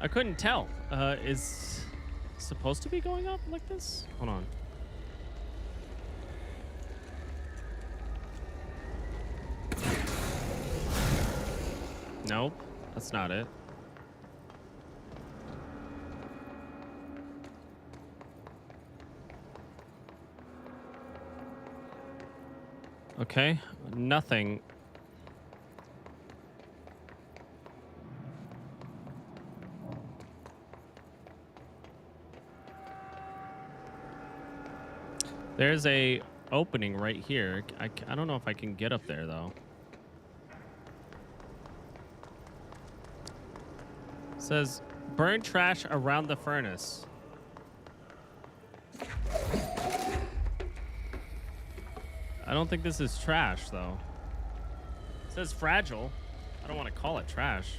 I couldn't tell. Is it supposed to be going up like this? Hold on. Nope, that's not it. Okay, nothing. There's a opening right here. I don't know if I can get up there though. says burn trash around the furnace. I don't think this is trash though. It says fragile. I don't want to call it trash.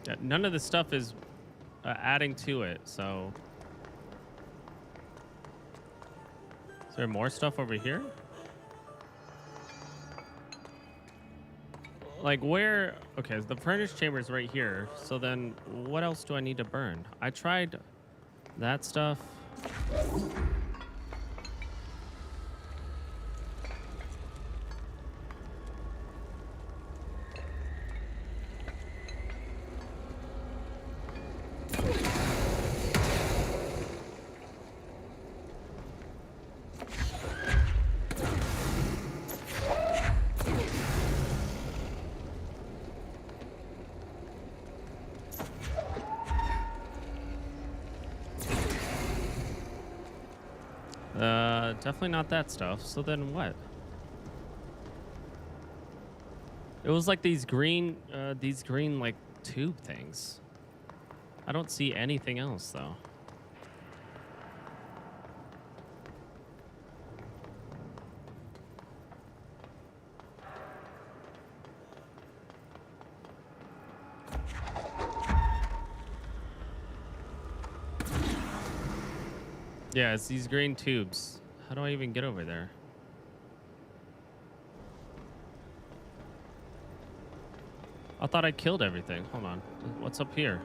Yeah, none of the stuff is adding to it, so. Is there more stuff over here? Like where? Okay, the furnace chamber is right here. So then what else do I need to burn? I tried that stuff. Definitely not that stuff. So then what? It was like these green like tube things. I don't see anything else though. Yeah, it's these green tubes. How do I even get over there? I thought I killed everything. Hold on. What's up here?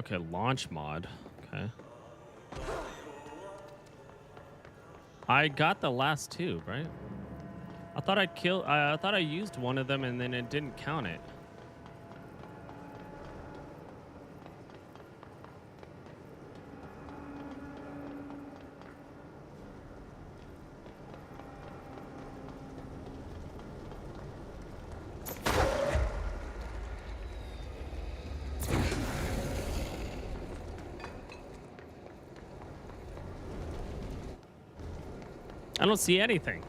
Okay, launch mod. Okay. I got the last tube, right? I thought I thought I used one of them and then it didn't count it. I don't see anything.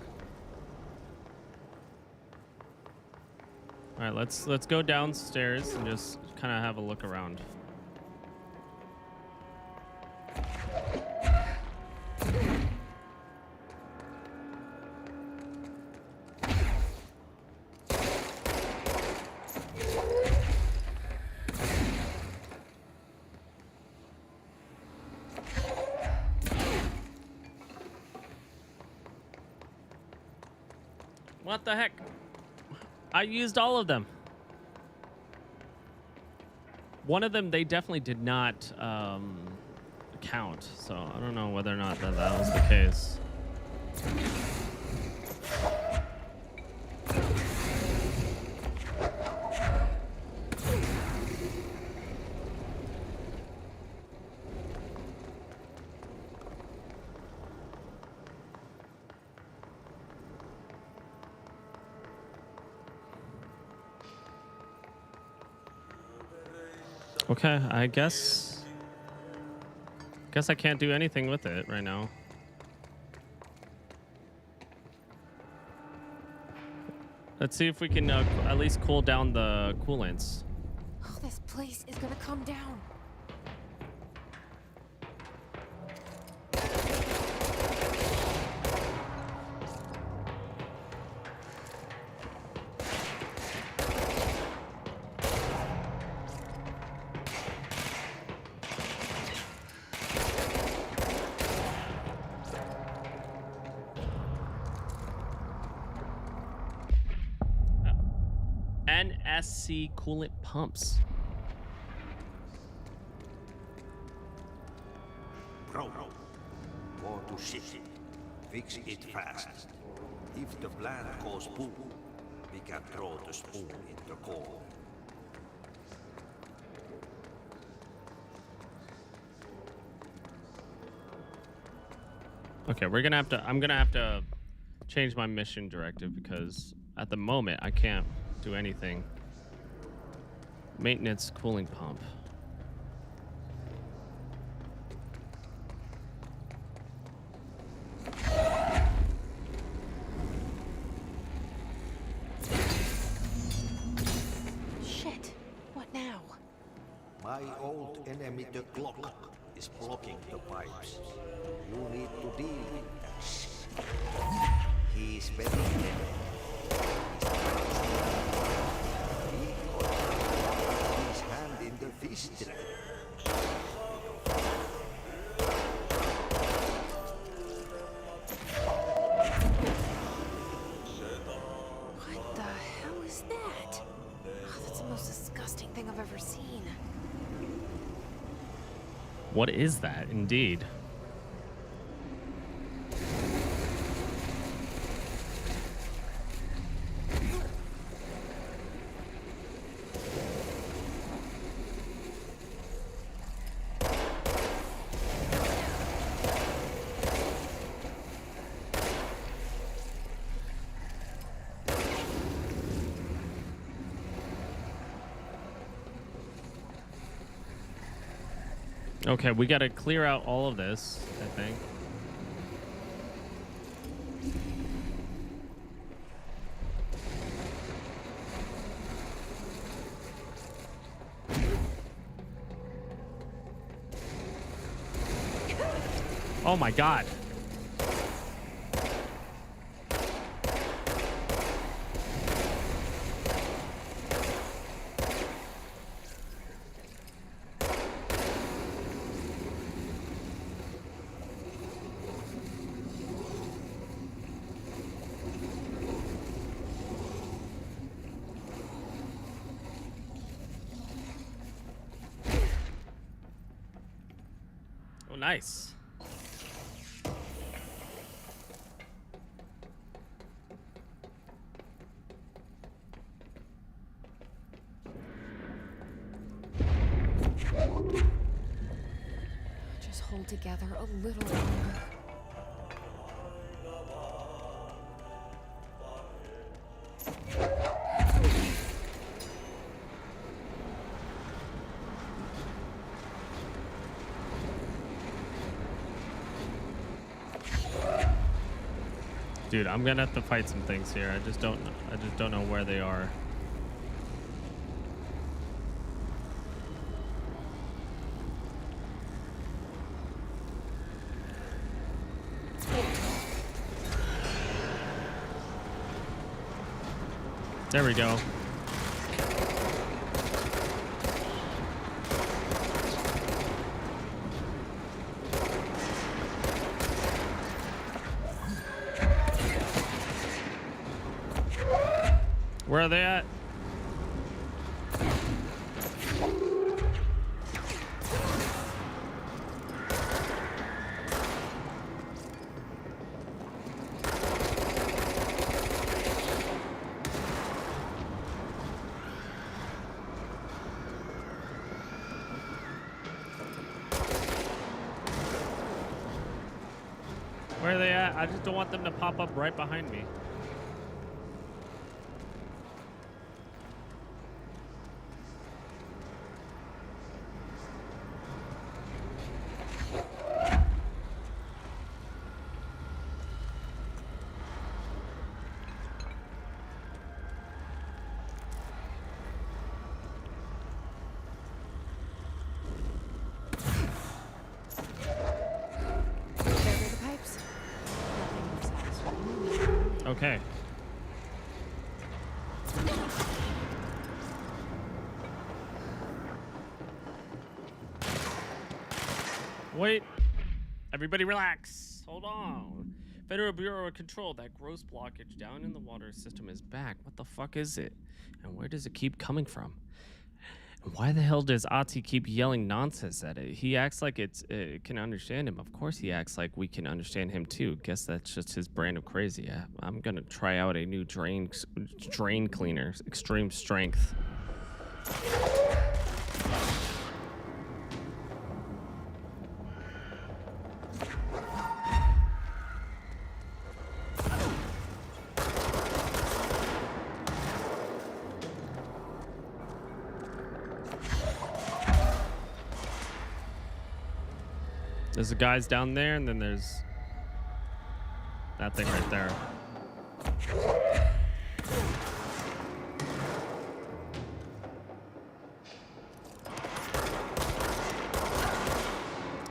All right, let's go downstairs and just kind of have a look around. What the heck? I used all of them. One of them, they definitely did not count. So I don't know whether or not that was the case. Okay, I guess I can't do anything with it right now. Let's see if we can at least cool down the coolants. Oh, this place is gonna come down. NSC coolant pumps. Bro, go to shit. Fix it fast. If the plant goes boom, we can throw the spoon in the coal. Okay, I'm gonna have to change my mission directive because at the moment I can't do anything. Maintenance cooling pump. Shit. What now? My old enemy, the clock, is blocking the pipes. You need to deal with that shit. He's very clever. He got his hand in the fish trap. What the hell is that? Oh, that's the most disgusting thing I've ever seen. What is that, indeed? Okay, we gotta clear out all of this, I think. Oh my god. Oh, nice. Just hold together a little longer. Dude, I'm gonna have to fight some things here. I just don't know where they are. There we go. Where are they at? Where are they at? I just don't want them to pop up right behind me. Okay. Wait. Everybody relax. Hold on. Federal Bureau of Control, that gross blockage down in the water system is back. What the fuck is it? And where does it keep coming from? And why the hell does Ati keep yelling nonsense at it? He acts like it can understand him. Of course he acts like we can understand him too. Guess that's just his brand of crazy. I'm gonna try out a new drain cleaner, extreme strength. There's the guys down there, and then there's that thing right there.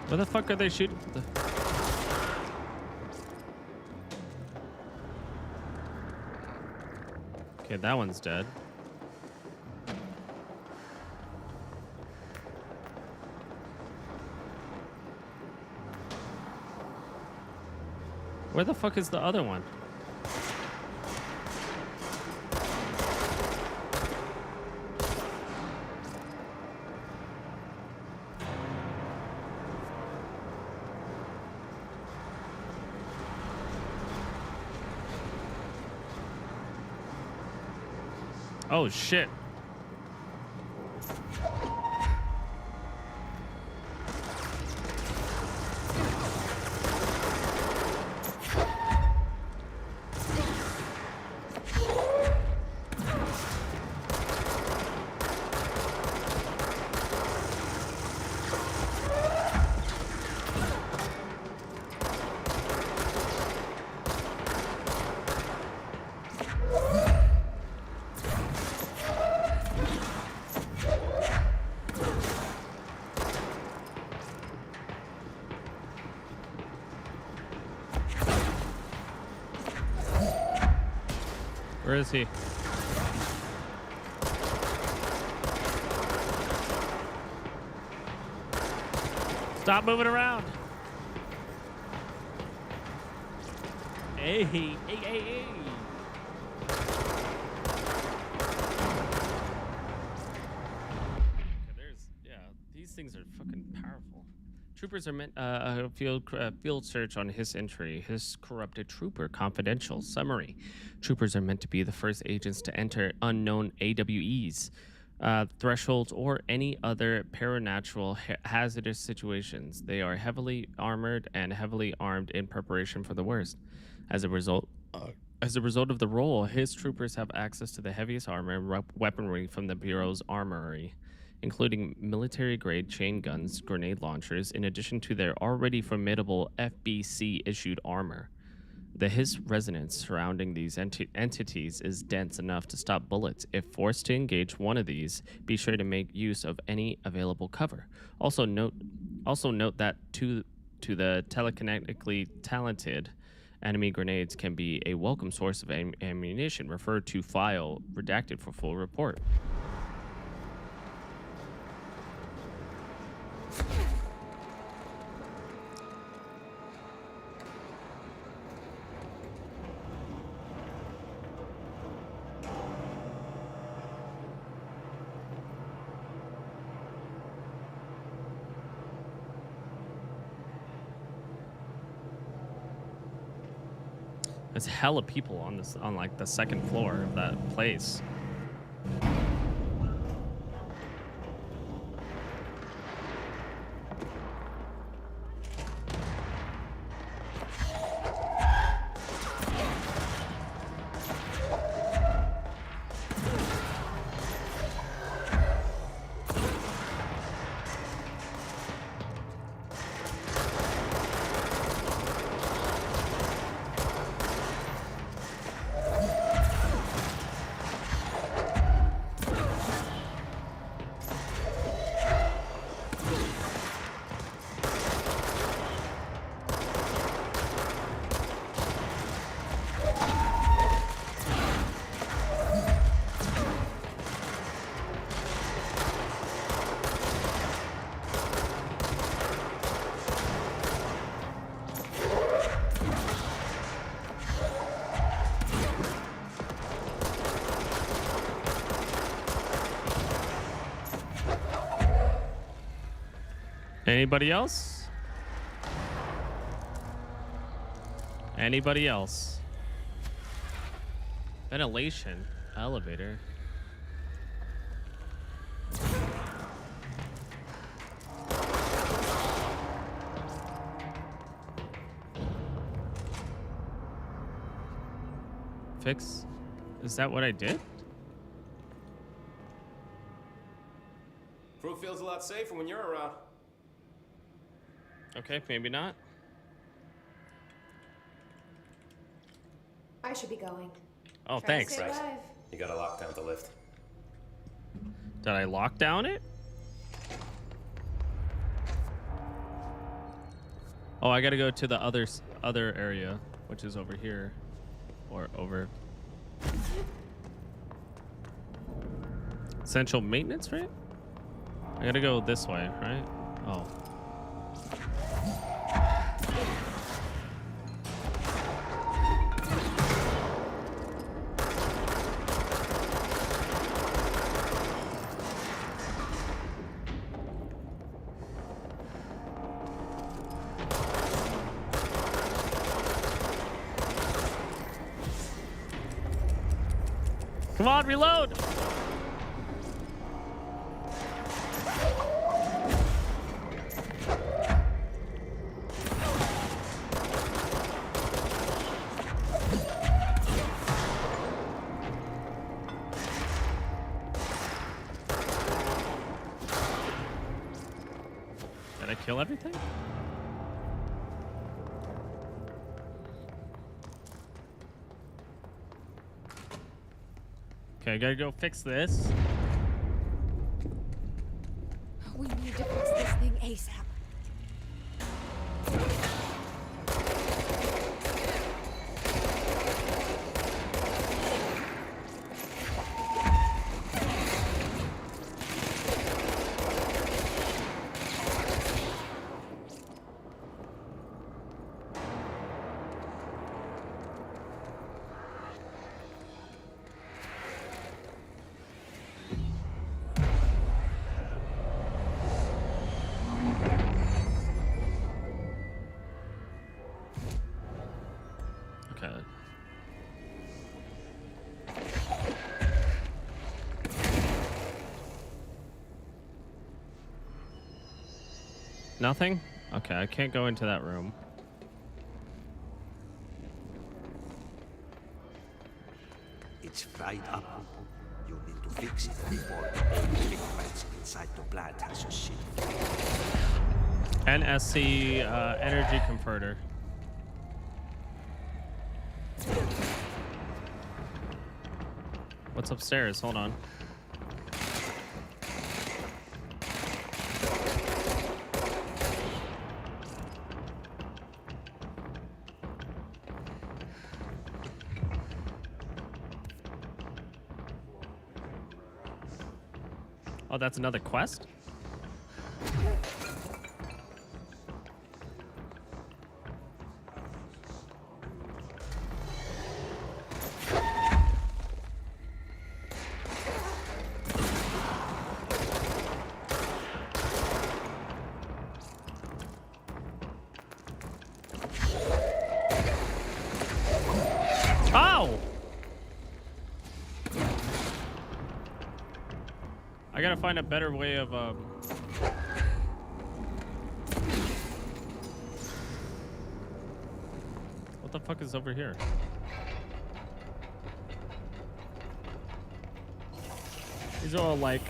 Where the fuck are they shooting? Okay, that one's dead. Where the fuck is the other one? Oh shit. Where is he? Stop moving around. Hey, hey, hey, hey. These things are fucking powerful. Troopers are meant a field search on his entry. His corrupted trooper confidential summary. Troopers are meant to be the first agents to enter unknown AWEs, thresholds, or any other paranatural hazardous situations. They are heavily armored and heavily armed in preparation for the worst. As a result of the role, his troopers have access to the heaviest armor and weaponry from the Bureau's armory, including military-grade chain guns, grenade launchers, in addition to their already formidable FBC-issued armor. His resonance surrounding these entities is dense enough to stop bullets. If forced to engage one of these, be sure to make use of any available cover. Also note that to the telekinetically talented, enemy grenades can be a welcome source of ammunition. Refer to file redacted for full report. There's hella people on like the second floor of that place. Anybody else? Anybody else? Ventilation. Elevator. Fix? Is that what I did? Crew feels a lot safer when you're around. Okay, maybe not. I should be going. Oh, Try to thanks. stay alive. You gotta lock down the lift. Did I lock down it? Oh, I gotta go to the other area, which is over here. Or over. Essential maintenance, right? I gotta go this way, right? Oh. Come on, reload! Did I kill everything? Okay, I gotta go fix this. We need to fix this thing ASAP. Okay. Nothing? Okay, I can't go into that room. It's fried up. You need to fix it before the liquids inside the plant has a shit. NSC energy converter. What's upstairs? Hold on. Oh, that's another quest? Ow! I gotta find a better way of what the fuck is over here? These are all like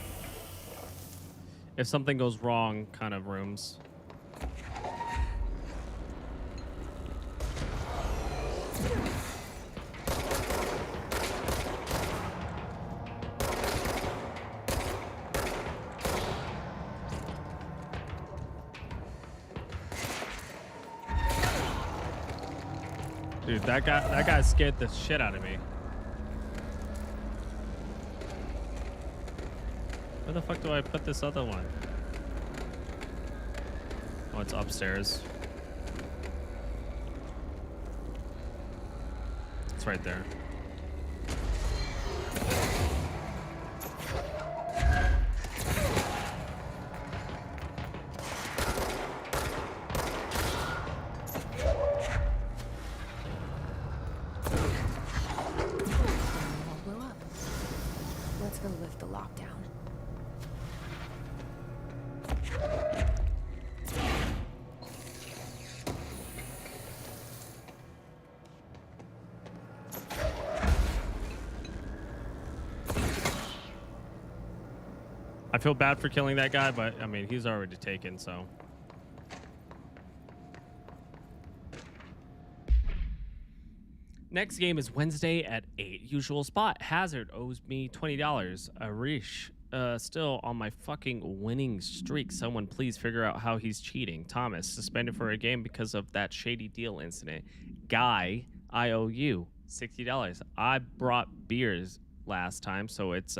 if something goes wrong kind of rooms. Dude, that guy scared the shit out of me. Where the fuck do I put this other one? Oh, it's upstairs. It's right there. I feel bad for killing that guy, but I mean, he's already taken, so. Next game is Wednesday at 8. Usual spot. Hazard owes me $20. Arish, still on my fucking winning streak. Someone please figure out how he's cheating. Thomas, suspended for a game because of that shady deal incident. Guy, I owe you $60. I brought beers last time, so it's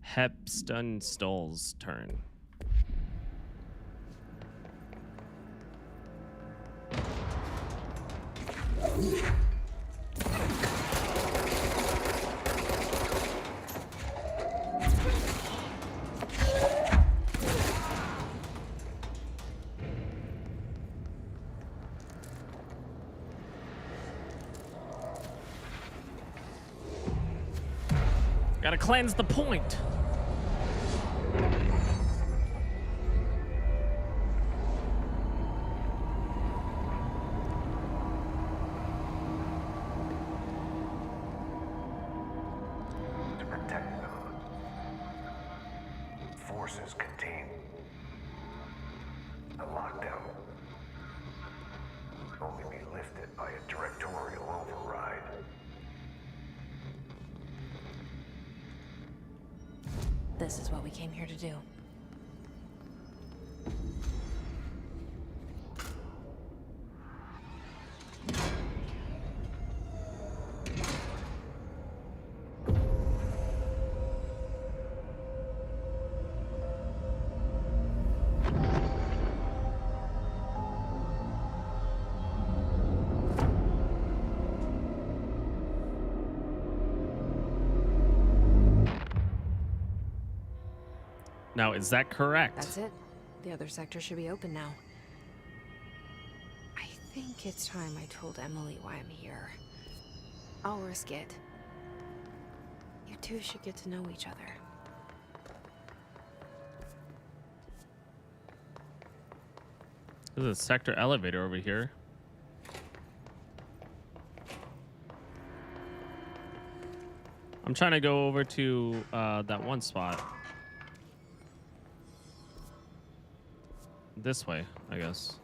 Hepston Stoll's turn. Gotta cleanse the point. To protect them. Forces contain a lockdown. Only be lifted by a directorial override. This is what we came here to do. Now, is that correct? That's it. The other sector should be open now. I think it's time I told Emily why I'm here. I'll risk it. You two should get to know each other. There's a sector elevator over here. I'm trying to go over to that one spot. This way, I guess.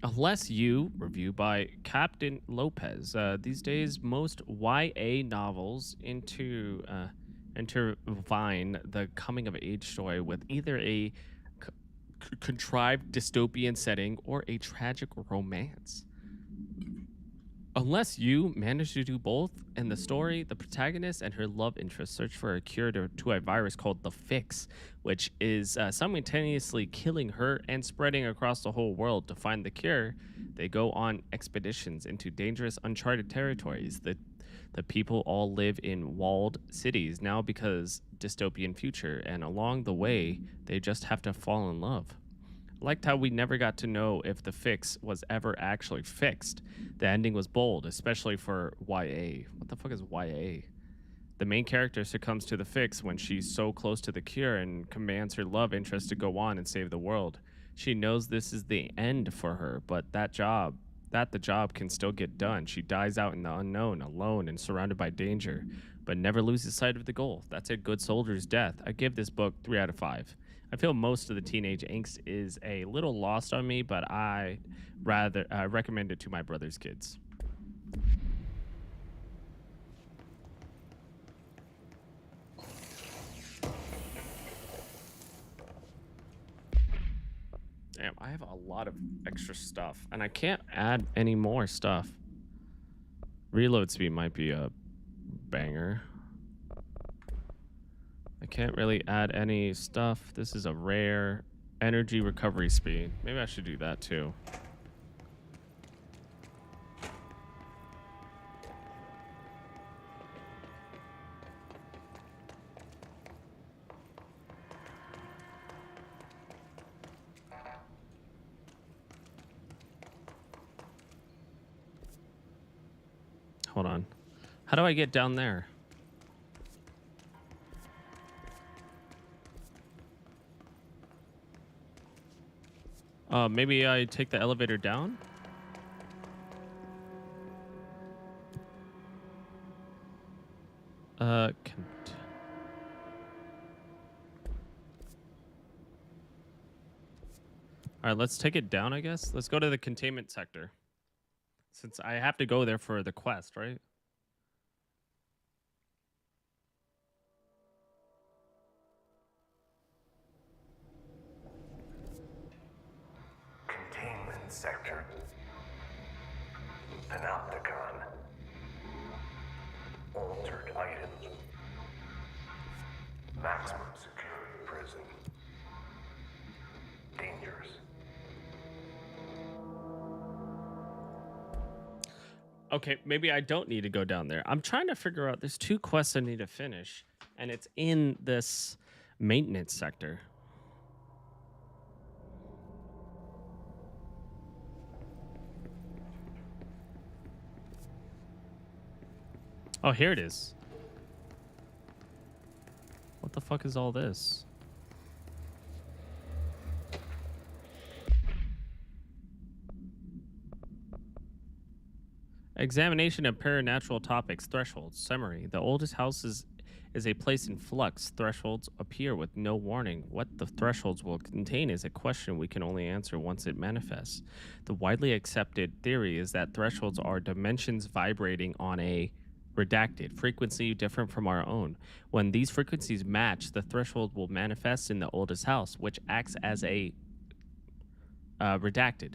Unless You, review by Captain Lopez. These days, most YA novels intertwine the coming-of-age story with either a contrived dystopian setting or a tragic romance. Unless You manage to do both, in the story, the protagonist and her love interest search for a cure to a virus called the Fix, which is simultaneously killing her and spreading across the whole world. To find the cure, they go on expeditions into dangerous, uncharted territories. The people all live in walled cities now because dystopian future, and along the way, they just have to fall in love. Liked how we never got to know if the fix was ever actually fixed. The ending was bold, especially for YA. What the fuck is YA? The main character succumbs to the fix when she's so close to the cure and commands her love interest to go on and save the world. She knows this is the end for her, but the job can still get done. She dies out in the unknown, alone and surrounded by danger, but never loses sight of the goal. That's a good soldier's death. I give this book 3 out of 5. I feel most of the teenage angst is a little lost on me, but I rather recommend it to my brother's kids. Damn, I have a lot of extra stuff, and I can't add any more stuff. Reload speed might be a banger. I can't really add any stuff. This is a rare energy recovery speed. Maybe I should do that too. Hold on. How do I get down there? Maybe I take the elevator down? All right, let's take it down, I guess. Let's go to the containment sector. Since I have to go there for the quest, right? Containment sector. Panopticon. Altered items. Maximum security prison. Dangerous. Okay, maybe I don't need to go down there. I'm trying to figure out, there's 2 quests I need to finish, and it's in this maintenance sector. Oh, here it is. What the fuck is all this? Examination of paranatural topics. Thresholds. Summary. The oldest house is a place in flux. Thresholds appear with no warning. What the thresholds will contain is a question we can only answer once it manifests. The widely accepted theory is that thresholds are dimensions vibrating on a redacted frequency different from our own. When these frequencies match, the threshold will manifest in the oldest house, which acts as a redacted.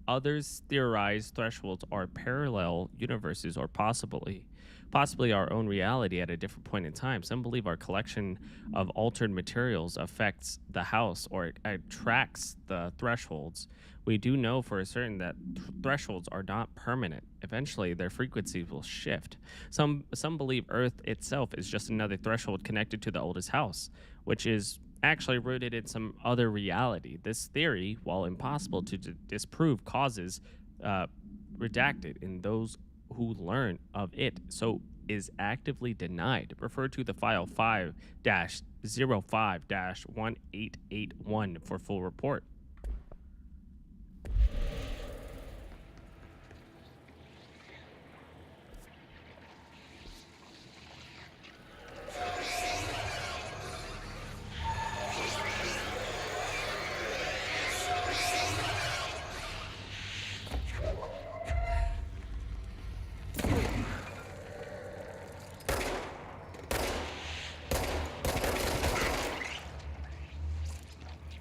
Others theorize thresholds are parallel universes or possibly our own reality at a different point in time. Some believe our collection of altered materials affects the house or attracts the thresholds. We do know for certain that thresholds are not permanent. Eventually, their frequencies will shift. Some believe Earth itself is just another threshold connected to the oldest house, which is actually rooted in some other reality. This theory, while impossible to disprove, causes redacted in those who learn of it, so is actively denied. Refer to the file 5-05-1881 for full report.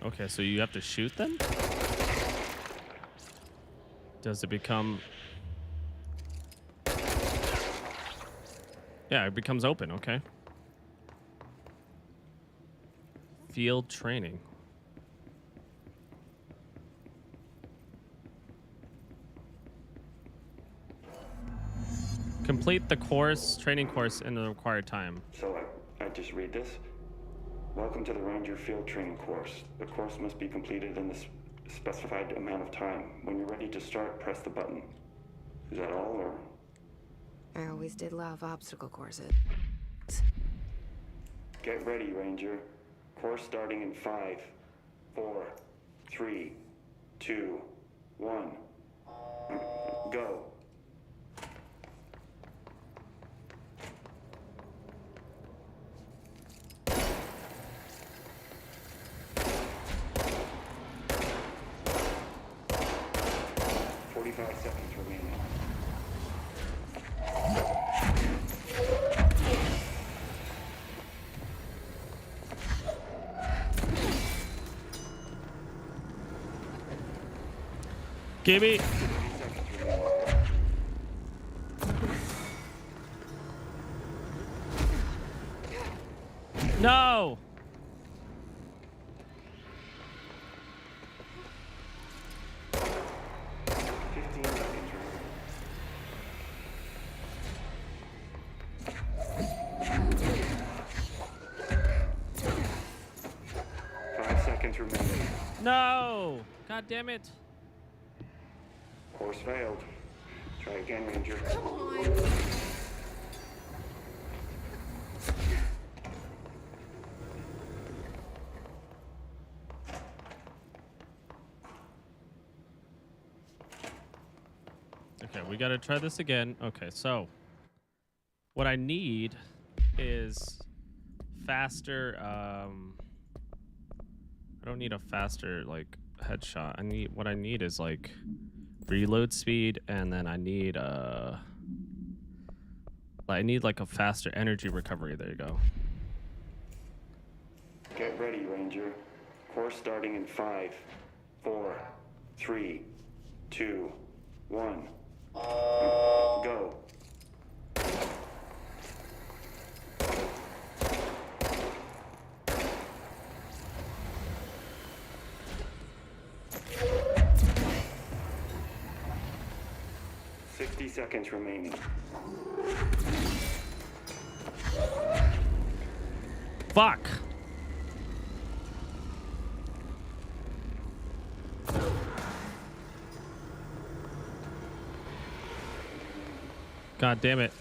Okay, so you have to shoot them? Does it become... Yeah, it becomes open, okay. Field training. Complete the training course in the required time. So I just read this? Welcome to the Ranger Field Training course. The course must be completed in the specified amount of time. When you're ready to start, press the button. Is that all, or? I always did love obstacle courses. Get ready, Ranger. Course starting in 5, 4, 3, 2, 1. Go. Seconds remaining. Gimme. No. 5 seconds remaining. No. God damn it. Course failed. Try again, Ranger. Come on. Okay, we gotta try this again. Okay, so What I need is faster. I don't need a faster like headshot. What I need is like reload speed, and then I need like a faster energy recovery. There you go. Get ready, Ranger. Course starting in 5, 4, 3, 2, 1. Go. Seconds remaining. Fuck. God damn it.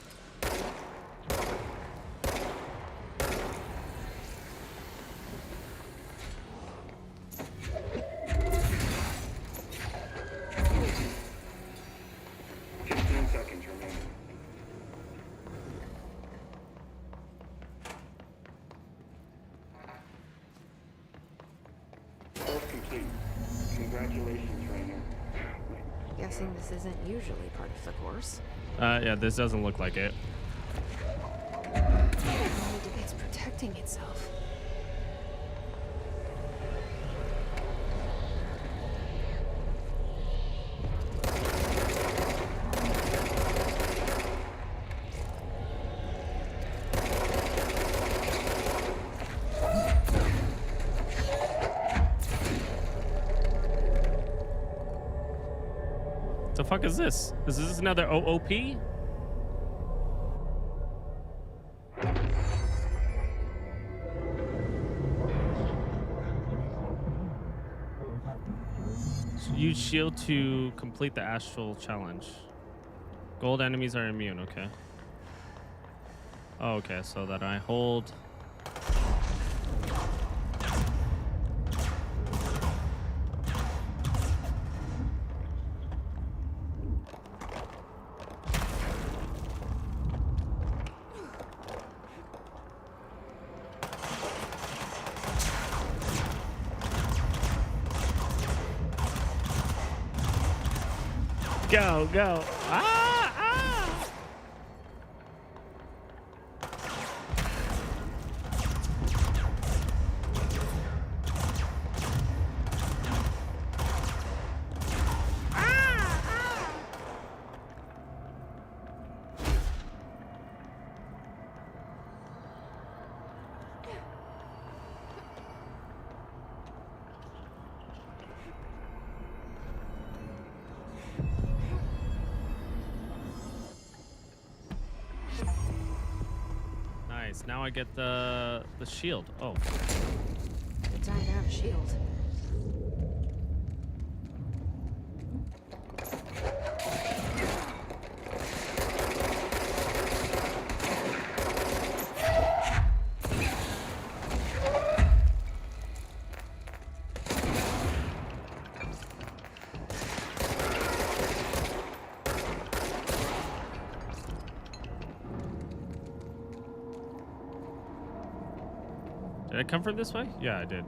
Guessing this isn't usually part of the course. Yeah, this doesn't look like it. It's protecting itself. The fuck is this? Is this another OOP? Use shield to complete the astral challenge. Gold enemies are immune, okay. Oh, okay, so that I hold. Go, go. Ah, ah. Nice. Now I get the shield. Oh. Good time to have a shield. Did I come from this way? Yeah, I did.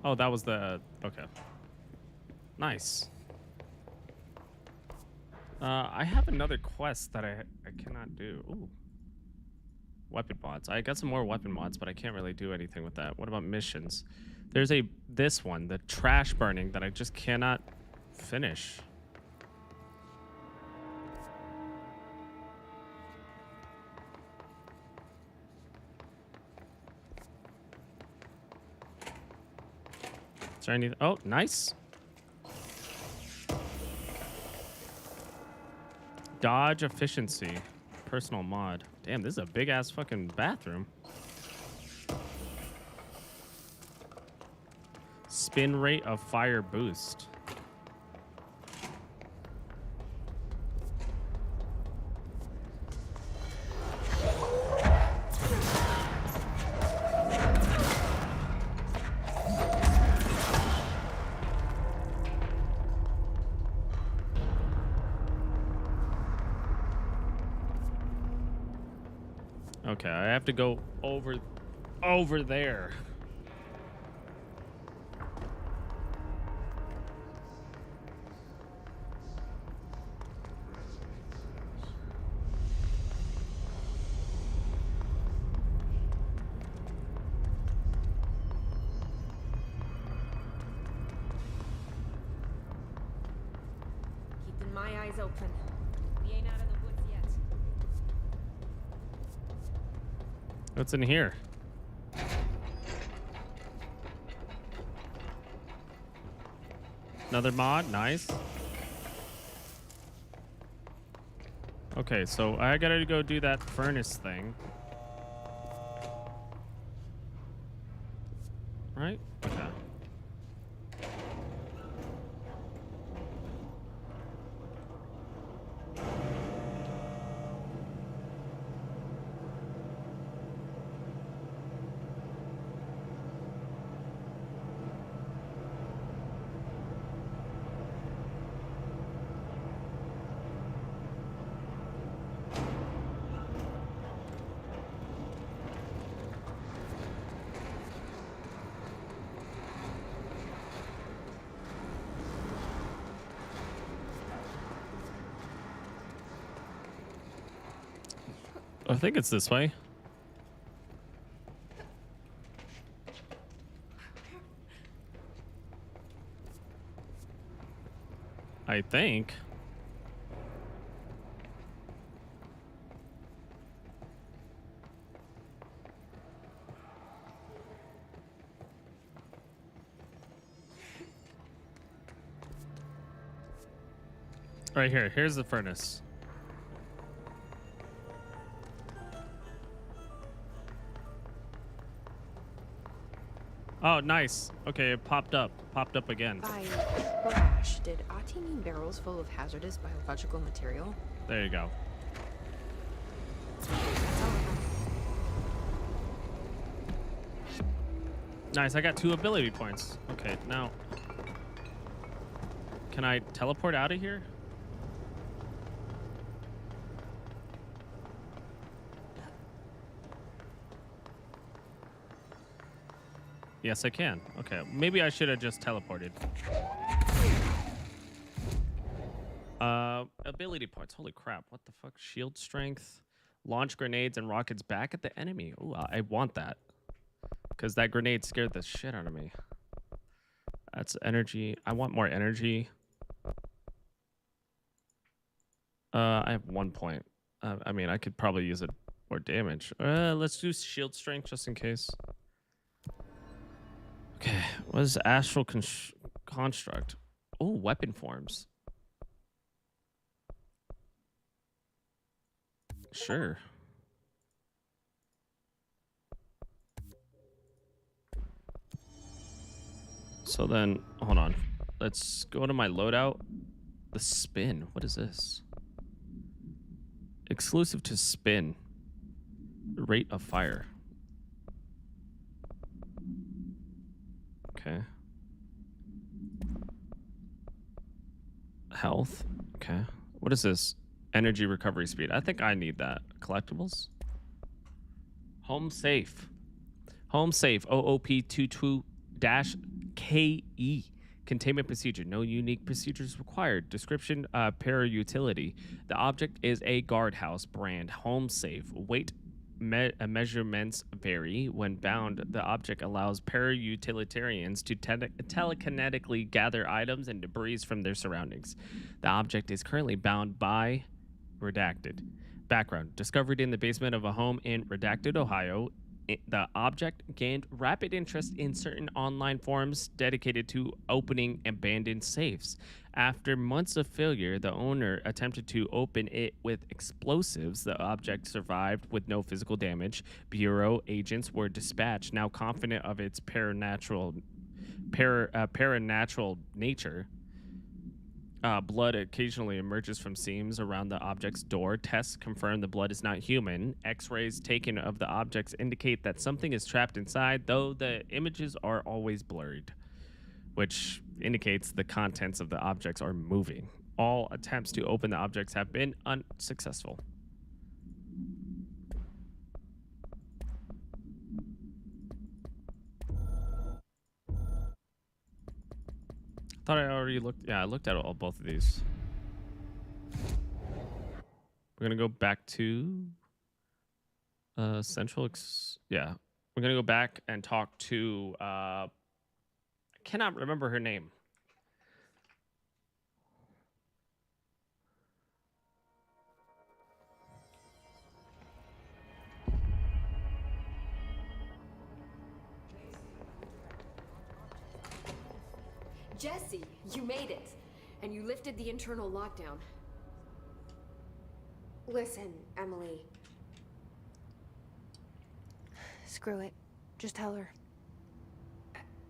Oh, that was the... Okay. Nice. I have another quest that I cannot do. Ooh. Weapon mods. I got some more weapon mods, but I can't really do anything with that. What about missions? There's this one, the trash burning, that I just cannot finish. Is there anything? Oh, nice. Dodge efficiency. Personal mod. Damn, this is a big ass fucking bathroom. Spin rate of fire boost. Okay, I have to go over there. Keeping my eyes open. We ain't out of the woods yet. What's in here? Another mod, nice. Okay, so I gotta go do that furnace thing. Right? Okay. I think it's this way. I think. Right here. Here's the furnace. Oh, nice. Okay, it popped up. Popped up again. By brash, did Ati mean barrels full of hazardous biological material? There you go. Nice, I got 2 ability points. Okay, now... Can I teleport out of here? Yes, I can. Okay, maybe I should have just teleported. Ability points. Holy crap. What the fuck? Shield strength. Launch grenades and rockets back at the enemy. Ooh, I want that. Because that grenade scared the shit out of me. That's energy. I want more energy. I have 1 point. I mean, I could probably use it more damage. Let's do shield strength just in case. Okay, what is astral construct? Oh, weapon forms. Sure. So then, hold on. Let's go to my loadout. The spin. What is this? Exclusive to spin. Rate of fire. Okay. Health. Okay. What is this? Energy recovery speed. I think I need that. Collectibles. Home safe. Home safe. OOP22-KE. Containment procedure. No unique procedures required. Description. Para utility. The object is a guardhouse brand. Home safe. Weight. Measurements vary. When bound, the object allows para-utilitarians to telekinetically gather items and debris from their surroundings. The object is currently bound by Redacted. Background. Discovered in the basement of a home in Redacted, Ohio, the object gained rapid interest in certain online forums dedicated to opening abandoned safes. After months of failure, the owner attempted to open it with explosives. The object survived with no physical damage. Bureau agents were dispatched, now confident of its paranatural nature. Blood occasionally emerges from seams around the object's door. Tests confirm the blood is not human. X-rays taken of the objects indicate that something is trapped inside, though the images are always blurred, which indicates the contents of the objects are moving. All attempts to open the objects have been unsuccessful. Thought I already looked. Yeah, I looked at both of these. We're gonna go back to yeah, we're gonna go back and talk to. I cannot remember her name. Jesse, you made it. And you lifted the internal lockdown. Listen, Emily. Screw it. Just tell her.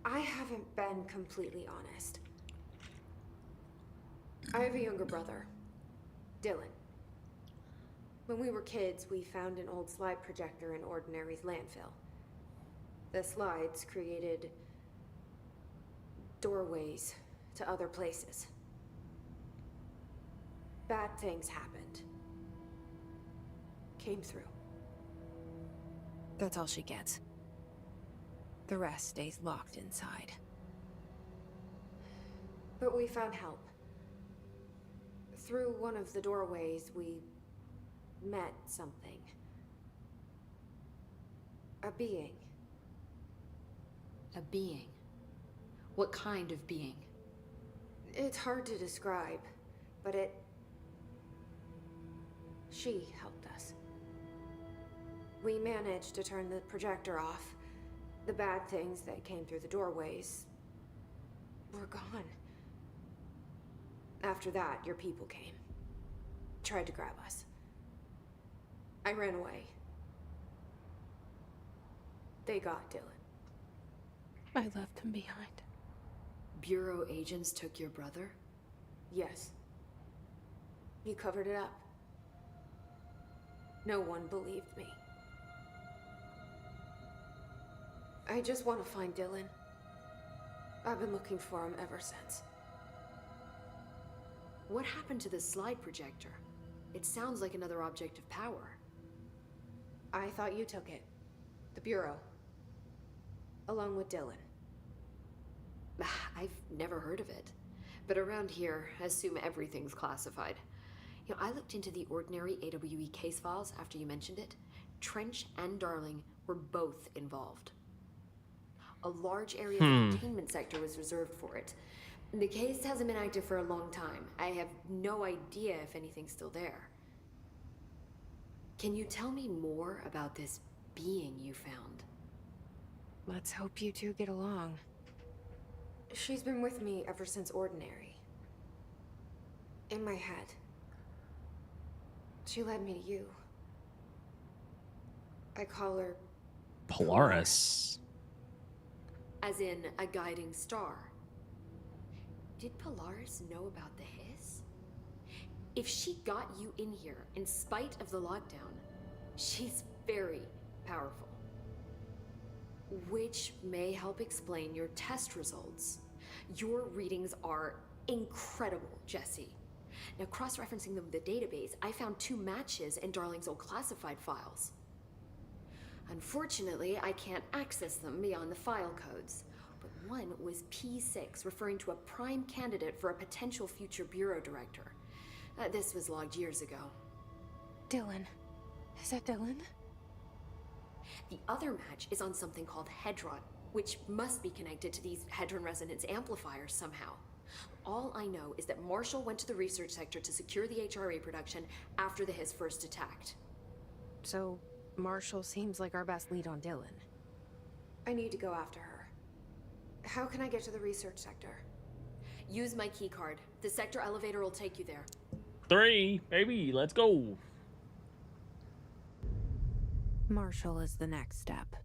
I haven't been completely honest. I have a younger brother, Dylan. When we were kids, we found an old slide projector in Ordinary's landfill. The slides created doorways to other places. Bad things happened. Came through. That's all she gets. The rest stays locked inside. But we found help. Through one of the doorways, we met something. A being. A being? What kind of being? It's hard to describe, but she helped us. We managed to turn the projector off. The bad things that came through the doorways were gone. After that, your people came. Tried to grab us. I ran away. They got Dylan. I left him behind. Bureau agents took your brother? Yes. You covered it up. No one believed me. I just want to find Dylan. I've been looking for him ever since. What happened to the slide projector? It sounds like another object of power. I thought you took it. The Bureau. Along with Dylan. I've never heard of it. But around here, I assume everything's classified. You know, I looked into the Ordinary AWE case files after you mentioned it. Trench and Darling were both involved. A large area of the containment sector was reserved for it. The case hasn't been active for a long time. I have no idea if anything's still there. Can you tell me more about this being you found? Let's hope you two get along. She's been with me ever since Ordinary. In my head. She led me to you. I call her Polaris. As in a guiding star. Did Polaris know about the hiss? If she got you in here in spite of the lockdown, she's very powerful. Which may help explain your test results. Your readings are incredible, Jesse. Now, cross-referencing them with the database, I found 2 matches in Darling's old classified files. Unfortunately, I can't access them beyond the file codes. But one was P6, referring to a prime candidate for a potential future bureau director. This was logged years ago. Dylan. Is that Dylan? The other match is on something called Hedron, which must be connected to these Hedron resonance amplifiers somehow. All I know is that Marshall went to the research sector to secure the HRA production after the hiss first attacked. So, Marshall seems like our best lead on Dylan. I need to go after her. How can I get to the research sector? Use my keycard. The sector elevator will take you there. 3, baby, let's go. Marshall is the next step.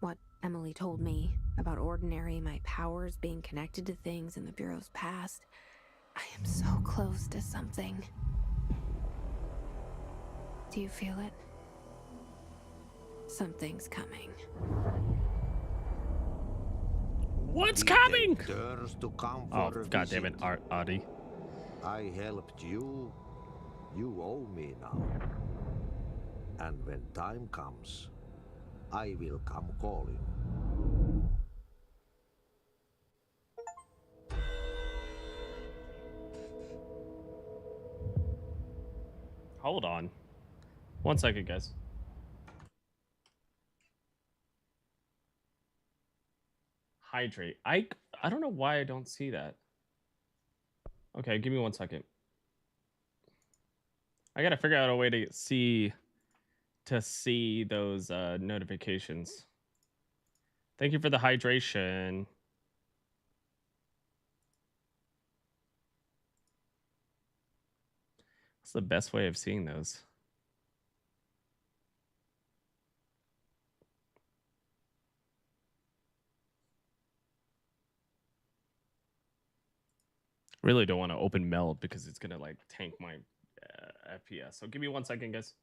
What Emily told me about Ordinary, my powers being connected to things in the Bureau's past. I am so close to something. Do you feel it? Something's coming. What's coming? Turns to come Oh, for a God damn it, visit. Audie. I helped you. You owe me now. And when time comes, I will come calling. Hold on. 1 second, guys. Hydrate. I don't know why I don't see that. Okay, give me 1 second. I gotta figure out a way to see those notifications. Thank you for the hydration. What's the best way of seeing those? Really don't want to open meld because it's gonna like tank my FPS. So give me 1 second, guys.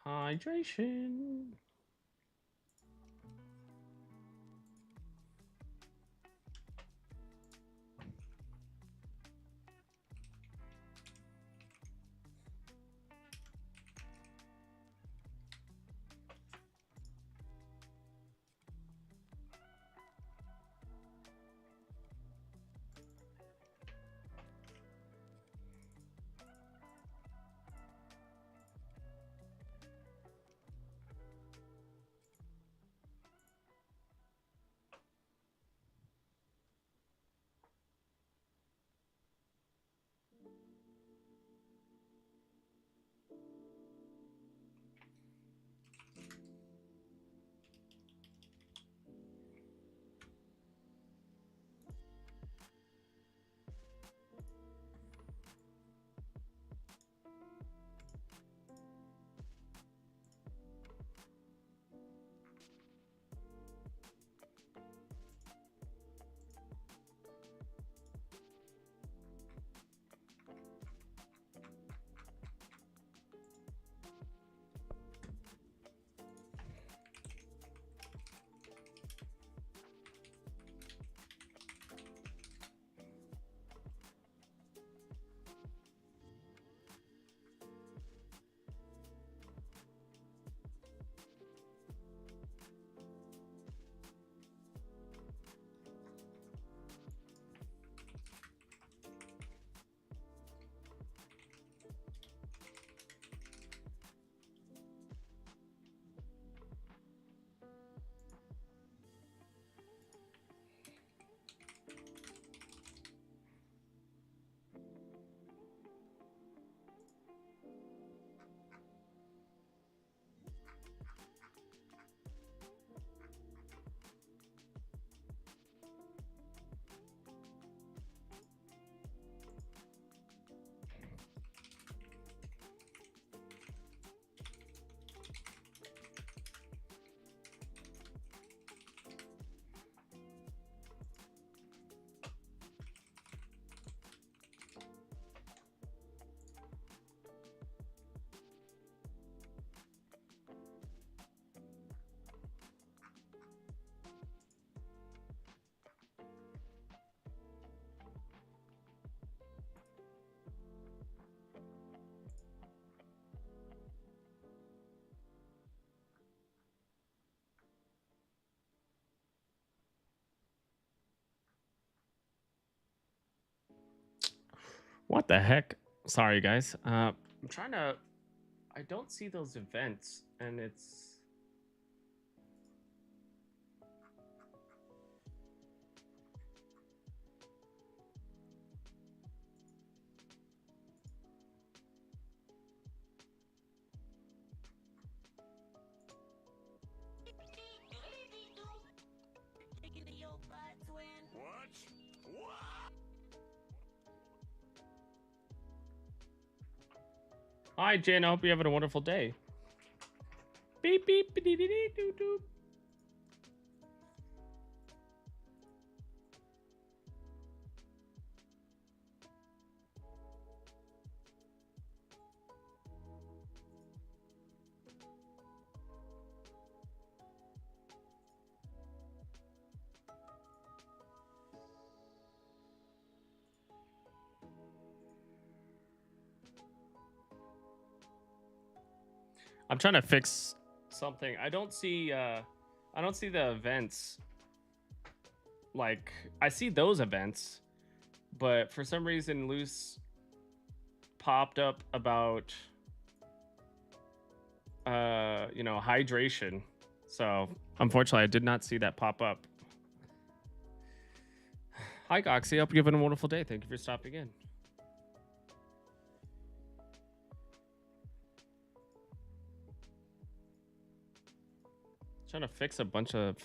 Hydration. What the heck? Sorry, guys. I'm trying to. I don't see those events, and it's. Hi, Jen. I hope you're having a wonderful day. Beep beep dee dee dee doo doo. I'm trying to fix something. I don't see the events. Like I see those events, but for some reason Loose popped up about you know, hydration. So unfortunately, I did not see that pop up. Hi, Goxie. Hope you're having a wonderful day. Thank you for stopping in. Trying to fix a bunch of...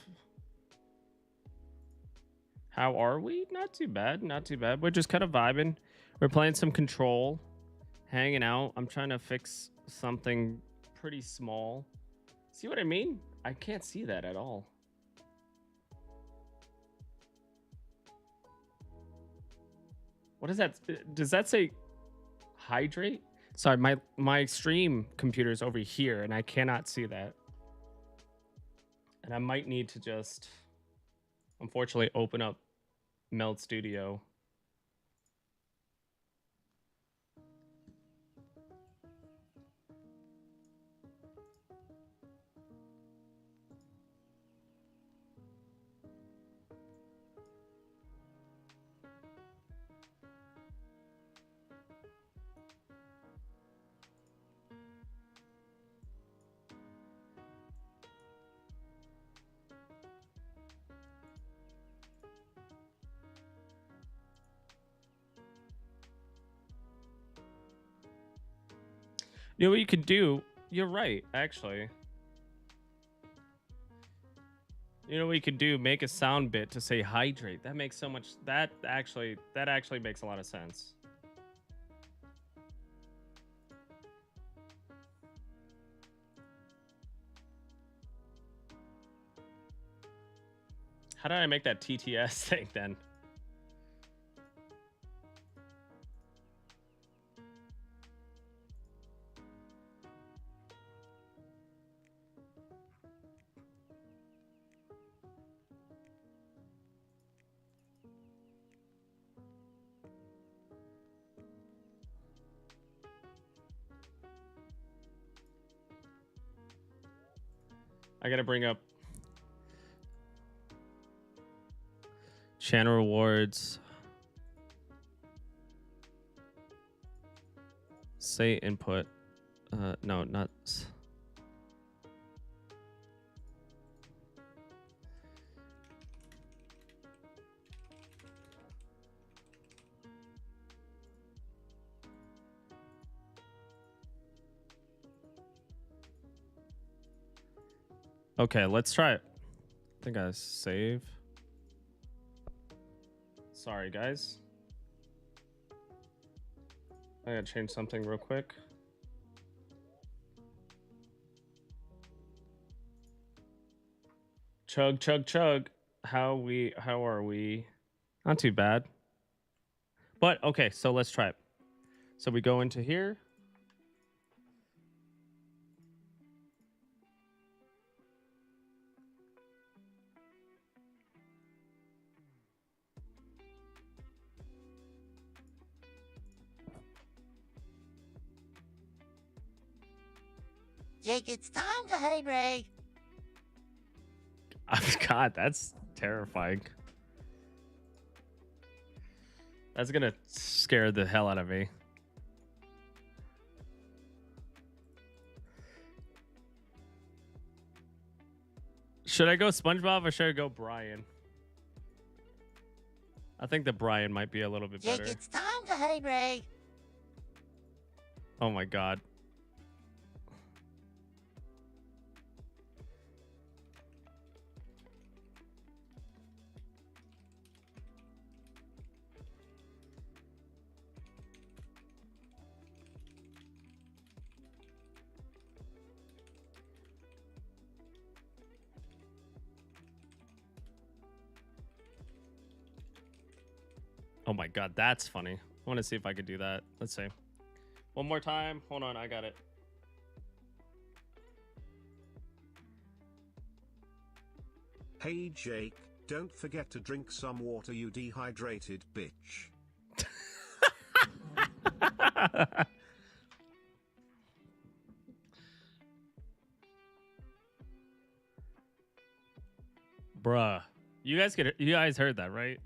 How are we? Not too bad. Not too bad. We're just kind of vibing. We're playing some Control. Hanging out. I'm trying to fix something pretty small. See what I mean? I can't see that at all. What is that? Does that say hydrate? Sorry, my stream computer is over here and I cannot see that. And I might need to just, unfortunately, open up Meld Studio. You know what you could do? You're right, actually. You know what you could do? Make a sound bit to say hydrate. That makes so much... That actually makes a lot of sense. How did I make that TTS thing then? I gotta bring up channel rewards. Say input. No, not. Okay, let's try it. I think I save. Sorry, guys. I gotta change something real quick. Chug, chug, chug. How are we? Not too bad. But okay, so let's try it. So we go into here. Jake, it's time to hydrate. God, that's terrifying. That's gonna scare the hell out of me. Should I go SpongeBob or should I go Brian? I think the Brian might be a little bit Jake, better. it's time to hydrate. Oh my god. Oh my god, that's funny. I want to see if I could do that. Let's see. One more time. Hold on, I got it. Hey Jake, don't forget to drink some water, you dehydrated bitch. Bruh. You guys heard that, right?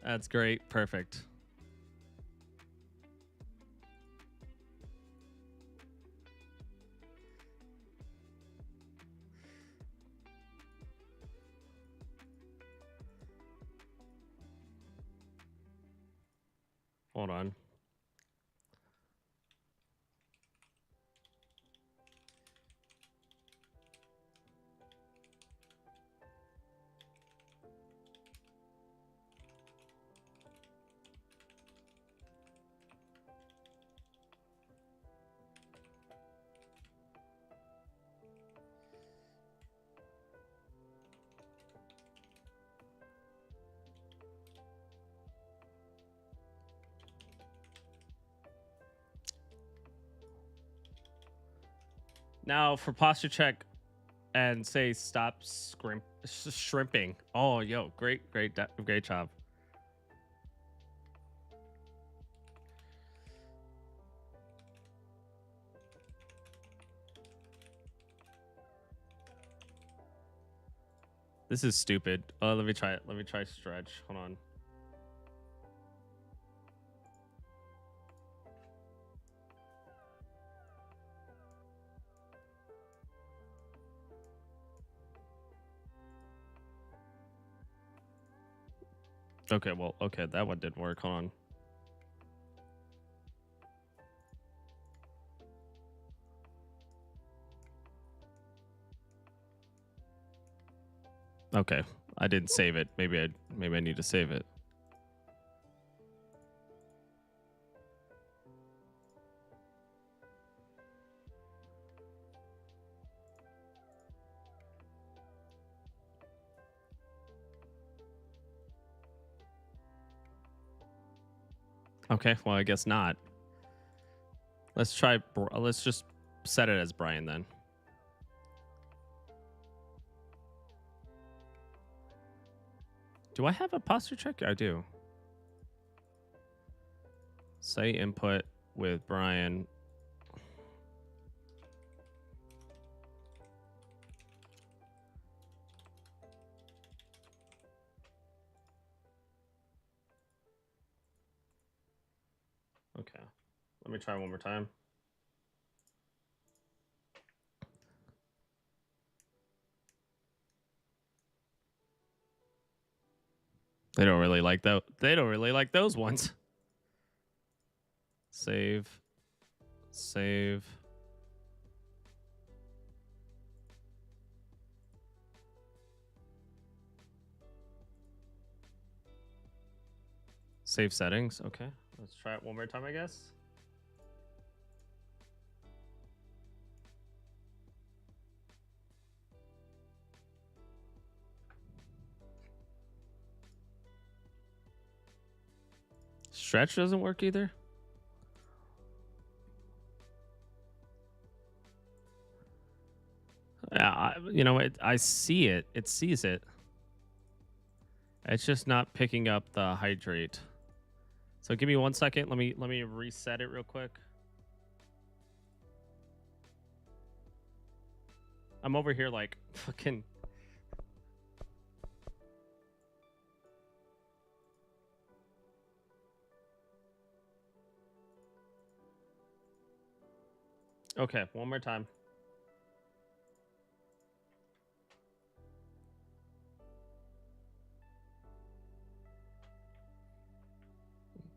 That's great. Perfect. Hold on. Now for posture check and say stop shrimping. Oh, yo, great job. This is stupid. Oh, let me try it. Let me try stretch. Hold on. Okay, well, okay, that one didn't work. Hold on. Okay, I didn't save it. Maybe I need to save it. Okay, well, I guess not. Let's try. Let's just set it as Brian then. Do I have a posture check? I do. Say input with Brian. Okay. Let me try one more time. They don't really like that. They don't really like those ones. Save. Save. Save settings. Okay. Let's try it one more time, I guess. Stretch doesn't work either. Yeah, you know, I see it. It sees it. It's just not picking up the hydrate. So give me 1 second. Let me reset it real quick. I'm over here like fucking. Okay, one more time.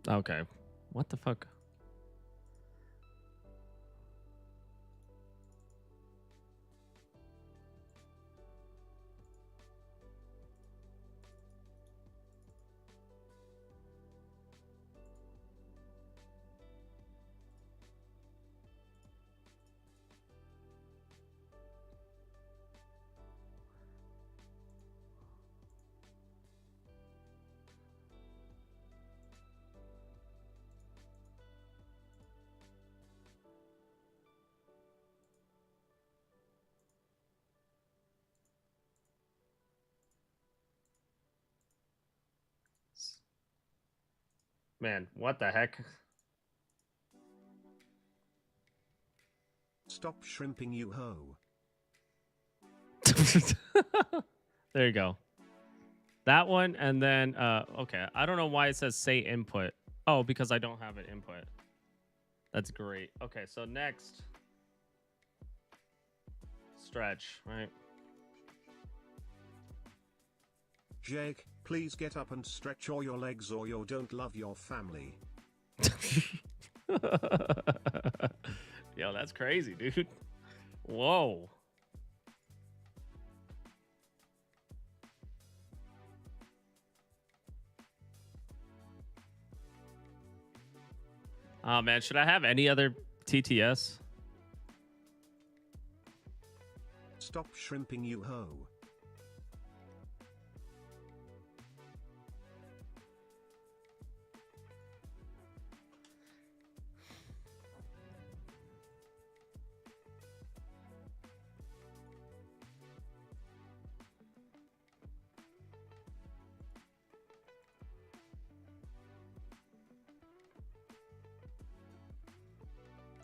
Okay. What the fuck? Man, what the heck? Stop shrimping, you hoe. There you go. That one, and then okay. I don't know why it says say input. Oh, because I don't have an input. That's great. Okay, so next stretch, right? Jake, please get up and stretch or your legs or you don't love your family. Yo, that's crazy, dude. Whoa. Oh man, should I have any other TTS? Stop shrimping, you hoe.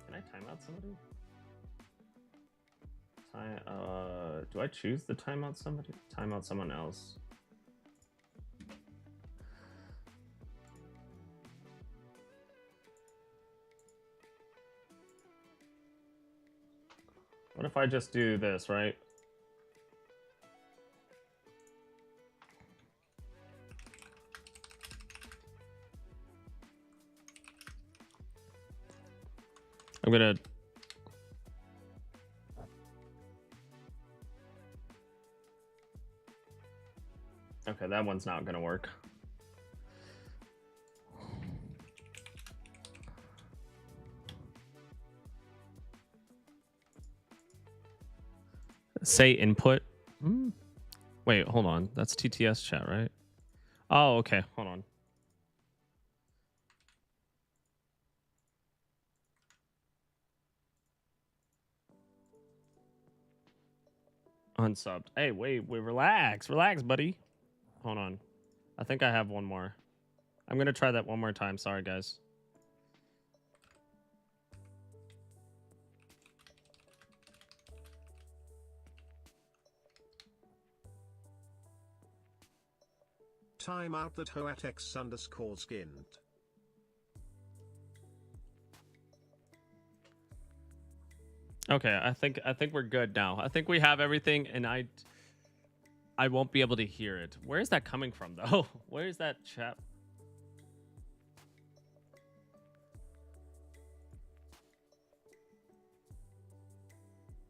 Can I time out somebody? Do I choose the timeout somebody? Timeout someone else. What if I just do this, right? I'm gonna... Okay, that one's not gonna work. Say input. Wait, hold on. That's TTS chat, right? Oh, okay. Hold on. Unsubbed. Hey, wait, relax, buddy. Hold on. I think I have one more. I'm gonna try that one more time. Sorry, guys. Time out that hoatex_skinned. Okay, I think we're good now. I think we have everything, and I won't be able to hear it. Where is that coming from, though? Where is that chat?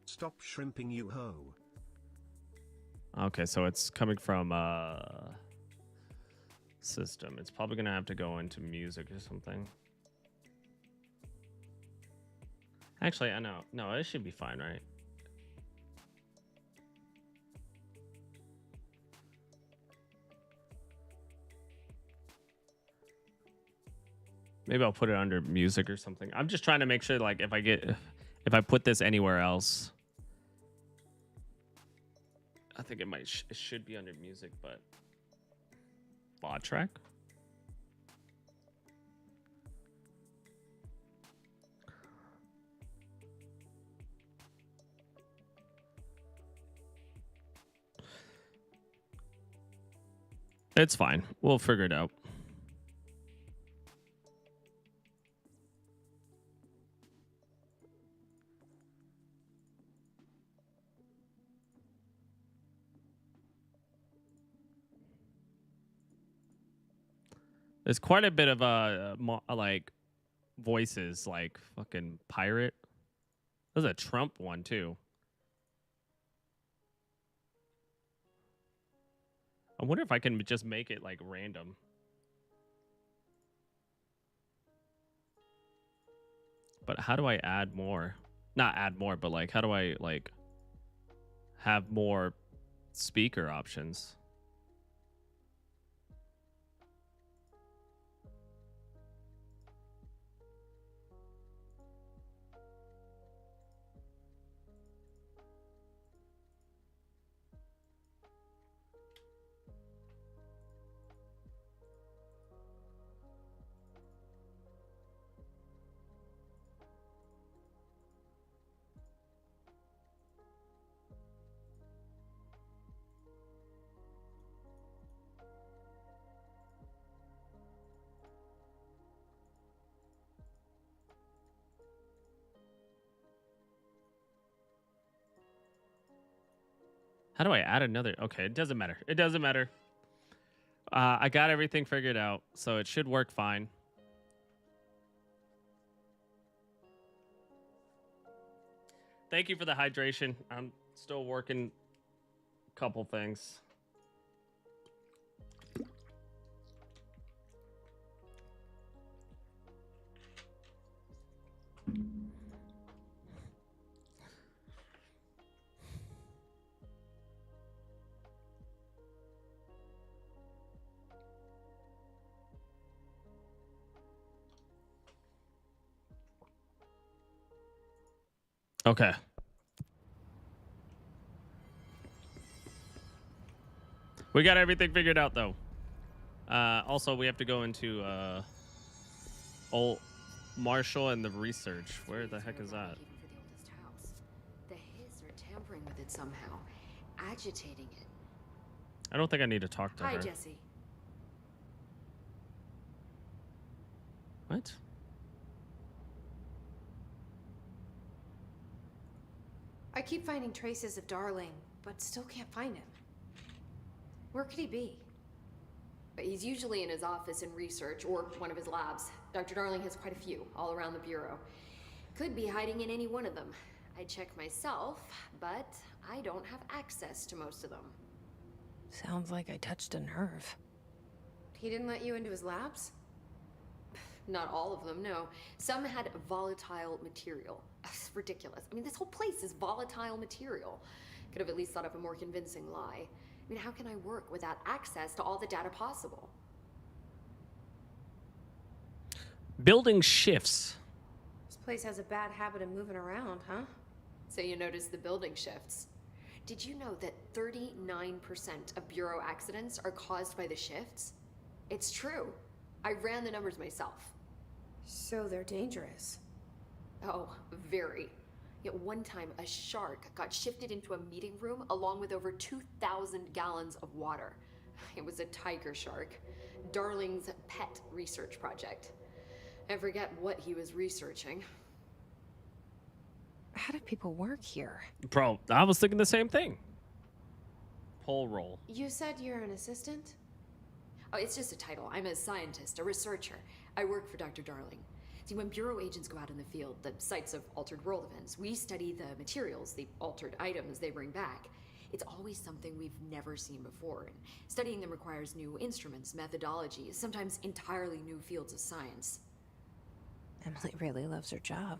Stop shrimping, you hoe. Okay, so it's coming from system. It's probably gonna have to go into music or something. Actually, I know. No, it should be fine, right? Maybe I'll put it under music or something. I'm just trying to make sure, like, if I put this anywhere else, I think it might it should be under music, but bot track. It's fine. We'll figure it out. There's quite a bit of like voices, like fucking pirate. There's a Trump one too. I wonder if I can just make it like random. But how do I add more? Not add more, but like how do I like have more speaker options? How do I add another? Okay, it doesn't matter. It doesn't matter. I got everything figured out, so it should work fine. Thank you for the hydration. I'm still working a couple things. Okay. We got everything figured out, though. Also, we have to go into old Marshall and the research. Where the heck is that? The Hiss are tampering with it somehow, agitating it. I don't think I need to talk to her. Hi, Jesse. What? I keep finding traces of Darling, but still can't find him. Where could he be? But he's usually in his office in research or one of his labs. Dr. Darling has quite a few all around the Bureau. Could be hiding in any one of them. I check myself, but I don't have access to most of them. Sounds like I touched a nerve. He didn't let you into his labs? Not all of them, no. Some had volatile material. It's ridiculous. I mean, this whole place is volatile material. Could have at least thought of a more convincing lie. I mean, how can I work without access to all the data possible? Building shifts. This place has a bad habit of moving around, huh? So you notice the building shifts. Did you know that 39% of Bureau accidents are caused by the shifts? It's true. I ran the numbers myself. So they're dangerous. Oh, very. Yet one time, a shark got shifted into a meeting room along with over 2,000 gallons of water. It was a tiger shark. Darling's pet research project. I forget what he was researching. How do people work here? Bro, I was thinking the same thing. Poll roll. You said you're an assistant? Oh, it's just a title. I'm a scientist, a researcher. I work for Dr. Darling. See, when Bureau agents go out in the field, the sites of altered world events, we study the materials, the altered items they bring back. It's always something we've never seen before, and studying them requires new instruments, methodologies, sometimes entirely new fields of science. Emily really loves her job.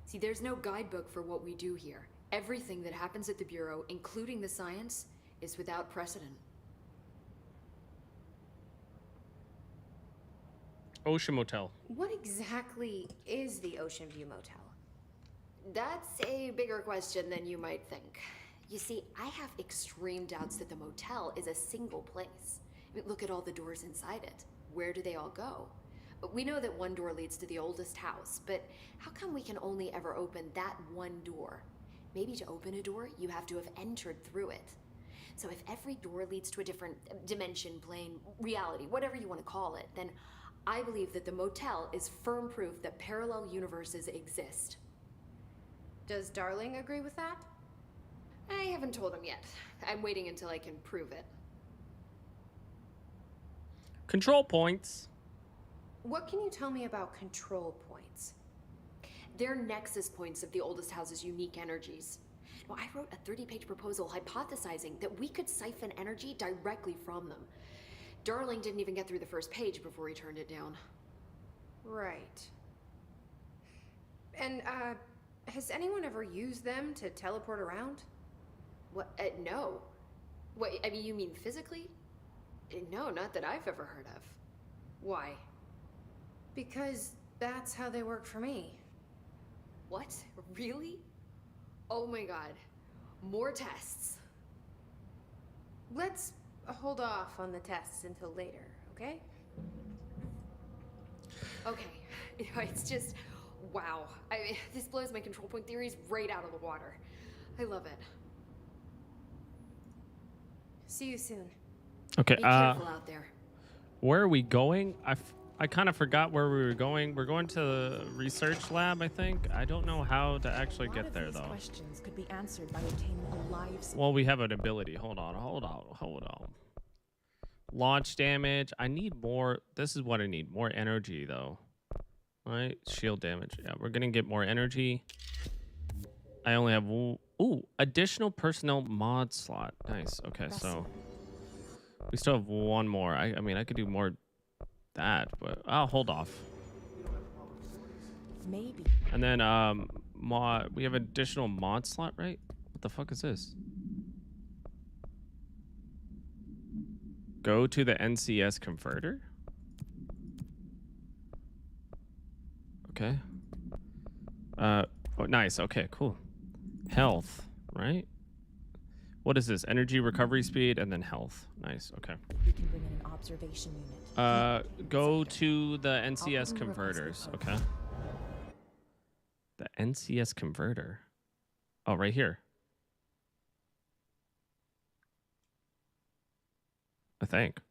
See, there's no guidebook for what we do here. Everything that happens at the Bureau, including the science, is without precedent. Ocean Motel. What exactly is the Ocean View Motel? That's a bigger question than you might think. You see, I have extreme doubts that the motel is a single place. I mean, look at all the doors inside it. Where do they all go? We know that one door leads to the oldest house, but how come we can only ever open that one door? Maybe to open a door, you have to have entered through it. So if every door leads to a different dimension, plane, reality, whatever you want to call it, then I believe that the motel is firm proof that parallel universes exist. Does Darling agree with that? I haven't told him yet. I'm waiting until I can prove it. Control points. What can you tell me about control points? They're nexus points of the oldest house's unique energies. Well, I wrote a 30-page proposal hypothesizing that we could siphon energy directly from them. Darling didn't even get through the first page before he turned it down. Right. And, has anyone ever used them to teleport around? What? No. What, I mean, you mean physically? No, not that I've ever heard of. Why? Because that's how they work for me. What? Really? Oh my god. More tests. Let's hold off on the tests until later, okay? Okay. It's just, wow. This blows my control point theories right out of the water. I love it. See you soon. Okay, Be careful out there. where are we going? I I kind of forgot where we were going. We're going to the research lab, I think. I don't know how to actually get there, though. Questions could be answered by obtaining a live. Well, we have an ability. Hold on. Launch damage. I need more. This is what I need. More energy, though. All right. Shield damage. Yeah, we're going to get more energy. I only have... Ooh, additional personnel mod slot. Nice. Okay, so... We still have one more. I mean, I could do more... that, but I'll hold off. Maybe. And then we have additional mod slot, right? What the fuck is this? Go to the NCS converter? Okay. Oh, nice. Okay, cool. Health, right? What is this? Energy, recovery speed, and then health. Nice. Okay. We can bring in an observation unit. Go to the NCS converters. Okay. The NCS converter. Oh, right here. I think.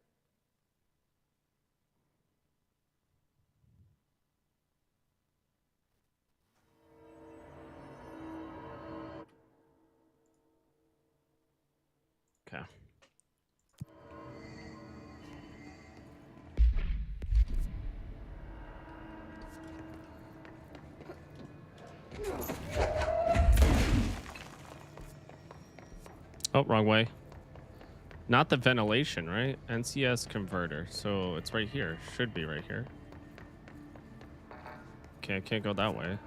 Okay. Oh, wrong way. Not the ventilation, right? NCS converter. So it's right here. Should be right here. Okay, I can't go that way.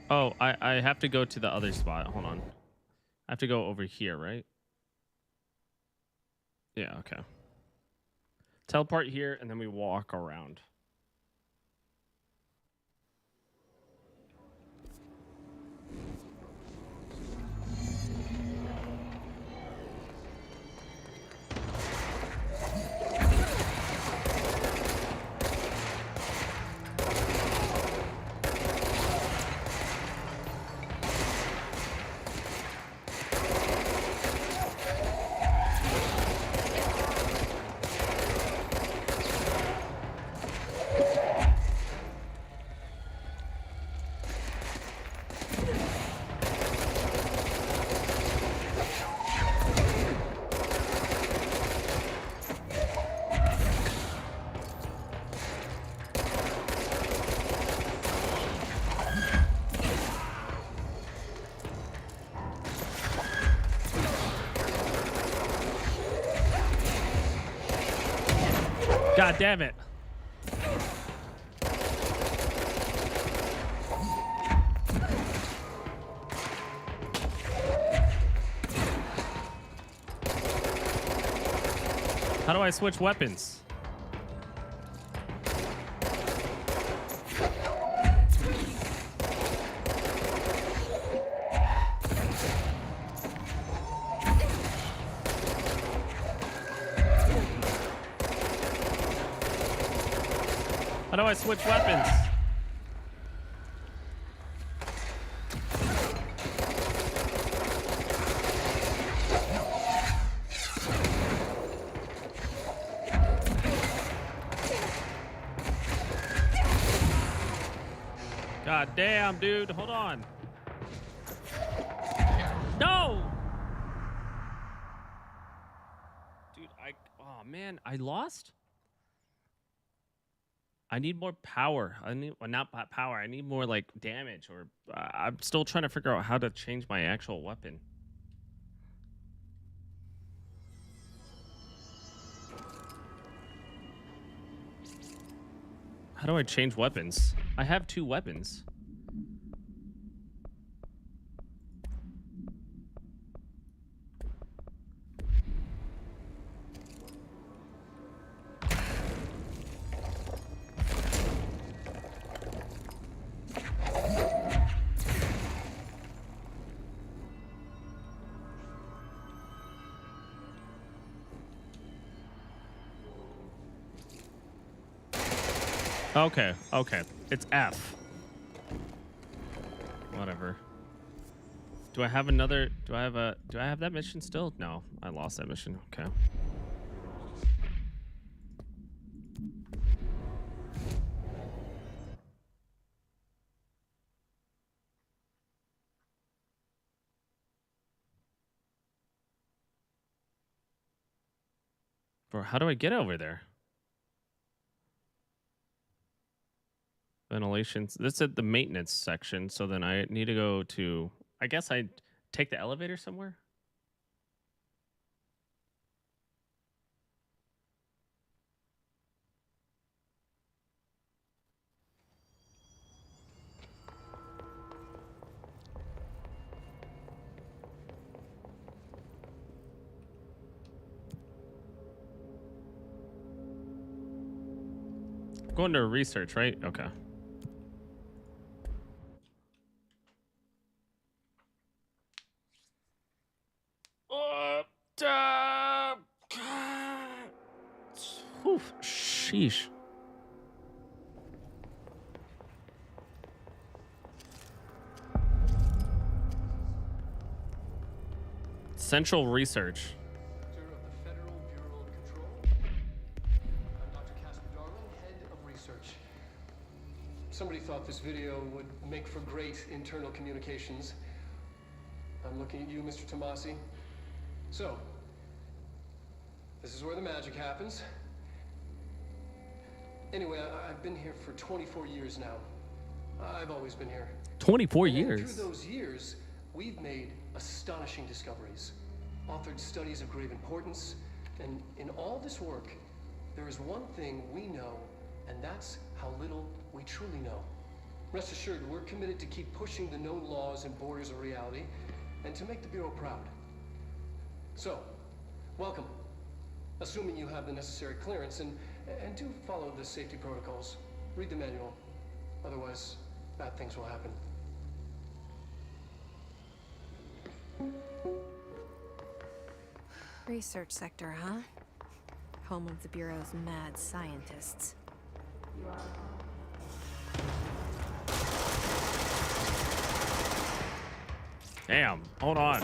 Oh, I have to go to the other spot. Hold on. I have to go over here, right? Yeah, okay. Teleport here, and then we walk around. God damn it. How do I switch weapons? How do I switch weapons? God damn, dude. Hold on. No! Dude, oh man, I lost? I need more power. I need, well, not power. I need more like damage, or I'm still trying to figure out how to change my actual weapon. How do I change weapons? I have 2 weapons. Okay, okay. It's F. Whatever. Do I have another? Do I have that mission still? No, I lost that mission. Okay. Bro, how do I get over there? Ventilations. This is the maintenance section, so then I need to go to. I guess I take the elevator somewhere. Going to research, right? Okay. Oof, sheesh. Central Research. Somebody thought this video would make for great internal communications. I'm looking at you, Mr. Tomasi. So, this is where the magic happens. Anyway, I've been here for 24 years now. I've always been here. 24 And years? through those years, we've made astonishing discoveries, authored studies of grave importance, and in all this work, there is one thing we know, and that's how little we truly know. Rest assured, we're committed to keep pushing the known laws and borders of reality, and to make the Bureau proud. So, welcome. Assuming you have the necessary clearance, and do follow the safety protocols. Read the manual. Otherwise, bad things will happen. Research sector, huh? Home of the Bureau's mad scientists. Damn, hold on.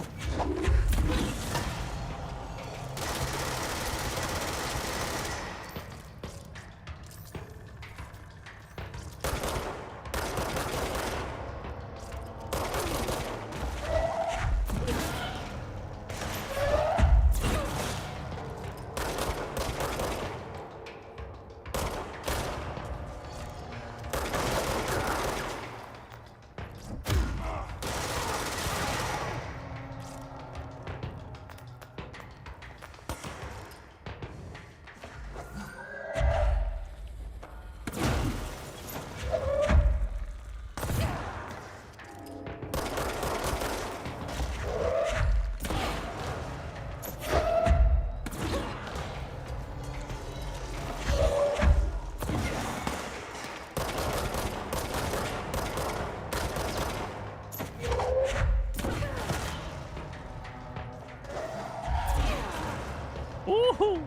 Woohoo!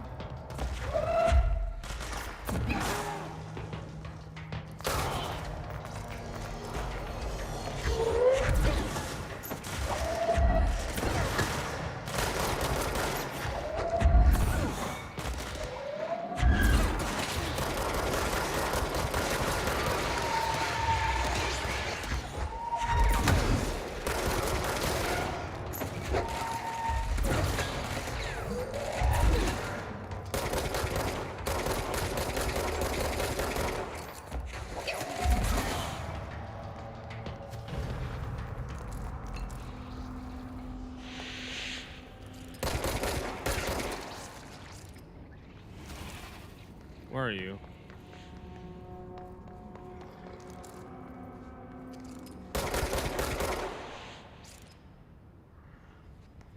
Where are you?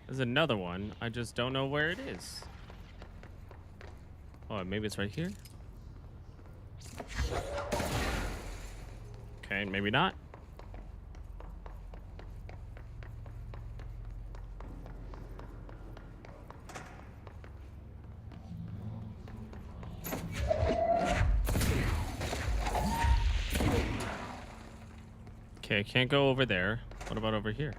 There's another one. I just don't know where it is. Oh, maybe it's right here. Okay, maybe not. Okay, I can't go over there. What about over here?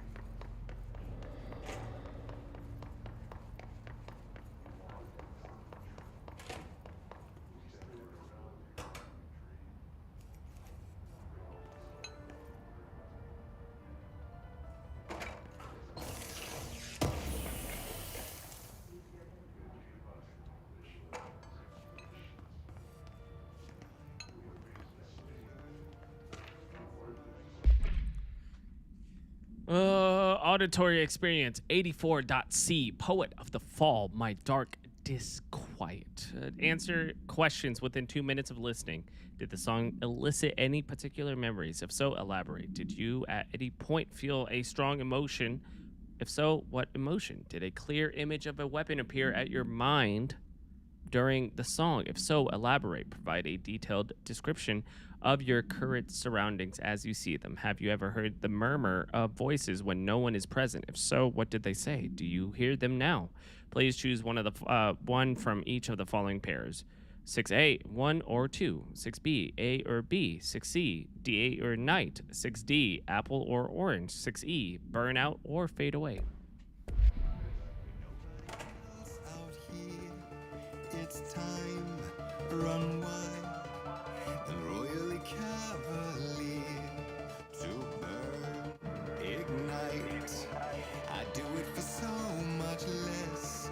Auditory experience 84.c. Poet of the Fall, My Dark Disquiet. Answer questions within 2 minutes of listening. Did the song elicit any particular memories? If so, elaborate. Did you at any point feel a strong emotion? If so, what emotion? Did a clear image of a weapon appear at your mind during the song? If so, elaborate. Provide a detailed description of your current surroundings as you see them. Have you ever heard the murmur of voices when no one is present? If so, what did they say? Do you hear them now? Please choose one of the one from each of the following pairs: 6A, 1 or 2; 6B, A or B; 6C, D or night; 6D, apple or orange; 6E, burn out or fade away. It's time, run wide and royally cavalier to burn, ignite. I do it for so much less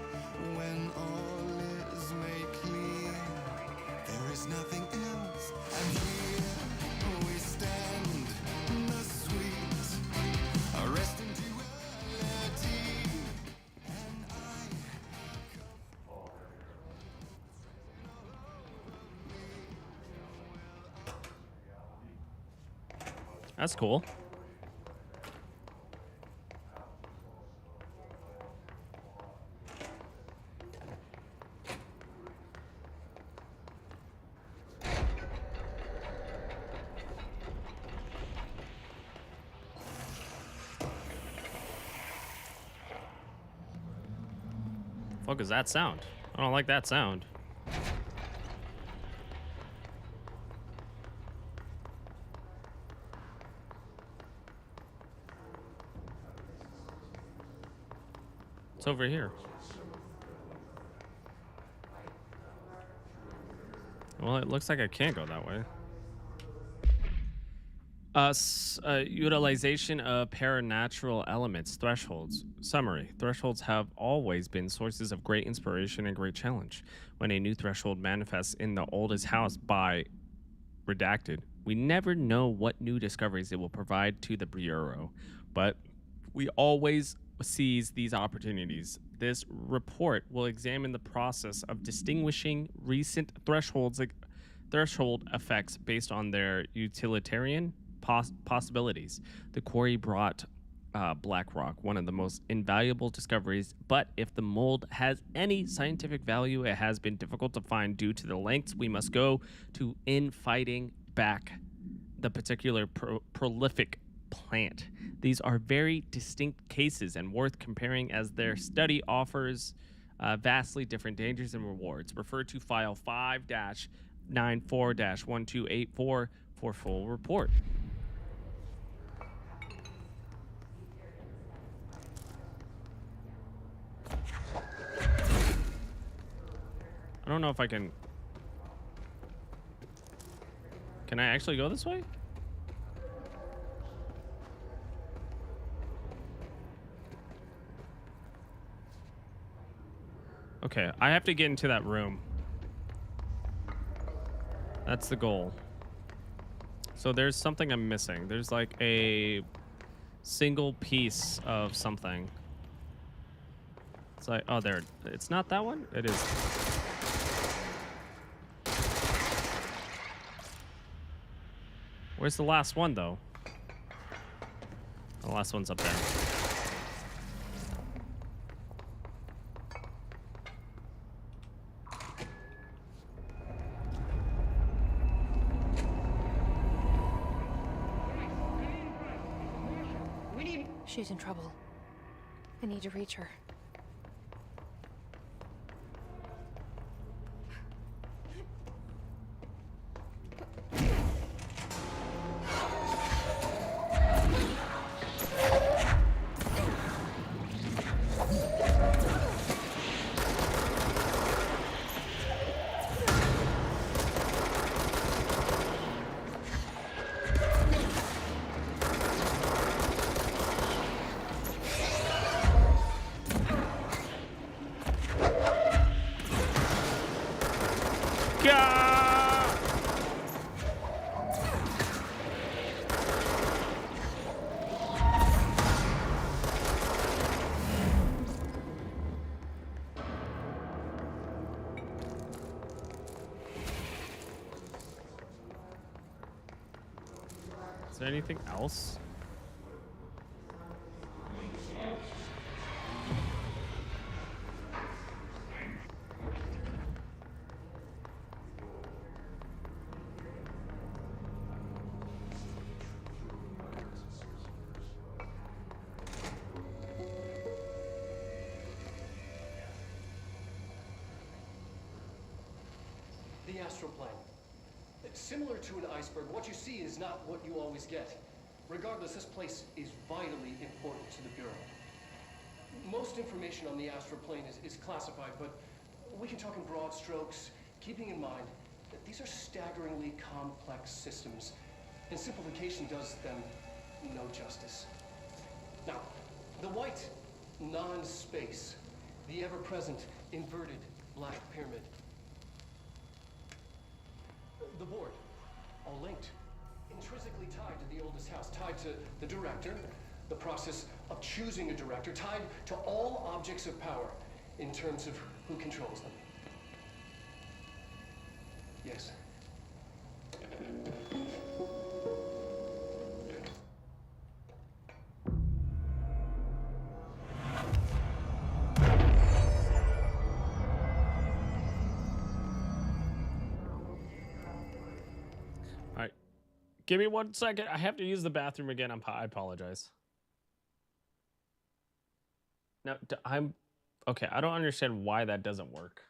when all is made clear. There is nothing else, and here we stand, the sweet, arresting duality. That's cool. Fuck is that sound? I don't like that sound. It's over here. Well, it looks like I can't go that way. Utilization of paranatural elements. Thresholds. Summary. Thresholds have always been sources of great inspiration and great challenge. When a new threshold manifests in the oldest house by redacted, we never know what new discoveries it will provide to the Bureau, but we always seize these opportunities. This report will examine the process of distinguishing recent threshold effects based on their utilitarian possibilities. The quarry brought black rock, one of the most invaluable discoveries, but if the mold has any scientific value, it has been difficult to find due to the lengths we must go to in fighting back the particular prolific plant. These are very distinct cases and worth comparing, as their study offers vastly different dangers and rewards. Refer to file 5-94-1284 for full report. I don't know if I can... Can I actually go this way? Okay, I have to get into that room. That's the goal. So there's something I'm missing. There's like a single piece of something. It's like, oh, there. It's not that one? It is. Where's the last one, though? The last one's up there. She's in trouble. I need to reach her. there anything else? The astral plane. Similar to an iceberg, what you see is not what you always get. Regardless, this place is vitally important to the Bureau. Most information on the astral plane is classified, but we can talk in broad strokes, keeping in mind that these are staggeringly complex systems, and simplification does them no justice. Now, the white, non-space, the ever-present inverted black pyramid. The board, all linked, intrinsically tied to the oldest house, tied to the director, the process of choosing a director, tied to all objects of power in terms of who controls them. Yes. All right, give me 1 second. I have to use the bathroom again. I apologize. No, I'm okay. I don't understand why that doesn't work.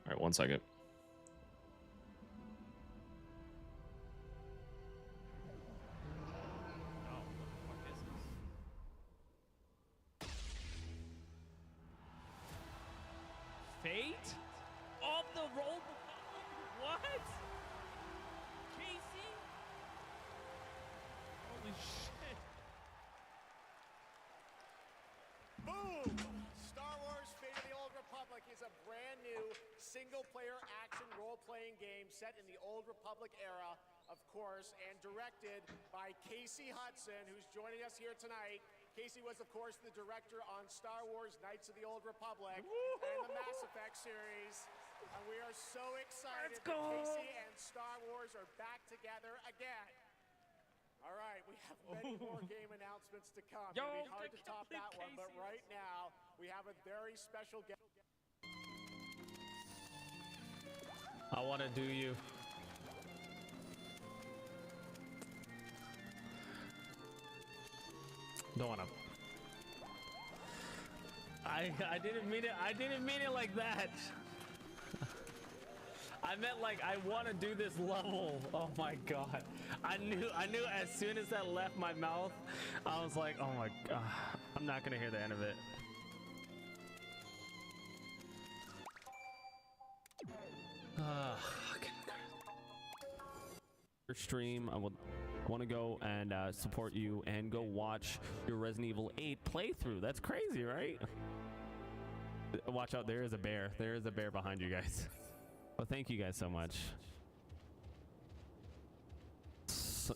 All right, 1 second. Fate of the Roll Republic? What? Casey? Holy shit. Boom! Star Wars Fate of the Old Republic is a brand new single-player action role-playing game set in the Old Republic era, of course, and directed by Casey Hudson, who's joining us here tonight. Casey was, of course, the director on Star Wars Knights of the Old Republic and the Mass Effect series. And we are so excited that Casey and Star Wars are back together again. All right, we have many more game announcements to come. It'll be hard to top that one, but right now we have a very special guest. I want to do you. Don't want to. I didn't mean it. I didn't mean it like that. I meant like I want to do this level. Oh my god. I knew as soon as that left my mouth, I was like, oh my god. I'm not gonna hear the end of it. Your stream, I want to go and support you and go watch your Resident Evil 8 playthrough. That's crazy, right? Watch out, there is a bear. There is a bear behind you guys. Well, thank you guys so much.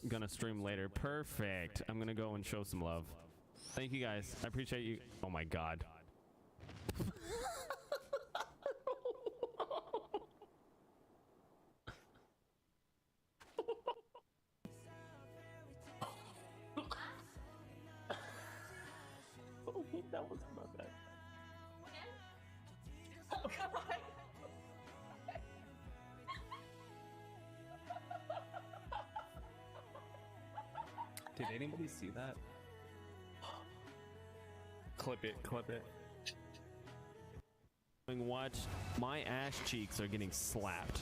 Gonna stream later. Perfect. I'm gonna go and show some love. Thank you guys. I appreciate you. Oh my god. That was not bad. Oh, come on. Did anybody see that? Clip it, clip it. Watch, my ass cheeks are getting slapped.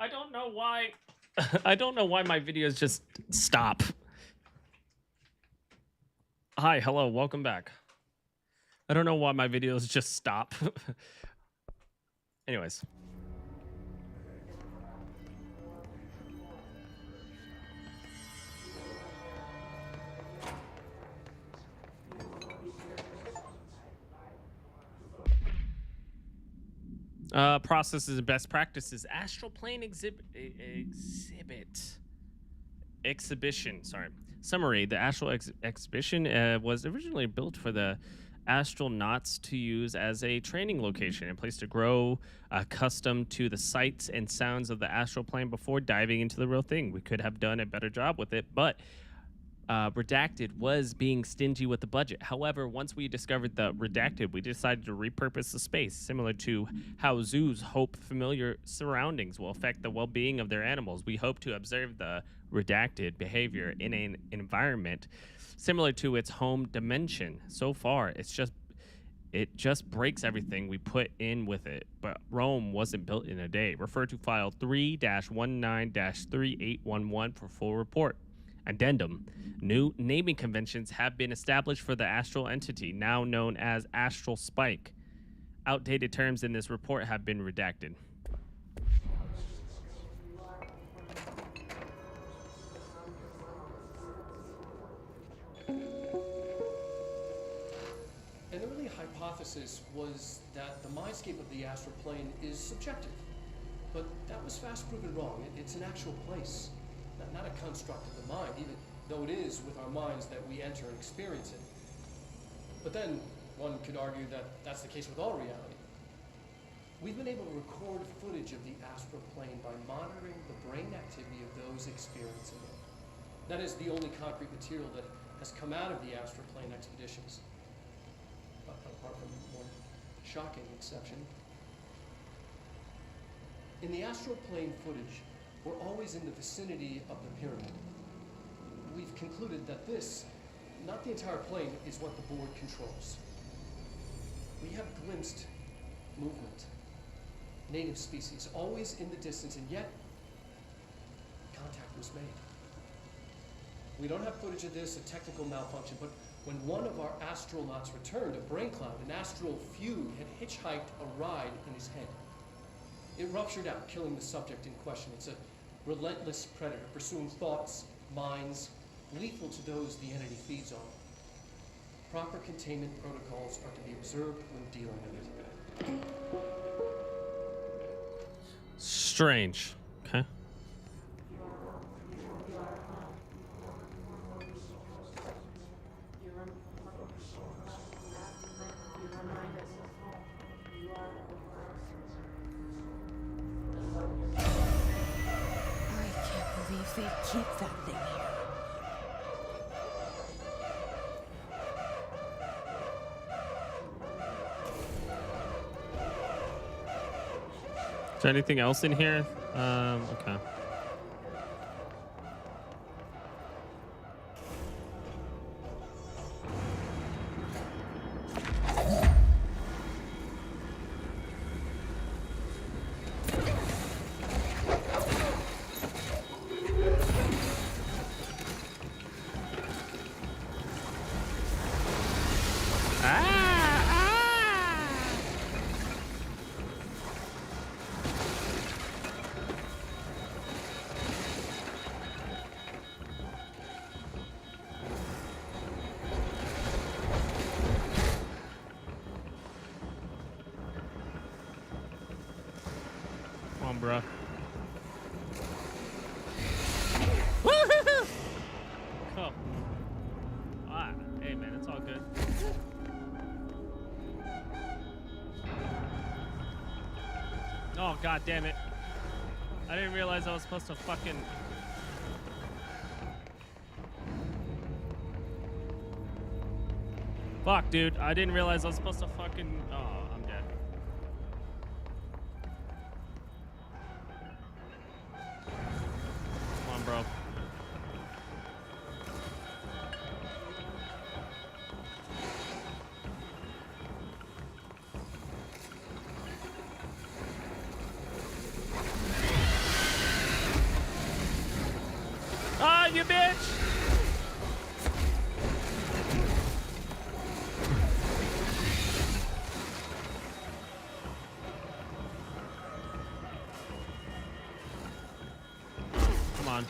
I don't know why. I don't know why my videos just stop. Hi, hello, welcome back. I don't know why my videos just stop. Anyways. Processes and best practices. Astral plane exhibition. Sorry. Summary. The astral exhibition was originally built for the astronauts to use as a training location and place to grow accustomed to the sights and sounds of the astral plane before diving into the real thing. We could have done a better job with it, but Redacted was being stingy with the budget. However, once we discovered the Redacted, we decided to repurpose the space, similar to how zoos hope familiar surroundings will affect the well-being of their animals. We hope to observe the Redacted behavior in an environment similar to its home dimension. So far, it just breaks everything we put in with it. But Rome wasn't built in a day. Refer to file 3-19-3811 for full report. Addendum. New naming conventions have been established for the astral entity, now known as Astral Spike. Outdated terms in this report have been redacted. An early hypothesis was that the mindscape of the astral plane is subjective. But that was fast proven wrong. It's an actual place. Not a construct of the mind, even though it is with our minds that we enter and experience it. But then one could argue that that's the case with all reality. We've been able to record footage of the astral plane by monitoring the brain activity of those experiencing it. That is the only concrete material that has come out of the astral plane expeditions, apart from one shocking exception. In the astral plane footage, we're always in the vicinity of the pyramid. We've concluded that this, not the entire plane, is what the board controls. We have glimpsed movement, native species, always in the distance, and yet contact was made. We don't have footage of this, a technical malfunction, but when one of our astronauts returned, a brain cloud, an astral fugue, had hitchhiked a ride in his head. It ruptured out, killing the subject in question. It's a relentless predator, pursuing thoughts, minds, lethal to those the entity feeds on. Proper containment protocols are to be observed when dealing with it. Strange. Okay. They keep that thing here. Is there anything else in here? Okay. Bruh. Cool. Alright, hey man, it's all good. Oh god damn it. I didn't realize I was supposed to fucking... Fuck, dude. I didn't realize I was supposed to fucking... Oh, I'm dead. Come on, bro. bitch! Come on.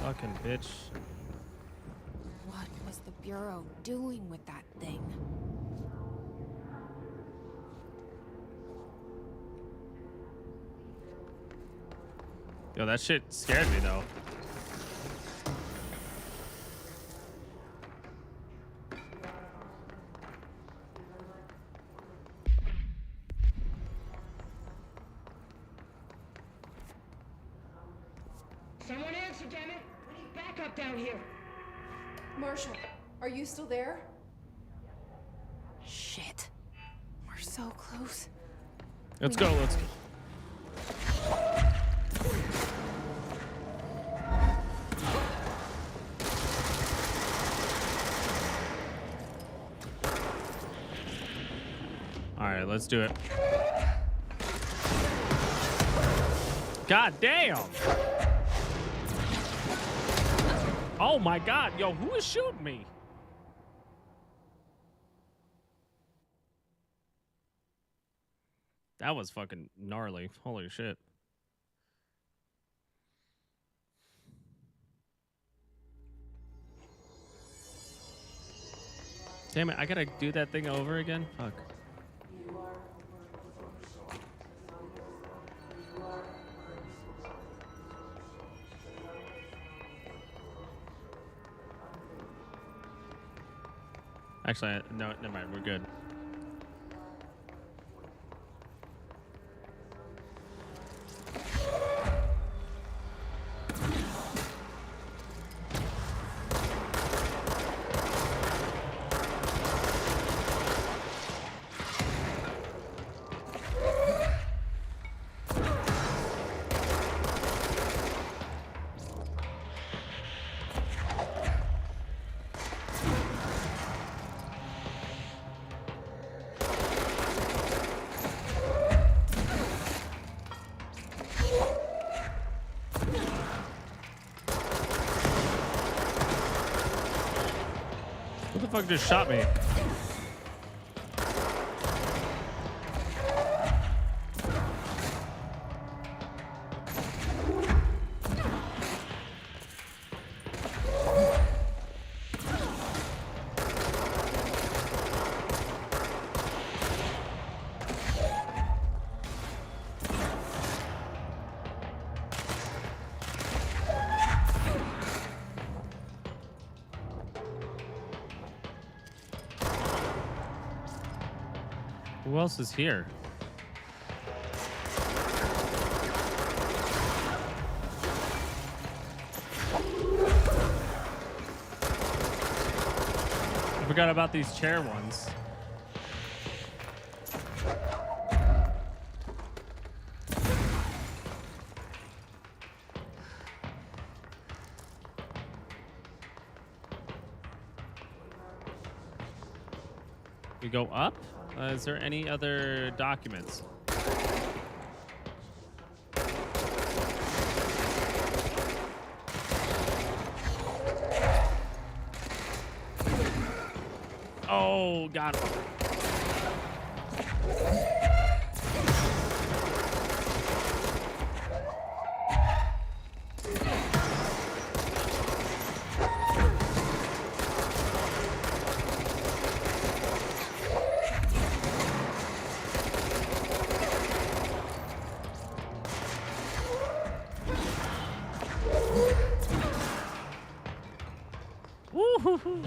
Fucking bitch. What was the Bureau doing with that thing? Yo, that shit scared me though. Someone answer, damn it! We need backup down here. Marshall, are you still there? Shit. We're so close. Let's go, let's go. All right, let's do it. God damn. Oh my God, yo, who is shooting me? That was fucking gnarly. Holy shit. Damn it, I gotta do that thing over again? Fuck. Actually, no, never mind. We're good. Who the fuck just shot me? Who else is here? I forgot about these chair ones. We go up? Is there any other documents? Oh, got it. Woo-hoo-hoo.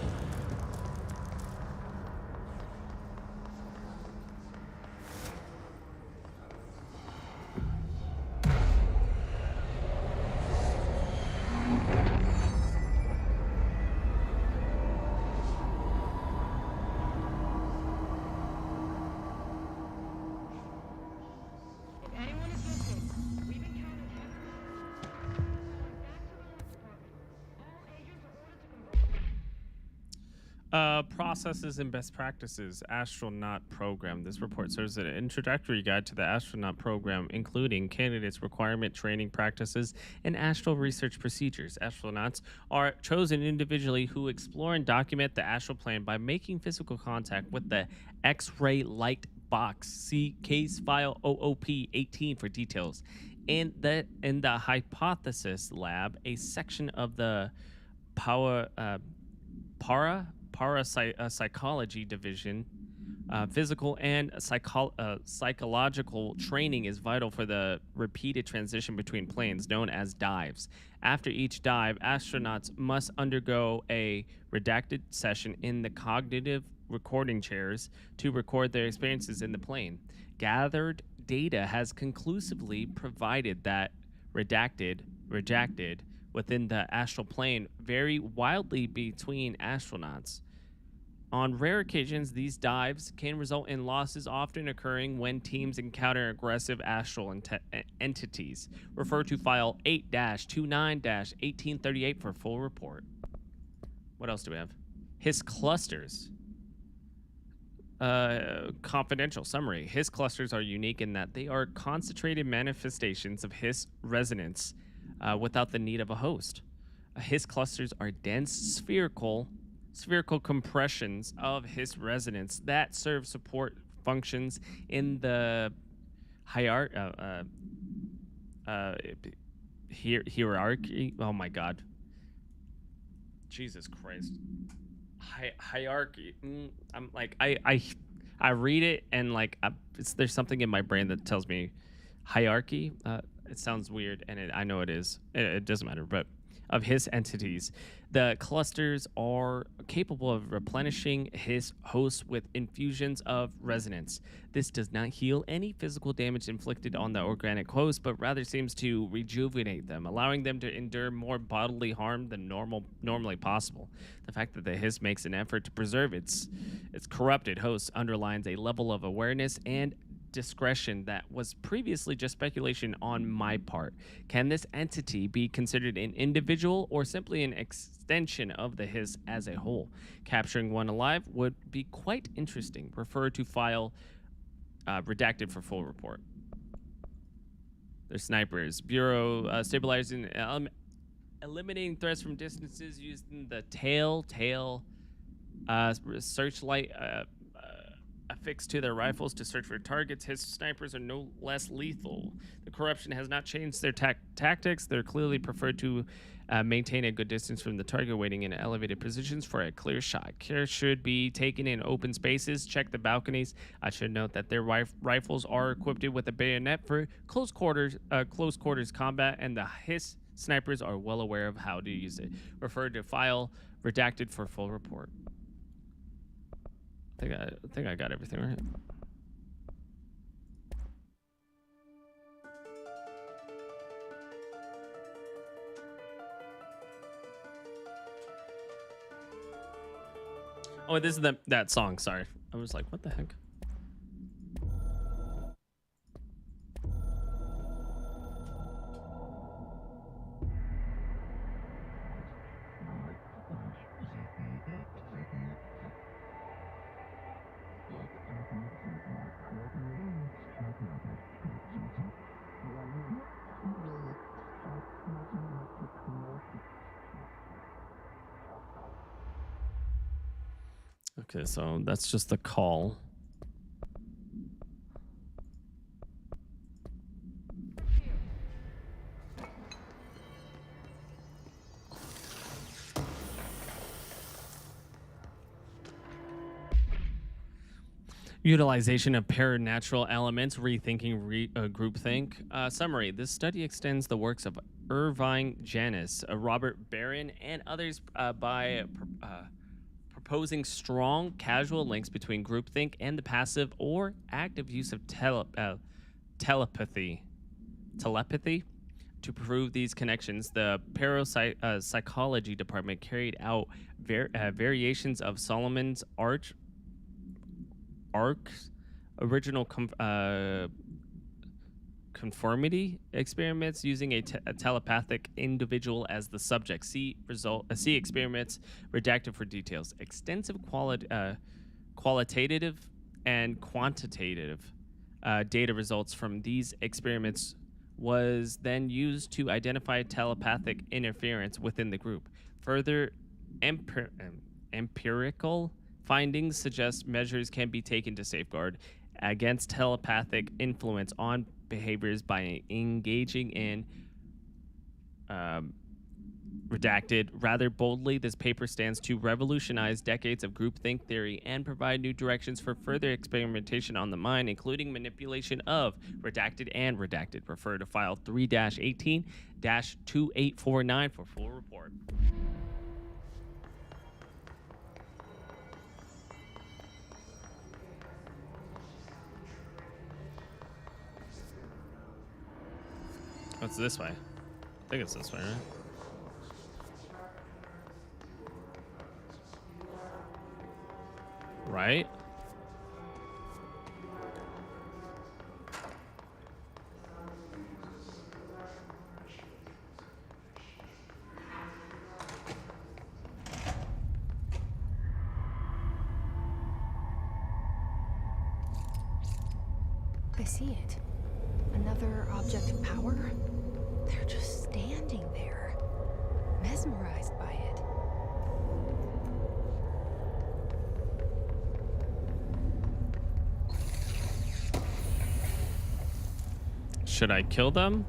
Processes and best practices, astronaut program. This report serves as an introductory guide to the astronaut program, including candidates' requirement, training practices, and astral research procedures. Astronauts are chosen individually who explore and document the astral plane by making physical contact with the X-ray light box. See case file OOP 18 for details. In the hypothesis lab, a section of the power parapsychology division, physical and psychological training is vital for the repeated transition between planes, known as dives. After each dive, astronauts must undergo a redacted session in the cognitive recording chairs to record their experiences in the plane. Gathered data has conclusively provided that rejected within the astral plane vary wildly between astronauts. On rare occasions, these dives can result in losses, often occurring when teams encounter aggressive astral entities. Refer to file 8-29-1838 for full report. What else do we have? His clusters. Confidential summary. His clusters are unique in that they are concentrated manifestations of His resonance without the need of a host. His clusters are dense spherical compressions of His resonance that serve support functions in the hierarchy. Oh my God. Jesus Christ. Hierarchy. I'm like I read it and like there's something in my brain that tells me hierarchy. It sounds weird, and I know it is. It doesn't matter, but of His entities, the clusters are capable of replenishing His hosts with infusions of resonance. This does not heal any physical damage inflicted on the organic host, but rather seems to rejuvenate them, allowing them to endure more bodily harm than normally possible. The fact that the His makes an effort to preserve its corrupted hosts underlines a level of awareness and discretion that was previously just speculation on my part. Can this entity be considered an individual or simply an extension of the His as a whole? Capturing one alive would be quite interesting. Refer to file redacted for full report. They're snipers. Bureau stabilizing, eliminating threats from distances using the tail searchlight affixed to their rifles to search for targets. His snipers are no less lethal. The corruption has not changed their tactics. They're clearly preferred to maintain a good distance from the target, waiting in elevated positions for a clear shot. Care should be taken in open spaces. Check the balconies. I should note that their rifles are equipped with a bayonet for close quarters combat, and the His snipers are well aware of how to use it. Refer to file redacted for full report. I think I got everything right. Oh, this is that song. Sorry, I was like, what the heck? Okay, so that's just the call. Utilization of paranatural elements, rethinking groupthink. Summary: this study extends the works of Irving Janis, Robert Barron, and others by proposing strong causal links between groupthink and the passive or active use of telepathy. To prove these connections, the parapsychology department carried out variations of Solomon's Ark's original conformity experiments using a telepathic individual as the subject. See experiments redacted for details. Extensive qualitative and quantitative data results from these experiments was then used to identify telepathic interference within the group. Further empirical findings suggest measures can be taken to safeguard against telepathic influence on behaviors by engaging in redacted rather boldly. This paper stands to revolutionize decades of groupthink theory and provide new directions for further experimentation on the mind, including manipulation of redacted and redacted. Refer to file 3-18-2849 for full report. What's this way? I think it's this way, right? Right? I see it. Another object of power? They're just standing there, mesmerized by it. Should I kill them?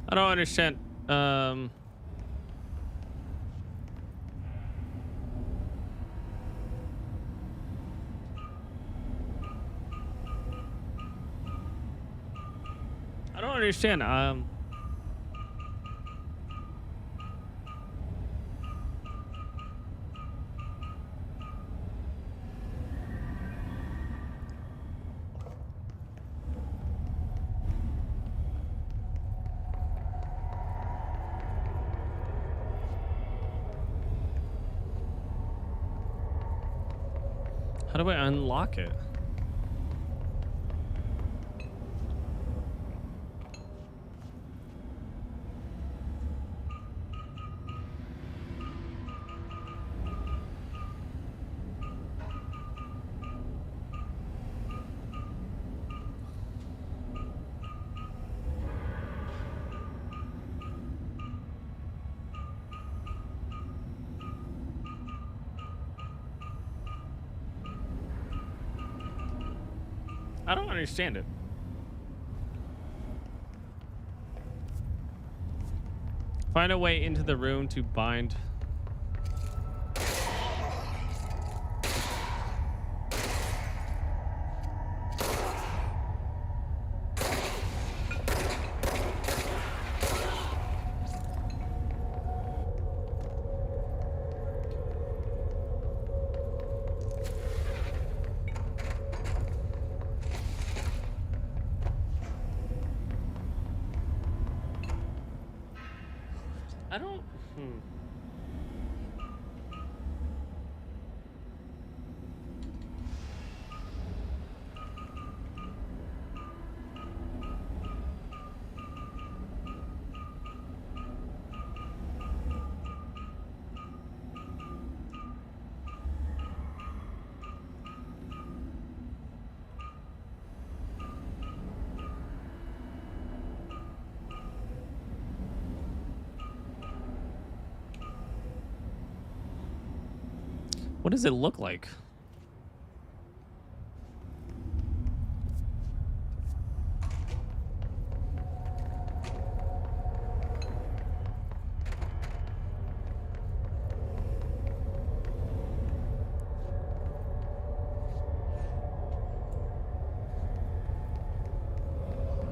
I don't understand. I don't understand. How do I unlock it? I don't understand it. Find a way into the room to bind. I don't. What does it look like?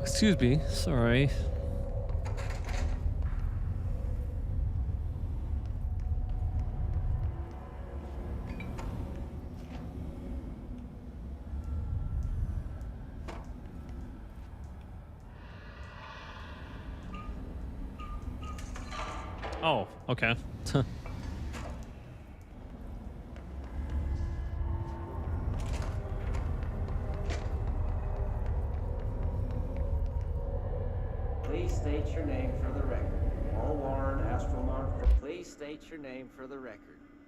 Excuse me, sorry. Oh, okay. Please state your name for the record. Paul Warren, astronaut. Please state your name for the record.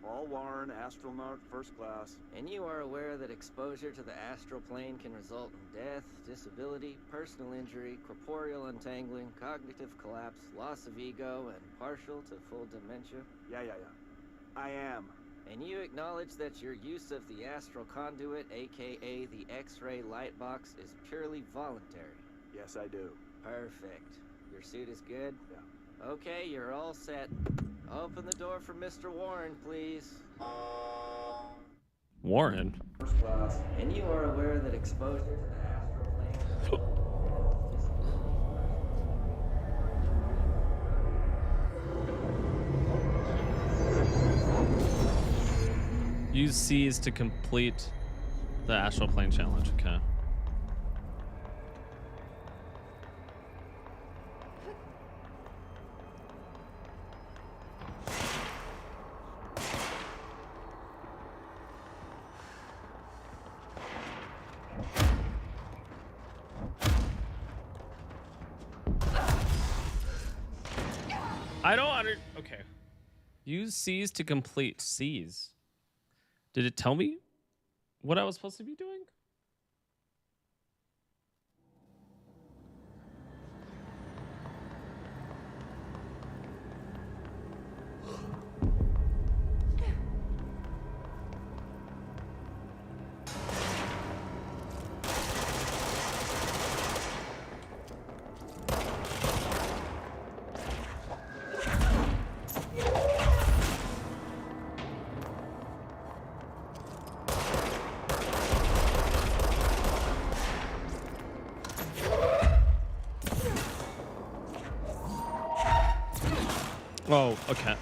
Paul Warren, astronaut, first class. And you are aware that exposure to the astral plane can result in death, disability, personal injury, corporeal untangling, cognitive collapse, loss of ego, and partial to full dementia? Yeah. I am. And you acknowledge that your use of the astral conduit, aka the X-ray light box, is purely voluntary? Yes, I do. Perfect. Your suit is good? Yeah. Okay, you're all set. Open the door for Mr. Warren, please. Warren? First class. And you are aware that exposure to the astral plane... Use C's to complete the astral plane challenge. Okay. Okay. Use C's to complete C's. Did it tell me what I was supposed to be doing? Oh, okay.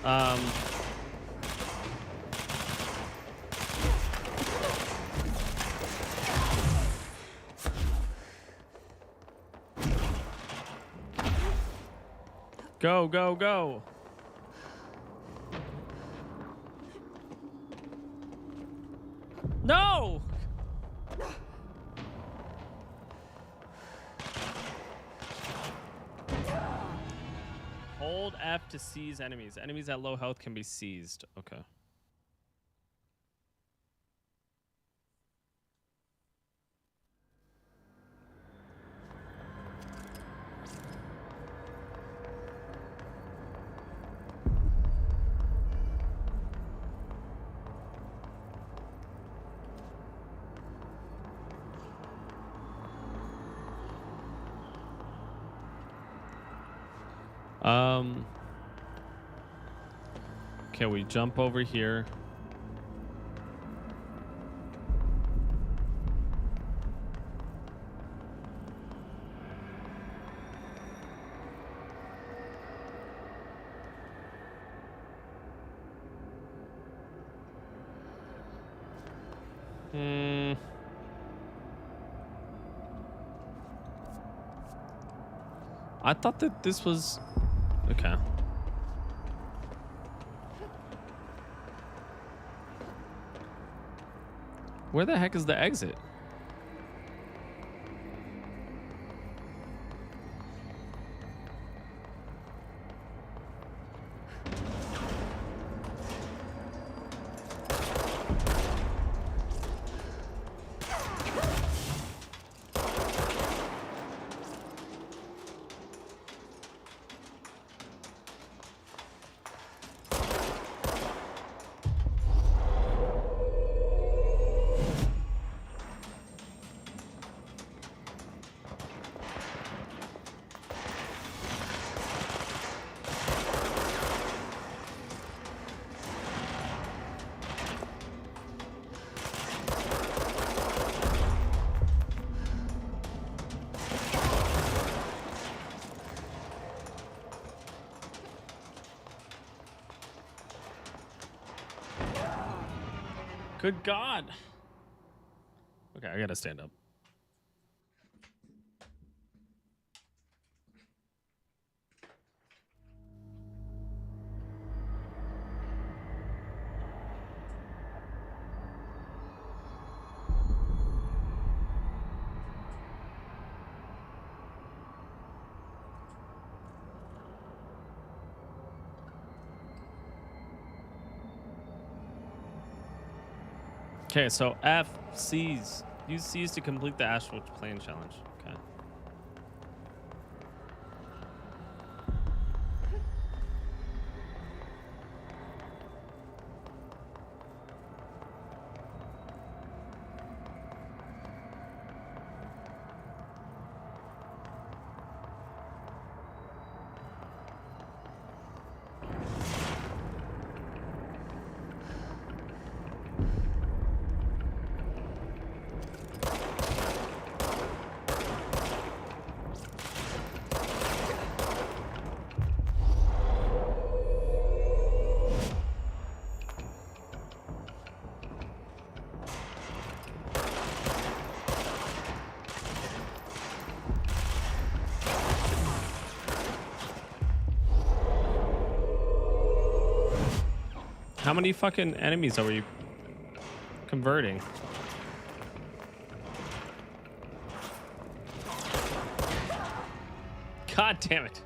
Go, go, go. No! Hold F to seize enemies. Enemies at low health can be seized. Okay. Okay, we jump over here. I thought that this was okay. Where the heck is the exit? Good God. Okay, I gotta stand up. Okay, so F, C's. Use C's to complete the astral plane challenge. Okay. How many fucking enemies are we converting? God damn it.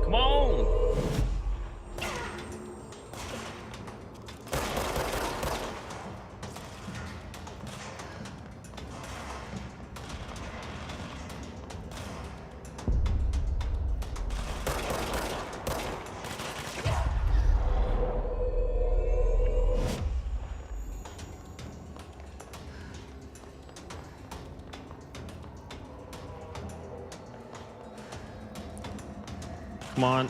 Come on. Come on.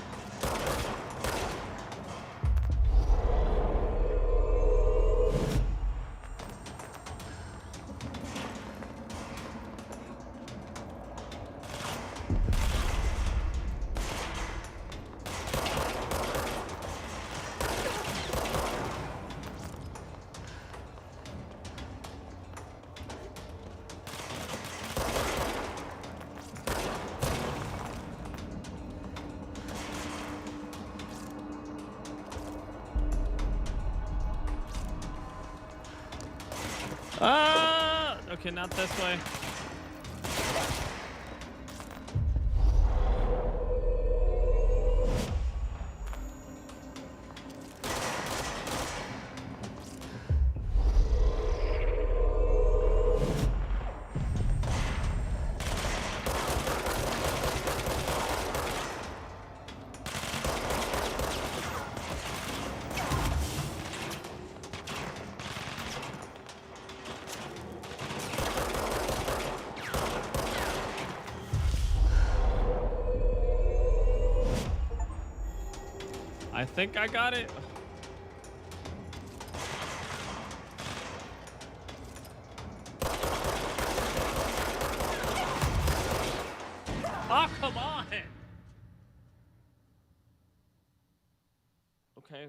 Okay, not this way. I think I got it. Oh, come on. Okay.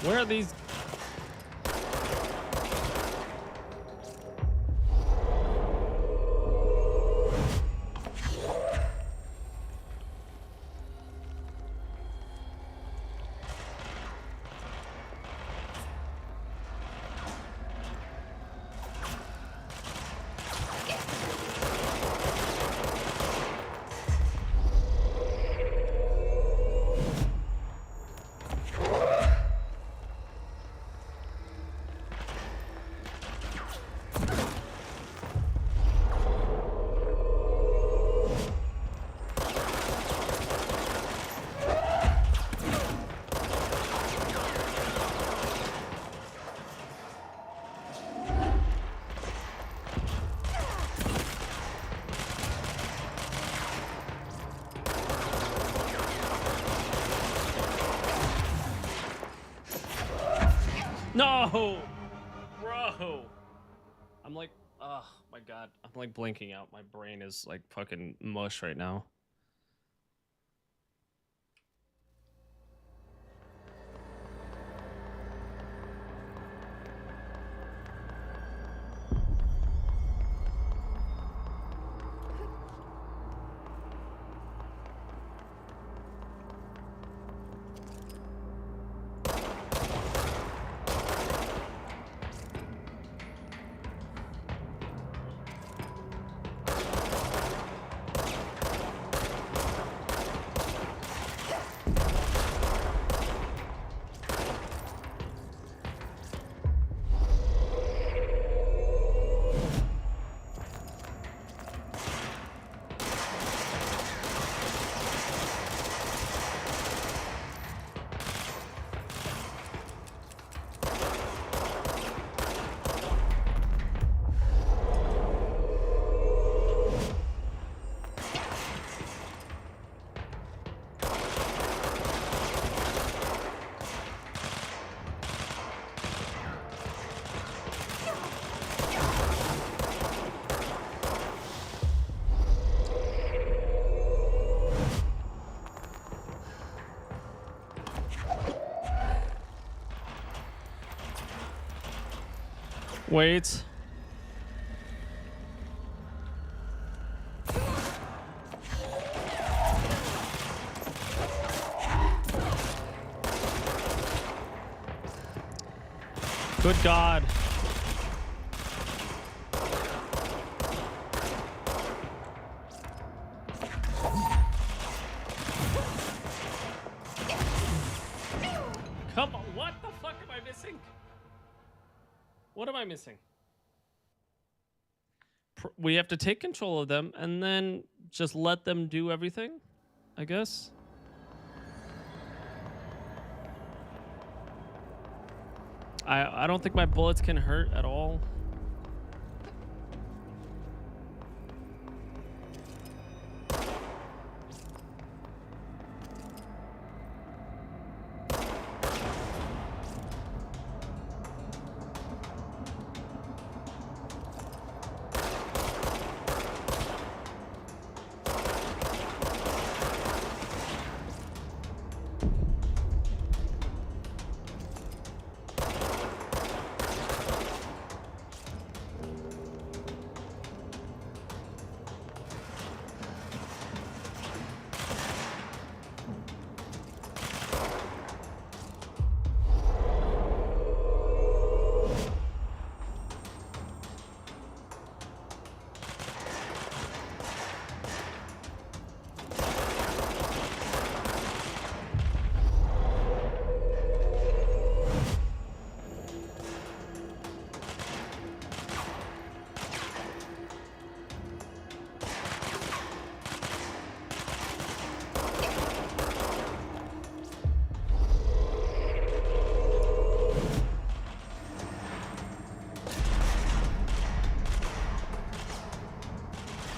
Where are these? No, bro. I'm like, oh my god. I'm like blinking out. My brain is like fucking mush right now. Wait. Good God. Come on, what the fuck am I missing? What am I missing? We have to take control of them and then just let them do everything, I guess. I don't think my bullets can hurt at all.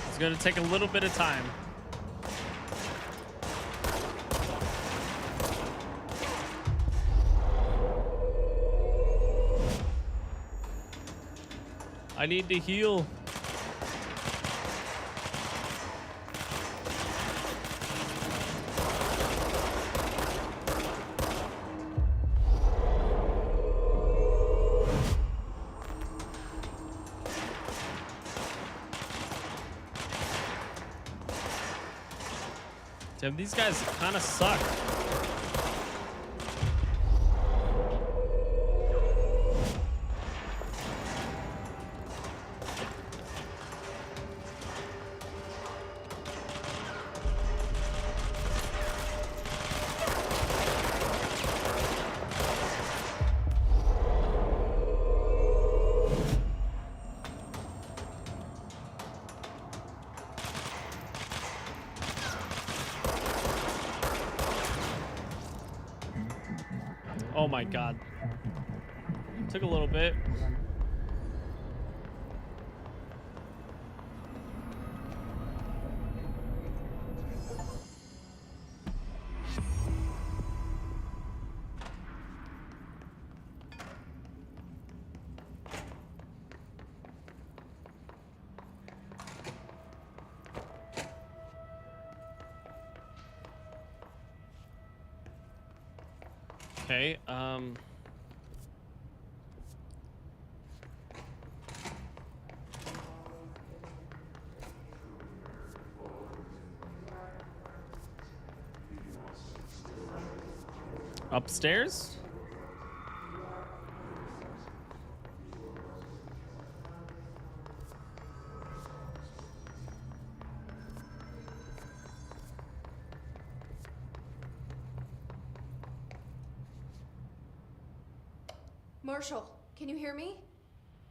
It's gonna take a little bit of time. I need to heal. Damn, these guys kind of suck. Oh my god. Took a little bit. Okay, upstairs? Marshall, can you hear me?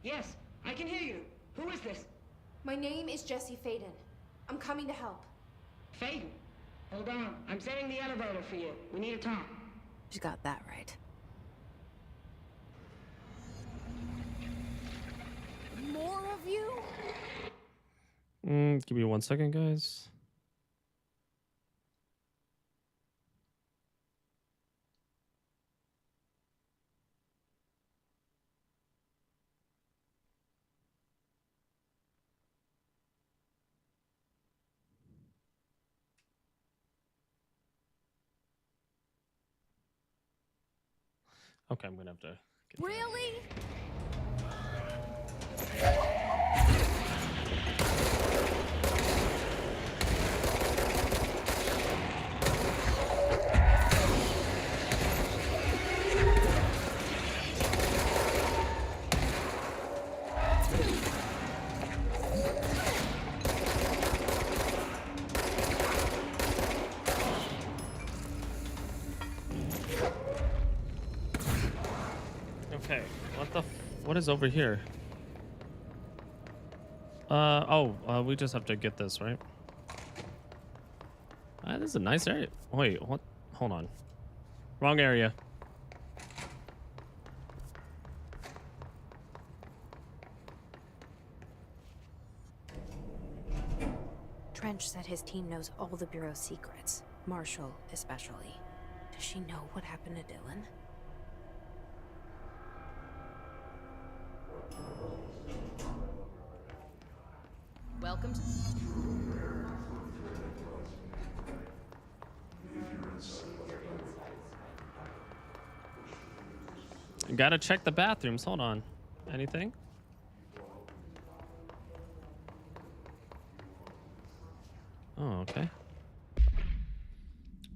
Yes, I can hear you. Who is this? My name is Jesse Faden. I'm coming to help. Faden. Hold on. I'm setting the elevator for you. We need to talk. She's got that right. More of you? Give me 1 second, guys. Okay, I'm gonna have to. Really? Okay, what is over here? We just have to get this, right? This is a nice area. Wait, what? Hold on. Wrong area. Trench said his team knows all the Bureau's secrets, Marshall especially. Does she know what happened to Dylan? Welcome to... Gotta check the bathrooms. Hold on. Anything? Oh, okay.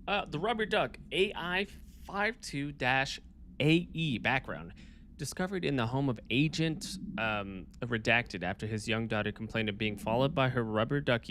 The rubber duck AI52-AE background. Discovered in the home of Agent Redacted after his young daughter complained of being followed by her rubber duck.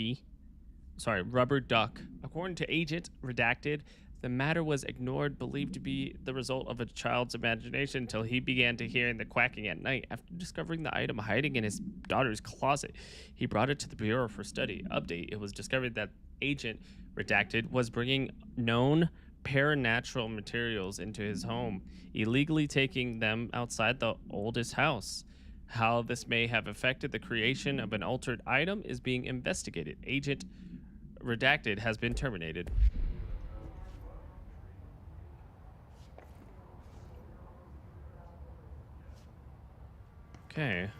According to Agent Redacted, the matter was ignored, believed to be the result of a child's imagination, until he began to hear the quacking at night. After discovering the item hiding in his daughter's closet, he brought it to the Bureau for study. Update: it was discovered that Agent Redacted was bringing known paranatural materials into his home, illegally taking them outside the oldest house. How this may have affected the creation of an altered item is being investigated. Agent Redacted has been terminated. Okay.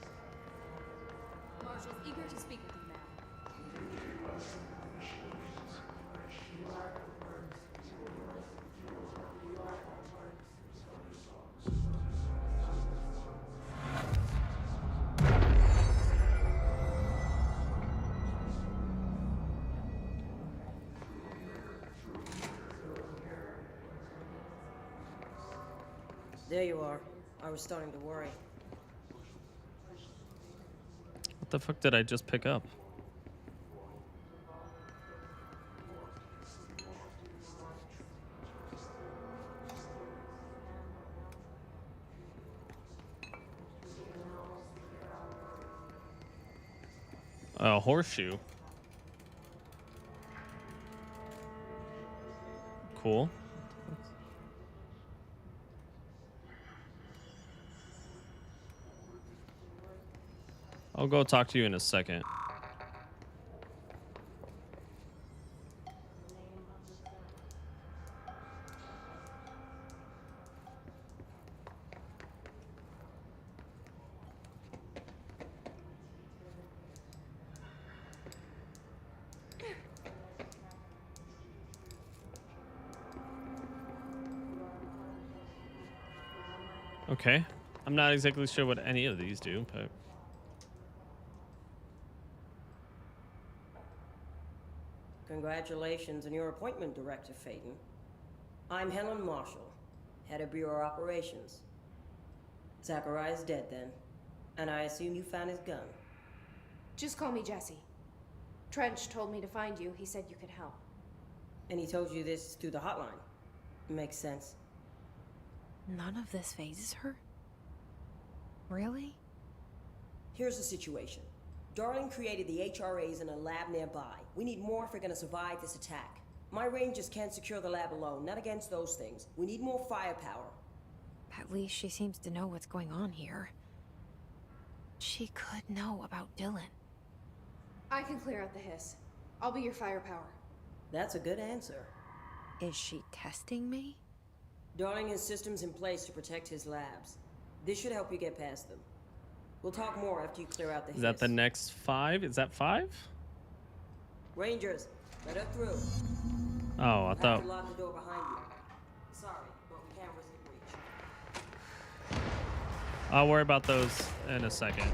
Marshall's eager to speak with you now. There you are. I was starting to worry. What the fuck did I just pick up? A horseshoe. Cool. I'll go talk to you in a second. Okay. I'm not exactly sure what any of these do, but... Congratulations on your appointment, Director Phaeton. I'm Helen Marshall, head of Bureau Operations. Zachariah's dead then, and I assume you found his gun. Just call me Jesse. Trench told me to find you. He said you could help. And he told you this through the hotline. Makes sense. None of this phases her? Really? Here's the situation. Darling created the HRAs in a lab nearby. We need more if we're gonna survive this attack. My rangers can't secure the lab alone, not against those things. We need more firepower. At least she seems to know what's going on here. She could know about Dylan. I can clear out the hiss. I'll be your firepower. That's a good answer. Is she testing me? Darling has systems in place to protect his labs. This should help you get past them. We'll talk more after you clear out the hiss. Is that the next 5? Is that 5? Rangers, let her through. Oh, I Have thought... to lock the door behind you. Sorry, but we can't risk a breach. I'll worry about those in a second.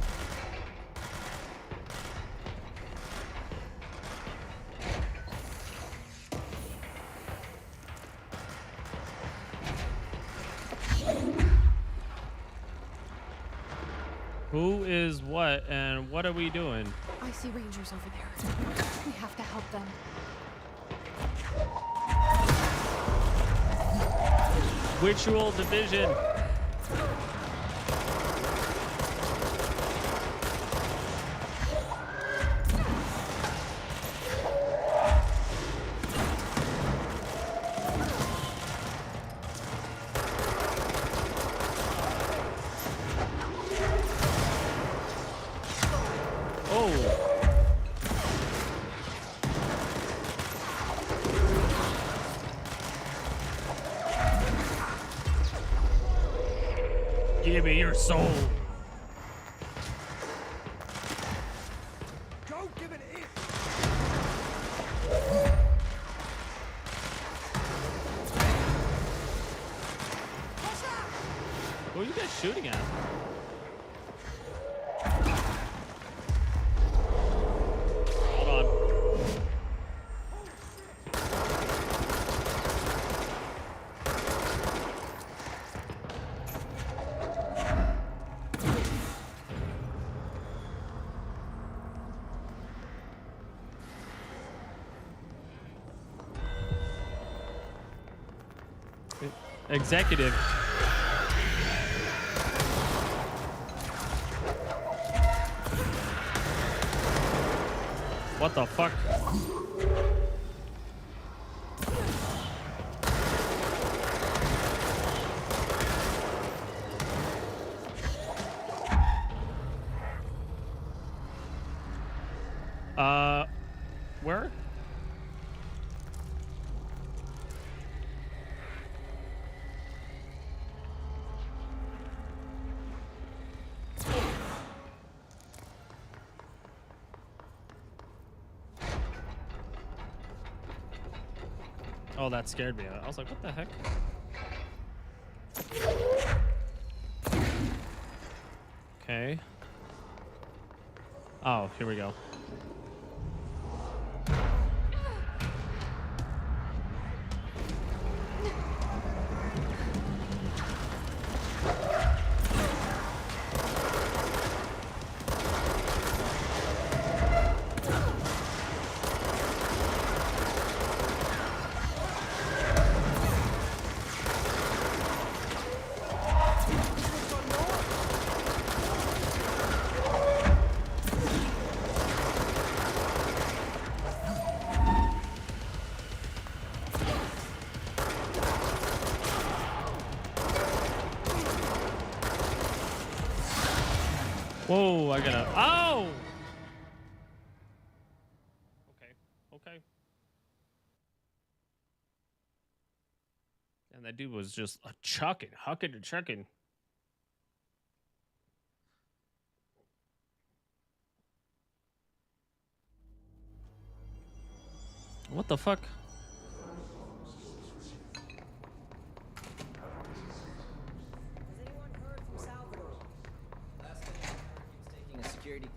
Who is what and what are we doing? I see Rangers over there. We have to help them. Ritual division. Give me your soul. Don't give it in. Who are you guys shooting at? Hold on. Executive. What the fuck? Where? Oh, that scared me. I was like, what the heck? Okay. Oh, here we go. Whoa, I gotta. Oh! Okay. And that dude was just hucking and chucking. What the fuck? A security.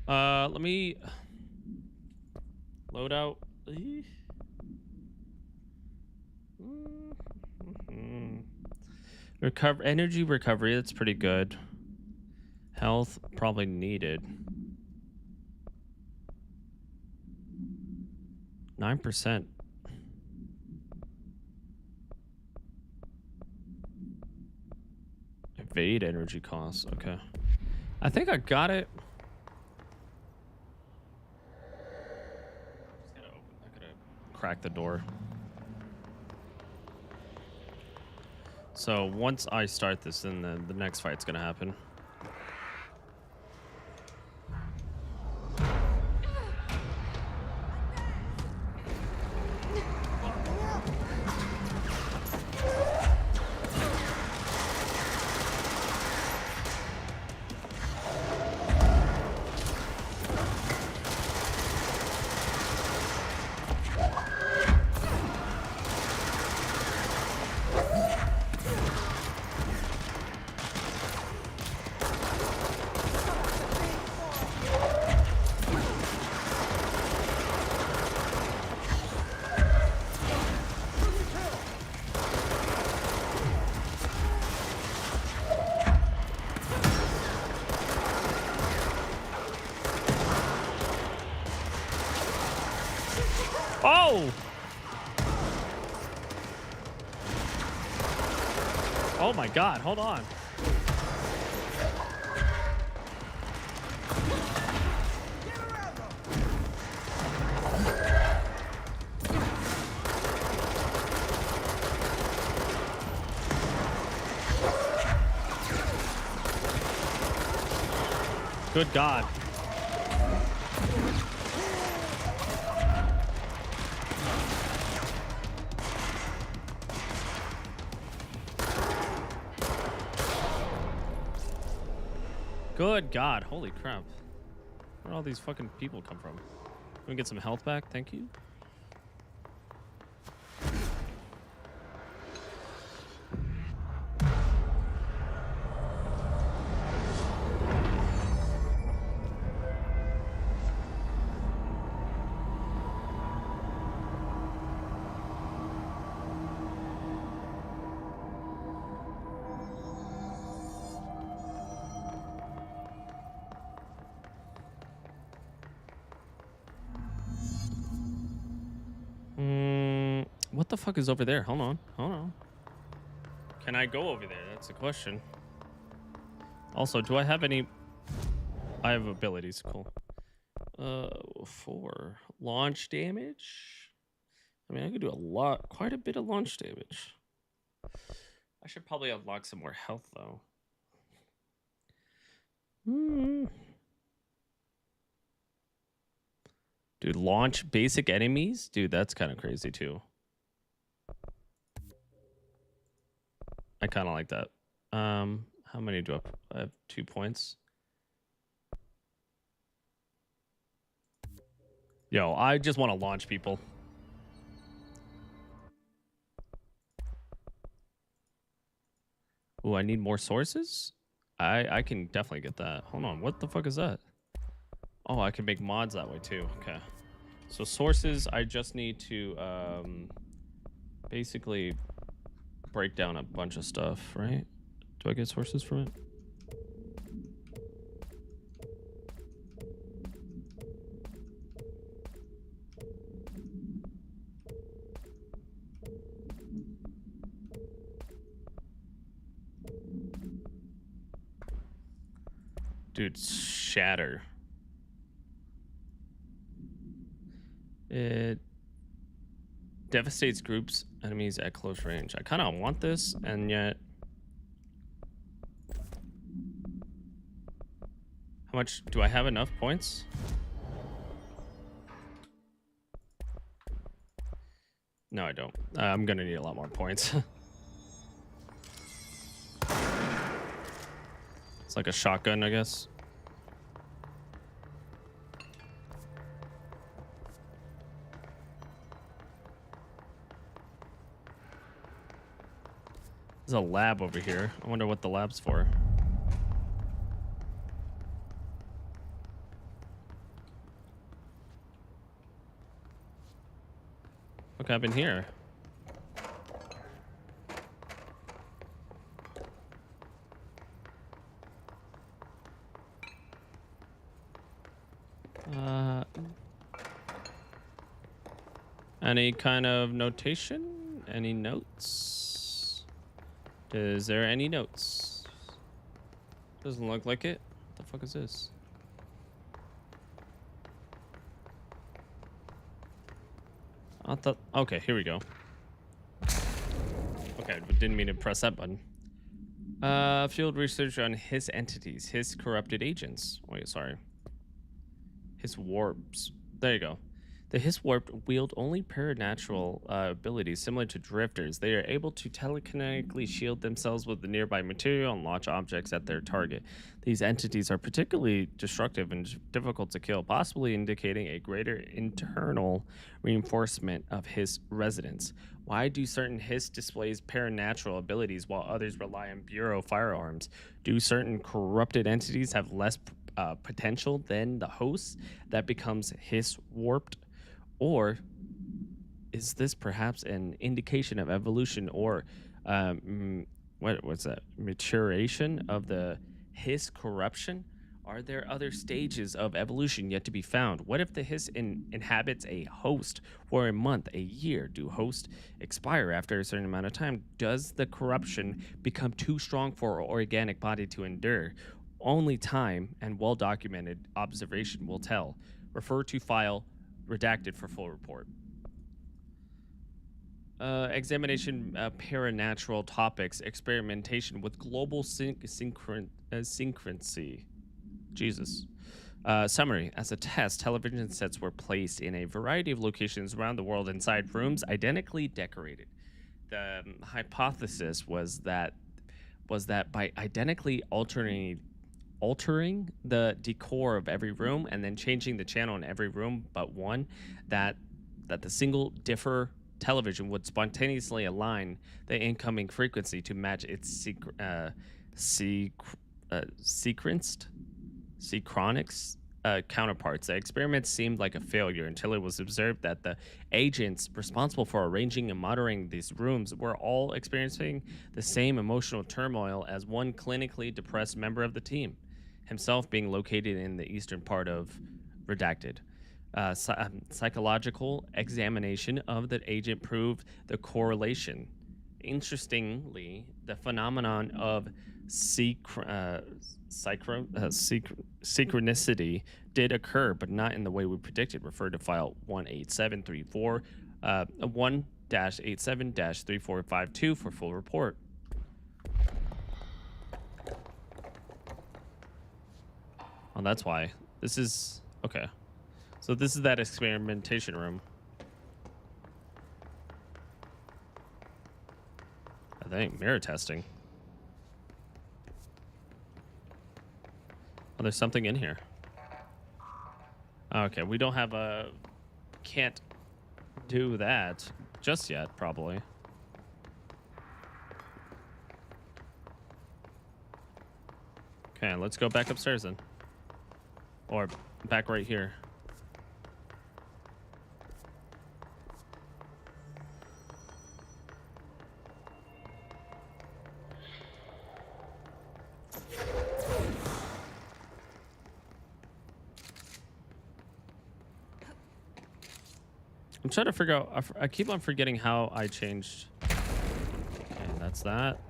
Let me load out. Energy recovery, that's pretty good. Health, probably needed. 9%. Evade energy costs. Okay. I think I got it. I gotta crack the door. So once I start this, then the next fight's gonna happen. Oh! Oh my god, hold on. Good god. Good god, holy crap. Where'd all these fucking people come from? Can we get some health back? Thank you. What the fuck is over there? Hold on. Can I go over there? That's the question. Also, do I have any... I have abilities, cool. 4. Launch damage? I mean, I could do quite a bit of launch damage. I should probably unlock some more health, though. Dude, launch basic enemies? Dude, that's kind of crazy, too. I kind of like that. How many do I have? 2 points. Yo, I just want to launch people. Ooh, I need more sources? I can definitely get that. Hold on, what the fuck is that? Oh, I can make mods that way too. Okay. So sources, I just need to basically break down a bunch of stuff, right? Do I get sources from it? Dude, shatter. It devastates groups Enemies at close range. I kind of want this, and yet... How much... Do I have enough points? No, I don't. I'm gonna need a lot more points. It's like a shotgun, I guess. There's a lab over here. I wonder what the lab's for. Look up in here. Any kind of notation? Any notes? Is there any notes? Doesn't look like it. What the fuck is this? I thought, okay, here we go. Okay, but didn't mean to press that button. Field research on his entities, his corrupted agents. Wait, sorry. His warps. There you go. The Hiss Warped wield only paranatural abilities similar to drifters. They are able to telekinetically shield themselves with the nearby material and launch objects at their target. These entities are particularly destructive and difficult to kill, possibly indicating a greater internal reinforcement of Hiss residence. Why do certain Hiss displays paranatural abilities while others rely on Bureau firearms? Do certain corrupted entities have less potential than the host that becomes Hiss Warped? Or is this perhaps an indication of evolution or what's that? Maturation of the Hiss corruption? Are there other stages of evolution yet to be found? What if the Hiss inhabits a host for a month, a year? Do hosts expire after a certain amount of time? Does the corruption become too strong for an organic body to endure? Only time and well-documented observation will tell. Refer to file redacted for full report. Examination paranatural topics. Experimentation with global synchrony. Jesus. Summary. As a test, television sets were placed in a variety of locations around the world inside rooms identically decorated. The hypothesis was that by identically altering the decor of every room and then changing the channel in every room but one, that the single differ television would spontaneously align the incoming frequency to match its synchronics counterparts. The experiment seemed like a failure until it was observed that the agents responsible for arranging and monitoring these rooms were all experiencing the same emotional turmoil as one clinically depressed member of the team, himself being located in the eastern part of redacted. Psychological examination of the agent proved the correlation. Interestingly, the phenomenon of synchronicity did occur, but not in the way we predicted. Refer to file 18734 1-87-3452 for full report. Oh, that's why. This is... Okay. So this is that experimentation room. I think mirror testing. Oh, there's something in here. Okay, we don't have a... Can't do that just yet, probably. Okay, let's go back upstairs then. Or back right here. I'm trying to figure out, I keep on forgetting how I changed. Okay, that's that.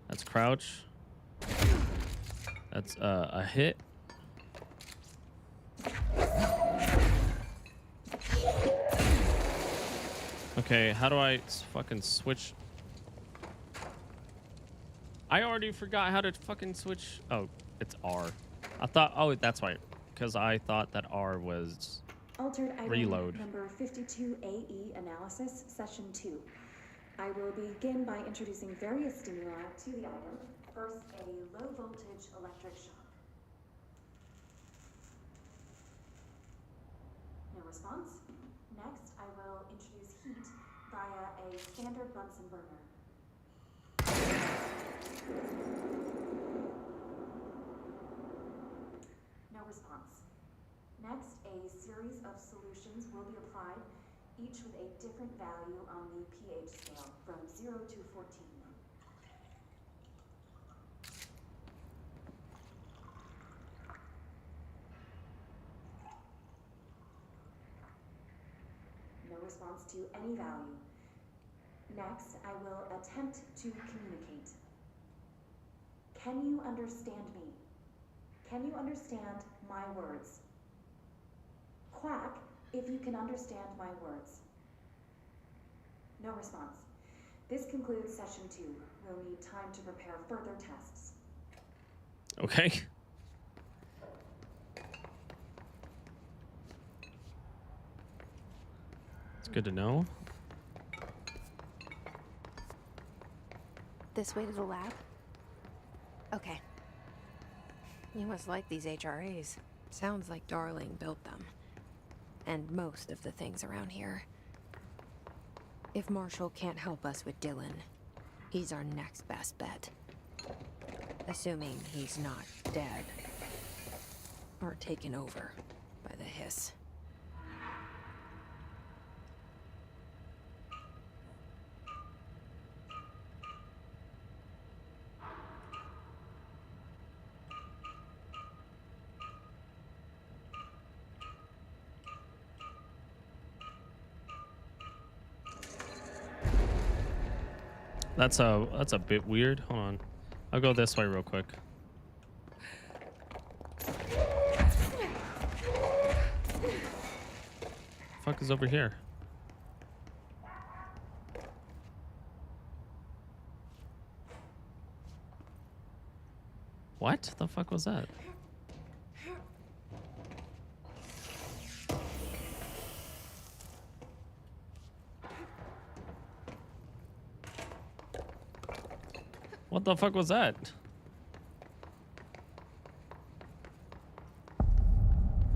That's crouch. That's a hit. Okay, how do I fucking switch? I already forgot how to fucking switch. Oh, it's R. I thought, oh, that's right. Because I thought that R was Altered item reload. number 52AE analysis, session 2. I will begin by introducing various stimuli to the item. First, a low voltage electric shock. No response. Next, I will introduce heat via a standard Bunsen burner. No response. Next, a series of solutions will be applied, each with a different value on the pH scale from 0 to 14. No response to any value. Next, I will attempt to communicate. Can you understand me? Can you understand my words? Quack if you can understand my words. No response. This concludes session 2. We'll need time to prepare further tests. Okay. It's good to know. This way to the lab? Okay. You must like these HRAs. Sounds like Darling built them. And most of the things around here. If Marshall can't help us with Dylan, he's our next best bet. Assuming he's not dead. Or taken over by the hiss. That's a bit weird. Hold on. I'll go this way real quick. Fuck is over here? What the fuck was that? What the fuck was that?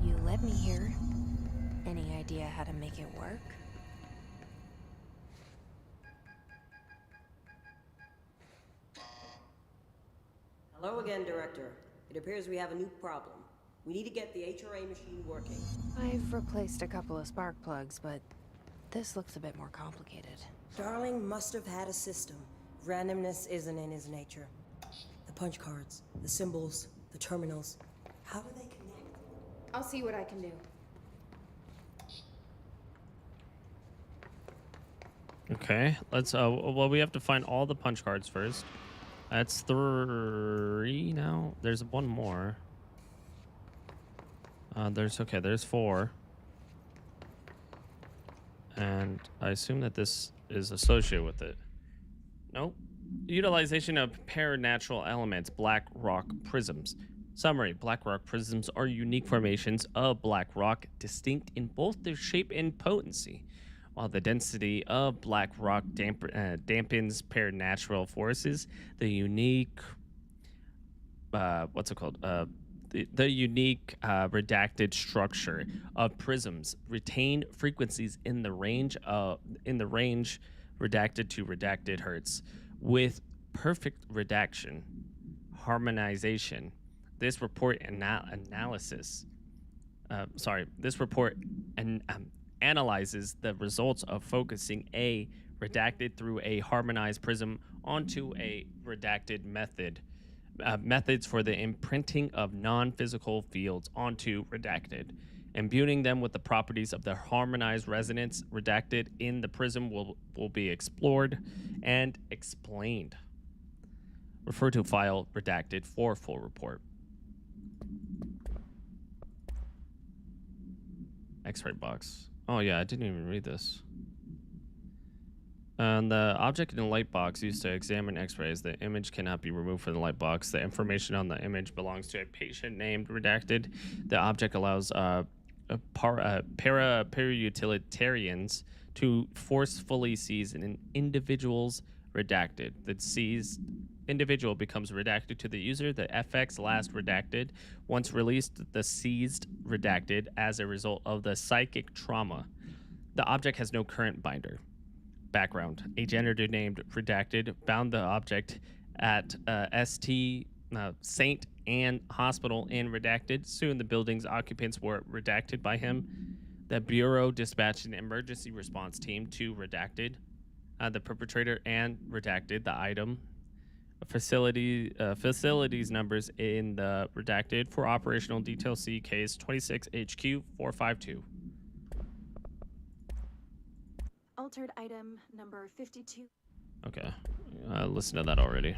You led me here. Any idea how to make it work? Hello again, Director. It appears we have a new problem. We need to get the HRA machine working. I've replaced a couple of spark plugs, but this looks a bit more complicated. Darling must have had a system. Randomness isn't in his nature. The punch cards, the symbols, the terminals. How do they connect? I'll see what I can do. Okay, let's well, we have to find all the punch cards first. That's 3 now. There's one more. There's 4. And I assume that this is associated with it. Nope. Utilization of paranatural elements, black rock prisms. Summary: black rock prisms are unique formations of black rock, distinct in both their shape and potency. While the density of black rock dampens paranatural forces, the unique the unique redacted structure of prisms retain frequencies in the range redacted to redacted hertz with perfect redaction harmonization. This report analyzes the results of focusing a redacted through a harmonized prism onto a redacted methods for the imprinting of non-physical fields onto redacted. Imbuing them with the properties of the harmonized resonance redacted in the prism will be explored and explained. Refer to file redacted for full report. X-ray box. Oh yeah, I didn't even read this. And the object in the light box used to examine x-rays. The image cannot be removed from the light box. The information on the image belongs to a patient named Redacted. The object allows para-utilitarians to forcefully seize an individual's redacted. The seized individual becomes redacted to the user. The FX last redacted. Once released, the seized redacted as a result of the psychic trauma. The object has no current binder. Background: a janitor named Redacted bound the object at St. Anne Hospital in Redacted. Soon the building's occupants were redacted by him. The Bureau dispatched an emergency response team to Redacted, the perpetrator, and Redacted the item. Facilities numbers in the Redacted. For operational details, see case 26 HQ 452. Altered item number 52. Okay, listen to that already.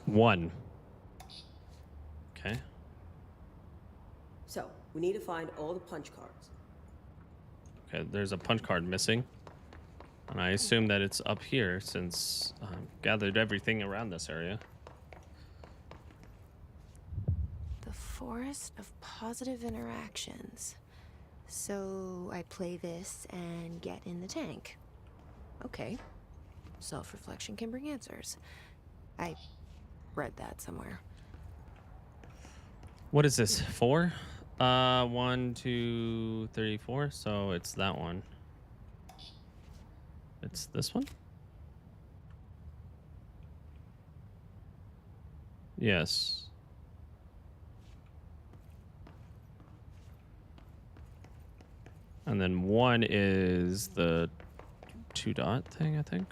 One. Okay. So, we need to find all the punch cards. Okay, there's a punch card missing. And I assume that it's up here since I've gathered everything around this area. The forest of positive interactions. So I play this and get in the tank. Okay. Self-reflection can bring answers. I read that somewhere. What is this? 4? 1, 2, 3, 4. So it's that one. It's this one? Yes. And then 1 is the 2-dot thing, I think.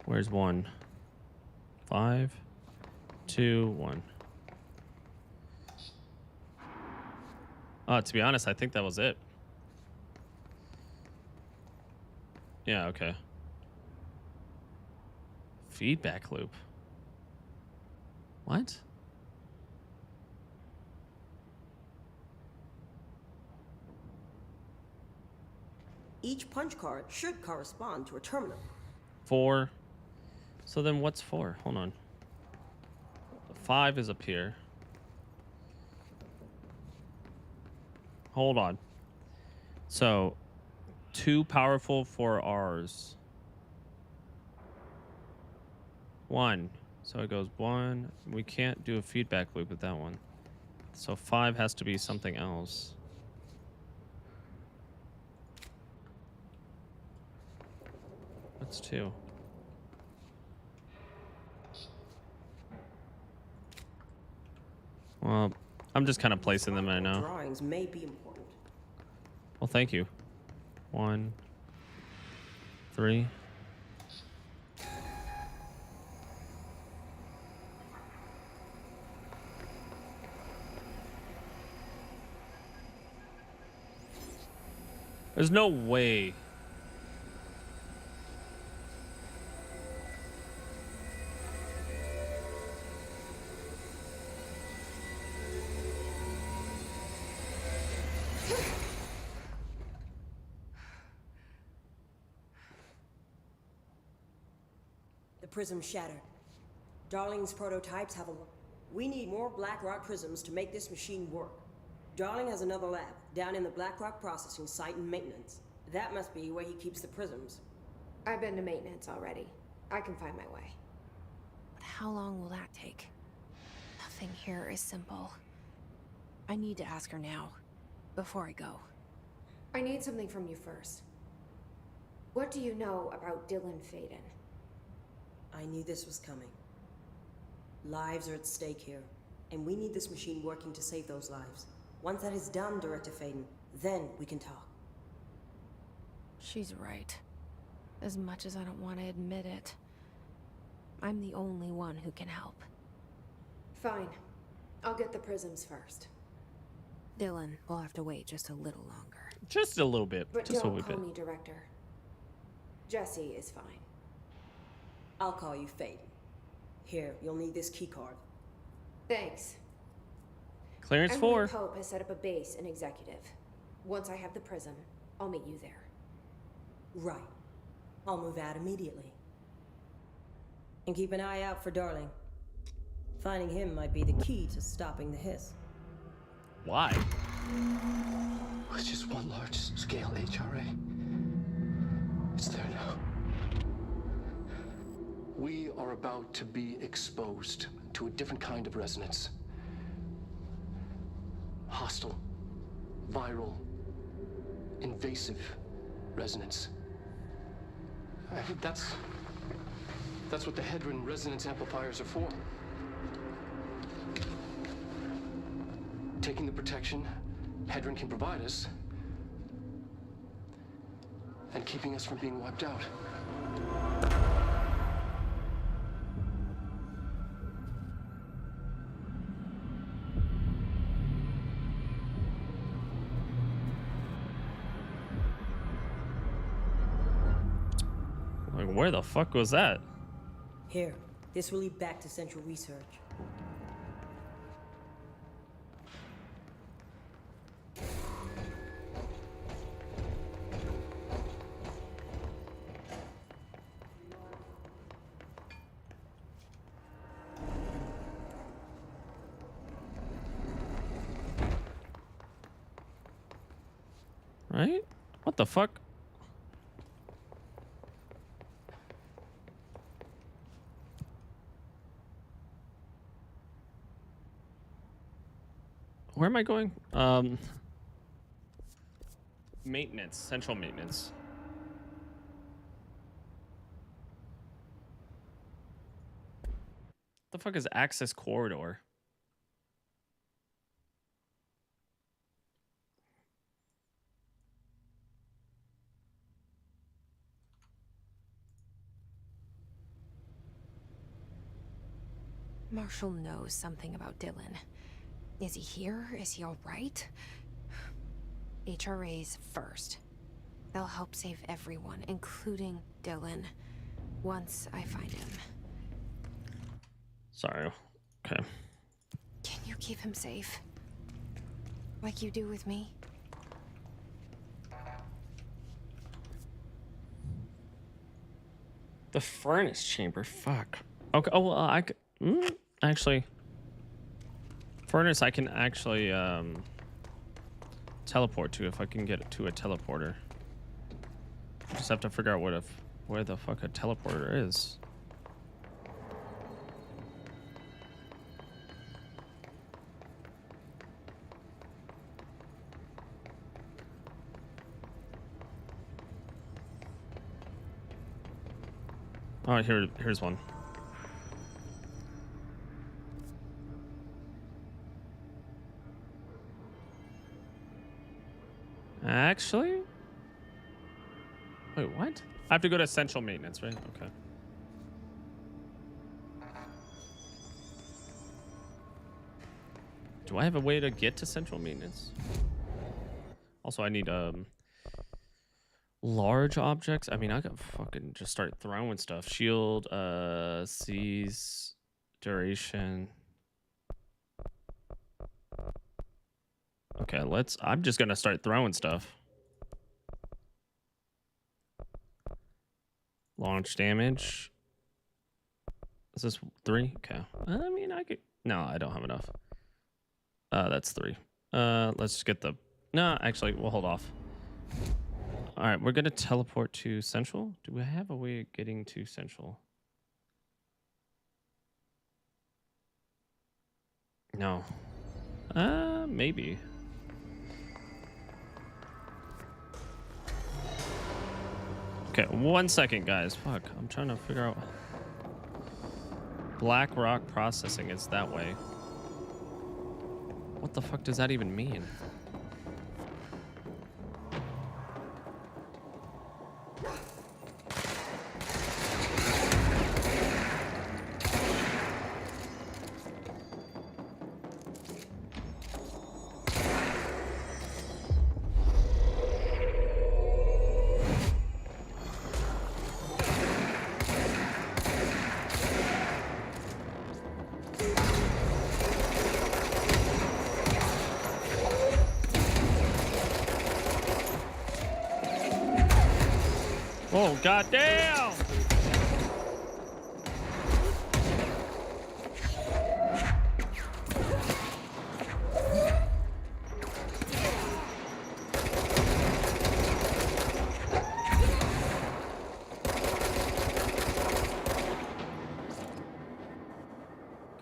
Where's 1? 5, 2, 1. To be honest, I think that was it. Yeah, okay. Feedback loop. What? Each punch card should correspond to a terminal. 4. So then what's 4? Hold on. 5 is up here. Hold on. So, too powerful for ours. 1. So it goes 1. We can't do a feedback loop with that one. So 5 has to be something else. What's 2? Well, I'm just kind of placing them right now. Drawings may be important. Well, thank you. 1, 3. There's no way. The prism shattered. Darling's prototypes have a... We need more Blackrock prisms to make this machine work. Darling has another lab, down in the Blackrock processing site in maintenance. That must be where he keeps the prisms. I've been to maintenance already. I can find my way. But how long will that take? Nothing here is simple. I need to ask her now, before I go. I need something from you first. What do you know about Dylan Faden? I knew this was coming. Lives are at stake here, and we need this machine working to save those lives. Once that is done, Director Faden, then we can talk. She's right. As much as I don't want to admit it, I'm the only one who can help. Fine. I'll get the prisms first. Dylan will have to wait just a little longer. Just a little bit. But Just a don't little call bit. me Director. Jesse is fine. I'll call you Faden. Here, you'll need this keycard. Thanks. Clearance Emily 4. Pope has set up a base in Executive. Once I have the prism, I'll meet you there. Right. I'll move out immediately. And keep an eye out for Darling. Finding him might be the key to stopping the hiss. Why? It's just one large-scale HRA. It's there now. We are about to be exposed to a different kind of resonance. Hostile, viral, invasive resonance. I think that's what the Hedron resonance amplifiers are for. Taking the protection Hedron can provide us and keeping us from being wiped out. Like, where the fuck was that? Here, this will lead back to Central Research. Right? What the fuck? Where am I going? Maintenance, central maintenance. The fuck is access corridor? Marshall knows something about Dylan. Is he here? Is he all right? HRAs first. They'll help save everyone, including Dylan, once I find him. Sorry. Okay. Can you keep him safe? Like you do with me? The furnace chamber. Fuck. Okay. Oh, well, I could. Actually, furnace I can actually teleport to if I can get it to a teleporter. I just have to figure out where the fuck a teleporter is. Oh, here's one. Actually? Wait, what? I have to go to essential maintenance, right? Okay. Do I have a way to get to central maintenance? Also, I need large objects. I mean, I could fucking just start throwing stuff. Shield, seize, duration. Okay, I'm just gonna start throwing stuff. Launch damage. Is this 3? Okay. I mean, I could. No, I don't have enough. That's 3. Let's just get the. No, actually, we'll hold off. All right, we're gonna teleport to Central. Do we have a way of getting to Central? No. Maybe. Okay, 1 second, guys. Fuck, I'm trying to figure out. Black rock processing is that way. What the fuck does that even mean? Oh, goddamn!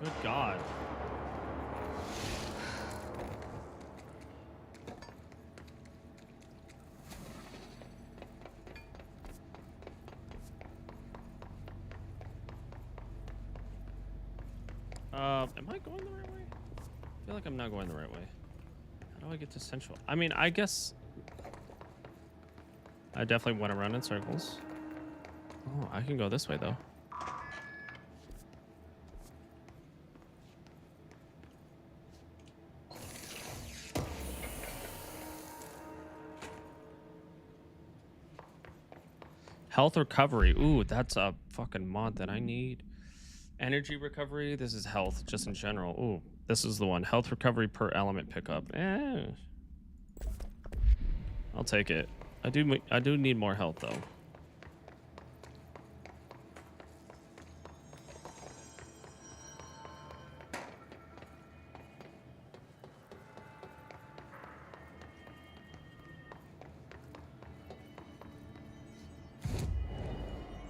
Good God. Am I going the right way? I feel like I'm not going the right way. How do I get to Central? I mean, I guess I definitely went around in circles. Oh, I can go this way though. Health recovery. Ooh, that's a fucking mod that I need. Energy recovery. This is health just in general. Ooh, this is the one. Health recovery per element pickup. I'll take it. I do need more health though.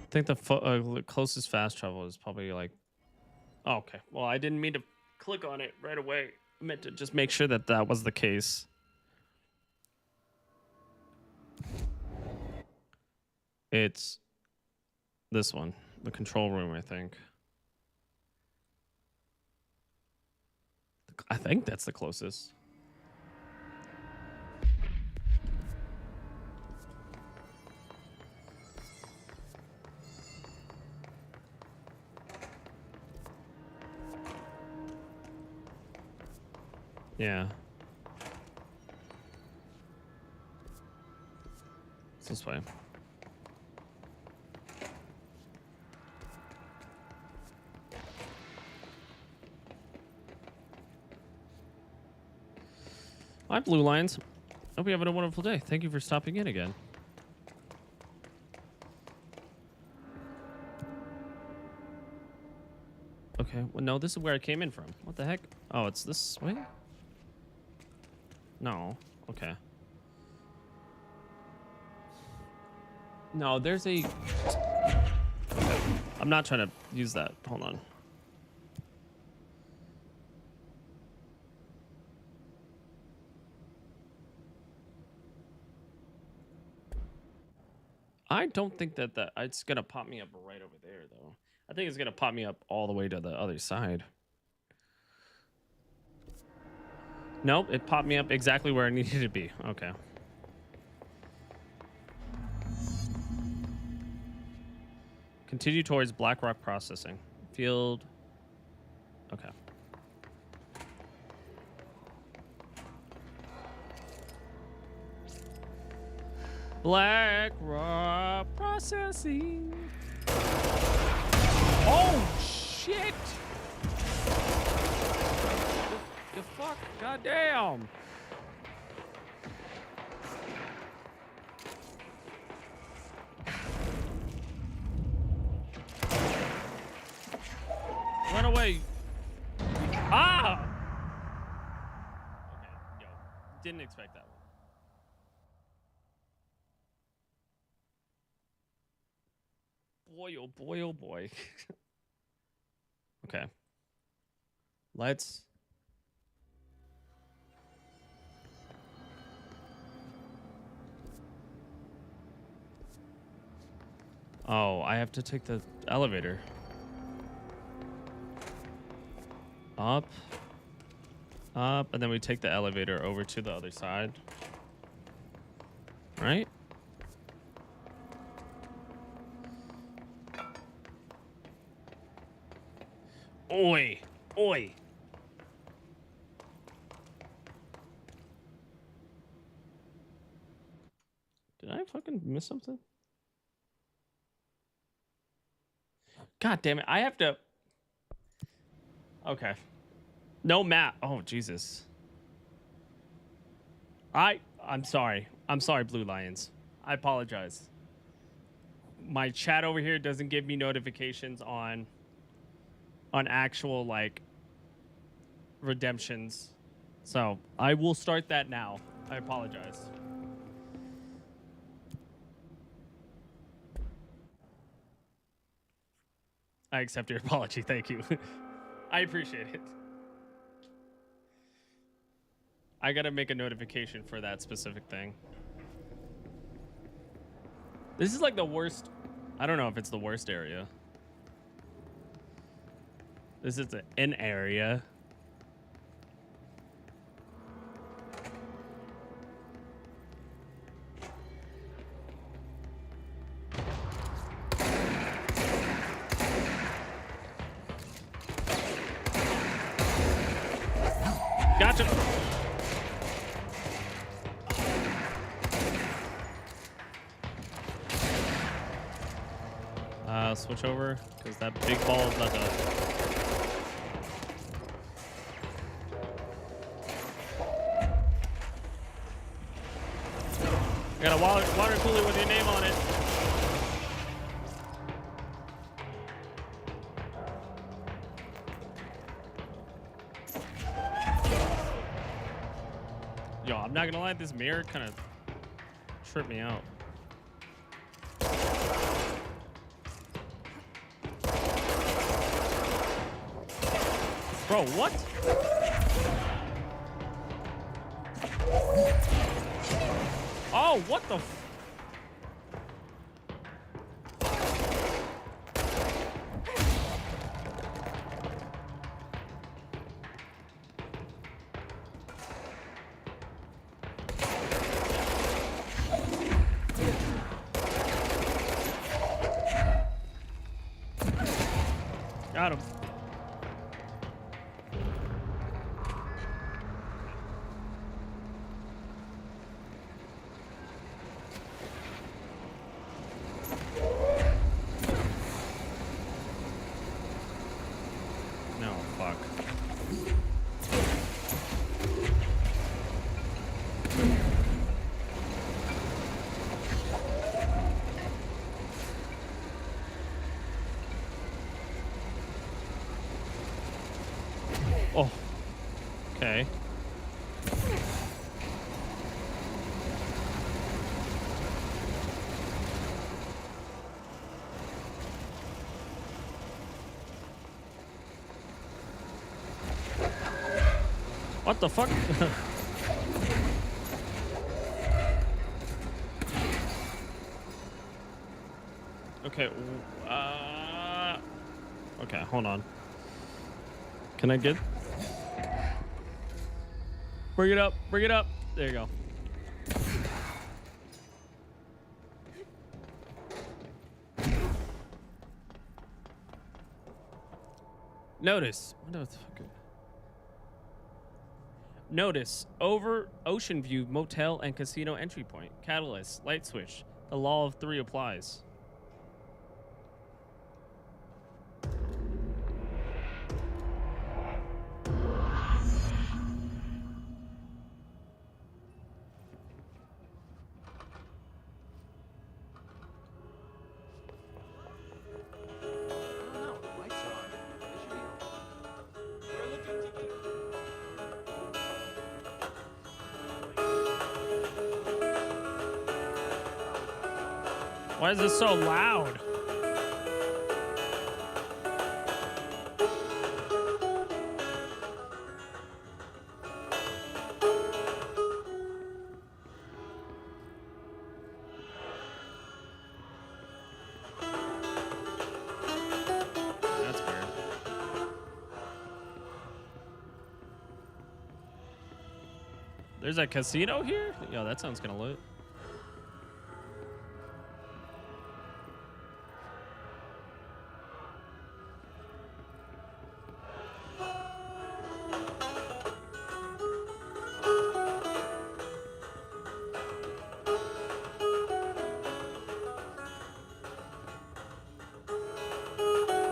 I think the closest fast travel is probably like... Oh, okay. Well, I didn't mean to click on it right away. I meant to just make sure that that was the case. It's this one, the control room, I think. I think that's the closest. Yeah. It's this way. Hi, Blue Lions. Hope you're having a wonderful day. Thank you for stopping in again. Okay, well, no, this is where I came in from. What the heck? Oh, it's this way? No. Okay. No, there's a... I'm not trying to use that. Hold on. I don't think that it's gonna pop me up right over there though. I think it's gonna pop me up all the way to the other side. Nope, it popped me up exactly where I needed to be. Okay. Continue towards Blackrock processing. Field. Okay. Blackrock processing. Oh shit! The fuck? Goddamn! Run away! Ah! Okay, yo, didn't expect that one. Boy, oh boy, oh boy. Okay. Let's... Oh, I have to take the elevator. Up. Up, and then we take the elevator over to the other side. Right? Oi! Oi! Did I fucking miss something? God damn it. I have to... Okay. No map. Oh, Jesus. I'm sorry. I'm sorry, Blue Lions. I apologize. my chat over here doesn't give me notifications on actual like redemptions. So I will start that now. I apologize. I accept your apology. Thank you. I appreciate it. I gotta make a notification for that specific thing. This is like the worst. I don't know if it's the worst area. This is an area. Gotcha. Switch over because that big ball is about to. I got a water cooler with your name on it. Yo, I'm not gonna lie, this mirror kind of tripped me out. Bro, what? Oh, what the f— Got him. No, fuck. Oh. Okay. What the fuck? Okay. Okay, hold on. Can I get? Bring it up. Bring it up. There you go. Notice. What the fuck? Notice. Over Ocean View Motel and Casino entry point. Catalyst. Light switch. The law of three applies. Why is this so loud? That's weird. There's a casino here? Yo, that sounds kind of lit.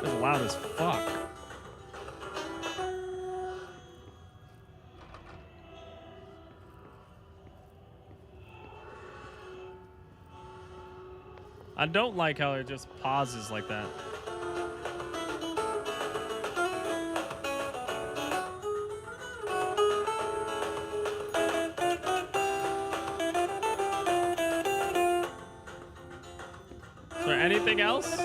It's loud as fuck. I don't like how it just pauses like that. Is there anything else?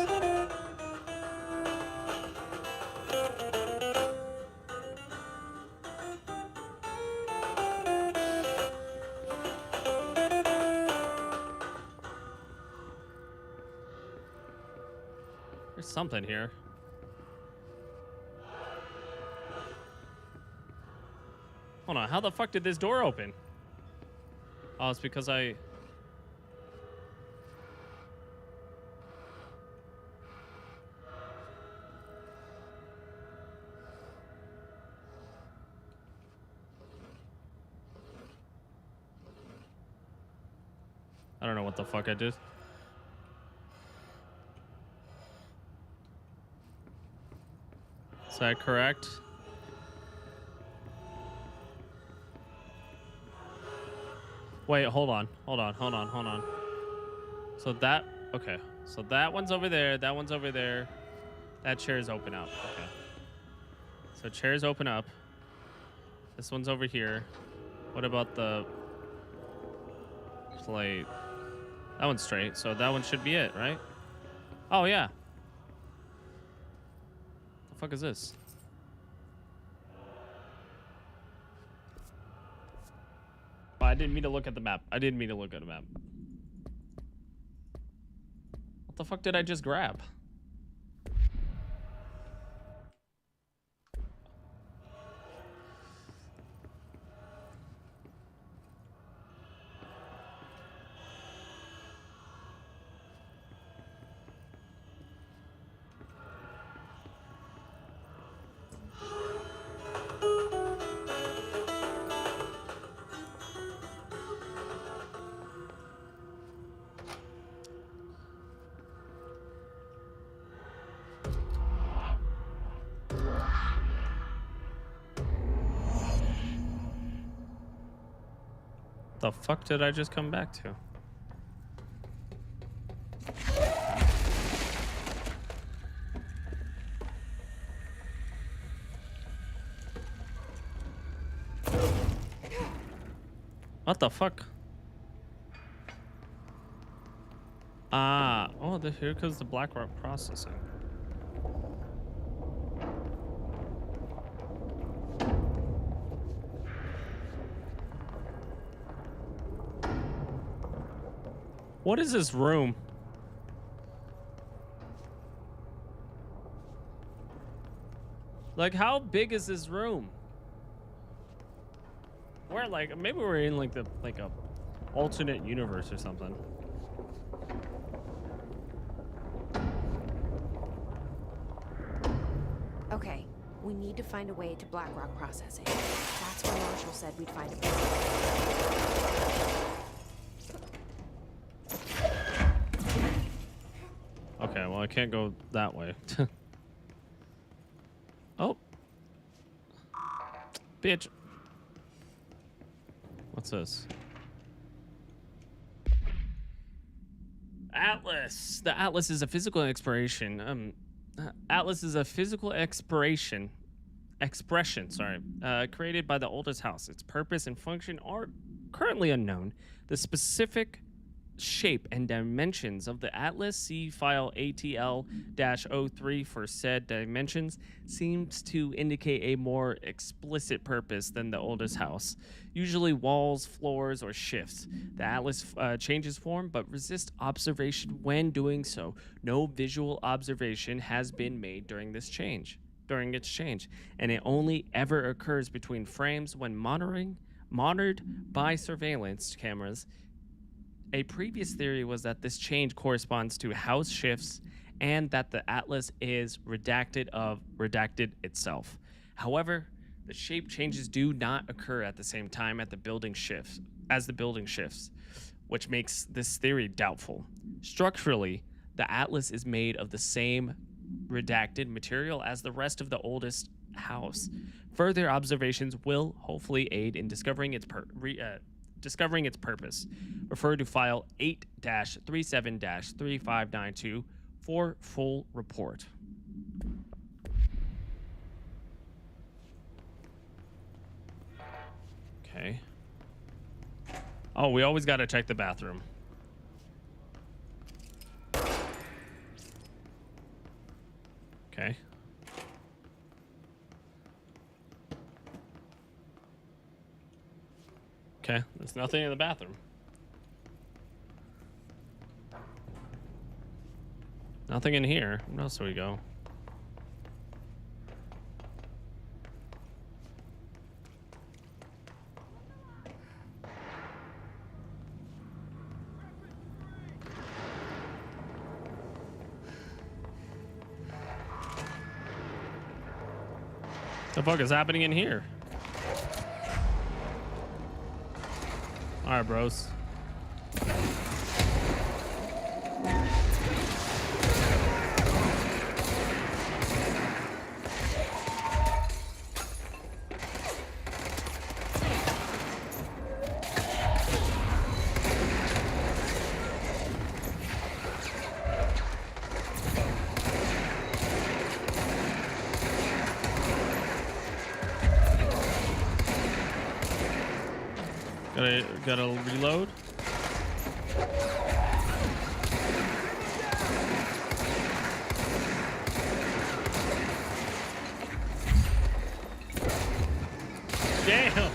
There's something here. Hold on, how the fuck did this door open? Oh, it's because I don't know what the fuck I did. Is that correct? Wait, hold on. So that, okay. So that one's over there. That one's over there. That chair's open up. Okay. So chairs open up. This one's over here. What about the plate? That one's straight. So that one should be it, right? Oh, yeah. The fuck is this? Oh, I didn't mean to look at the map. What the fuck did I just grab? The fuck did I just come back to? What the fuck? Ah, oh, here comes the BlackRock processing. What is this room? Like, how big is this room? We're like, maybe we're in like a alternate universe or something. Okay, we need to find a way to BlackRock processing. That's where Marshall said we'd find a Okay, well, I can't go that way. Oh. Bitch. What's this? Atlas. The Atlas is a physical expression. Atlas is a physical expression, created by the oldest house. Its purpose and function are currently unknown. The specific shape and dimensions of the Atlas, see file ATL-03 for said dimensions, seems to indicate a more explicit purpose than the oldest house, usually walls, floors, or shifts. The Atlas changes form but resists observation when doing so. No visual observation has been made during its change, and it only ever occurs between frames when monitored by surveillance cameras. A previous theory was that this change corresponds to house shifts and that the Atlas is redacted itself. However, the shape changes do not occur at the same time as the building shifts, which makes this theory doubtful. Structurally, the Atlas is made of the same redacted material as the rest of the oldest house. Further observations will hopefully aid in discovering its discovering its purpose. Refer to file 8-37-3592 for full report. Okay. Oh, we always got to check the bathroom. Okay. Okay, there's nothing in the bathroom. Nothing in here. Where else do we go? The fuck is happening in here? All right, bros. Gotta reload. Damn.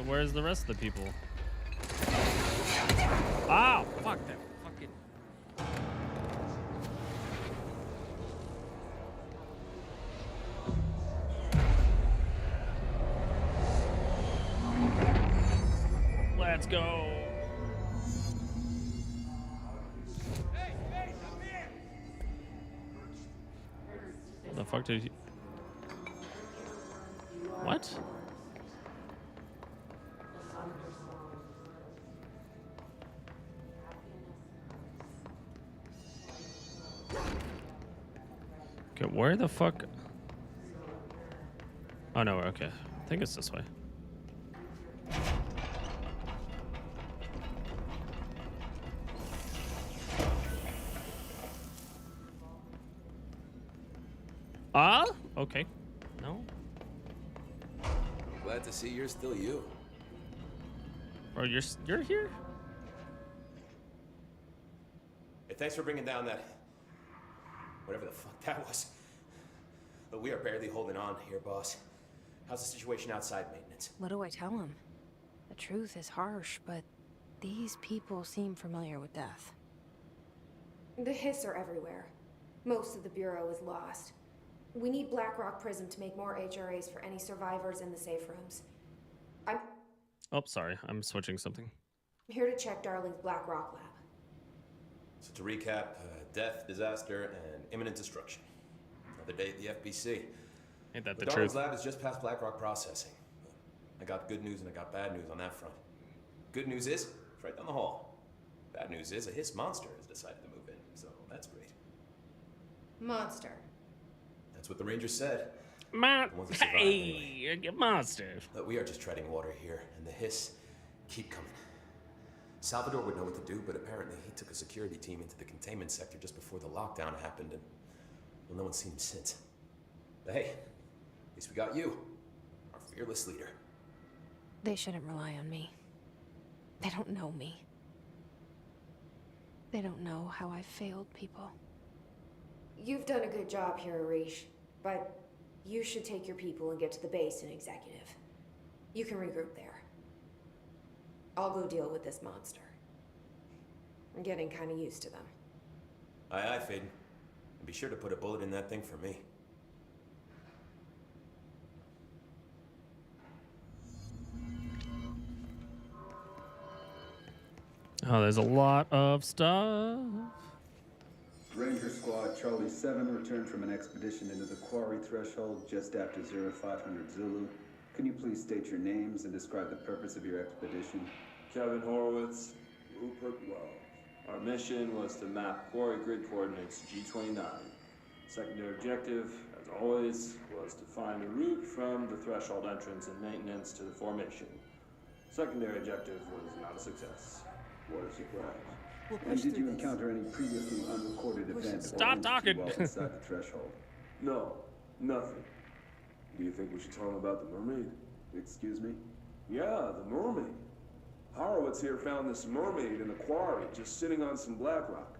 Where's the rest of the people? Oh, fuck that fucking. Let's go. What the fuck did he? What? Okay, where the fuck? Oh no, okay. I think it's this way. Ah? Okay. No. Glad to see you're still you. Bro, you're here? Hey, thanks for bringing down that... whatever the fuck that was. But we are barely holding on here, boss. How's the situation outside maintenance? What do I tell him? The truth is harsh, but these people seem familiar with death. The hiss are everywhere. Most of the Bureau is lost. We need Blackrock Prism to make more HRAs for any survivors in the safe rooms. I'm Oh, sorry. I'm switching something. here to check Darling's Blackrock lab. So to recap, death, disaster, and imminent destruction. Another day at the FBC. Ain't that the Darling's truth? lab is just past Blackrock processing. I got good news and I got bad news on that front. Good news is, it's right down the hall. Bad news is, a hiss monster has decided to move in, so that's great. Monster. That's what the Rangers said. Hey, monster. But we are just treading water here, and the hiss keep coming. Salvador would know what to do, but apparently he took a security team into the containment sector just before the lockdown happened, and well, no one's seen him since. But hey, at least we got you, our fearless leader. They shouldn't rely on me. They don't know me. They don't know how I've failed people. You've done a good job here, Arish, but you should take your people and get to the base in Executive. You can regroup there. I'll go deal with this monster. I'm getting kind of used to them. Aye, aye, Faden. And be sure to put a bullet in that thing for me. Oh, there's a lot of stuff. Ranger Squad Charlie 7 returned from an expedition into the quarry threshold just after 0500 Zulu. Can you please state your names and describe the purpose of your expedition? Kevin Horowitz, Rupert Wells. Our mission was to map quarry grid coordinates G29. Secondary objective, as always, was to find a route from the threshold entrance and maintenance to the formation. Secondary objective was not a success. What a surprise. And did you encounter any previously unrecorded event or Stop entity talking. while inside the threshold? No, nothing. Do you think we should tell him about the mermaid? Excuse me? Yeah, the mermaid. Horowitz here found this mermaid in the quarry, just sitting on some black rock.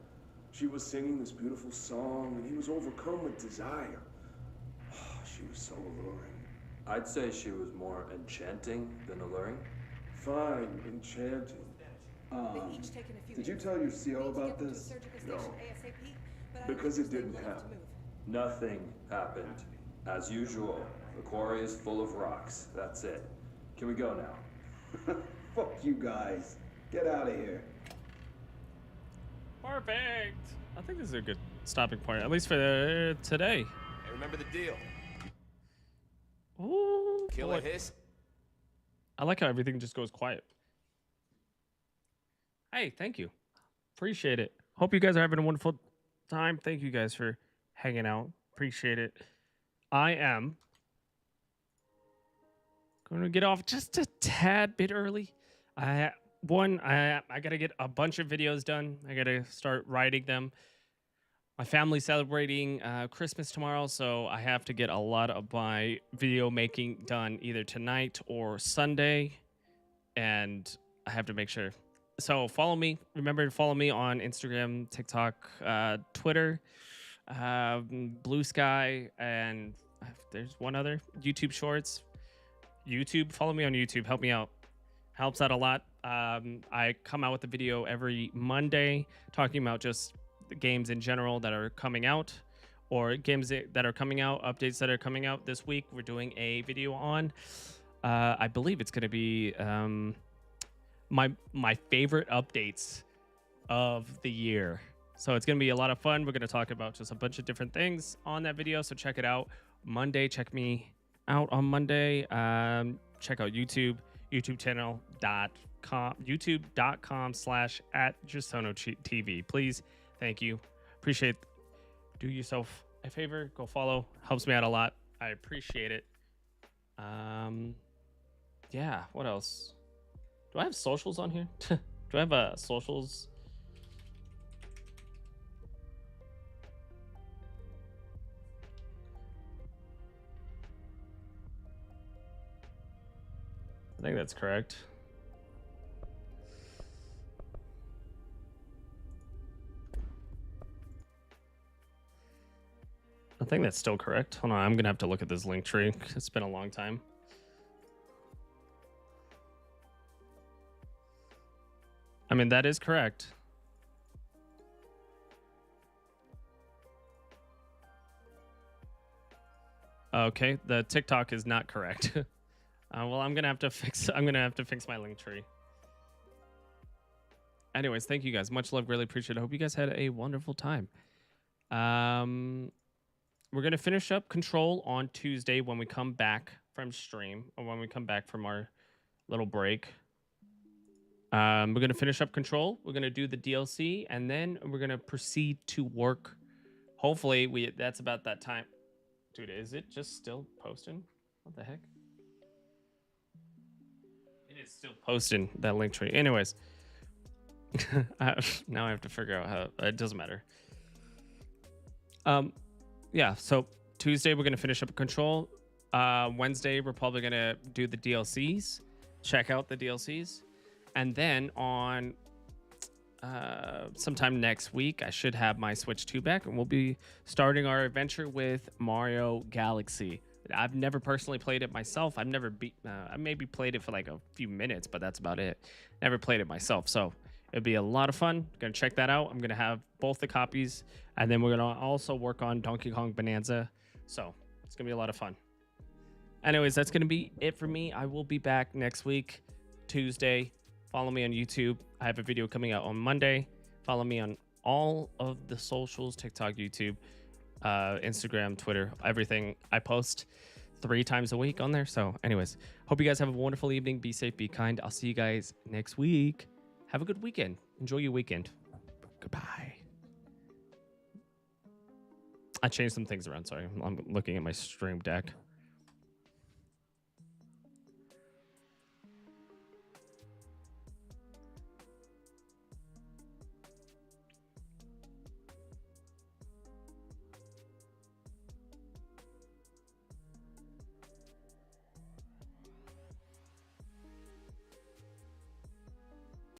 She was singing this beautiful song, and he was overcome with desire. She was so alluring. I'd say she was more enchanting than alluring. Fine, enchanting. Did you tell your CO about this? No. Because it didn't happen. Nothing happened. As usual, the quarry is full of rocks. That's it. Can we go now? Fuck you guys. Get out of here. Perfect. I think this is a good stopping point, at least for today. Hey, remember the deal. Ooh, Kill boy. a hiss. I like how everything just goes quiet. Hey, thank you. Appreciate it. Hope you guys are having a wonderful time. Thank you guys for hanging out. Appreciate it. I am going to get off just a tad bit early. I gotta get a bunch of videos done. I gotta start writing them. My family's celebrating Christmas tomorrow, so I have to get a lot of my video making done either tonight or Sunday, and I have to make sure. So follow me. Remember to follow me on Instagram, TikTok, Twitter, Blue Sky, and there's one other, YouTube Shorts. YouTube, follow me on YouTube. Help me out. Helps out a lot. I come out with a video every Monday talking about just the games in general that are coming out, or games that are coming out, updates that are coming out. This week we're doing a video on I believe it's going to be my favorite updates of the year. So it's going to be a lot of fun. We're going to talk about just a bunch of different things on that video, so check it out. Monday, check me out on Monday. Check out YouTube channel.com, youtube.com/@GesonoTV. Please, thank you. Appreciate. Do yourself a favor. Go follow. Helps me out a lot. I appreciate it. Yeah. What else? Do I have socials on here? Do I have socials? I think that's correct. I think that's still correct. Hold on, I'm gonna have to look at this link tree. It's been a long time. I mean, that is correct. Okay, the TikTok is not correct. Well, I'm gonna have to fix my link tree. Anyways, thank you guys. Much love. Really appreciate it. I hope you guys had a wonderful time. We're gonna finish up Control on Tuesday when we come back from stream, or when we come back from our little break. We're gonna finish up Control. We're gonna do the DLC, and then we're gonna proceed to work. Hopefully, that's about that time. Dude, is it just still posting? What the heck? It is still posting that link tree. Anyways, now I have to figure out how. It doesn't matter. Yeah. So Tuesday we're gonna finish up Control. Wednesday we're probably gonna do the DLCs. Check out the DLCs, and then on sometime next week I should have my Switch 2 back, and we'll be starting our adventure with Mario Galaxy. I've never personally played it myself. I've never I maybe played it for like a few minutes, but that's about it. Never played it myself, so it'd be a lot of fun. Gonna check that out. I'm gonna have both the copies, and then we're gonna also work on Donkey Kong Bonanza. So it's gonna be a lot of fun. Anyways, that's gonna be it for me. I will be back next week, Tuesday. Follow me on YouTube. I have a video coming out on Monday. Follow me on all of the socials: TikTok, YouTube, Instagram, Twitter, everything. I post 3 times a week on there. So anyways, hope you guys have a wonderful evening. Be safe, be kind. I'll see you guys next week. Have a good weekend. Enjoy your weekend. Goodbye. I changed some things around. Sorry, I'm looking at my stream deck.